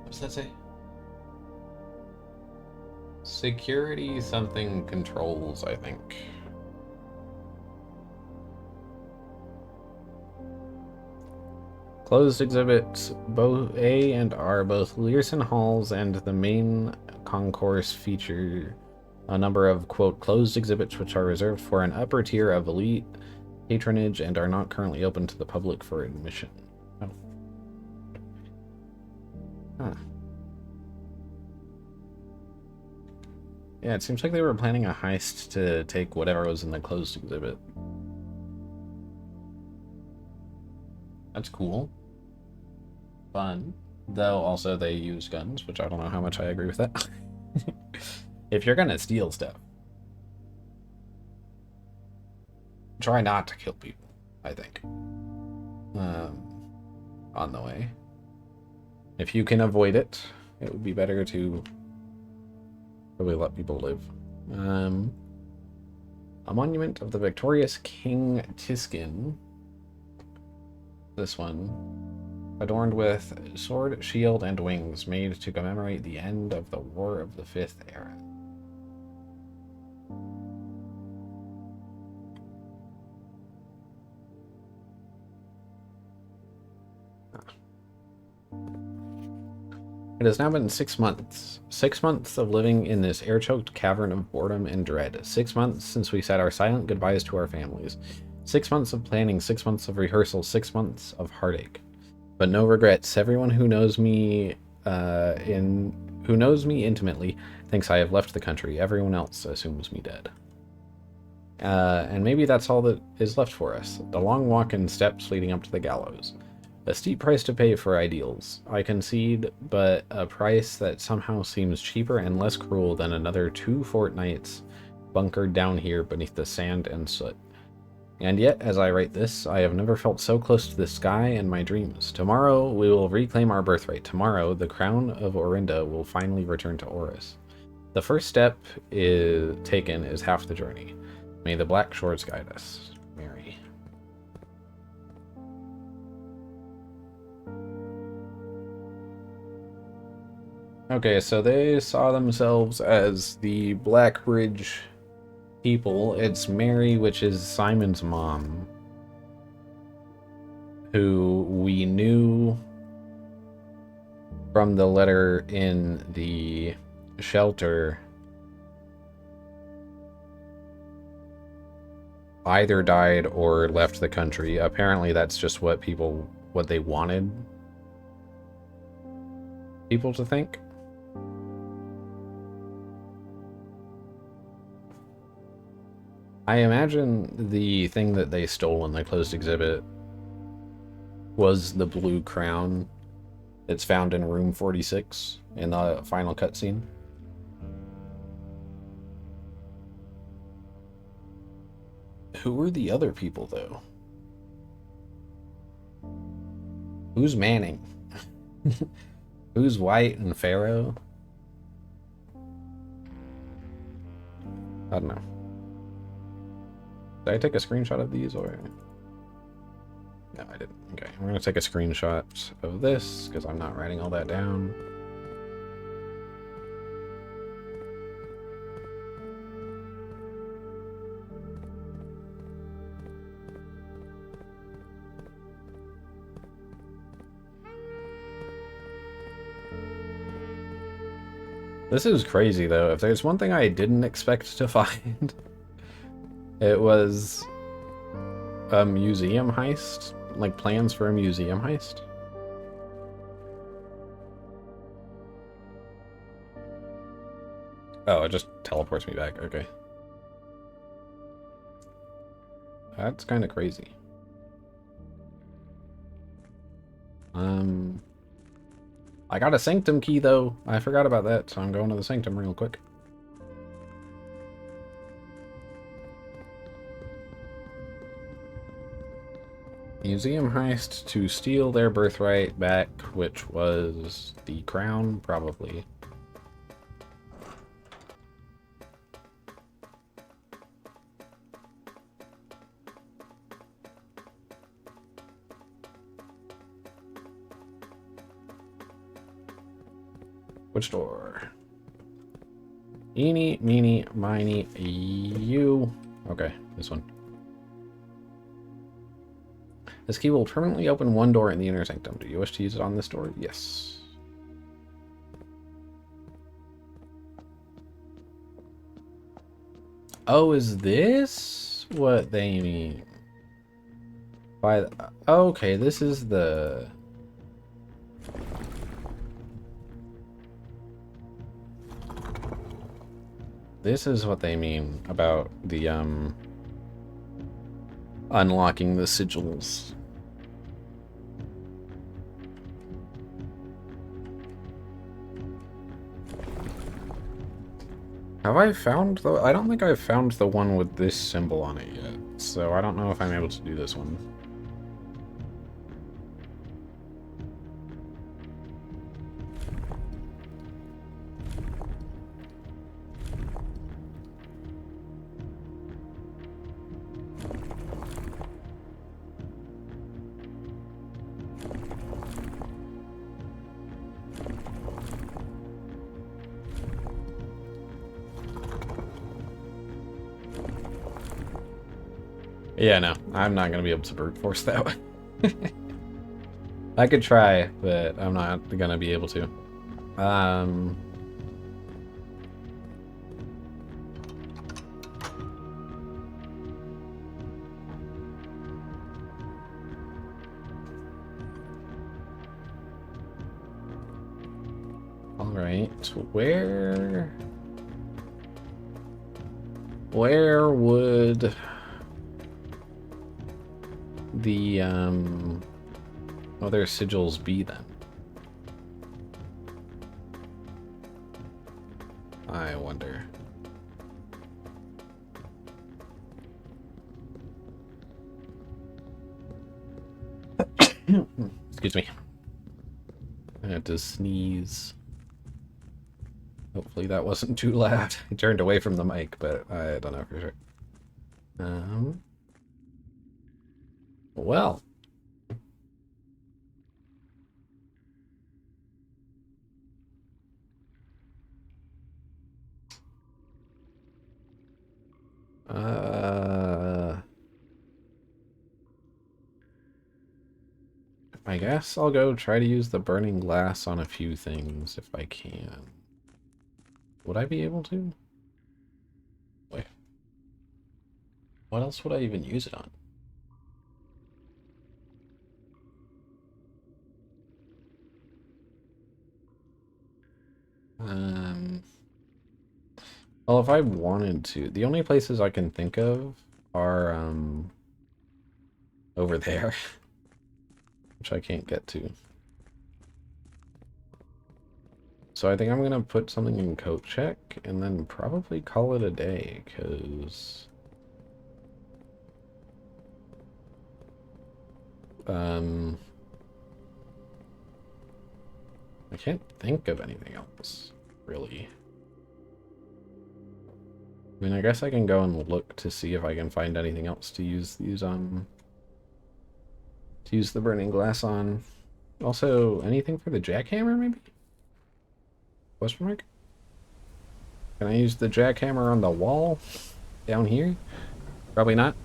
What's that say? Security something controls, I think. Closed exhibits both A and R, both Learson halls and the main concourse feature a number of, quote, closed exhibits which are reserved for an upper tier of elite patronage and are not currently open to the public for admission. Oh. Huh. Yeah, it seems like they were planning a heist to take whatever was in the closed exhibit. That's cool. Fun. Though also they use guns, which I don't know how much I agree with that. If you're gonna steal stuff, try not to kill people, I think. On the way. If you can avoid it, it would be better to probably let people live. A monument of the victorious King Tiskin. This one. Adorned with sword, shield, and wings, made to commemorate the end of the War of the Fifth Era. It has now been 6 months. 6 months of living in this air-choked cavern of boredom and dread. 6 months since we said our silent goodbyes to our families. 6 months of planning, 6 months of rehearsal, 6 months of heartache. But no regrets. Everyone who knows me intimately thinks I have left the country. Everyone else assumes me dead. And maybe that's all that is left for us. The long walk and steps leading up to the gallows. A steep price to pay for ideals, I concede, but a price that somehow seems cheaper and less cruel than another 2 fortnights bunkered down here beneath the sand and soot. And yet, as I write this, I have never felt so close to the sky and my dreams. Tomorrow, we will reclaim our birthright. Tomorrow, the crown of Orinda will finally return to Oris. The first step taken is half the journey. May the Black Shores guide us. Mary. Okay, so they saw themselves as the Blackbridge people. It's Mary, which is Simon's mom, who we knew from the letter in the shelter either died or left the country. Apparently that's just what they wanted people to think. I imagine the thing that they stole in the closed exhibit was the blue crown. It's found in room 46 in the final cutscene. Who were the other people, though? Who's Manning? Who's White and Pharaoh? I don't know. Did I take a screenshot of these or? No, I didn't. Okay, we're gonna take a screenshot of this because I'm not writing all that down. This is crazy though. If there's one thing I didn't expect to find, it was a museum heist, like plans for a museum heist. Oh, it just teleports me back. Okay. That's kind of crazy. I got a sanctum key though. I forgot about that, so I'm going to the sanctum real quick. Museum heist to steal their birthright back, which was the crown, probably. Which door? Eeny, meeny, miny, you. Okay, this one. This key will permanently open one door in the inner sanctum. Do you wish to use it on this door? Yes. Oh, is this what they mean? By the, okay, this is the... This is what they mean about the, unlocking the sigils. Have I found the... I don't think I've found the one with this symbol on it yet, so I don't know if I'm able to do this one. Yeah, no, I'm not gonna be able to brute force that one. I could try, but I'm not gonna be able to. All right, where would the other sigils be then? I wonder. Excuse me. I had to sneeze. Hopefully that wasn't too loud. I turned away from the mic, but I don't know for sure. Well. I guess I'll go try to use the burning glass on a few things if I can. Would I be able to? Wait. What else would I even use it on? Well, if I wanted to, the only places I can think of are, over there, which I can't get to. So I think I'm gonna put something in coat check and then probably call it a day, because I can't think of anything else, really. I mean, I guess I can go and look to see if I can find anything else to use these to use the burning glass on. Also, anything for the jackhammer, maybe? Question mark? Can I use the jackhammer on the wall down here? Probably not.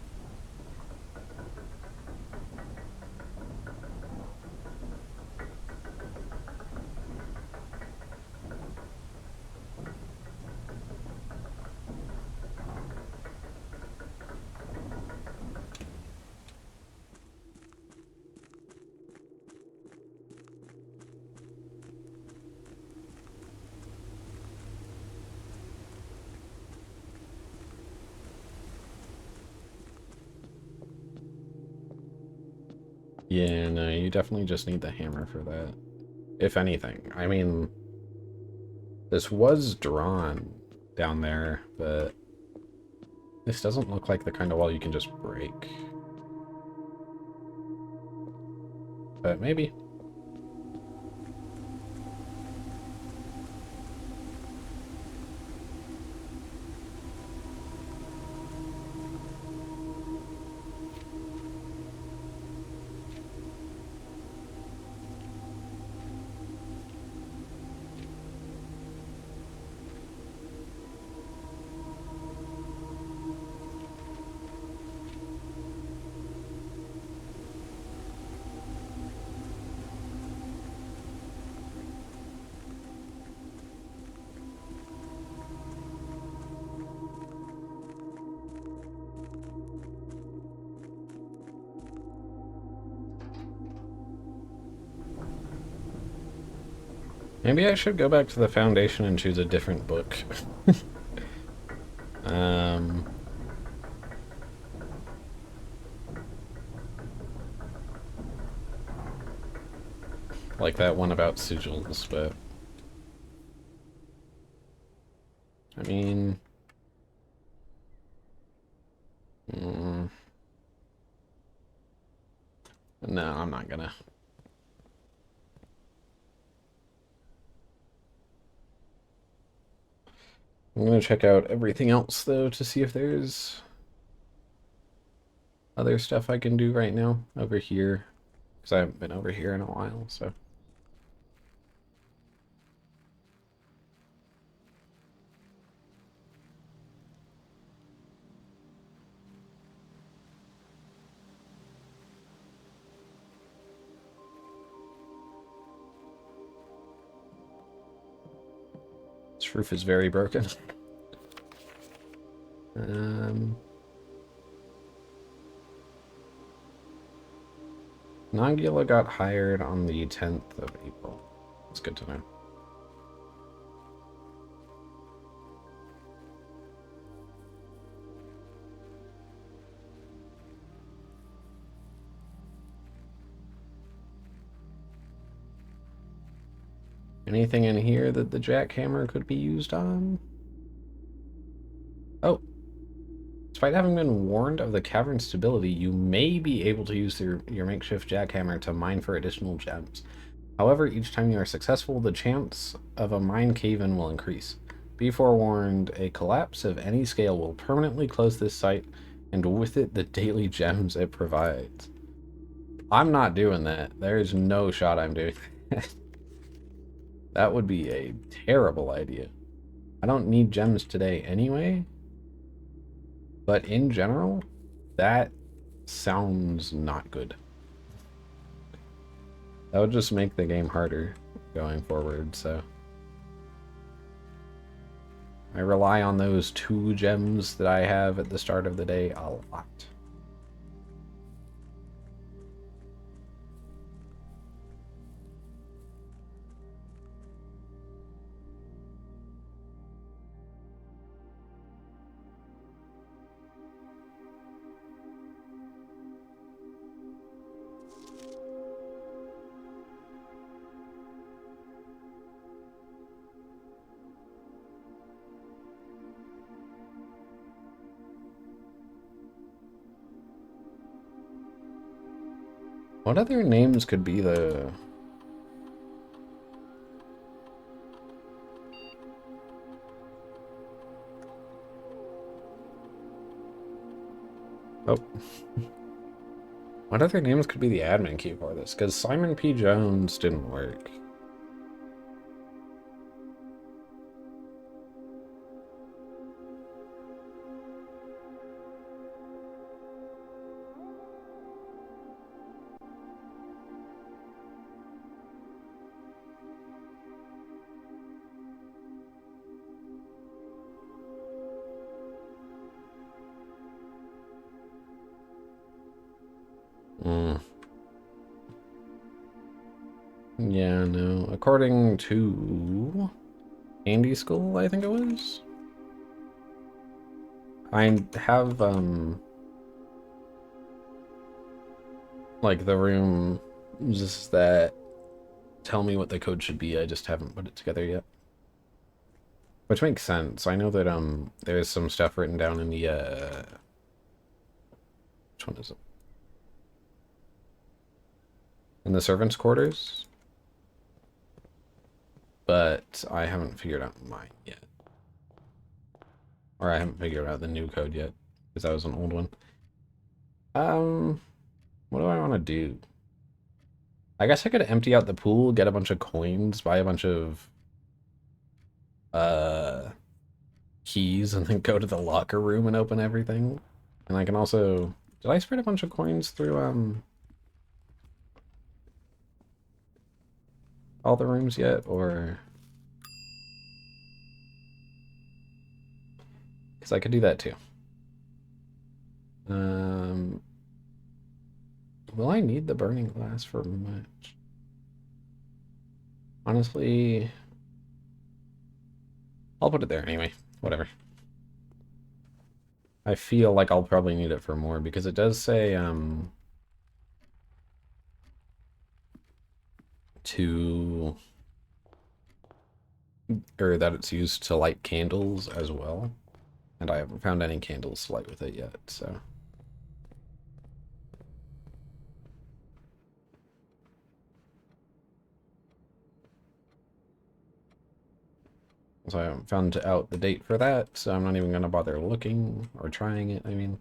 Yeah, no, you definitely just need the hammer for that. If anything. I mean, this was drawn down there, but this doesn't look like the kind of wall you can just break. But maybe. Maybe I should go back to the foundation and choose a different book. um, like that one about sigils, but I mean, no, I'm not gonna. I'm gonna check out everything else though to see if there's other stuff I can do right now over here, because I haven't been over here in a while, so. This roof is very broken. Nagila got hired on the 10th of April. That's good to know. Anything in here that the jackhammer could be used on? Oh. Despite having been warned of the cavern's stability, you may be able to use your makeshift jackhammer to mine for additional gems. However, each time you are successful, the chance of a mine cave-in will increase. Be forewarned, a collapse of any scale will permanently close this site, and with it, the daily gems it provides. I'm not doing that. There's no shot I'm doing that. That would be a terrible idea. I don't need gems today anyway. But in general, that sounds not good. That would just make the game harder going forward, so. I rely on those 2 gems that I have at the start of the day a lot. What other names could be the... Oh. What other names could be the admin key for this? Because Simon P. Jones didn't work. Yeah, no. According to Andy School, I think it was. I have, like the rooms that tell me what the code should be. I just haven't put it together yet. Which makes sense. I know that, there's some stuff written down in the, which one is it? In the servants' quarters? But I haven't figured out mine yet. Or I haven't figured out the new code yet, because that was an old one. What do I want to do? I guess I could empty out the pool, get a bunch of coins, buy a bunch of keys, and then go to the locker room and open everything. And I can also... Did I spread a bunch of coins through all the rooms yet, or... Because I could do that too. Will I need the burning glass for much? Honestly, I'll put it there anyway. Whatever. I feel like I'll probably need it for more because it does say or that it's used to light candles as well. And I haven't found any candles to light with it yet, so. So I haven't found out the date for that, so I'm not even going to bother looking or trying it, I mean.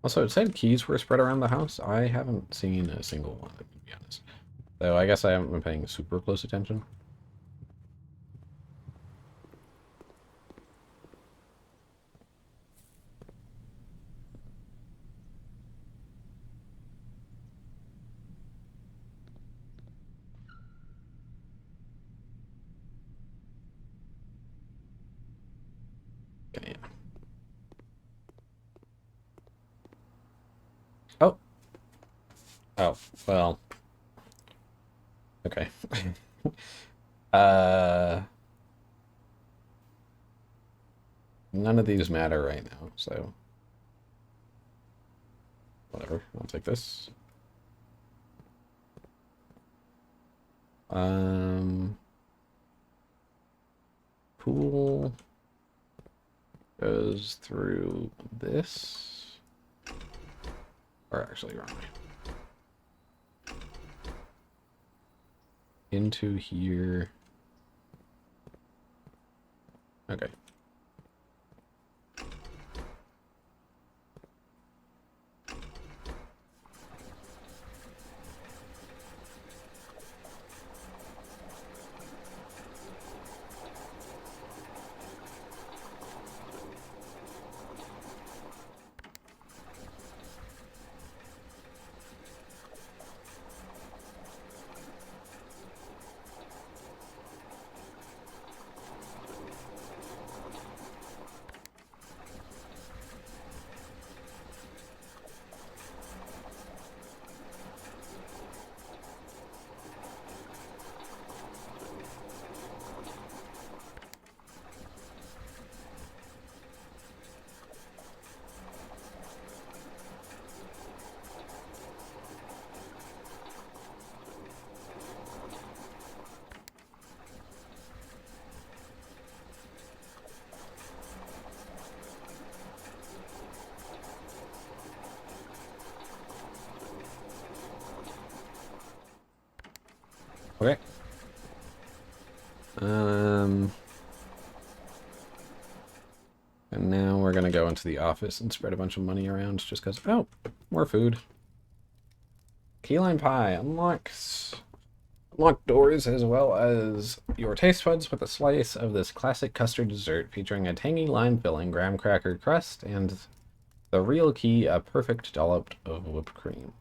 Also, it said keys were spread around the house. I haven't seen a single one, to be honest. Though I guess I haven't been paying super close attention. Okay, yeah. Oh. Oh, well. Okay. None of these matter right now, so whatever. I'll take this. Pool goes through this, or actually wrong way. Into here. Okay. Okay. And now we're gonna go into the office and spread a bunch of money around just because. Oh, more food. Key lime pie unlocks locked doors as well as your taste buds with a slice of this classic custard dessert featuring a tangy lime filling, graham cracker crust, and the real key, a perfect dollop of whipped cream.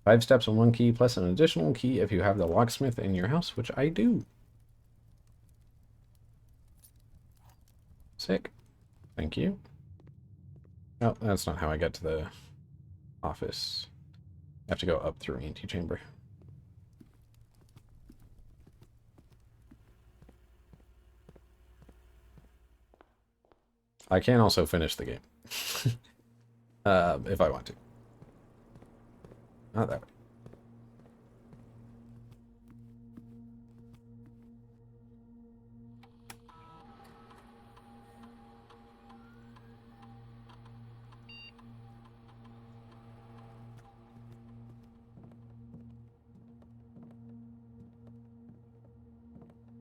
5 steps on one key plus an additional key if you have the locksmith in your house, which I do. Sick. Thank you. Oh, that's not how I get to the office. I have to go up through antechamber. I can also finish the game. If I want to. Not that way.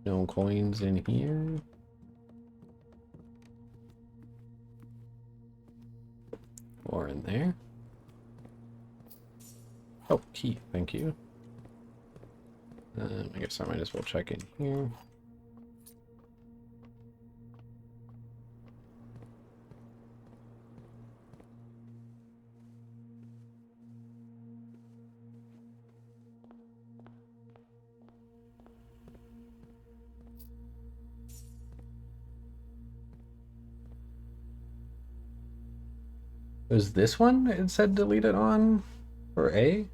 No coins in here. Or in there. Oh, key. Thank you. I guess I might as well check in here. Was this one it said delete it on? For A?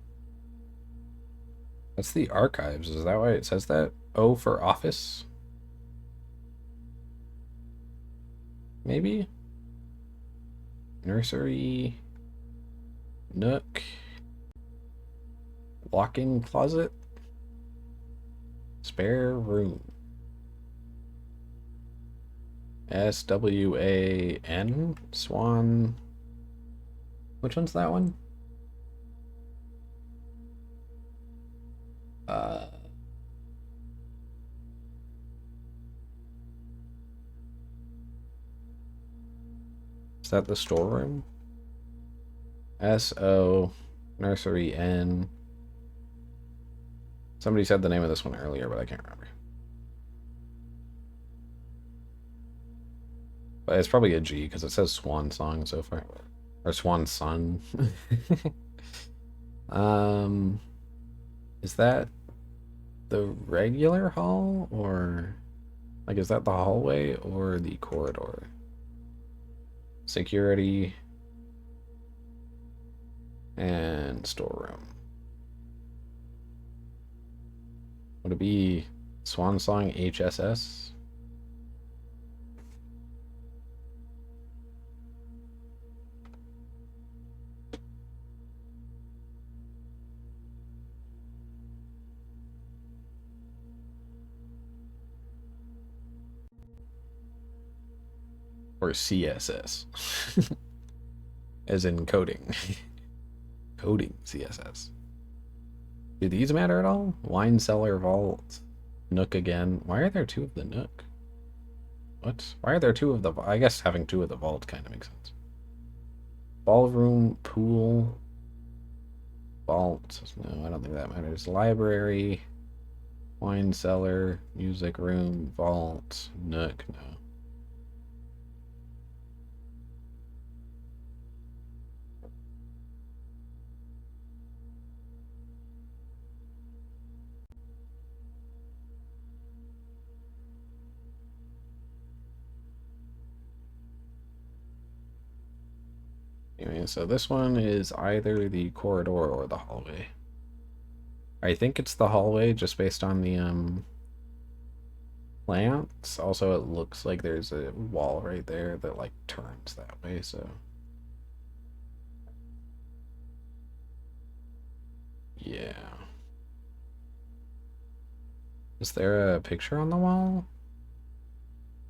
That's the archives. Is that why it says that? O for office? Maybe? Nursery. Nook. Walk-in closet. Spare room. SWAN. Swan. Which one's that one? Is that the storeroom? SO Nursery N. Somebody said the name of this one earlier, but I can't remember. But it's probably a G because it says Swan Song so far. Or Swan Sun. Is that the regular hall or like is that the hallway or the corridor? Security and storeroom. Would it be Swan Song HSS? Or CSS? As in coding. Coding CSS. Do these matter at all? Wine cellar, vault, Nook again. Why are there 2 of the Nook? What? Why are there 2 of the... I guess having 2 of the vault kind of makes sense. Ballroom, pool, vault. No, I don't think that matters. Library, wine cellar, music room, vault, Nook. No. Anyway, so this one is either the corridor or the hallway. I think it's the hallway just based on the plants. Also, it looks like there's a wall right there that like turns that way, so yeah. Is there a picture on the wall?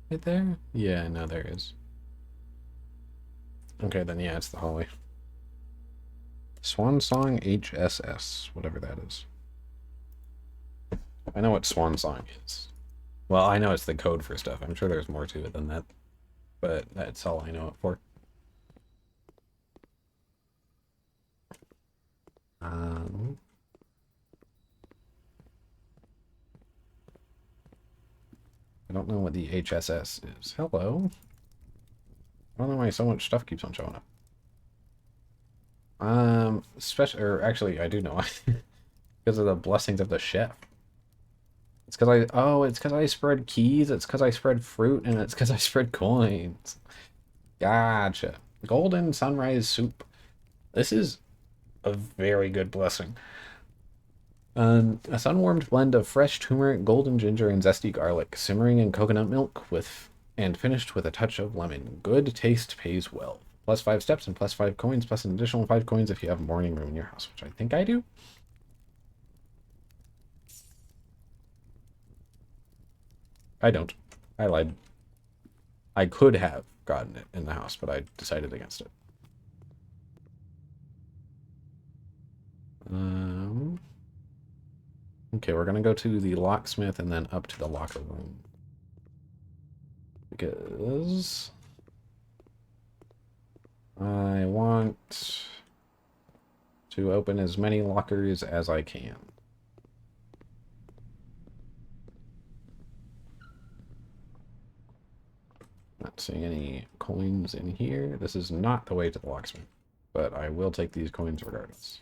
Right there? Yeah, no, there is. Okay, then yeah, it's the hallway. Swan Song HSS, whatever that is. I know what Swan Song is. Well, I know it's the code for stuff. I'm sure there's more to it than that, but that's all I know it for. Um, I don't know what the HSS is. Hello. I don't know why so much stuff keeps on showing up. Or actually, I do know why. Because of the blessings of the chef. It's because it's because I spread keys, it's because I spread fruit, and it's because I spread coins. Gotcha. Golden sunrise soup. This is a very good blessing. A sun-warmed blend of fresh turmeric, golden ginger, and zesty garlic, simmering in coconut milk and finished with a touch of lemon. Good taste pays well. Plus 5 steps and plus 5 coins, plus an additional 5 coins if you have morning room in your house, which I think I do. I don't. I lied. I could have gotten it in the house, but I decided against it. Okay, we're gonna go to the locksmith and then up to the locker room. Because I want to open as many lockers as I can. Not seeing any coins in here. This is not the way to the locksmith, but I will take these coins regardless.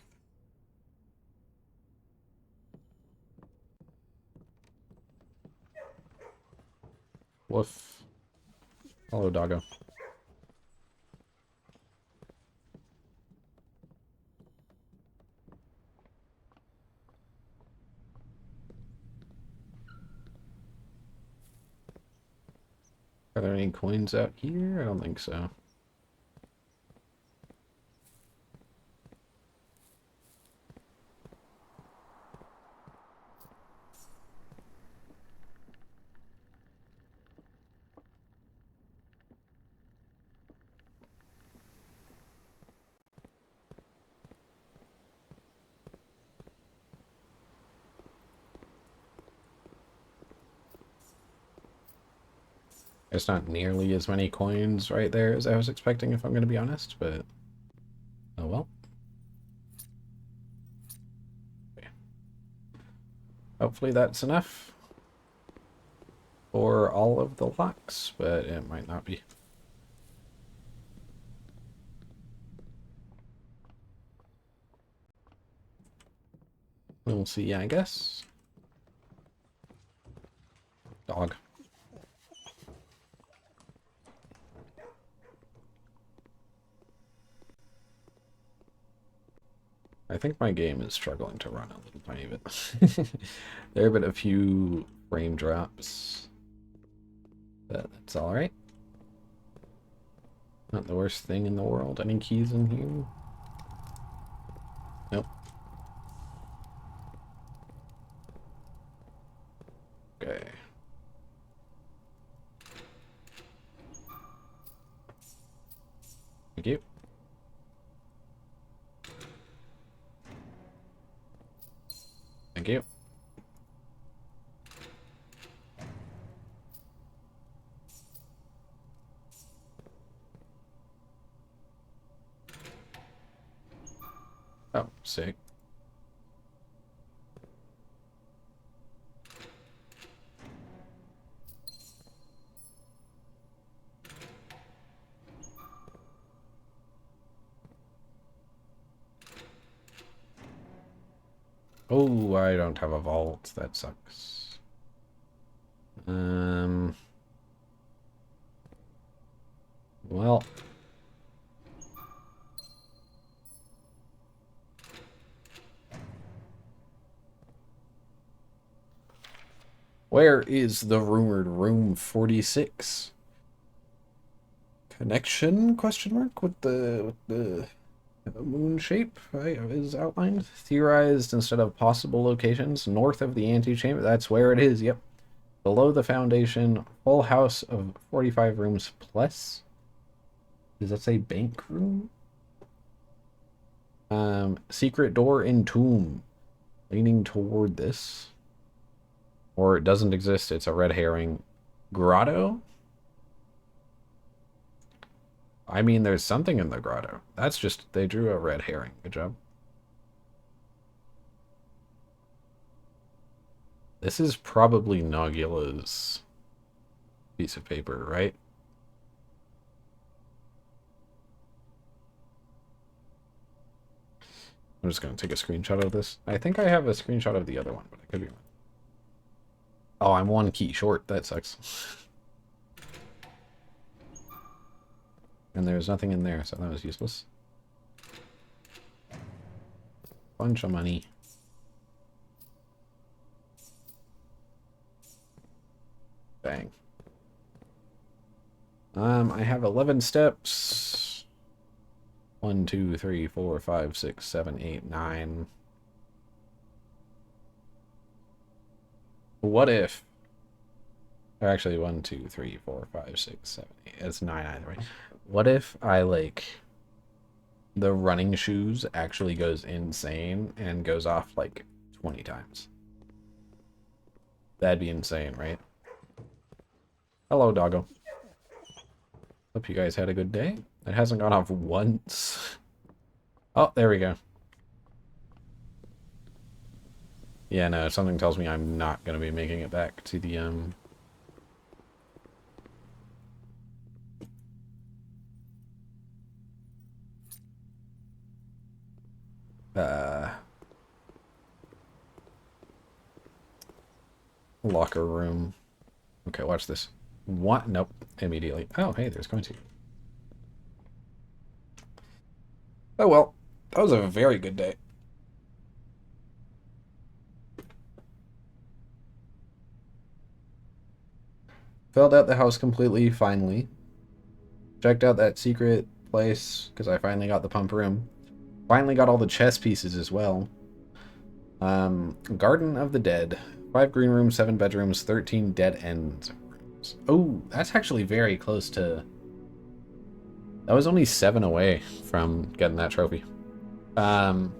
Woof. Hello, doggo. Are there any coins out here? I don't think so. It's not nearly as many coins right there as I was expecting, if I'm going to be honest, but oh well. Okay. Hopefully that's enough for all of the locks, but it might not be. We'll see, I guess. Dog. I think my game is struggling to run a little tiny bit. There have been a few frame drops, but that's alright. Not the worst thing in the world. Any keys in here? Nope. Okay. Thank you. Thank you. Oh, sick. Oh, I don't have a vault. That sucks. Well. Where is the rumored room 46? Connection? Question mark with the moon shape is outlined. Theorized instead of possible locations. North of the antechamber. That's where it is. Yep. Below the foundation. Full house of 45 rooms plus. Does that say bank room? Secret door in tomb. Leaning toward this. Or it doesn't exist, it's a red herring. Grotto? I mean, there's something in the grotto. That's just, they drew a red herring. Good job. This is probably Nogula's piece of paper, right? I'm just going to take a screenshot of this. I think I have a screenshot of the other one, but I could be wrong. Oh, I'm one key short. That sucks. And there's nothing in there, so that was useless. Bunch of money. Bang. I have 11 steps. 1, 2, 3, 4, 5, 6, 7, 8, 9. What if... Or actually, 1, 2, 3, 4, 5, 6, 7, 8. It's 9 either way. What if I, like... The running shoes actually goes insane and goes off, like, 20 times? That'd be insane, right? Hello, doggo. Hope you guys had a good day. It hasn't gone off once. Oh, there we go. Yeah, no, something tells me I'm not going to be making it back to the, locker room. Okay, watch this. What? Nope. Immediately. Oh, hey, there's going to. Oh, well. That was a very good day. Filled out the house completely, finally. Checked out that secret place, because I finally got the pump room. Finally got all the chess pieces as well. Garden of the Dead. 5 green rooms, 7 bedrooms, 13 dead end rooms. Oh, that's actually very close to... That was only 7 away from getting that trophy. Total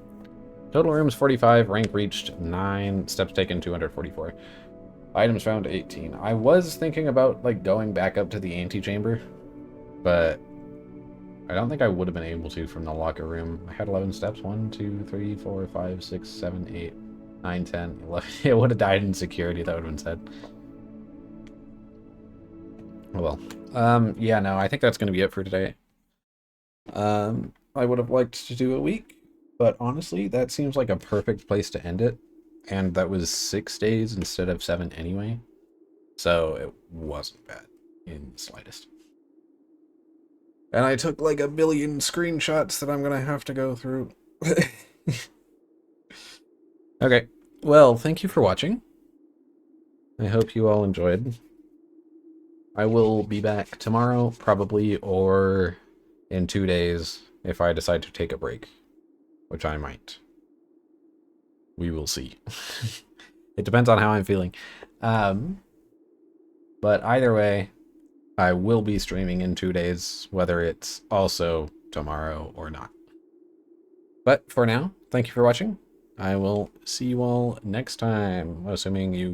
rooms 45, rank reached 9, steps taken 244. Items found 18. I was thinking about like going back up to the antechamber, but I don't think I would have been able to from the locker room. I had 11 steps. 1, 2, 3, 4, 5, 6, 7, 8, 9, 10, 11. It would have died in security. That would have been sad. Oh well. Yeah, no, I think that's going to be it for today. I would have liked to do a week, but honestly, that seems like a perfect place to end it. And that was 6 days instead of 7 anyway. So it wasn't bad in the slightest. And I took like a billion screenshots that I'm gonna have to go through. Okay, well, thank you for watching. I hope you all enjoyed. I will be back tomorrow, probably, or in 2 days if I decide to take a break, which I might. We will see. It depends on how I'm feeling. But either way, I will be streaming in 2 days, whether it's also tomorrow or not. But for now, thank you for watching. I will see you all next time, assuming you